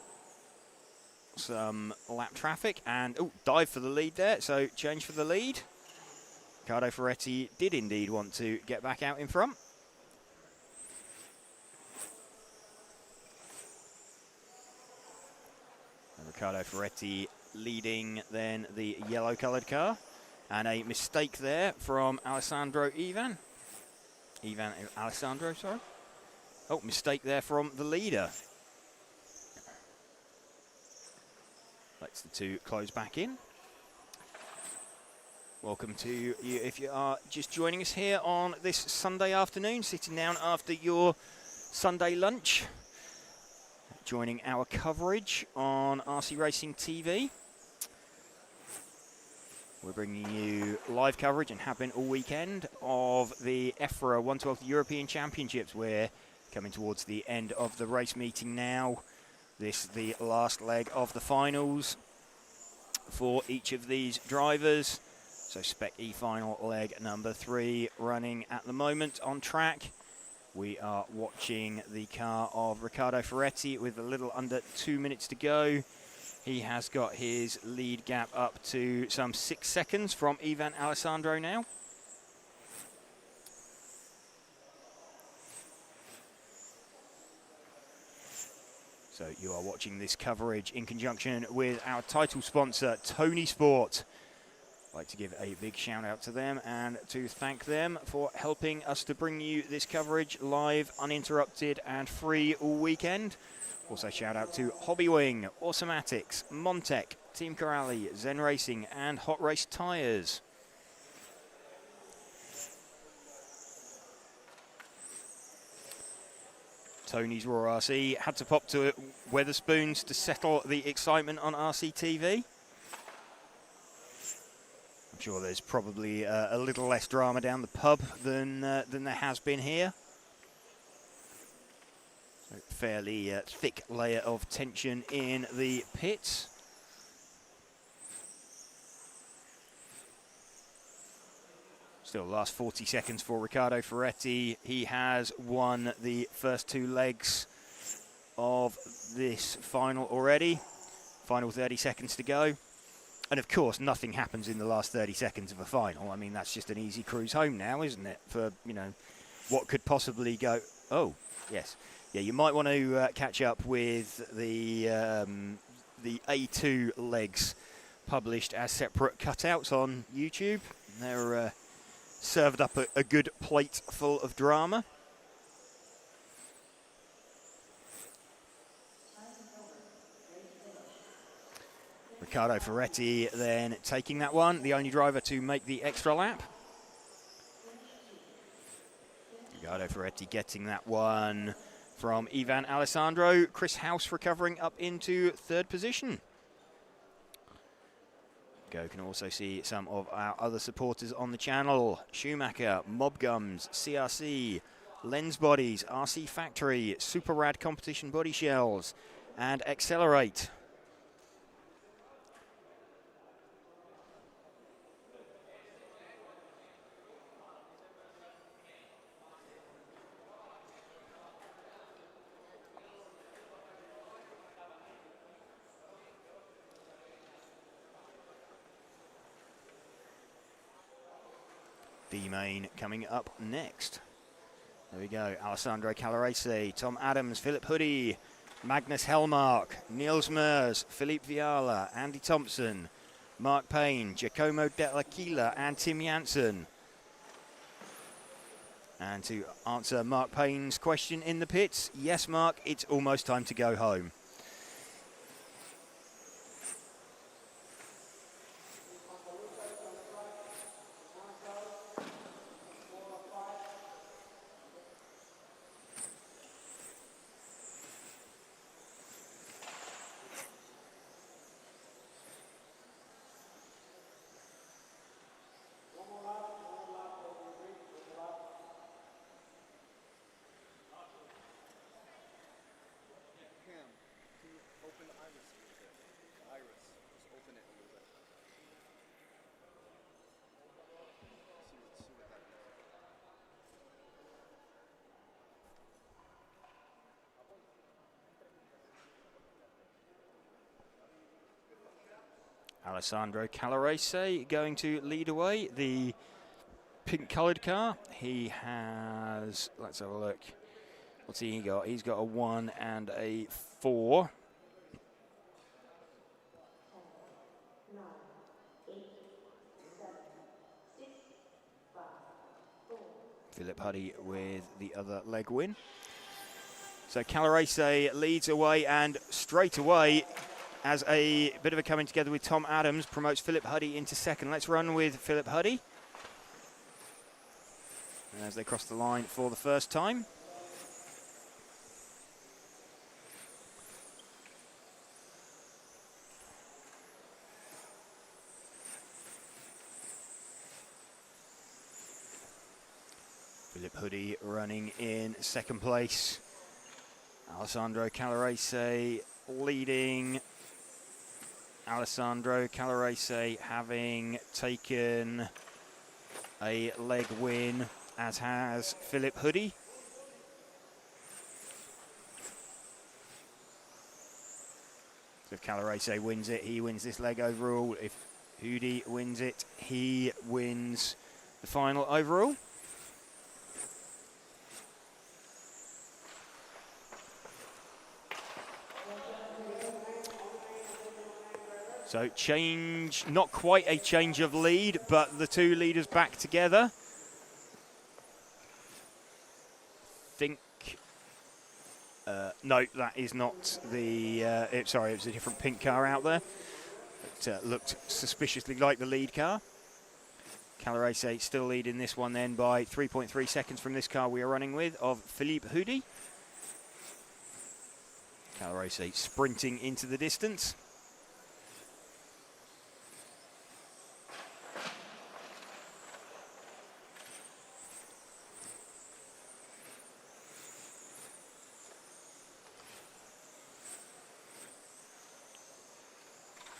some lap traffic and dive for the lead there, so change for the lead. Riccardo Ferretti did indeed want to get back out in front. And Riccardo Ferretti leading then the yellow coloured car. And a mistake there from Alessandro Ivan. Ivan Alessandro, sorry. Oh, mistake there from the leader. Lets the 2 close back in. Welcome to you if you are just joining us here on this Sunday afternoon, sitting down after your Sunday lunch. Joining our coverage on RC Racing TV. We're bringing you live coverage and have been all weekend of the EFRA 112 European Championships. We're coming towards the end of the race meeting now. This is the last leg of the finals for each of these drivers. So Spec E final leg number 3 running at the moment on track. We are watching the car of Riccardo Ferretti with a little under 2 minutes to go. He has got his lead gap up to some 6 seconds from Ivan Alessandro now. So you are watching this coverage in conjunction with our title sponsor, Tonisport. I'd like to give a big shout out to them and to thank them for helping us to bring you this coverage live, uninterrupted and free all weekend. Also shout out to Hobbywing, Automatics, Montec, Team Corrali, Zen Racing and Hot Race Tyres. Tony's Raw RC had to pop to Weatherspoons to settle the excitement on RC TV. I'm sure there's probably a little less drama down the pub than there has been here. So fairly thick layer of tension in the pits. Still last 40 seconds for Riccardo Ferretti. He has won the first 2 legs of this final already. Final 30 seconds to go. And of course, nothing happens in the last 30 seconds of a final. I mean, that's just an easy cruise home now, isn't it? For, you know, what could possibly go... Oh, yes. Yeah, you might want to catch up with the A2 legs published as separate cutouts on YouTube. They're served up a good plate full of drama. Riccardo Ferretti then taking that one, the only driver to make the extra lap. Riccardo Ferretti getting that one from Ivan Alessandro. Chris House recovering up into 3rd position. Go can also see some of our other supporters on the channel. Schumacher, Mobgums, CRC, Lens Bodies, RC Factory, Super Rad Competition Body Shells, and Accelerate. D-Main coming up next. There we go. Alessandro Calarese, Tom Adams, Philip Hoodie, Magnus Hellmark, Niels Mers, Philippe Viala, Andy Thompson, Mark Payne, Giacomo Dell'Aquila and Tim Janssen. And to answer Mark Payne's question in the pits, yes, Mark, it's almost time to go home. Alessandro Calarese going to lead away, the pink-coloured car. He has, let's have a look. What's he got? He's got a 1 and a 4. Philip Huddy with the other leg win. So Calarese leads away, and straight away, as a bit of a coming together with Tom Adams, promotes Philip Huddy into 2nd. Let's run with Philip Huddy as they cross the line for the first time. Philip Huddy running in 2nd place. Alessandro Calarese leading. Alessandro Calarese having taken a leg win, as has Philip Huddy. So if Calarese wins it, he wins this leg overall. If Hudi wins it, he wins the final overall. So change, not quite a change of lead, but the two leaders back together. Think, no, that is not the, sorry, it was a different pink car out there. It looked suspiciously like the lead car. Calarese still leading this one then by 3.3 seconds from this car we are running with of Philippe Hudi. Calarese sprinting into the distance.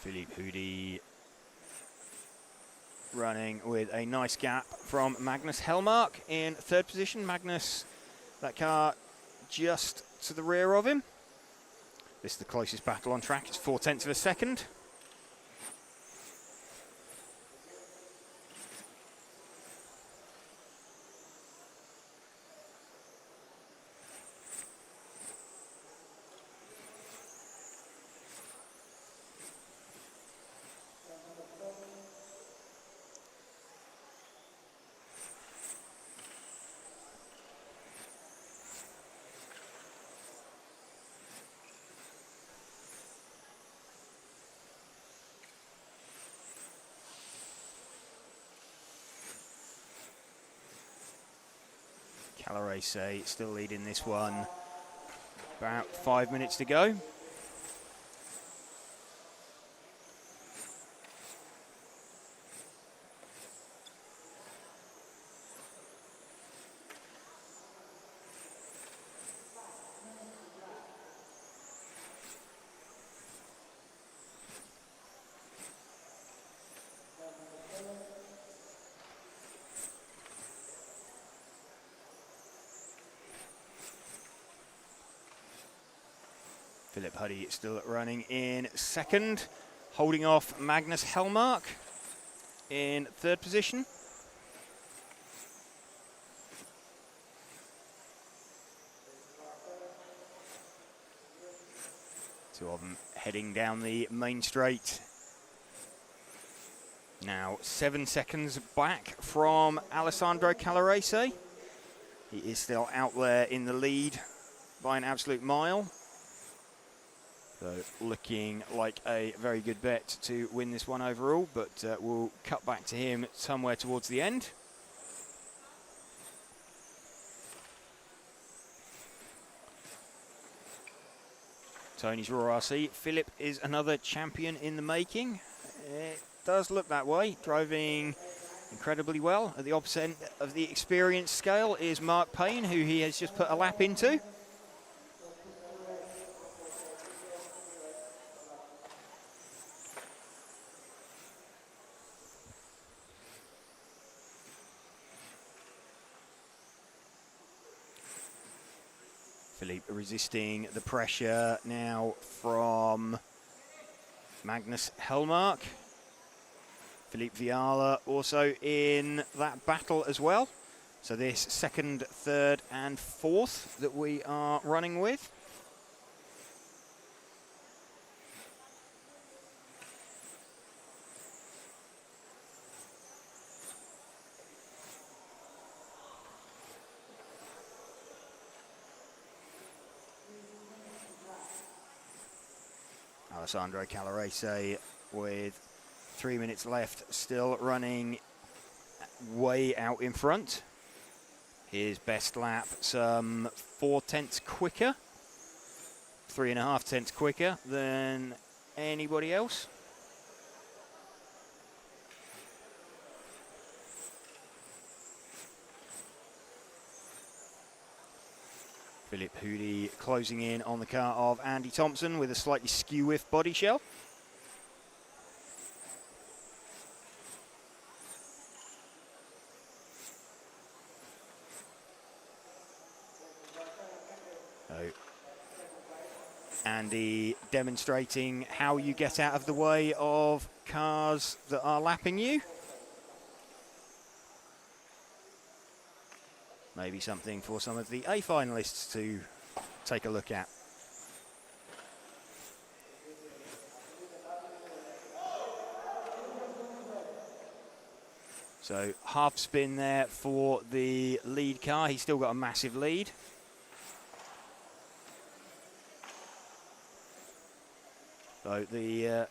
Philippe Hudi running with a nice gap from Magnus Hellmark in third position. Magnus, that car just to the rear of him. This is the closest battle on track. It's 0.4 of a second. Calarese still leading this one. About 5 minutes to go. Philippe Hudi still running in second, holding off Magnus Hellmark in third position. Two of them heading down the main straight. Now 7 seconds back from Alessandro Calarese. He is still out there in the lead by an absolute mile. So looking like a very good bet to win this one overall, but we'll cut back to him somewhere towards the end. Tony's Raw RC. Philip is another champion in the making. It does look that way. Driving incredibly well. At the opposite end of the experience scale is Mark Payne, who he has just put a lap into. Philippe resisting the pressure now from Magnus Hellmark. Philippe Viala also in that battle as well. So this second, third and fourth that we are running with. Alessandro Calarese with 3 minutes left, still running way out in front. His best lap, some 0.4 quicker, 3.5 quicker than anybody else. Philippe Hudi closing in on the car of Andy Thompson with a slightly skew-whiff body shell. So Andy demonstrating how you get out of the way of cars that are lapping you. Maybe something for some of the A finalists to take a look at. So half spin there for the lead car. He's still got a massive lead. So the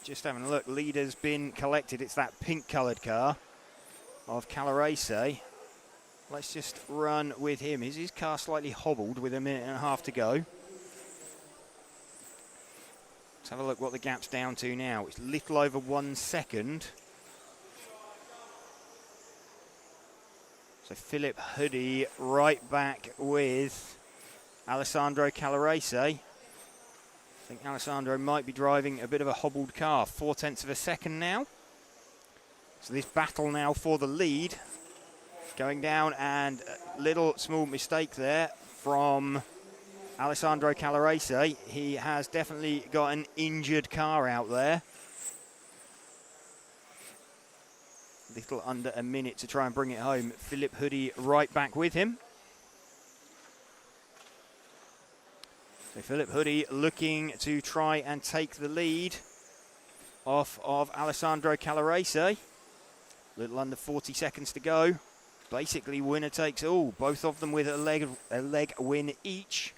just having a look, lead has been collected. It's that pink coloured car of Calarese. Let's just run with him. Is his car slightly hobbled with 1.5 minutes to go? Let's have a look what the gap's down to now. It's little over 1 second. So Philip Hoodie right back with Alessandro Calarese. I think Alessandro might be driving a bit of a hobbled car. 0.4 of a second now. So this battle now for the lead. Going down, and a little small mistake there from Alessandro Calarese. He has definitely got an injured car out there. Little under 1 minute to try and bring it home. Philip Hoodie right back with him. So Philip Hoodie looking to try and take the lead off of Alessandro Calarese. Little under 40 seconds to go. Basically winner takes all. Both of them with a leg win each.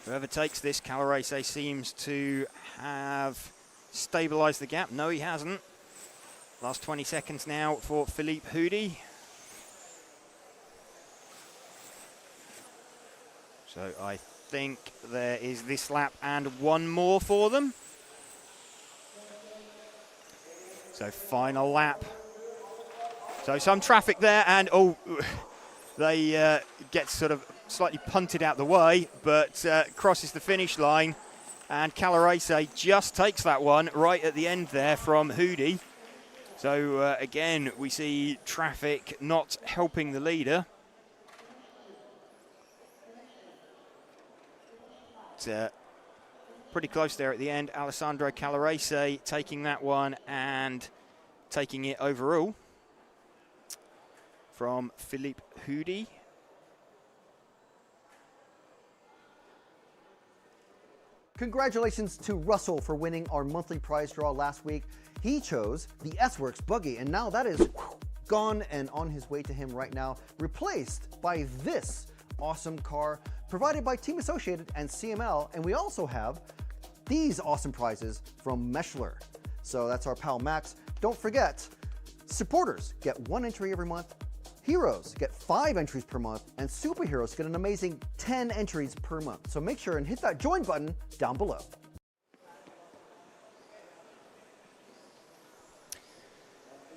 Whoever takes this, Calarese seems to have stabilised the gap. No, he hasn't. Last 20 seconds now for Philippe Hoodie. So I think there is this lap and one more for them. So final lap. So some traffic there, and oh, they get sort of slightly punted out the way, but crosses the finish line. And Calarese just takes that one right at the end there from Hoodie. So again, we see traffic not helping the leader. It's pretty close there at the end. Alessandro Calarese taking that one and taking it overall from Philippe Hoodie. Congratulations to Russell for winning our monthly prize draw last week. He chose the S-Works buggy, and now that is gone and on his way to him right now, replaced by this awesome car provided by Team Associated and CML. And we also have these awesome prizes from Meshler. So that's our pal Max. Don't forget, supporters get 1 entry every month, heroes get 5 entries per month, and superheroes get an amazing 10 entries per month. So make sure and hit that join button down below.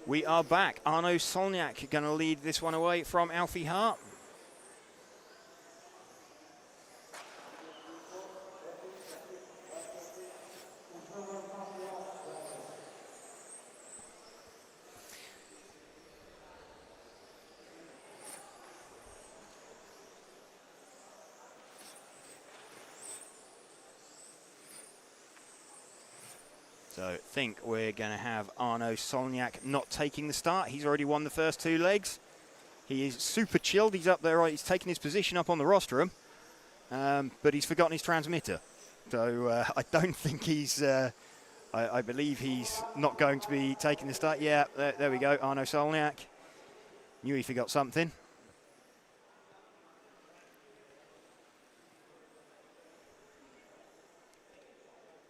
We are back. Arnaud Solniak going to lead this one away from Alfie Hart. So I think we're going to have Arnaud Solniak not taking the start. He's already won the first 2 legs. He is super chilled. He's up there. He's taken his position up on the rostrum, but he's forgotten his transmitter. So I don't think he's... I believe he's not going to be taking the start. Yeah, there we go. Arnaud Solniak. Knew he forgot something.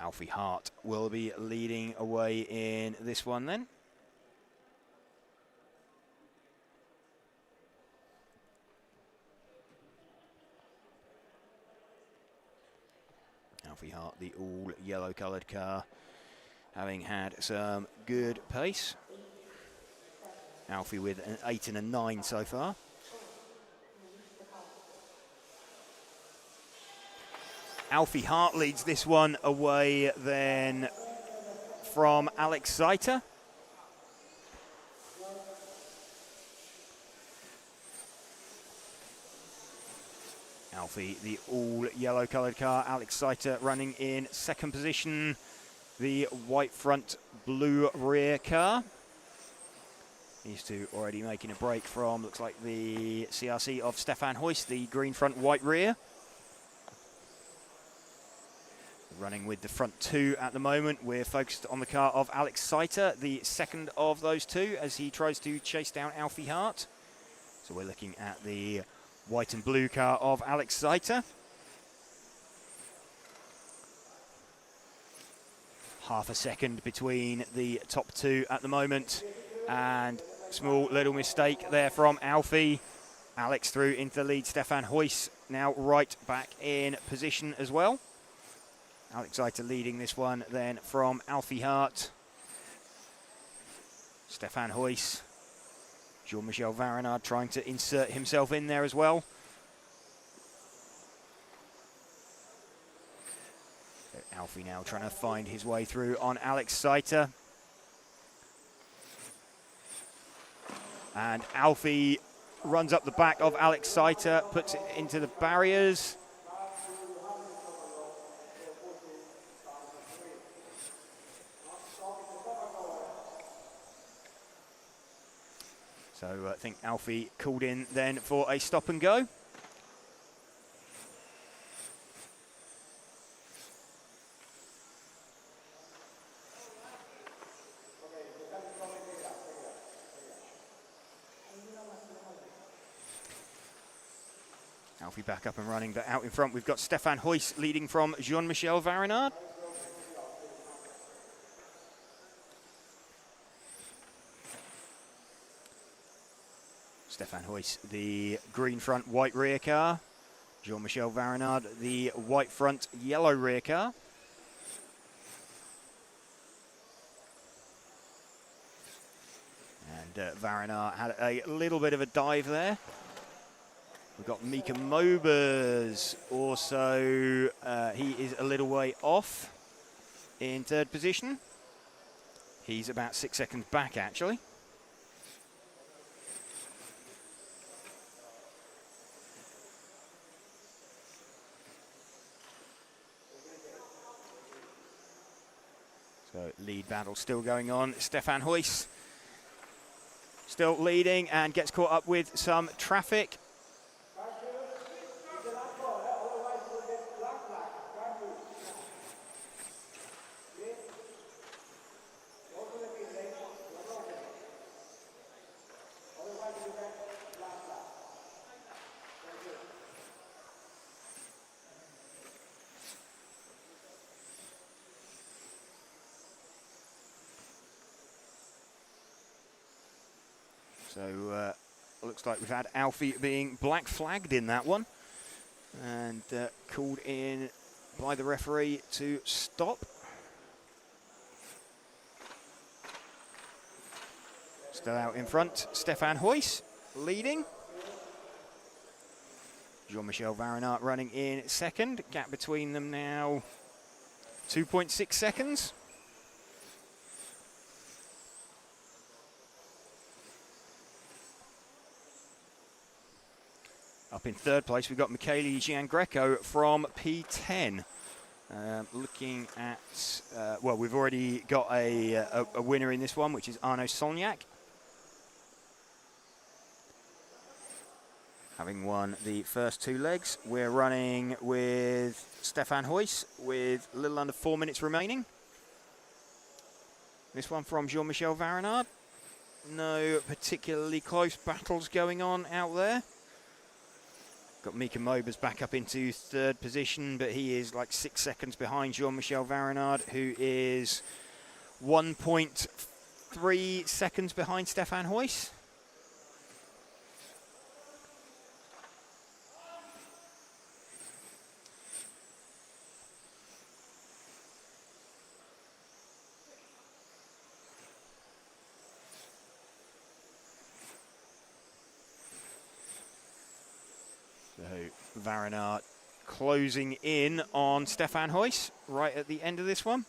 Alfie Hart will be leading away in this one then. Alfie Hart, the all yellow coloured car, having had some good pace. Alfie with an 8 and a 9 so far. Alfie Hart leads this one away then from Alex Zaita. Alfie, the all yellow coloured car. Alex Seiter running in second position. The white front, blue rear car. These two already making a break from, looks like the CRC of Stefan Huyst, the green front, white rear. Running with the front two at the moment. We're focused on the car of Alex Seiter, the second of those two, as he tries to chase down Alfie Hart. So we're looking at the white and blue car of Alex Seiter. Half a second between the top two at the moment, and small little mistake there from Alfie. Alex through into the lead. Stefan Huyst now right back in position as well. Alex Seiter leading this one then from Alfie Hart. Stefan Huyst. Jean-Michel Varinard trying to insert himself in there as well. Alfie now trying to find his way through on Alex Seiter. And Alfie runs up the back of Alex Seiter, puts it into the barriers. So I think Alfie called in then for a stop and go. Alfie back up and running, but out in front we've got Stefan Huyst leading from Jean-Michel Varinard. Stefan Huyst, the green front, white rear car. Jean-Michel Varinard, the white front, yellow rear car. And Varinard had a little bit of a dive there. We've got Mika Mobers also, he is a little way off in third position. He's about 6 seconds back actually. So lead battle still going on. Stefan Huyst still leading and gets caught up with some traffic. So looks like we've had Alfie being black flagged in that one and called in by the referee to stop. Still out in front, Stefan Huyst leading. Jean-Michel Varinard running in second. Gap between them now 2.6 seconds. Up in third place, we've got Michele Giangreco from P10. Looking at, well, we've already got a winner in this one, which is Arnaud Solniak. Having won the first two legs, we're running with Stefan Huyst with a little under 4 minutes remaining. This one from Jean-Michel Varinard. No particularly close battles going on out there. Got Mika Mobers back up into third position, but he is like 6 seconds behind Jean-Michel Varinard, who is 1.3 seconds behind Stefan Huyst. So Varinard closing in on Stefan Huyst right at the end of this one.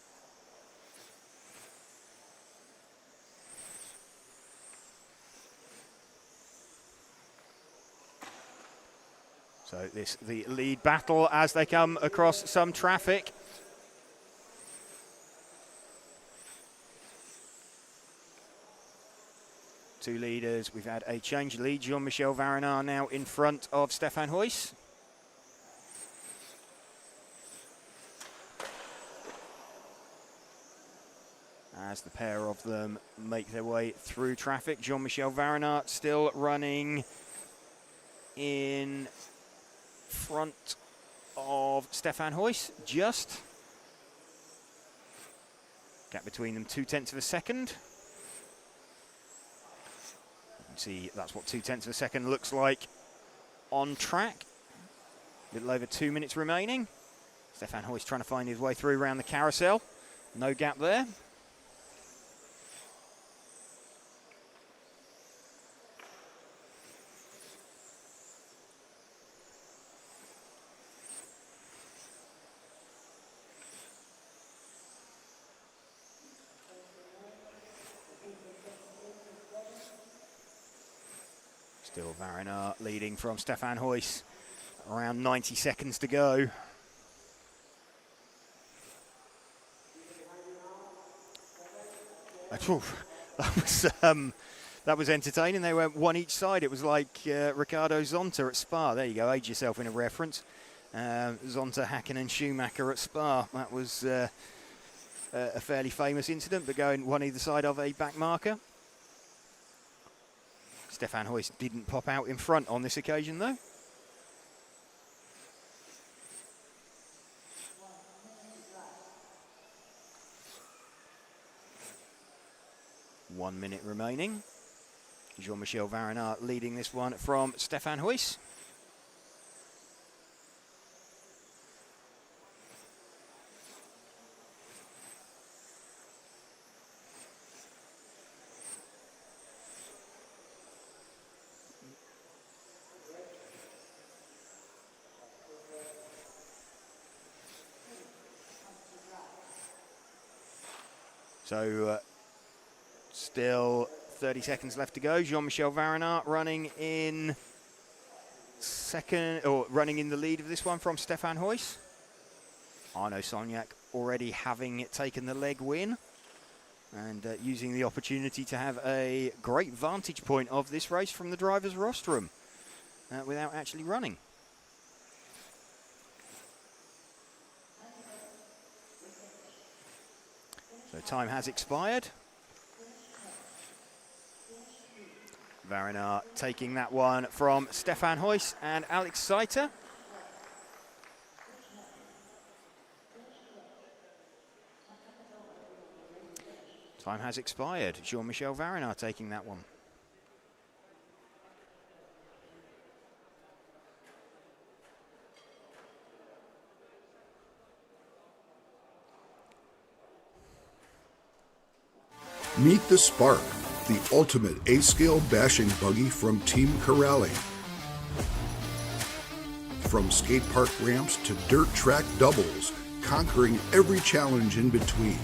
So the lead battle as they come across some traffic. Two leaders. We've had a change lead. Jean-Michel Varinard now in front of Stefan Huys. As the pair of them make their way through traffic, Jean-Michel Varinard still running in front of Stefan Huys, just. Gap between them 0.2 of a second. You can see that's what 0.2 of a second looks like on track. A little over 2 minutes remaining. Stefan Huys trying to find his way through around the carousel. No gap there. Still Varinard leading from Stefan Huys. Around 90 seconds to go. That was entertaining. They went one each side. It was like Ricardo Zonta at Spa. There you go. Age yourself in a reference. Zonta, Hakkinen, Schumacher at Spa. That was a fairly famous incident, but going one either side of a back marker. Stefan Huys didn't pop out in front on this occasion, though. One minute remaining. Jean-Michel Varinard leading this one from Stefan Huys. So still 30 seconds left to go. Jean-Michel Varinard running in second, or running in the lead of this one from Stefan Huys. Arnaud Sognac already having taken the leg win and using the opportunity to have a great vantage point of this race from the driver's rostrum without actually running. So time has expired. Varinard taking that one from Stefan Huys and Alex Seiter. Time has expired. Jean-Michel Varinard taking that one. Meet the Spark, the ultimate A-scale bashing buggy from Team Corrali. From skate park ramps to dirt track doubles, conquering every challenge in between.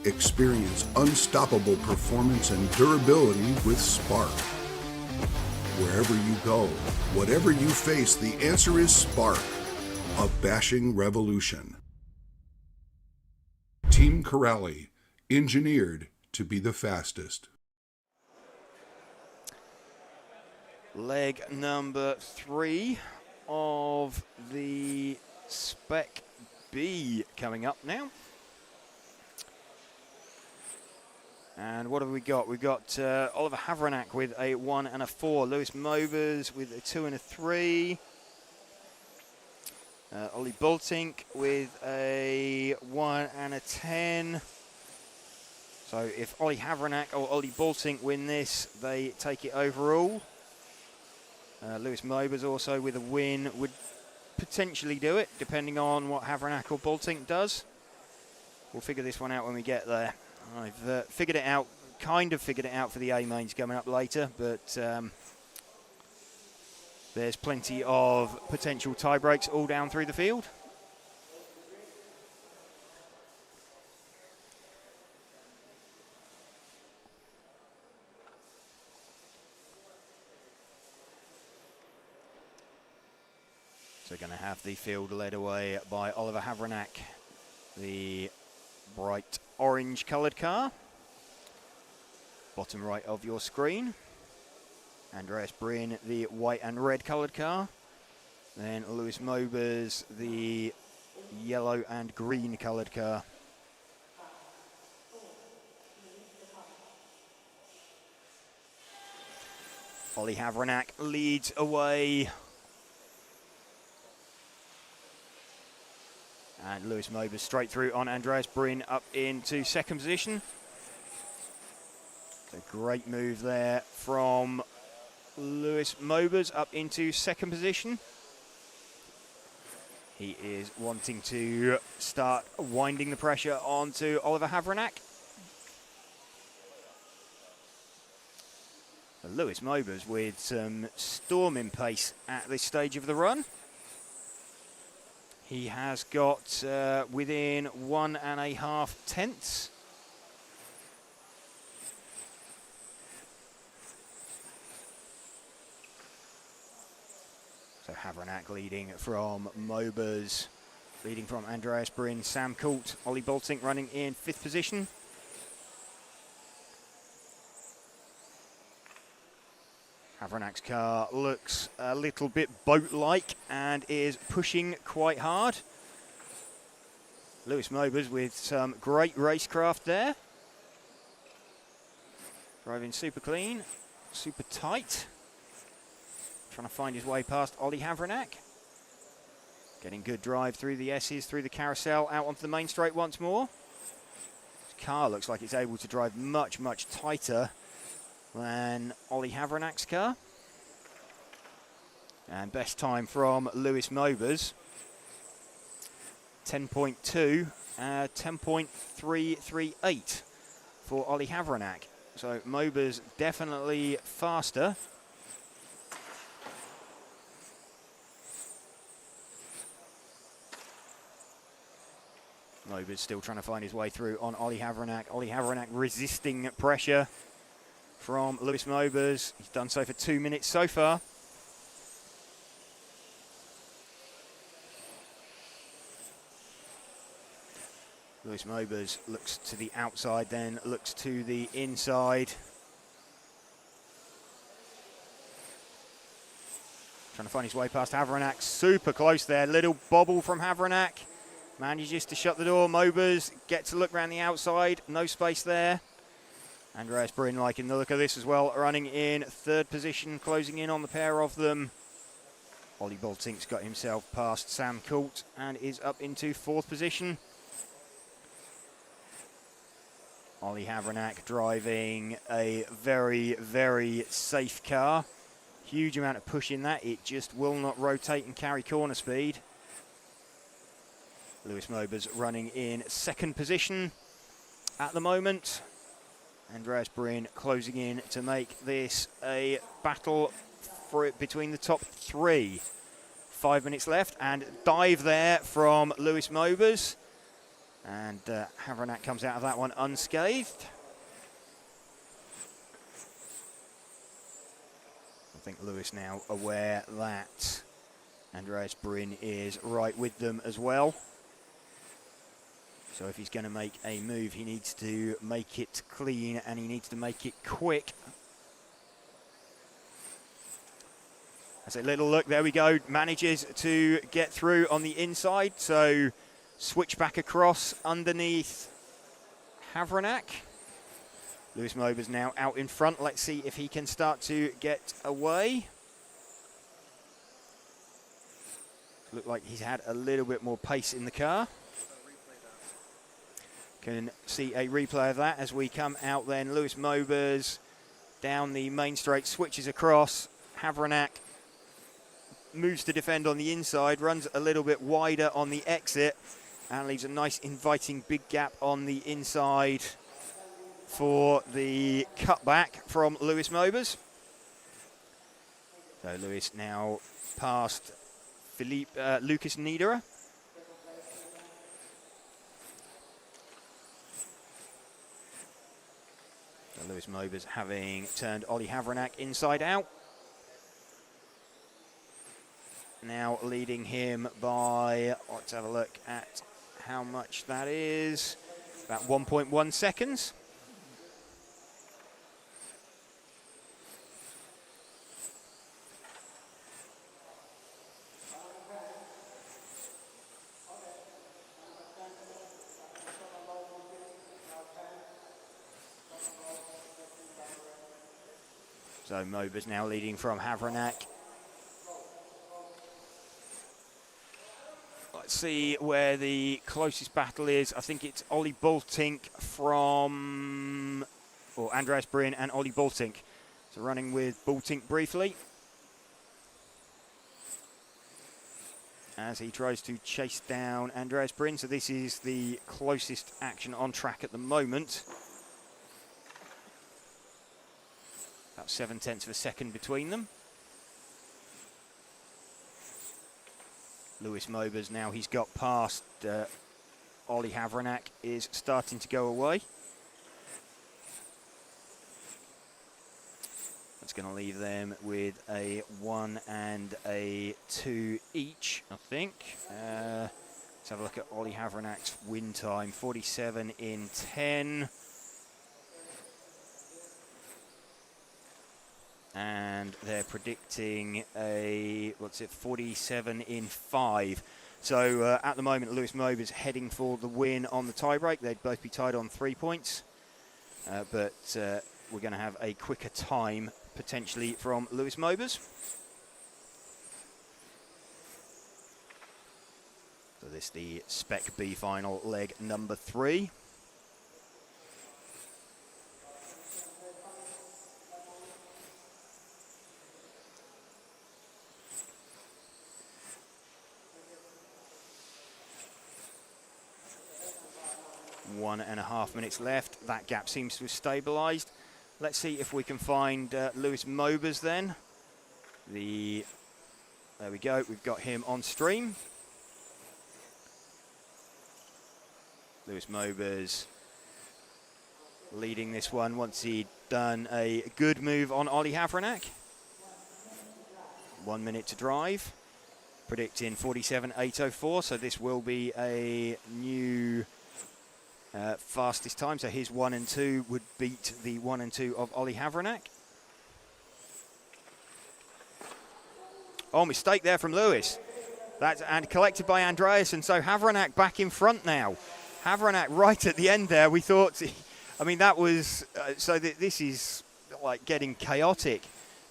Experience unstoppable performance and durability with Spark. Wherever you go, whatever you face, the answer is Spark, a bashing revolution. Team Corrali, engineered to be the fastest. Leg number 3 of the Spec B coming up now. And what have we got? We've got Oliver Havranek with a 1 and a 4. Lewis Mobers with a 2 and a 3. Ollie Bultink with a 1 and a 10. So if Ollie Havranek or Ollie Bultink win this, they take it overall. Lewis Mobers also with a win would potentially do it, depending on what Havranek or Bultink does. We'll figure this one out when we get there. I've figured it out, kind of figured it out for the A mains coming up later, but there's plenty of potential tie breaks all down through the field. So going to have the field led away by Oliver Havranek, the bright orange coloured car. Bottom right of your screen. Andreas Bryn, the white and red coloured car. Then Lewis Mobers, the yellow and green coloured car. Ollie Havranek leads away. And Lewis Mobers straight through on Andreas Bryn up into second position. So great move there from Lewis Mobers up into second position. He is wanting to start winding the pressure onto Oliver Havranek. Lewis Mobers with some storming pace at this stage of the run. He has got within 1.5 tenths. So Havranek leading from Mobers, leading from Andreas Bryn, Sam Coult, Ollie Boltink running in 5th position. Havranek's car looks a little bit boat-like and is pushing quite hard. Lewis Mobers with some great racecraft there. Driving super clean, super tight. Trying to find his way past Ollie Havranek. Getting good drive through the S's, through the carousel, out onto the main straight once more. His car looks like it's able to drive much, much tighter than Ollie Havranek's car. And best time from Lewis Mobers, 10.2, 10.338 for Ollie Havranek. So Mobers definitely faster. Mobers still trying to find his way through on Ollie Havranek. Ollie Havranek resisting pressure from Lewis Mobers. He's done so for 2 minutes so far. Lewis Mobers looks to the outside, then looks to the inside. Trying to find his way past Havranek. Super close there. Little bobble from Havranek. Manages to shut the door. Mobers gets to look around the outside. No space there. Andreas Bryn liking the look of this as well. Running in 3rd position, closing in on the pair of them. Ollie Boltink's got himself past Sam Coult and is up into 4th position. Ollie Havranek driving a very, very safe car. Huge amount of push in that. It just will not rotate and carry corner speed. Lewis Mobers running in 2nd position at the moment. Andreas Bryn closing in to make this a battle for it between the top 3. 5 minutes left, and dive there from Lewis Mobers. And Havranek comes out of that one unscathed. I think Lewis now aware that Andreas Bryn is right with them as well. So if he's going to make a move, he needs to make it clean and he needs to make it quick. That's a little look. There we go. Manages to get through on the inside. So switch back across underneath Havranek. Lewis Mobers now out in front. Let's see if he can start to get away. Look like he's had a little bit more pace in the car. Can see a replay of that as we come out then. Lewis Mobers down the main straight, switches across. Havranek moves to defend on the inside, runs a little bit wider on the exit and leaves a nice inviting big gap on the inside for the cutback from Lewis Mobers. So Lewis now past Lucas Niederer. Lewis Mobers having turned Ollie Havranek inside out. now leading him by, let's have a look at how much that is, about 1.1 seconds. So Mober's now leading from Havranek. Let's see where the closest battle is. I think it's Ollie Boltink from, or Andreas Bryn and Ollie Boltink. So running with Boltink briefly, as he tries to chase down Andreas Bryn. So this is the closest action on track at the moment. About 0.7 of a second between them. Lewis Mobers, now he's got past Ollie Havranek, is starting to go away. That's going to leave them with a 1 and a 2 each, I think. Let's have a look at Ollie Havranek's win time, 47 in 10. And they're predicting a, 47 in 5. So at the moment, Lewis Mobers heading for the win on the tiebreak. They'd both be tied on 3 points. But we're going to have a quicker time, potentially, from Lewis Mobers. So this is the Spec B final, leg number 3. One and a half minutes left. That gap seems to have stabilised. Let's see if we can find Lewis Mobers then. There we go. We've got him on stream. Lewis Mobers leading this one once he'd done a good move on Ollie Havranek. 1 minute to drive. Predicting 47.804. So this will be a new fastest time, so his 1 and 2 would beat the 1 and 2 of Ollie Havranek. Oh, mistake there from Lewis. That's and collected by Andreas, and so Havranek back in front now. Havranek right at the end there. We thought, I mean, that was this is like getting chaotic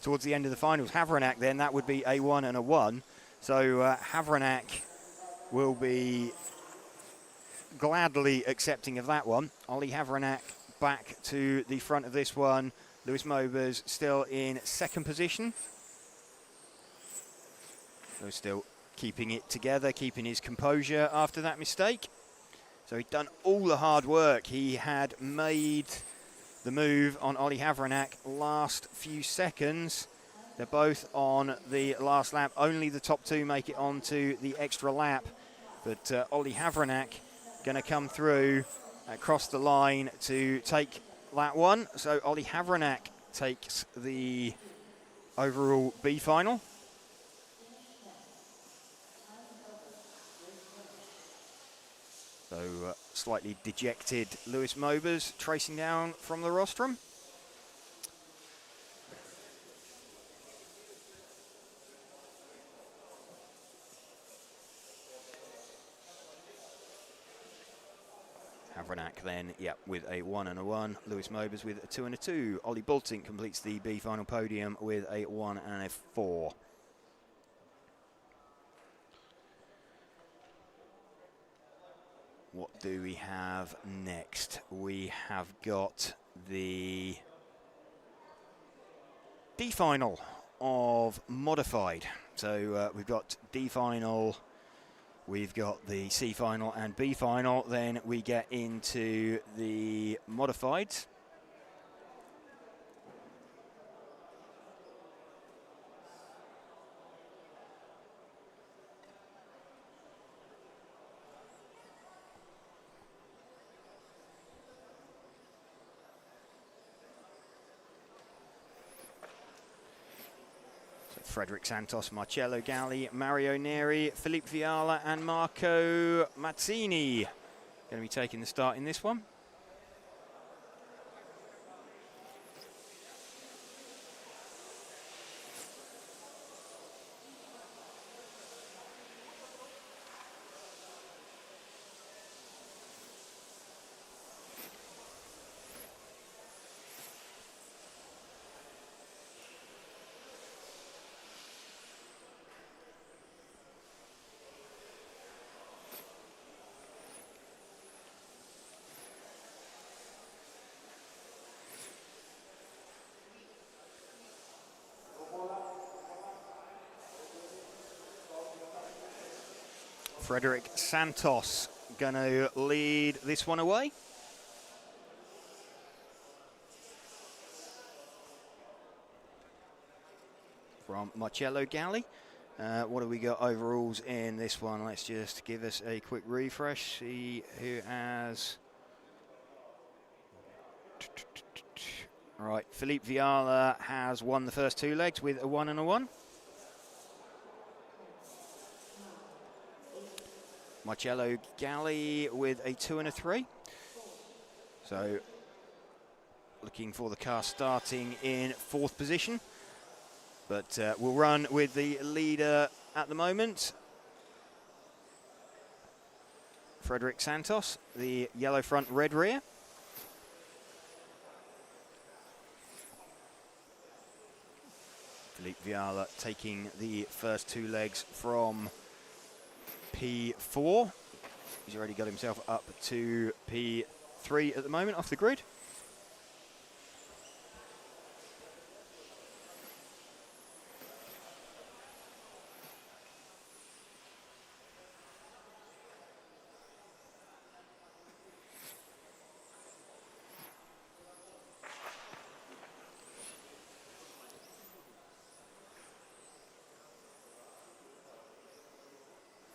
towards the end of the finals. Havranek then, that would be a 1 and a 1. So Havranek will be gladly accepting of that one. Ollie Havranek back to the front of this one. Lewis Mobers still in 2nd position. So still keeping it together, keeping his composure after that mistake. So he'd done all the hard work. He had made the move on Ollie Havranek last few seconds. They're both on the last lap. Only the top 2 make it onto the extra lap. But Ollie Havranek going to come through across the line to take that one. So Ollie Havranek takes the overall B final. So slightly dejected Lewis Mobers tracing down from the rostrum. Havranek then, with a 1 and a 1. Lewis Mobers with a 2 and a 2. Ollie Boltink completes the B final podium with a 1 and a 4. What do we have next? We have got the D final of modified. So we've got D final, we've got the C final and B final. Then we get into the modifieds. Frederic Santos, Marcello Galli, Mario Neri, Felipe Viala and Marco Mazzini going to be taking the start in this one. Frederic Santos going to lead this one away. From Marcello Galli. What do we got overalls in this one? Let's just give us a quick refresh, see who has... All right, Felipe Viala has won the first 2 legs with a 1 and a 1. Marcello Galli with a 2 and a 3. So looking for the car starting in 4th position. But we'll run with the leader at the moment. Frederic Santos, the yellow front, red rear. Felipe Viala taking the first 2 legs from P4. He's already got himself up to P3 at the moment off the grid.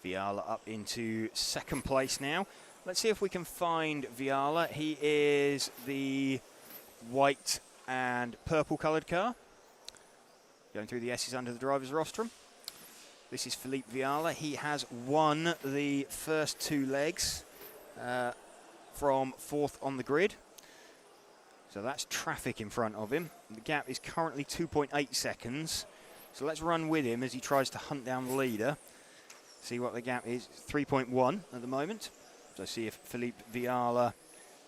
Viala up into 2nd place now. Let's see if we can find Viala. He is the white and purple coloured car. Going through the S's under the driver's rostrum. This is Felipe Viala. He has won the first 2 legs from 4th on the grid. So that's traffic in front of him. The gap is currently 2.8 seconds. So let's run with him as he tries to hunt down the leader. See what the gap is, 3.1 at the moment. So see if Felipe Viala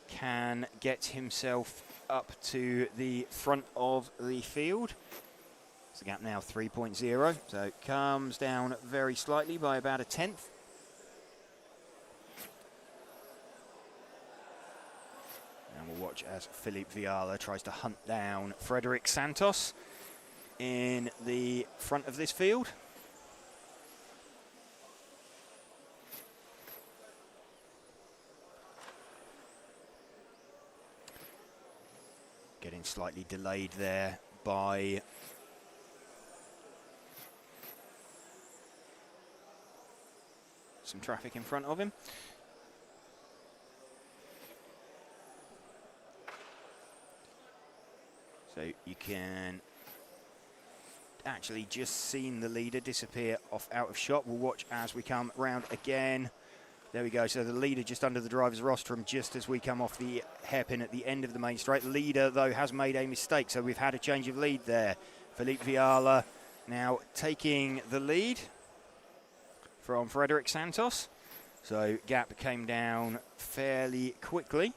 can get himself up to the front of the field. It's the gap now 3.0, so it comes down very slightly by about a 1/10. And we'll watch as Felipe Viala tries to hunt down Frederic Santos in the front of this field. Getting slightly delayed there by some traffic in front of him. So you can actually just seen the leader disappear off out of shot. We'll watch as we come round again. There we go, so the leader just under the driver's rostrum just as we come off the hairpin at the end of the main straight. The leader, though, has made a mistake, so we've had a change of lead there. Felipe Viala now taking the lead from Frederic Santos. So gap came down fairly quickly,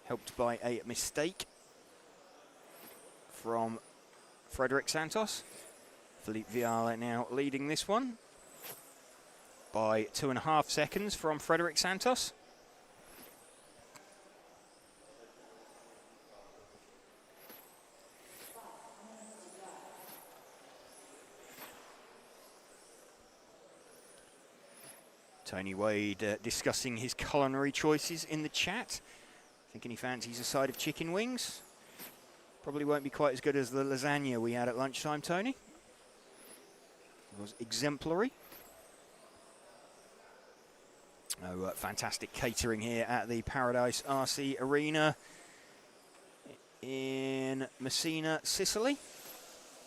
helped by a mistake from Frederic Santos. Felipe Viala now leading this one by 2.5 seconds from Frederic Santos. Tony Wade discussing his culinary choices in the chat. Thinking he fancies a side of chicken wings. Probably won't be quite as good as the lasagna we had at lunchtime, Tony. It was exemplary. Oh, fantastic catering here at the Paradise RC Arena in Messina, Sicily.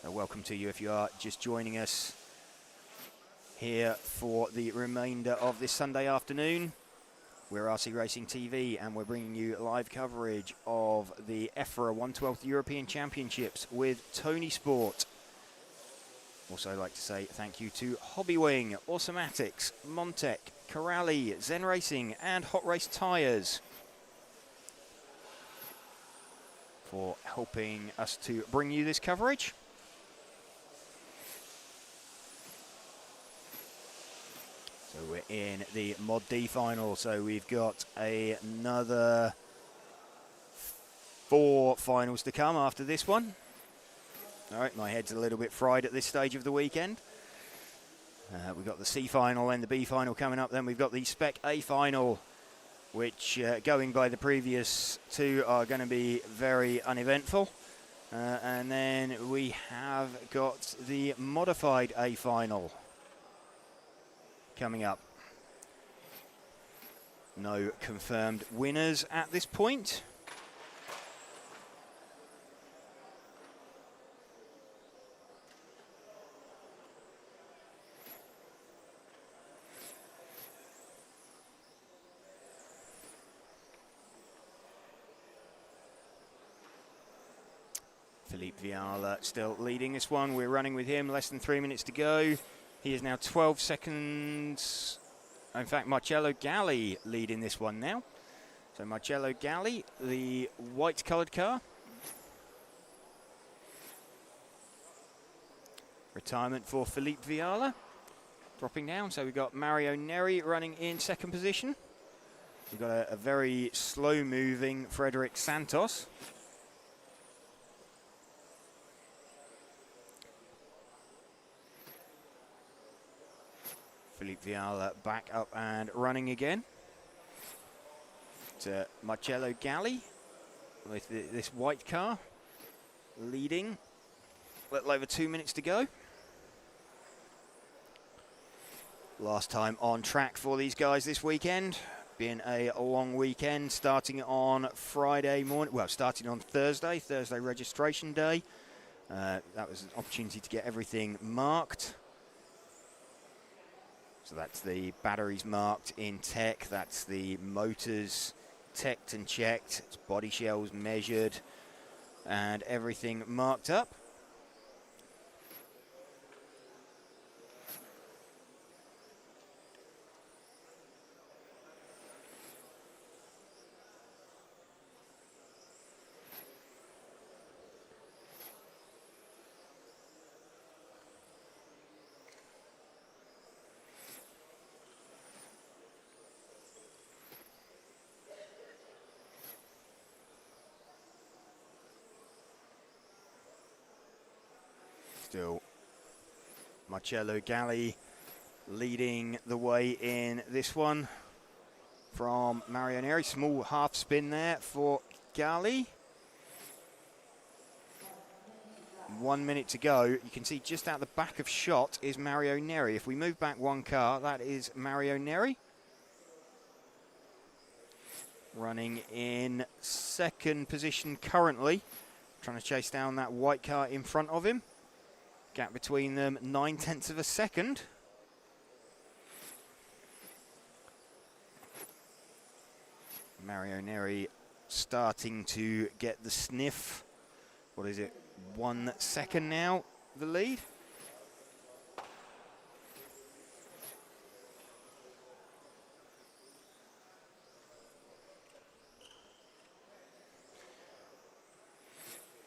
Welcome to you if you are just joining us here for the remainder of this Sunday afternoon. We're RC Racing TV and we're bringing you live coverage of the EFRA 112th European Championships with Tonisport. Also like to say thank you to Hobbywing, Automatics, Montec, Corrali, Zen Racing and Hot Race Tyres for helping us to bring you this coverage. So we're in the Mod D final, so we've got another 4 finals to come after this one. All right, my head's a little bit fried at this stage of the weekend. We've got the C final and the B final coming up, then we've got the Spec A final, which going by the previous 2 are going to be very uneventful. And then we have got the modified A final coming up. No confirmed winners at this point. Philippe Viala still leading this one. We're running with him, less than 3 minutes to go. He is now 12 seconds. In fact, Marcello Galli leading this one now. So Marcello Galli, the white-coloured car. Retirement for Philippe Viala. Dropping down, so we've got Mario Neri running in second position. We've got a very slow-moving Frederic Santos. Philippe Viala back up and running again. To Marcello Galli with this white car leading. A little over 2 minutes to go. Last time on track for these guys this weekend. Been a long weekend starting on Friday morning. Well, starting on Thursday registration day. That was an opportunity to get everything marked. So that's the batteries marked in tech, that's the motors teched and checked, it's body shells measured, and everything marked up. Still Marcello Galli leading the way in this one from Mario Neri. Small half spin there for Galli. 1 minute to go. You can see just out the back of shot is Mario Neri. If we move back one car, that is Mario Neri. Running in second position currently. Trying to chase down that white car in front of him. Gap between them, 9/10 of a second. Mario Neri starting to get the sniff. What is it? 1 second now, the lead.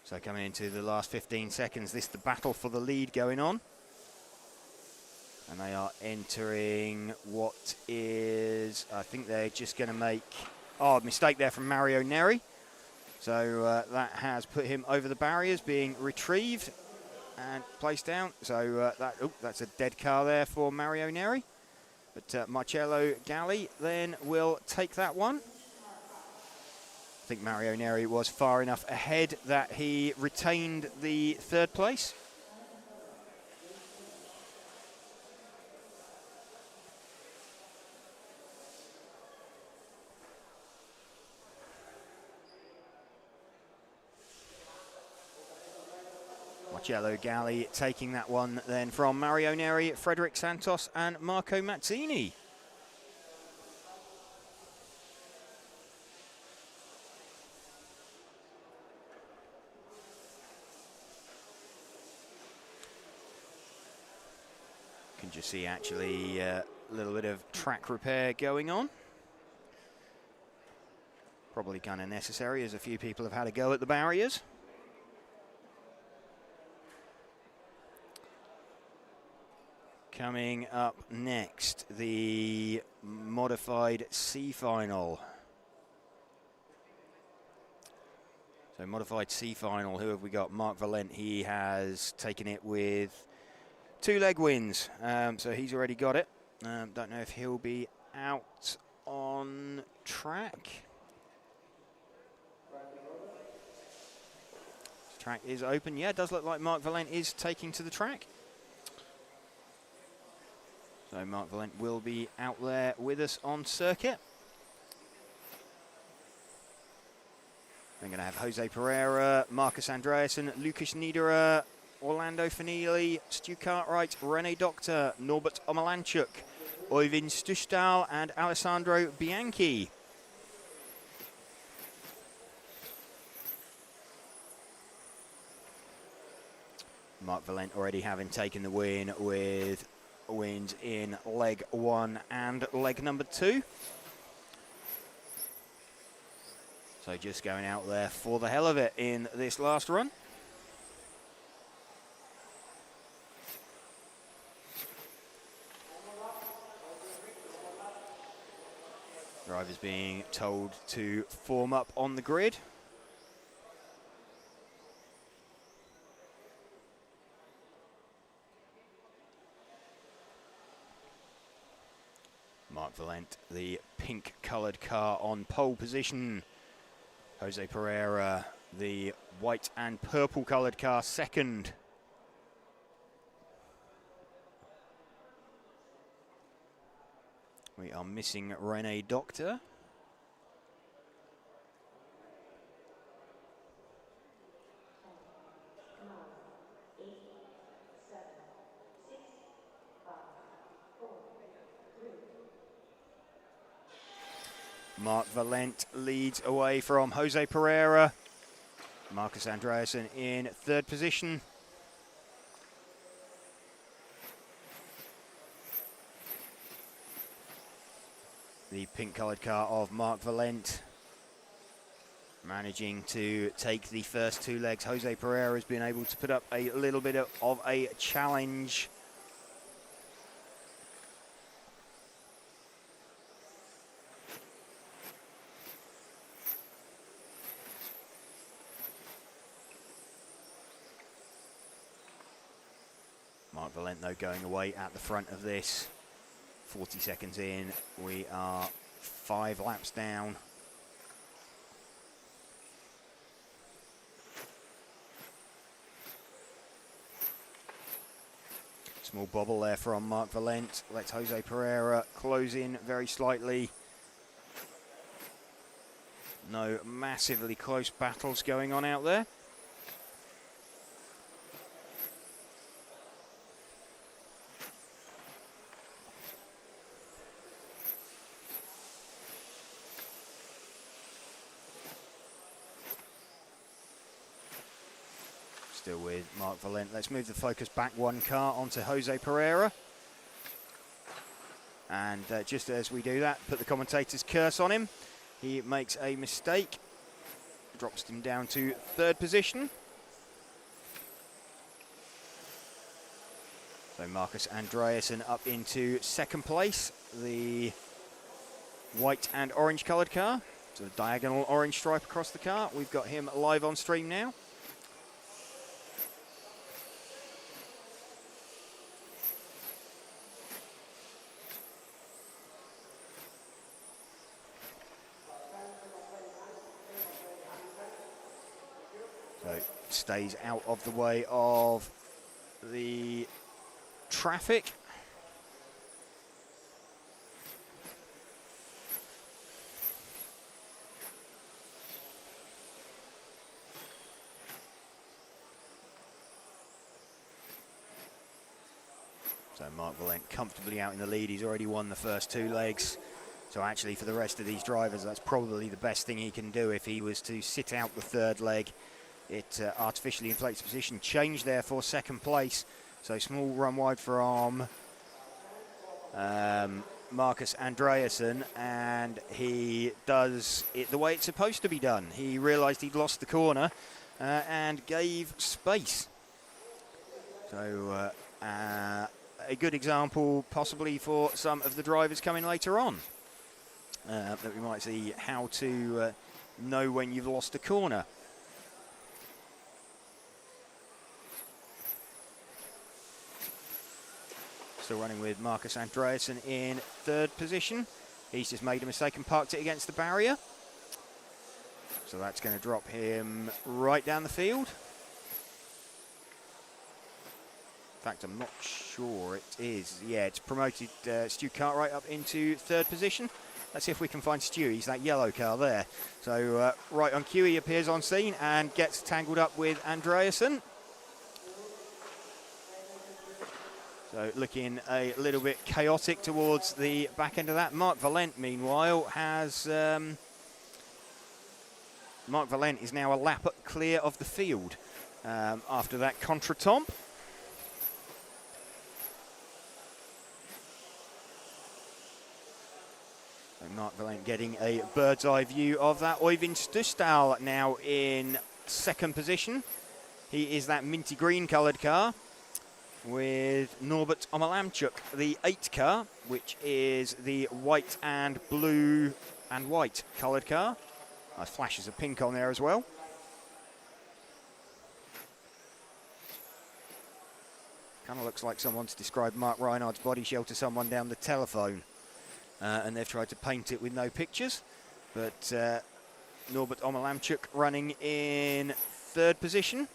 So coming into the last 15 seconds, this is the battle for the lead going on. And they are entering what is, I think they're just going to make, oh, mistake there from Mario Neri. So that has put him over the barriers, being retrieved and placed down. So that's a dead car there for Mario Neri. But Marcello Galli then will take that one. I think Mario Neri was far enough ahead that he retained the third place. Marcello Galli taking that one then from Mario Neri, Frederic Santos and Marco Mazzini. Can just see actually a little bit of track repair going on. Probably kind of necessary as a few people have had a go at the barriers. Coming up next, the modified C final. So modified C final, who have we got? Marc Valent, he has taken it with 2 leg wins, so he's already got it. Don't know if he'll be out on track. Track is open. Yeah, it does look like Marc Valent is taking to the track. So Marc Valent will be out there with us on circuit. We're going to have Jose Pereira, Marcus Andreasen, Lucas Niederer, Orlando Fanili, Stu Cartwright, René Doctor, Norbert Omalanchuk, Oyvind Stushdal and Alessandro Bianchi. Marc Valent already having taken the win with wins in leg 1 and leg number 2. So just going out there for the hell of it in this last run. Drivers being told to form up on the grid. Marc Valent, the pink coloured car on pole position. Jose Pereira, the white and purple coloured car second. We are missing René Doctor. Marc Valent leads away from Jose Pereira. Marcus Andreasen in 3rd position. The pink coloured car of Marc Valent managing to take the first 2 legs. Jose Pereira has been able to put up a little bit of a challenge. Marc Valent, though, going away at the front of this. 40 seconds in, we are 5 laps down. Small bobble there from Marc Valent. Lets Jose Pereira close in very slightly. No massively close battles going on out there. Still with Marc Valent. Let's move the focus back 1 car onto Jose Pereira. And just as we do that, put the commentator's curse on him. He makes a mistake. Drops him down to 3rd position. So Marcus Andreasen up into 2nd place. The white and orange coloured car. So a diagonal orange stripe across the car. We've got him live on stream now. So stays out of the way of the traffic. So Mark Valent comfortably out in the lead. He's already won the first 2 legs. So actually for the rest of these drivers, that's probably the best thing he can do. If he was to sit out the 3rd leg, it artificially inflates position. Change there for 2nd place. So small run wide from Marcus Andreasen, and he does it the way it's supposed to be done. He realised he'd lost the corner and gave space. So a good example possibly for some of the drivers coming later on. That we might see how to know when you've lost a corner. Still running with Marcus Andreasen in 3rd position. He's just made a mistake and parked it against the barrier. So that's going to drop him right down the field. In fact, I'm not sure it is. Yeah, it's promoted Stu Cartwright up into 3rd position. Let's see if we can find Stu. He's that yellow car there. So right on cue, he appears on scene and gets tangled up with Andreasen. So looking a little bit chaotic towards the back end of that. Mark Valent, meanwhile, has... Mark Valent is now a lap clear of the field after that contretemps. Mark Valent getting a bird's eye view of that. Øyvind Støsdal now in 2nd position. He is that minty green coloured car with Norbert Omalamchuk, the 8 car, which is the white and blue and white coloured car. Nice flashes of pink on there as well. Kind of looks like someone's described Mark Reinhardt's body shell to someone down the telephone. And they've tried to paint it with no pictures. But Norbert Omalamchuk running in 3rd position.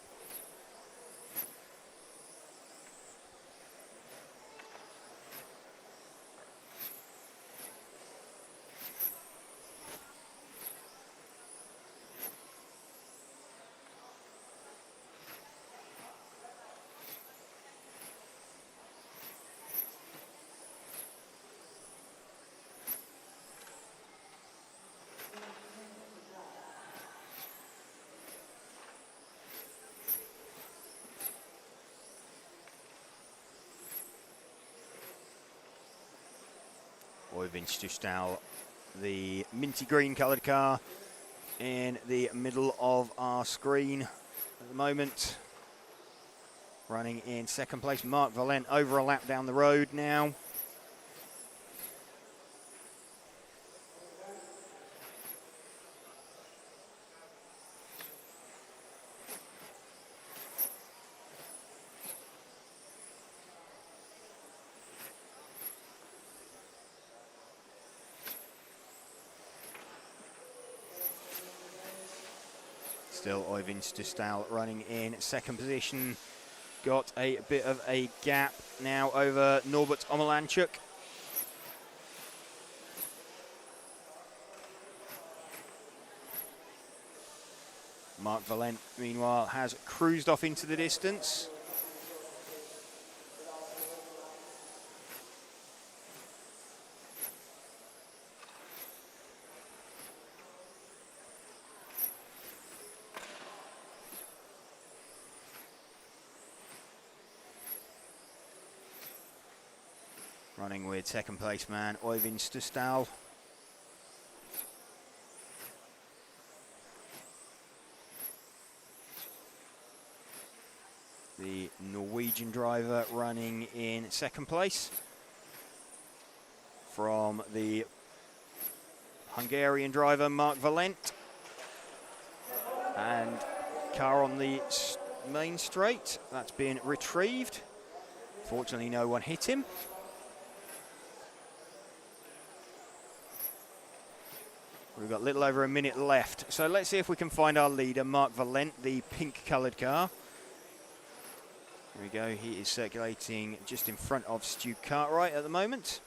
Øyvind Støsdal, the minty green coloured car in the middle of our screen at the moment. Running in 2nd place, Mark Valent over a lap down the road now. Still Øyvind Støsdal running in 2nd position. Got a bit of a gap now over Norbert Omalamchuk. Mark Valent, meanwhile, has cruised off into the distance. Running with 2nd place man Øyvind Støsdal. The Norwegian driver running in 2nd place. From the Hungarian driver Mark Valent. And car on the main straight. That's been retrieved. Fortunately, no one hit him. We've got a little over a minute left. So let's see if we can find our leader, Mark Valent, the pink-coloured car. Here we go. He is circulating just in front of Stu Cartwright at the moment.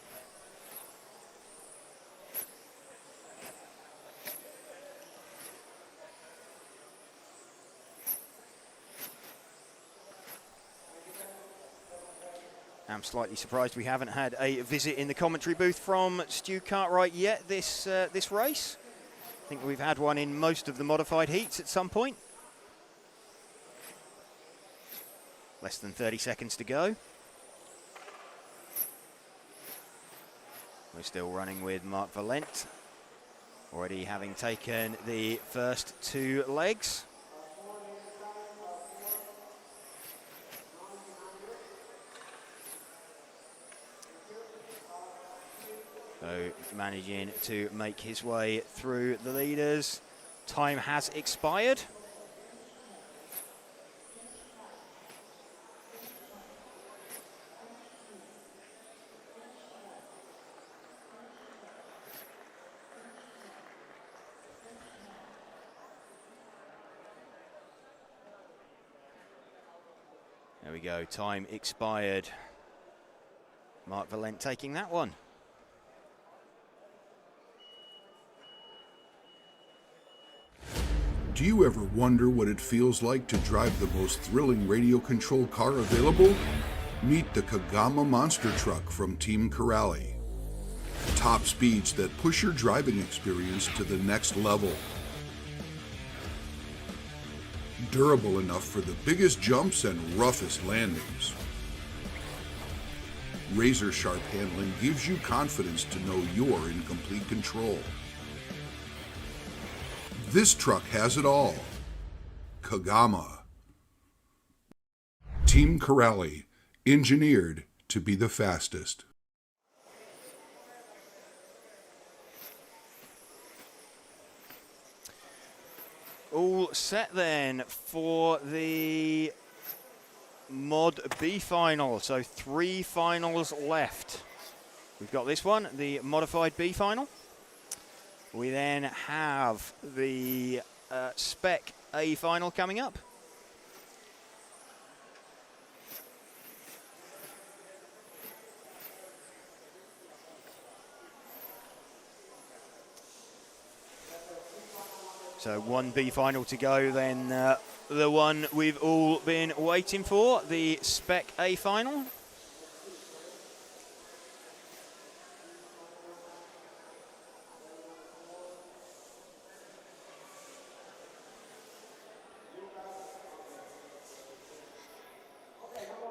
I'm slightly surprised we haven't had a visit in the commentary booth from Stu Cartwright yet this race. I think we've had one in most of the modified heats at some point. Less than 30 seconds to go. We're still running with Mark Valent, already having taken the first 2 legs. So managing to make his way through the leaders. Time has expired. There we go, time expired. Mark Valent taking that one. Do you ever wonder what it feels like to drive the most thrilling radio control car available? Meet the Kagama Monster Truck from Team Corrali. Top speeds that push your driving experience to the next level. Durable enough for the biggest jumps and roughest landings. Razor sharp handling gives you confidence to know you're in complete control. This truck has it all. Kagama. Team Corrali, engineered to be the fastest. All set then for the Mod B final. So 3 finals left. We've got this one, the Modified B final. We then have the Spec A final coming up. So 1 B final to go, then the one we've all been waiting for, the Spec A final.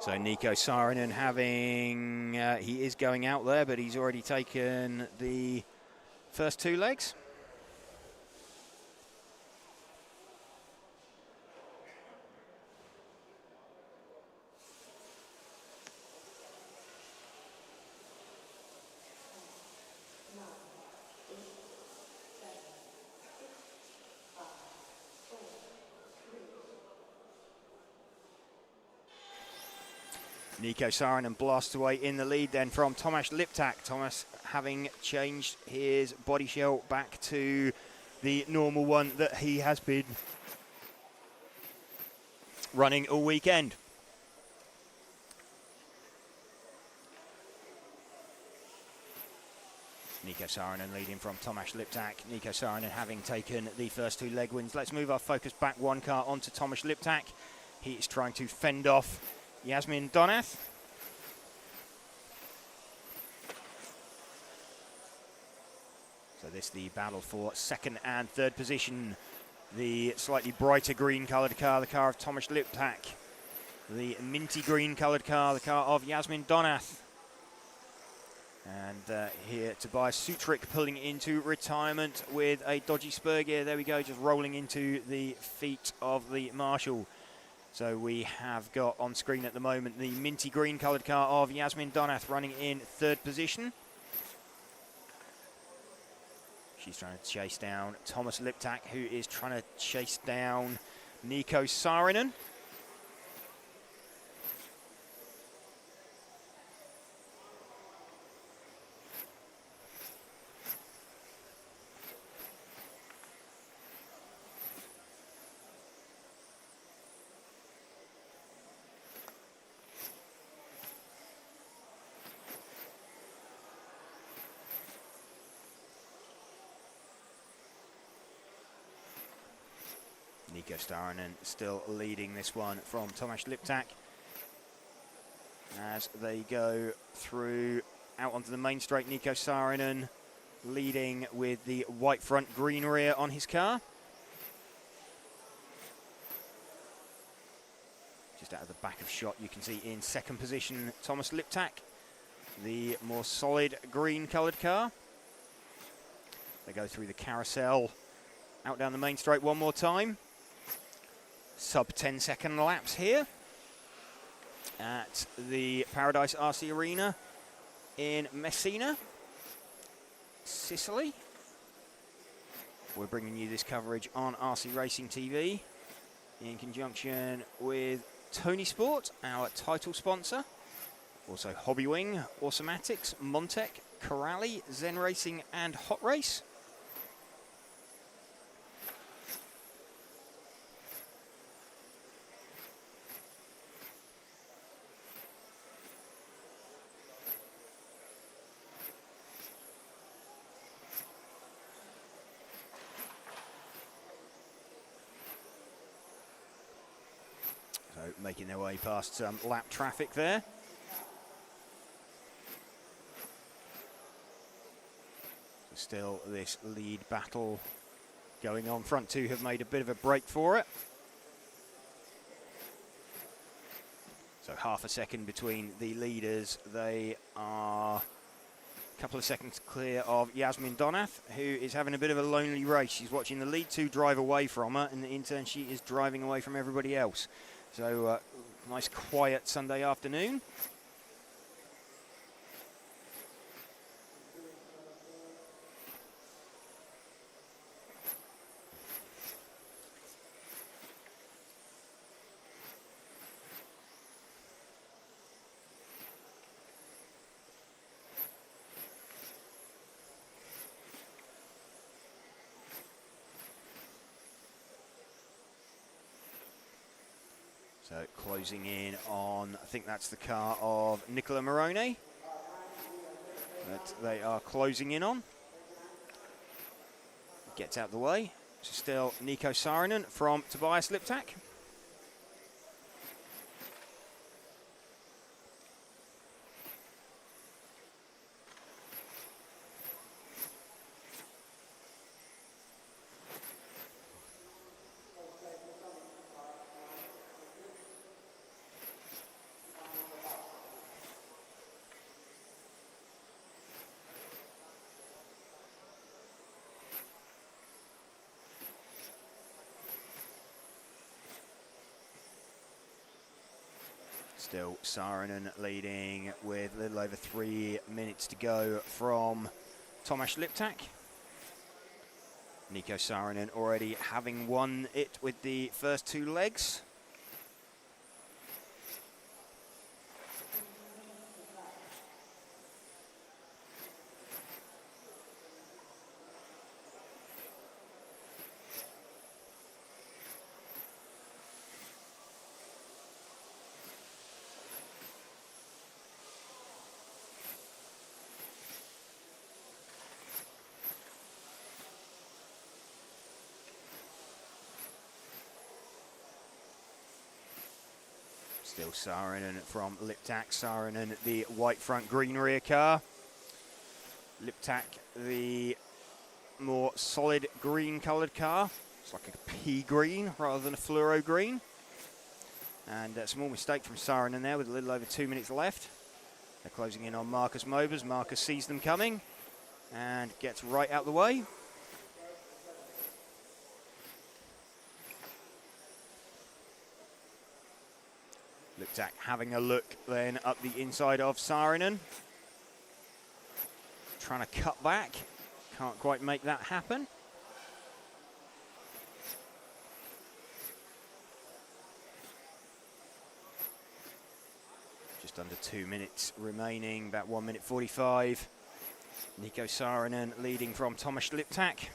So Nico Saarinen having, he is going out there, but he's already taken the first 2 legs. Nico Saarinen blasts away in the lead then from Tomasz Liptak. Thomas having changed his body shell back to the normal one that he has been running all weekend. Nico Saarinen leading from Tomasz Liptak. Nico Saarinen having taken the first 2 leg wins. Let's move our focus back 1 car onto Tomasz Liptak. He is trying to fend off Yasmin Donath. So this the battle for 2nd and 3rd position. The slightly brighter green coloured car, the car of Tomasz Liptak. The minty green coloured car, the car of Yasmin Donath. And here Tobias Sutrik pulling into retirement with a dodgy spur gear. There we go, just rolling into the feet of the Marshal. So we have got on screen at the moment the minty green coloured car of Yasmin Donath running in 3rd position. She's trying to chase down Tomasz Liptak, who is trying to chase down Nico Saarinen. Nico Saarinen still leading this one from Tomasz Liptak. as they go through out onto the main straight. Nico Saarinen leading with the white front, green rear on his car. Just out of the back of shot, you can see in second position Thomas Liptak, the more solid green coloured car. They go through the carousel, out down the main straight one more time. Sub 10-second laps here at the Paradise RC Arena in Messina, Sicily. We're bringing you this coverage on RC Racing TV in conjunction with Tonisport, our title sponsor. Also Hobbywing, Automatics, Montec, Corrali, Zen Racing and Hot Race. So making their way past some lap traffic there. Still this lead battle going on. Front two have made a bit of a break for it. So half a second between the leaders. They are a couple of seconds clear of Yasmin Donath, who is having a bit of a lonely race. She's watching the lead two drive away from her, and in turn she is driving away from everybody else. So nice quiet Sunday afternoon. So closing in on, I think that's the car of Nicola Morone that they are closing in on. Gets out the way. So still Nico Saarinen from Tobias Liptak. Still Saarinen leading with a little over 3 minutes to go from Tomasz Liptak. Nico Saarinen already having won it with the first two legs. Still Saarinen from Liptak. Saarinen, the white front, green rear car. Liptak, the more solid green coloured car. It's like a pea green rather than a fluoro green. And a small mistake from Saarinen there with a little over 2 minutes left. They're closing in on Marcus Mobers. Marcus sees them coming and gets right out the way. Liptak having a look then up the inside of Saarinen. Trying to cut back. Can't quite make that happen. Just under 2 minutes remaining, about 1 minute 45. Nico Saarinen leading from Tomasz Liptak.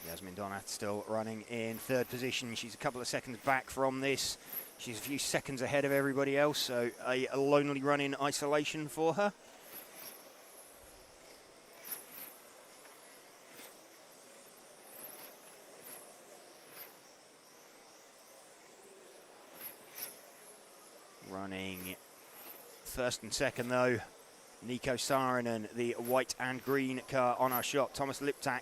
Yasmin Donath still running in third position. She's a couple of seconds back from this. She's a few seconds ahead of everybody else, so a lonely run in isolation for her. Running first and second, though, Nico Saarinen, the white and green car on our shot. Thomas Liptak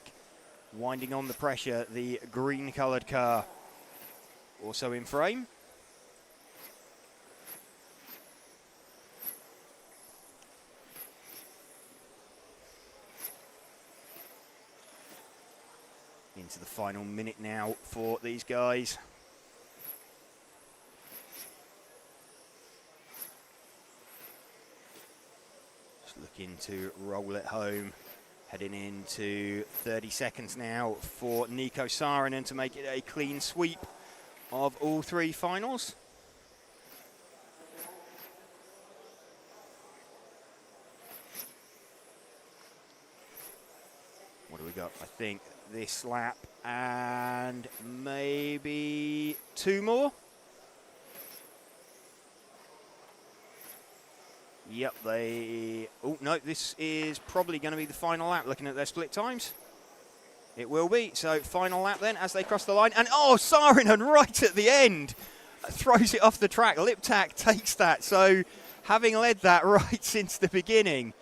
winding on the pressure, the green-coloured car also in frame. Into the final minute now for these guys. Just looking to roll it home. Heading into 30 seconds now for Nico Saarinen to make it a clean sweep of all three finals. What do we got? I think this lap and maybe two more. Yep, oh no, this is probably going to be the final lap looking at their split times. It will be. So final lap then as they cross the line. And oh, Saarinen right at the end throws it off the track. Liptak takes that. So having led that right since the beginning,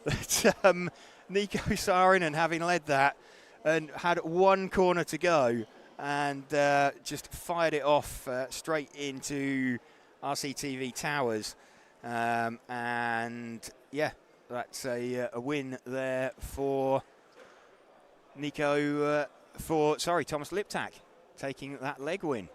Nico Saarinen having led that and had one corner to go and just fired it off straight into RCTV Towers. And yeah, that's a win there for Thomas Liptak, taking that leg win.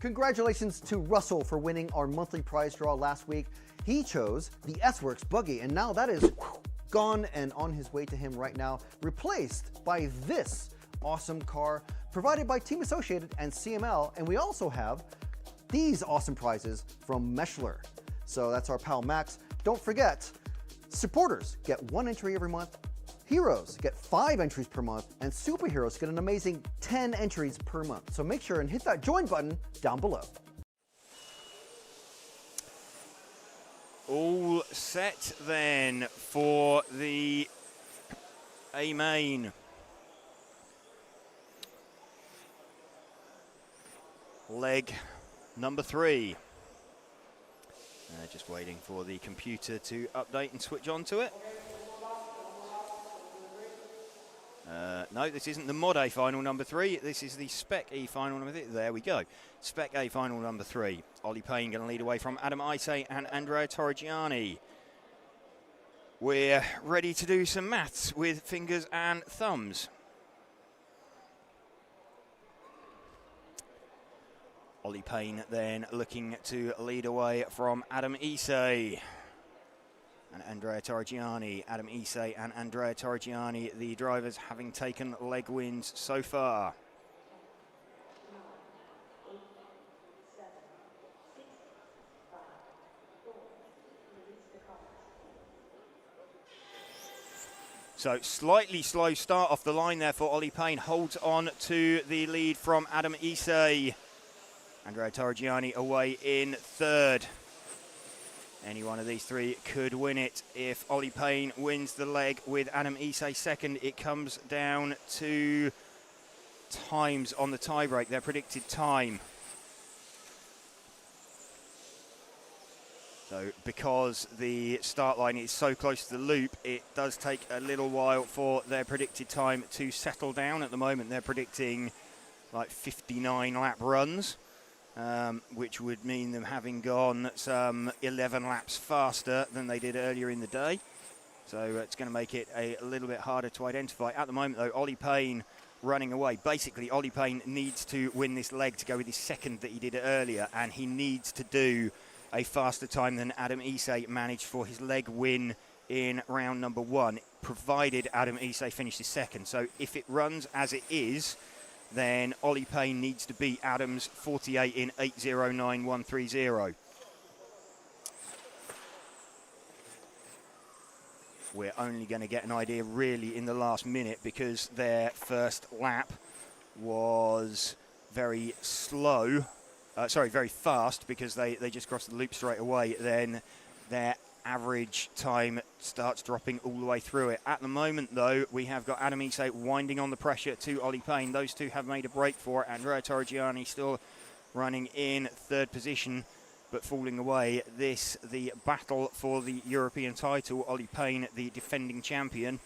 Congratulations to Russell for winning our monthly prize draw last week. He chose the S-Works buggy, and now that is gone and on his way to him right now, replaced by this awesome car provided by Team Associated and CML. And we also have these awesome prizes from Meshler. So that's our pal Max. Don't forget, supporters get 1 entry every month. Heroes get 5 entries per month, and superheroes get an amazing 10 entries per month. So make sure and hit that join button down below. All set then for the A main. Leg number 3. Just waiting for the computer to update and switch on to it. No, this isn't the Mod A final number 3. This is the Spec E final number 3. There we go. Spec A final number 3. Ollie Payne going to lead away from Adam Isay and Andrea Torrigiani. We're ready to do some maths with fingers and thumbs. Ollie Payne then looking to lead away from Adam Isay and Andrea Torrigiani. Adam Isay and Andrea Torrigiani, the drivers having taken leg wins so far. So slightly slow start off the line there for Ollie Payne. Holds on to the lead from Adam Isay. Andrea Torrigiani away in third. Any one of these three could win it. If Ollie Payne wins the leg with Adam Isay second, it comes down to times on the tie-break, their predicted time. So because the start line is so close to the loop, it does take a little while for their predicted time to settle down. At the moment, they're predicting like 59 lap runs. Which would mean them having gone some 11 laps faster than they did earlier in the day. So it's going to make it a little bit harder to identify. At the moment, though, Ollie Payne running away. Basically, Ollie Payne needs to win this leg to go with his second that he did earlier, and he needs to do a faster time than Adam Isay managed for his leg win in round number 1, provided Adam Isay finishes second. So if it runs as it is, then Ollie Payne needs to beat Adams 48 in 8:09.130. we're only going to get an idea really in the last minute, because their first lap was very slow. Very fast, because they just crossed the loop straight away. Then their average time starts dropping all the way through it. At the moment, though, we have got Adam Ise winding on the pressure to Ollie Payne. Those two have made a break for it. Andrea Torrigiani still running in third position, but falling away. The battle for the European title. Ollie Payne, the defending champion.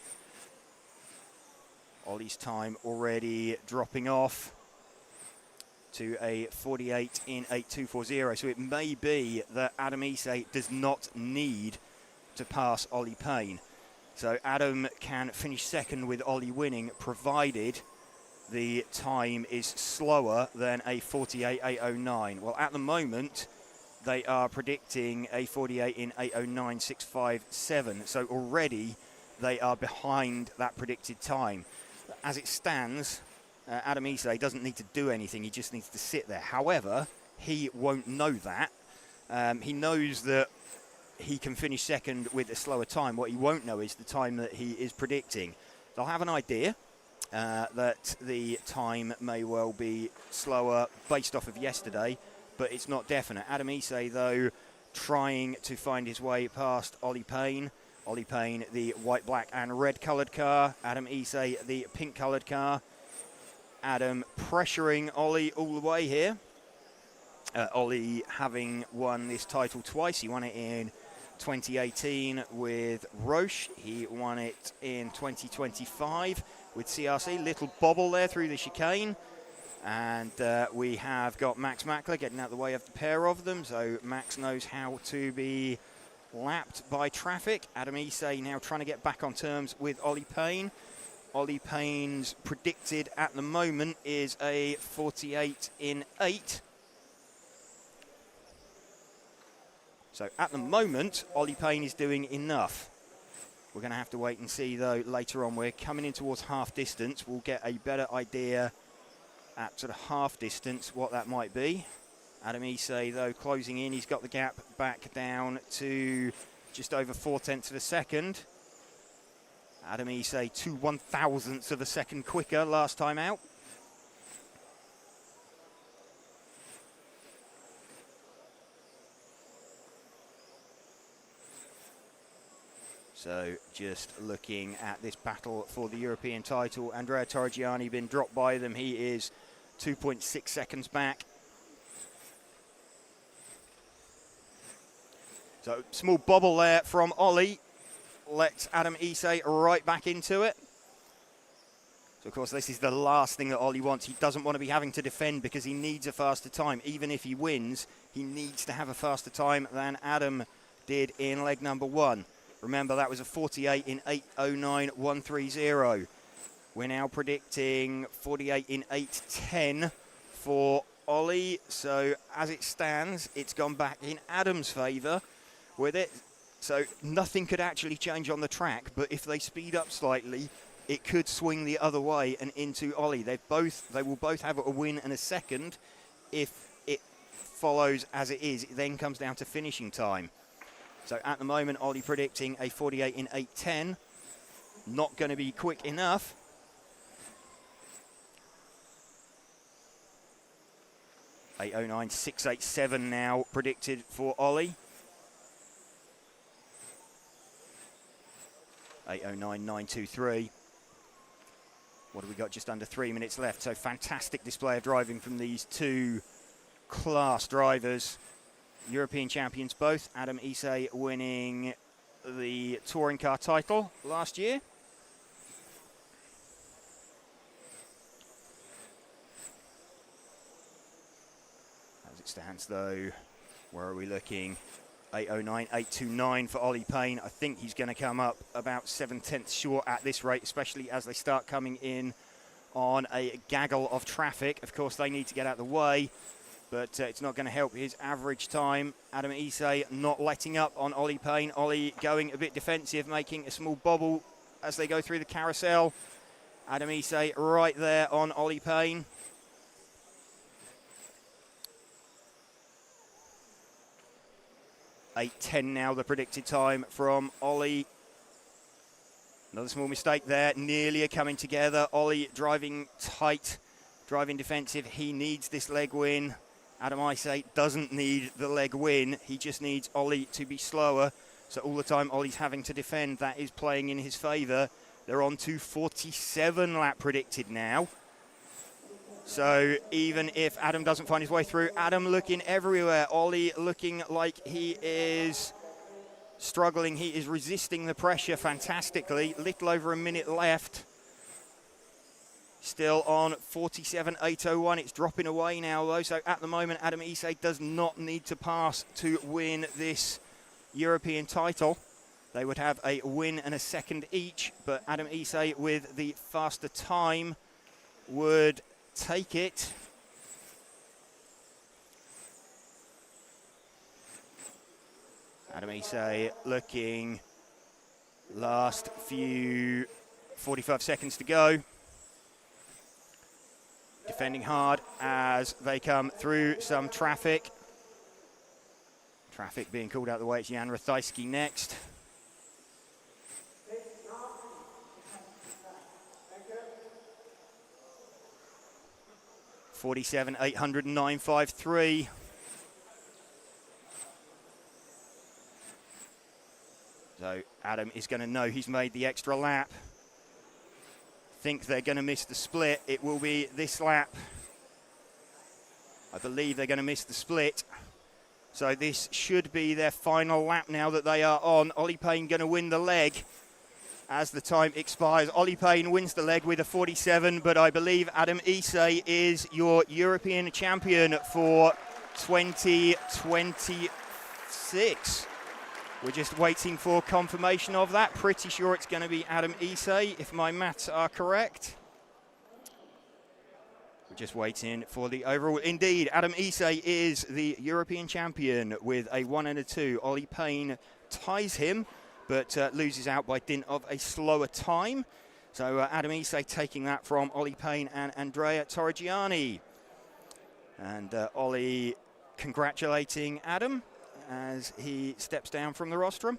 Ollie's time already dropping off to a 48 in 8.240. So it may be that Adam Ise does not need to pass Ollie Payne. So Adam can finish second with Ollie winning, provided the time is slower than a 48.809. Well, at the moment, they are predicting a 48 in 8.09.657. So already they are behind that predicted time. As it stands, Adam Ise doesn't need to do anything, he just needs to sit there. However, he won't know that. He knows that he can finish second with a slower time. What he won't know is the time that he is predicting. They'll have an idea that the time may well be slower based off of yesterday, but it's not definite. Adam Ise, though, trying to find his way past Ollie Payne. Ollie Payne, the white, black and red coloured car. Adam Ise, the pink coloured car. Adam pressuring Ollie all the way here. Ollie having won this title twice. He won it in 2018 with Roche. He won it in 2025 with CRC. Little bobble there through the chicane. And we have got Max Mackler getting out the way of the pair of them. So Max knows how to be lapped by traffic. Adam Ise now trying to get back on terms with Ollie Payne. Ollie Payne's predicted at the moment is a 48 in 8. So at the moment, Ollie Payne is doing enough. We're going to have to wait and see, though, later on. We're coming in towards half distance. We'll get a better idea at sort of half distance what that might be. Adam Ise, though, closing in. He's got the gap back down to just over 0.4 of a second. Adam Ise 2/1000ths of a second quicker last time out. So just looking at this battle for the European title, Andrea Torrigiani been dropped by them. He is 2.6 seconds back. So small bobble there from Ollie. Lets Adam Ise right back into it. So, of course, this is the last thing that Ollie wants. He doesn't want to be having to defend because he needs a faster time. Even if he wins, he needs to have a faster time than Adam did in leg number 1. Remember, that was a 48 in 8.09.130. We're now predicting 48 in 8.10 for Ollie. So, as it stands, it's gone back in Adam's favour with it. So nothing could actually change on the track, but if they speed up slightly, it could swing the other way and into Ollie. They will both have a win and a second. If it follows as it is, it then comes down to finishing time. So at the moment, Ollie predicting a 48 in 8.10. Not going to be quick enough. (809.687) now predicted for Ollie. 809.923. What have we got? Just under 3 minutes left. So fantastic display of driving from these two class drivers. European champions both. Adam Ise winning the touring car title last year. As it stands, though, where are we looking? 809.829 for Ollie Payne. I think he's going to come up about 7/10 short at this rate, especially as they start coming in on a gaggle of traffic. Of course, they need to get out of the way, but it's not going to help his average time. Adam Ise not letting up on Ollie Payne. Ollie going a bit defensive, making a small bobble as they go through the carousel. Adam Ise right there on Ollie Payne. (8:10) now the predicted time from Ollie. Another small mistake there. Nearly coming together. Ollie driving tight, driving defensive. He needs this leg win. Adam Isay doesn't need the leg win. He just needs Ollie to be slower. So all the time Ollie's having to defend. That is playing in his favour. They're on to 47 lap predicted now. So even if Adam doesn't find his way through, Adam looking everywhere. Ollie looking like he is struggling. He is resisting the pressure fantastically. Little over a minute left. Still on 47.801. It's dropping away now though. So at the moment, Adam Isay does not need to pass to win this European title. They would have a win and a second each, but Adam Isay with the faster time would take it. Adam Isay looking, last few 45 seconds to go. Defending hard as they come through some traffic. Traffic being called out of the way. It's Jan Ratajski next. (47.809.53). So Adam is going to know he's made the extra lap. Think they're going to miss the split. It will be this lap. I believe they're going to miss the split. So this should be their final lap now that they are on. Ollie Payne going to win the leg as the time expires. Ollie Payne wins the leg with a 47, but I believe Adam Isay is your European champion for 2026. We're just waiting for confirmation of that. Pretty sure it's going to be Adam Isay, if my maths are correct. We're just waiting for the overall. Indeed, Adam Isay is the European champion with a 1 and a 2. Ollie Payne ties him, but loses out by dint of a slower time. So Adam Isay taking that from Ollie Payne and Andrea Torrigiani. And Ollie congratulating Adam as he steps down from the rostrum.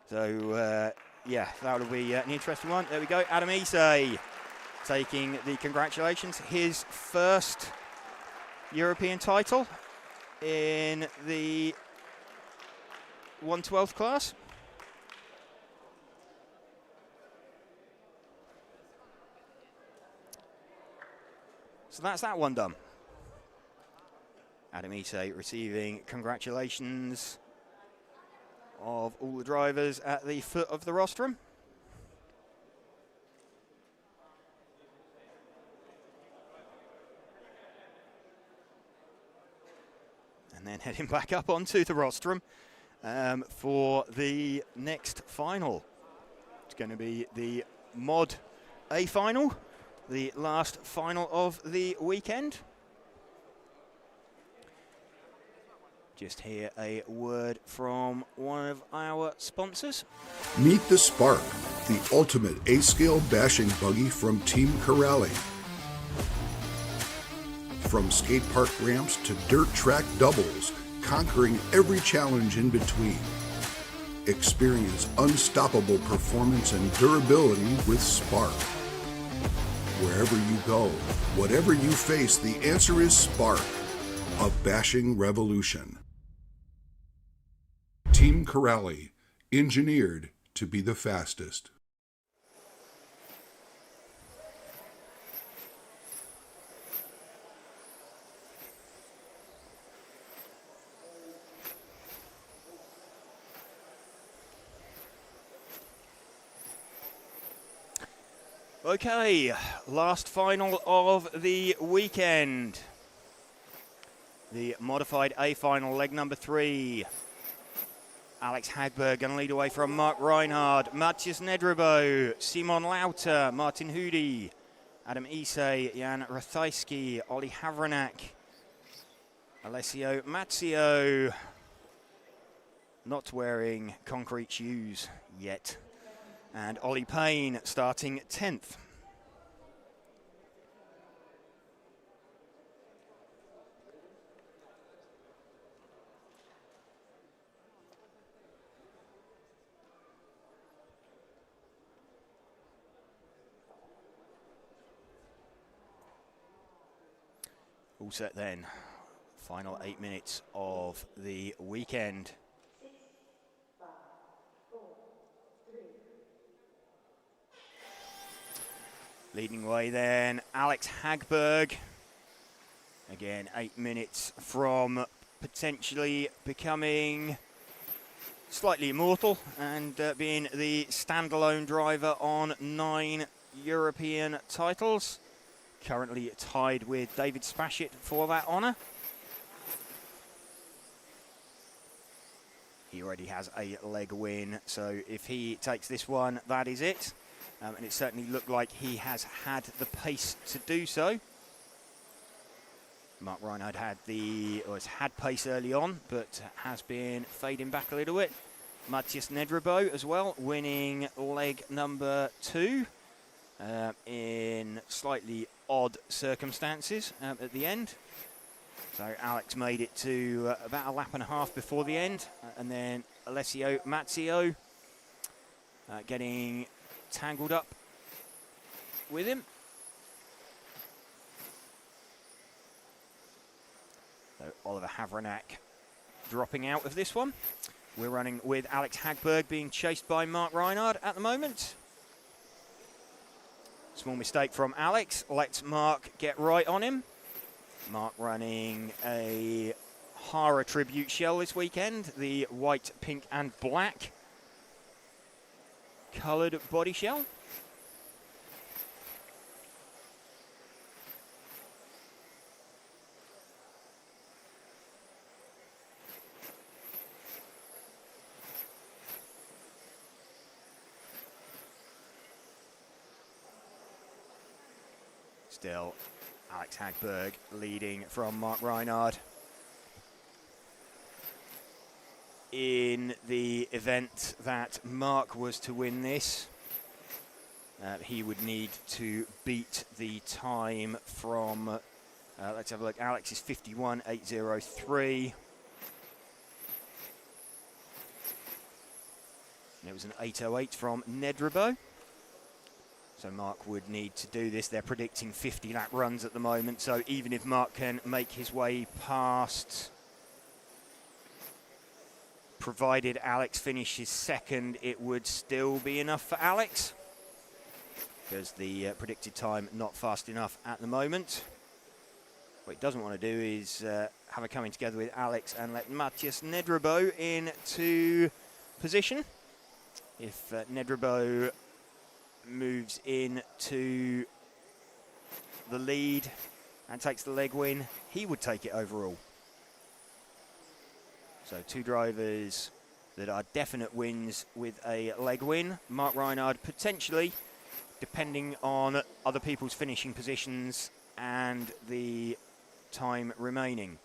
So, yeah, that'll be an interesting one. There we go. Adam Isay taking the congratulations. His first European title in the 1/12 class. So that's that one done. Adam Isay receiving congratulations of all the drivers at the foot of the rostrum. And then heading back up onto the rostrum for the next final. It's going to be the Mod A final, the last final of the weekend. Just hear a word from one of our sponsors. Meet the Spark, the ultimate A-scale bashing buggy from Team Corrali. From skate park ramps to dirt track doubles, conquering every challenge in between. Experience unstoppable performance and durability with Spark. Wherever you go, whatever you face, the answer is Spark, a bashing revolution. Team Corrali, engineered to be the fastest. Okay, last final of the weekend. The modified A final, leg number 3. Alex Hagberg going to lead away from Mark Reinhard, Matthias Nedrebo, Simon Lauter, Martin Hudi, Adam Isay, Jan Ratajski, Olli Havranak, Alessio Mazzio, not wearing concrete shoes yet, and Ollie Payne starting 10th. All set then. Final 8 minutes of the weekend. Leading away then, Alex Hagberg. Again, 8 minutes from potentially becoming slightly immortal and being the standalone driver on 9 European titles. Currently tied with David Spashit for that honour. He already has a leg win, so if he takes this one, that is it. And it certainly looked like he has had the pace to do so. Mark Reinhardt has had pace early on, but has been fading back a little bit. Matthias Nedrebo as well, winning leg number 2 in slightly odd circumstances at the end. So Alex made it to about a lap and a half before the end, and then Alessio Mazzio getting tangled up with him. So Oliver Havranek dropping out of this one. We're running with Alex Hagberg being chased by Mark Reinhardt at the moment. Small mistake from Alex. Let's Mark get right on him. Mark running a Hara tribute shell this weekend. The white, pink and black coloured body shell. Still, Alex Hagberg leading from Mark Reinhardt. In the event that Mark was to win this, he would need to beat the time from, let's have a look, Alex is 51.803. And it was an 8:08 from Nedrebo. So Mark would need to do this. They're predicting 50 lap runs at the moment, so even if Mark can make his way past, provided Alex finishes second, it would still be enough for Alex, because the predicted time not fast enough at the moment. What he doesn't want to do is have a coming together with Alex and let Matthias Nedrebo into position. If Nedrebo moves in to the lead and takes the leg win, he would take it overall. So 2 drivers that are definite wins with a leg win. Mark Reinhardt potentially, depending on other people's finishing positions and the time remaining.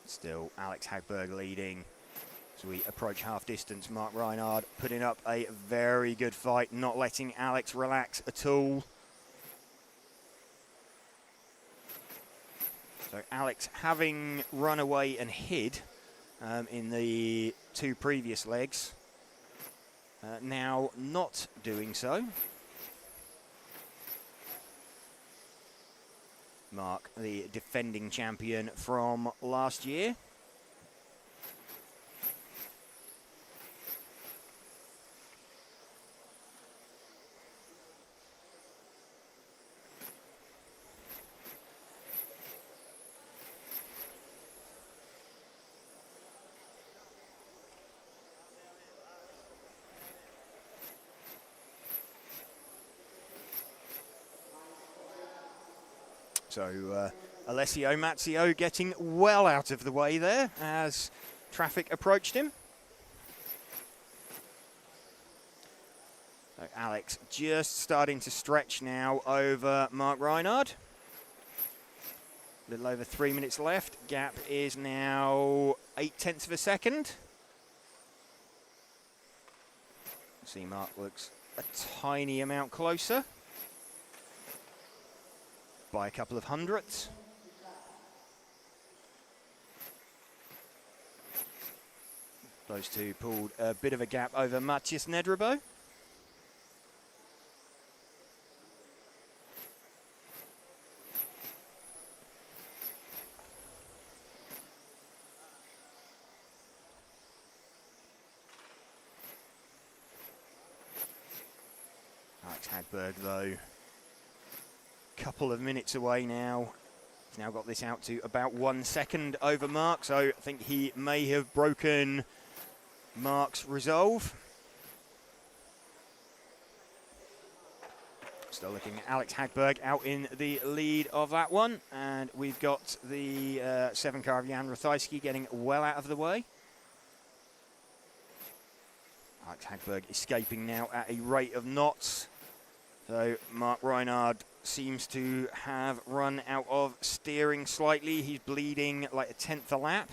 Still Alex Hagberg leading as we approach half distance. Mark Reinhardt putting up a very good fight, not letting Alex relax at all. So Alex, having run away and hid in the 2 previous legs, now not doing so. Mark, the defending champion from last year. So Alessio Mazzio getting well out of the way there as traffic approached him. So Alex just starting to stretch now over Mark Reinhardt. A little over 3 minutes left. Gap is now 0.8 of a second. See, Mark looks a tiny amount closer by a couple of hundredths. Those two pulled a bit of a gap over Matthias Nedrebo. Alex Hagberg, though, couple of minutes away now. He's now got this out to about 1 second over Mark, so I think he may have broken Mark's resolve. Still looking at Alex Hagberg out in the lead of that one, and we've got the 7 car of Jan Rathajski getting well out of the way. Alex Hagberg escaping now at a rate of knots. So Mark Reinhard seems to have run out of steering slightly. He's bleeding like a 10th a lap.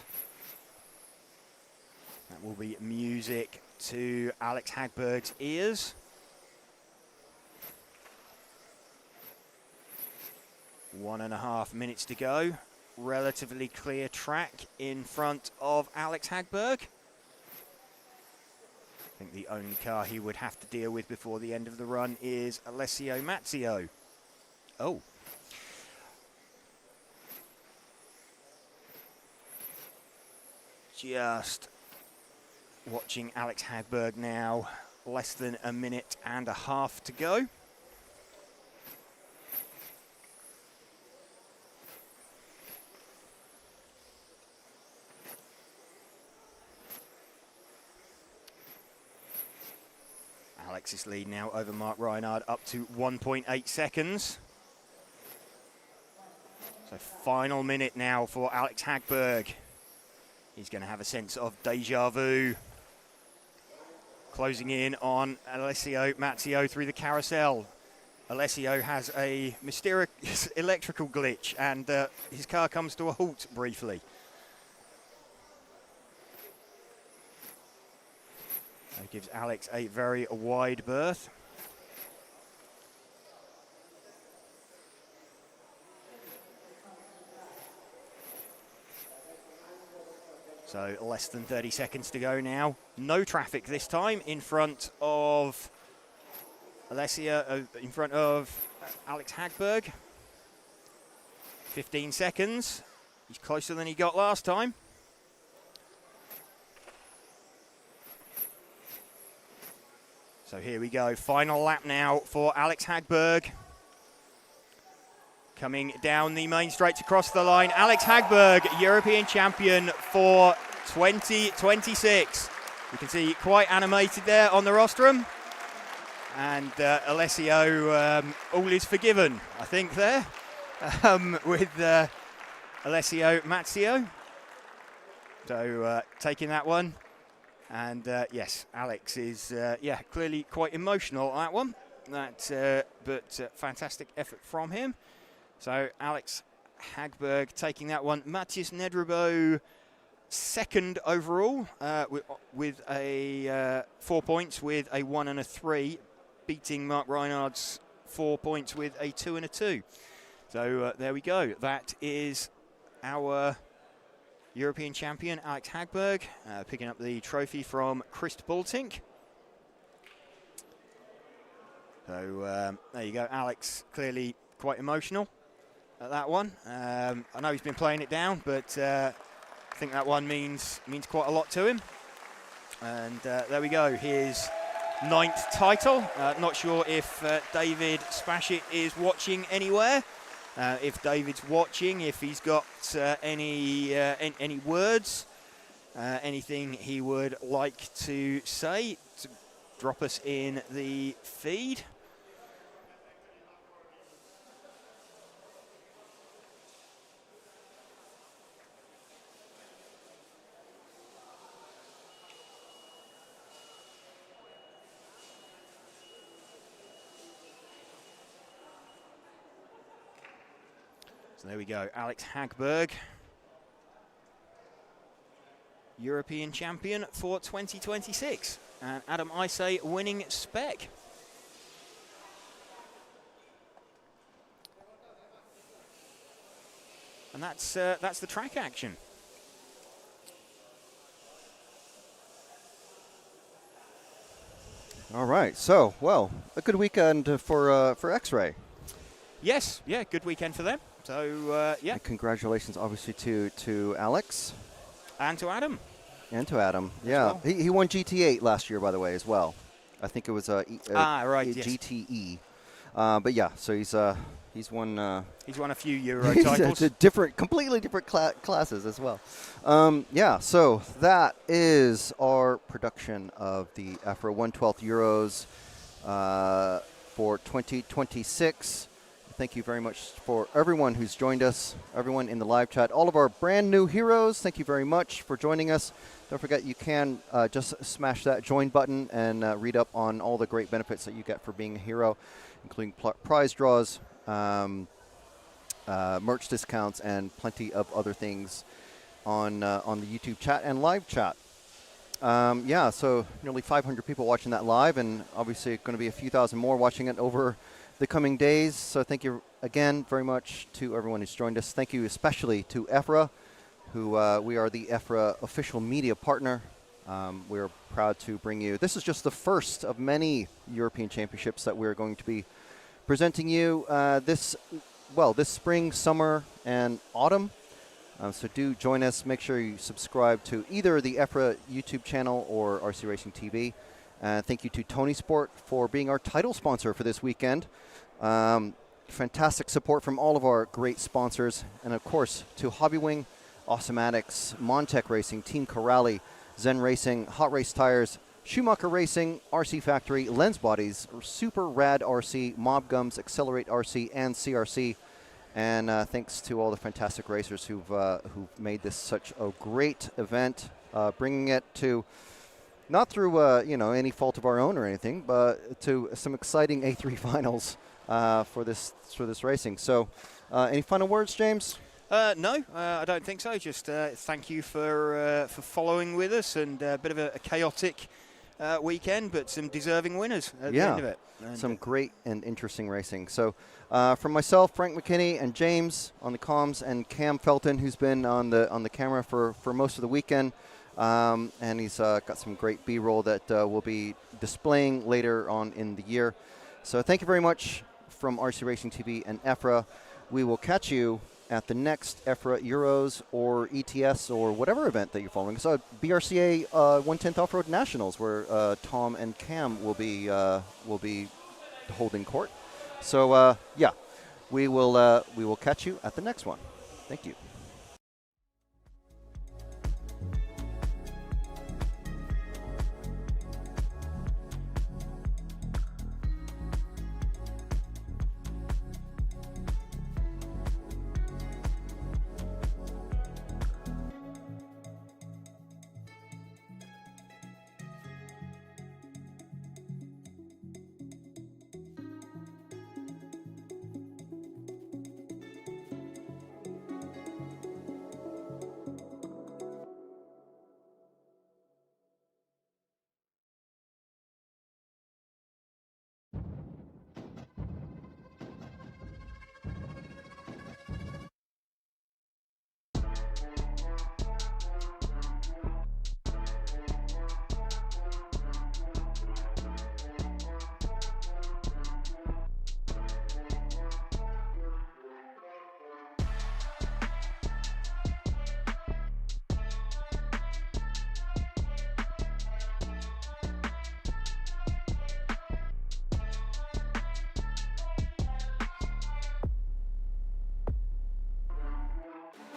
That will be music to Alex Hagberg's ears. One and a half minutes to go. Relatively clear track in front of Alex Hagberg. I think the only car he would have to deal with before the end of the run is Alessio Mazzio. Oh. Just watching Alex Hagberg now. Less than a minute and a half to go. Alex's lead now over Mark Reinhard up to 1.8 seconds. So final minute now for Alex Hagberg. He's going to have a sense of deja vu. Closing in on Alessio Mazzio through the carousel. Alessio has a mysterious electrical glitch and his car comes to a halt briefly. That gives Alex a very wide berth. So less than 30 seconds to go now. No traffic this time in front of Alessio, in front of Alex Hagberg. 15 seconds. He's closer than he got last time. So here we go, final lap now for Alex Hagberg. Coming down the main straight across the line, Alex Hagberg, European champion for 2026. You can see quite animated there on the rostrum. And Alessio, all is forgiven, I think there, with Alessio Mazzio. So taking that one. And yes, Alex is clearly quite emotional on that one. But fantastic effort from him. So Alex Hagberg taking that one. Matthias Nedrebo second overall with a 4 points with a 1 and a 3, beating Mark Reinhard's 4 points with a 2 and a 2. So there we go. That is our European champion, Alex Hagberg, picking up the trophy from Christ Bultink. So there you go, Alex, clearly quite emotional at that one. I know he's been playing it down, but I think that one means quite a lot to him. And there we go, his 9th title. Not sure if David Spashit is watching anywhere. If David's watching, if he's got any words, anything he would like to say, to drop us in the feed. So there we go, Alex Hagberg, European champion for 2026. And Adam Isay winning Spec. And that's the track action. All right, so, well, a good weekend for X-Ray. Yes, yeah, good weekend for them. So, yeah. And congratulations, obviously, to Alex. And to Adam. And to Adam, yeah. Well. He won GT8 last year, by the way, as well. I think it was right, yes. GTE. But yeah, so he's won. He's won a few Euro titles. Completely different classes as well. Yeah, so that is our production of the EFRA 1/12 Euros for 2026. Thank you very much for everyone who's joined us, everyone in the live chat, all of our brand new heroes. Thank you very much for joining us. Don't forget you can just smash that join button and read up on all the great benefits that you get for being a hero, including prize draws, merch discounts, and plenty of other things on the YouTube chat and live chat. Yeah, so nearly 500 people watching that live, and obviously going to be a few thousand more watching it over the coming days. So thank you again very much to everyone who's joined us. Thank you especially to EFRA, who we are the EFRA official media partner. We're proud to bring you. This is just the first of many European Championships that we're going to be presenting you this spring, summer, and autumn. So do join us. Make sure you subscribe to either the EFRA YouTube channel or RC Racing TV. Thank you to Tonisport for being our title sponsor for this weekend. Fantastic support from all of our great sponsors. And of course, to Hobbywing, Awesomatics, Montec Racing, Team Corrali, Zen Racing, Hot Race Tires, Schumacher Racing, RC Factory, Lens Bodies, Super Rad RC, Mob Gums, Accelerate RC, and CRC. And thanks to all the fantastic racers who've made this such a great event, bringing it to, not through any fault of our own or anything, but to some exciting A3 finals for this racing. So, any final words, James? No, I don't think so. Just thank you for following with us, and a bit of a chaotic weekend, but some deserving winners at the end of it. And some great and interesting racing. So, from myself, Frank McKinney, and James on the comms, and Cam Felton, who's been on the camera for most of the weekend, and he's got some great B-roll that we'll be displaying later on in the year. So, thank you very much from RC Racing TV and EFRA. We will catch you at the next EFRA Euros or ETS or whatever event that you're following. So BRCA 110th Off-Road Nationals, where Tom and Cam will be holding court. So yeah, we will catch you at the next one. Thank you.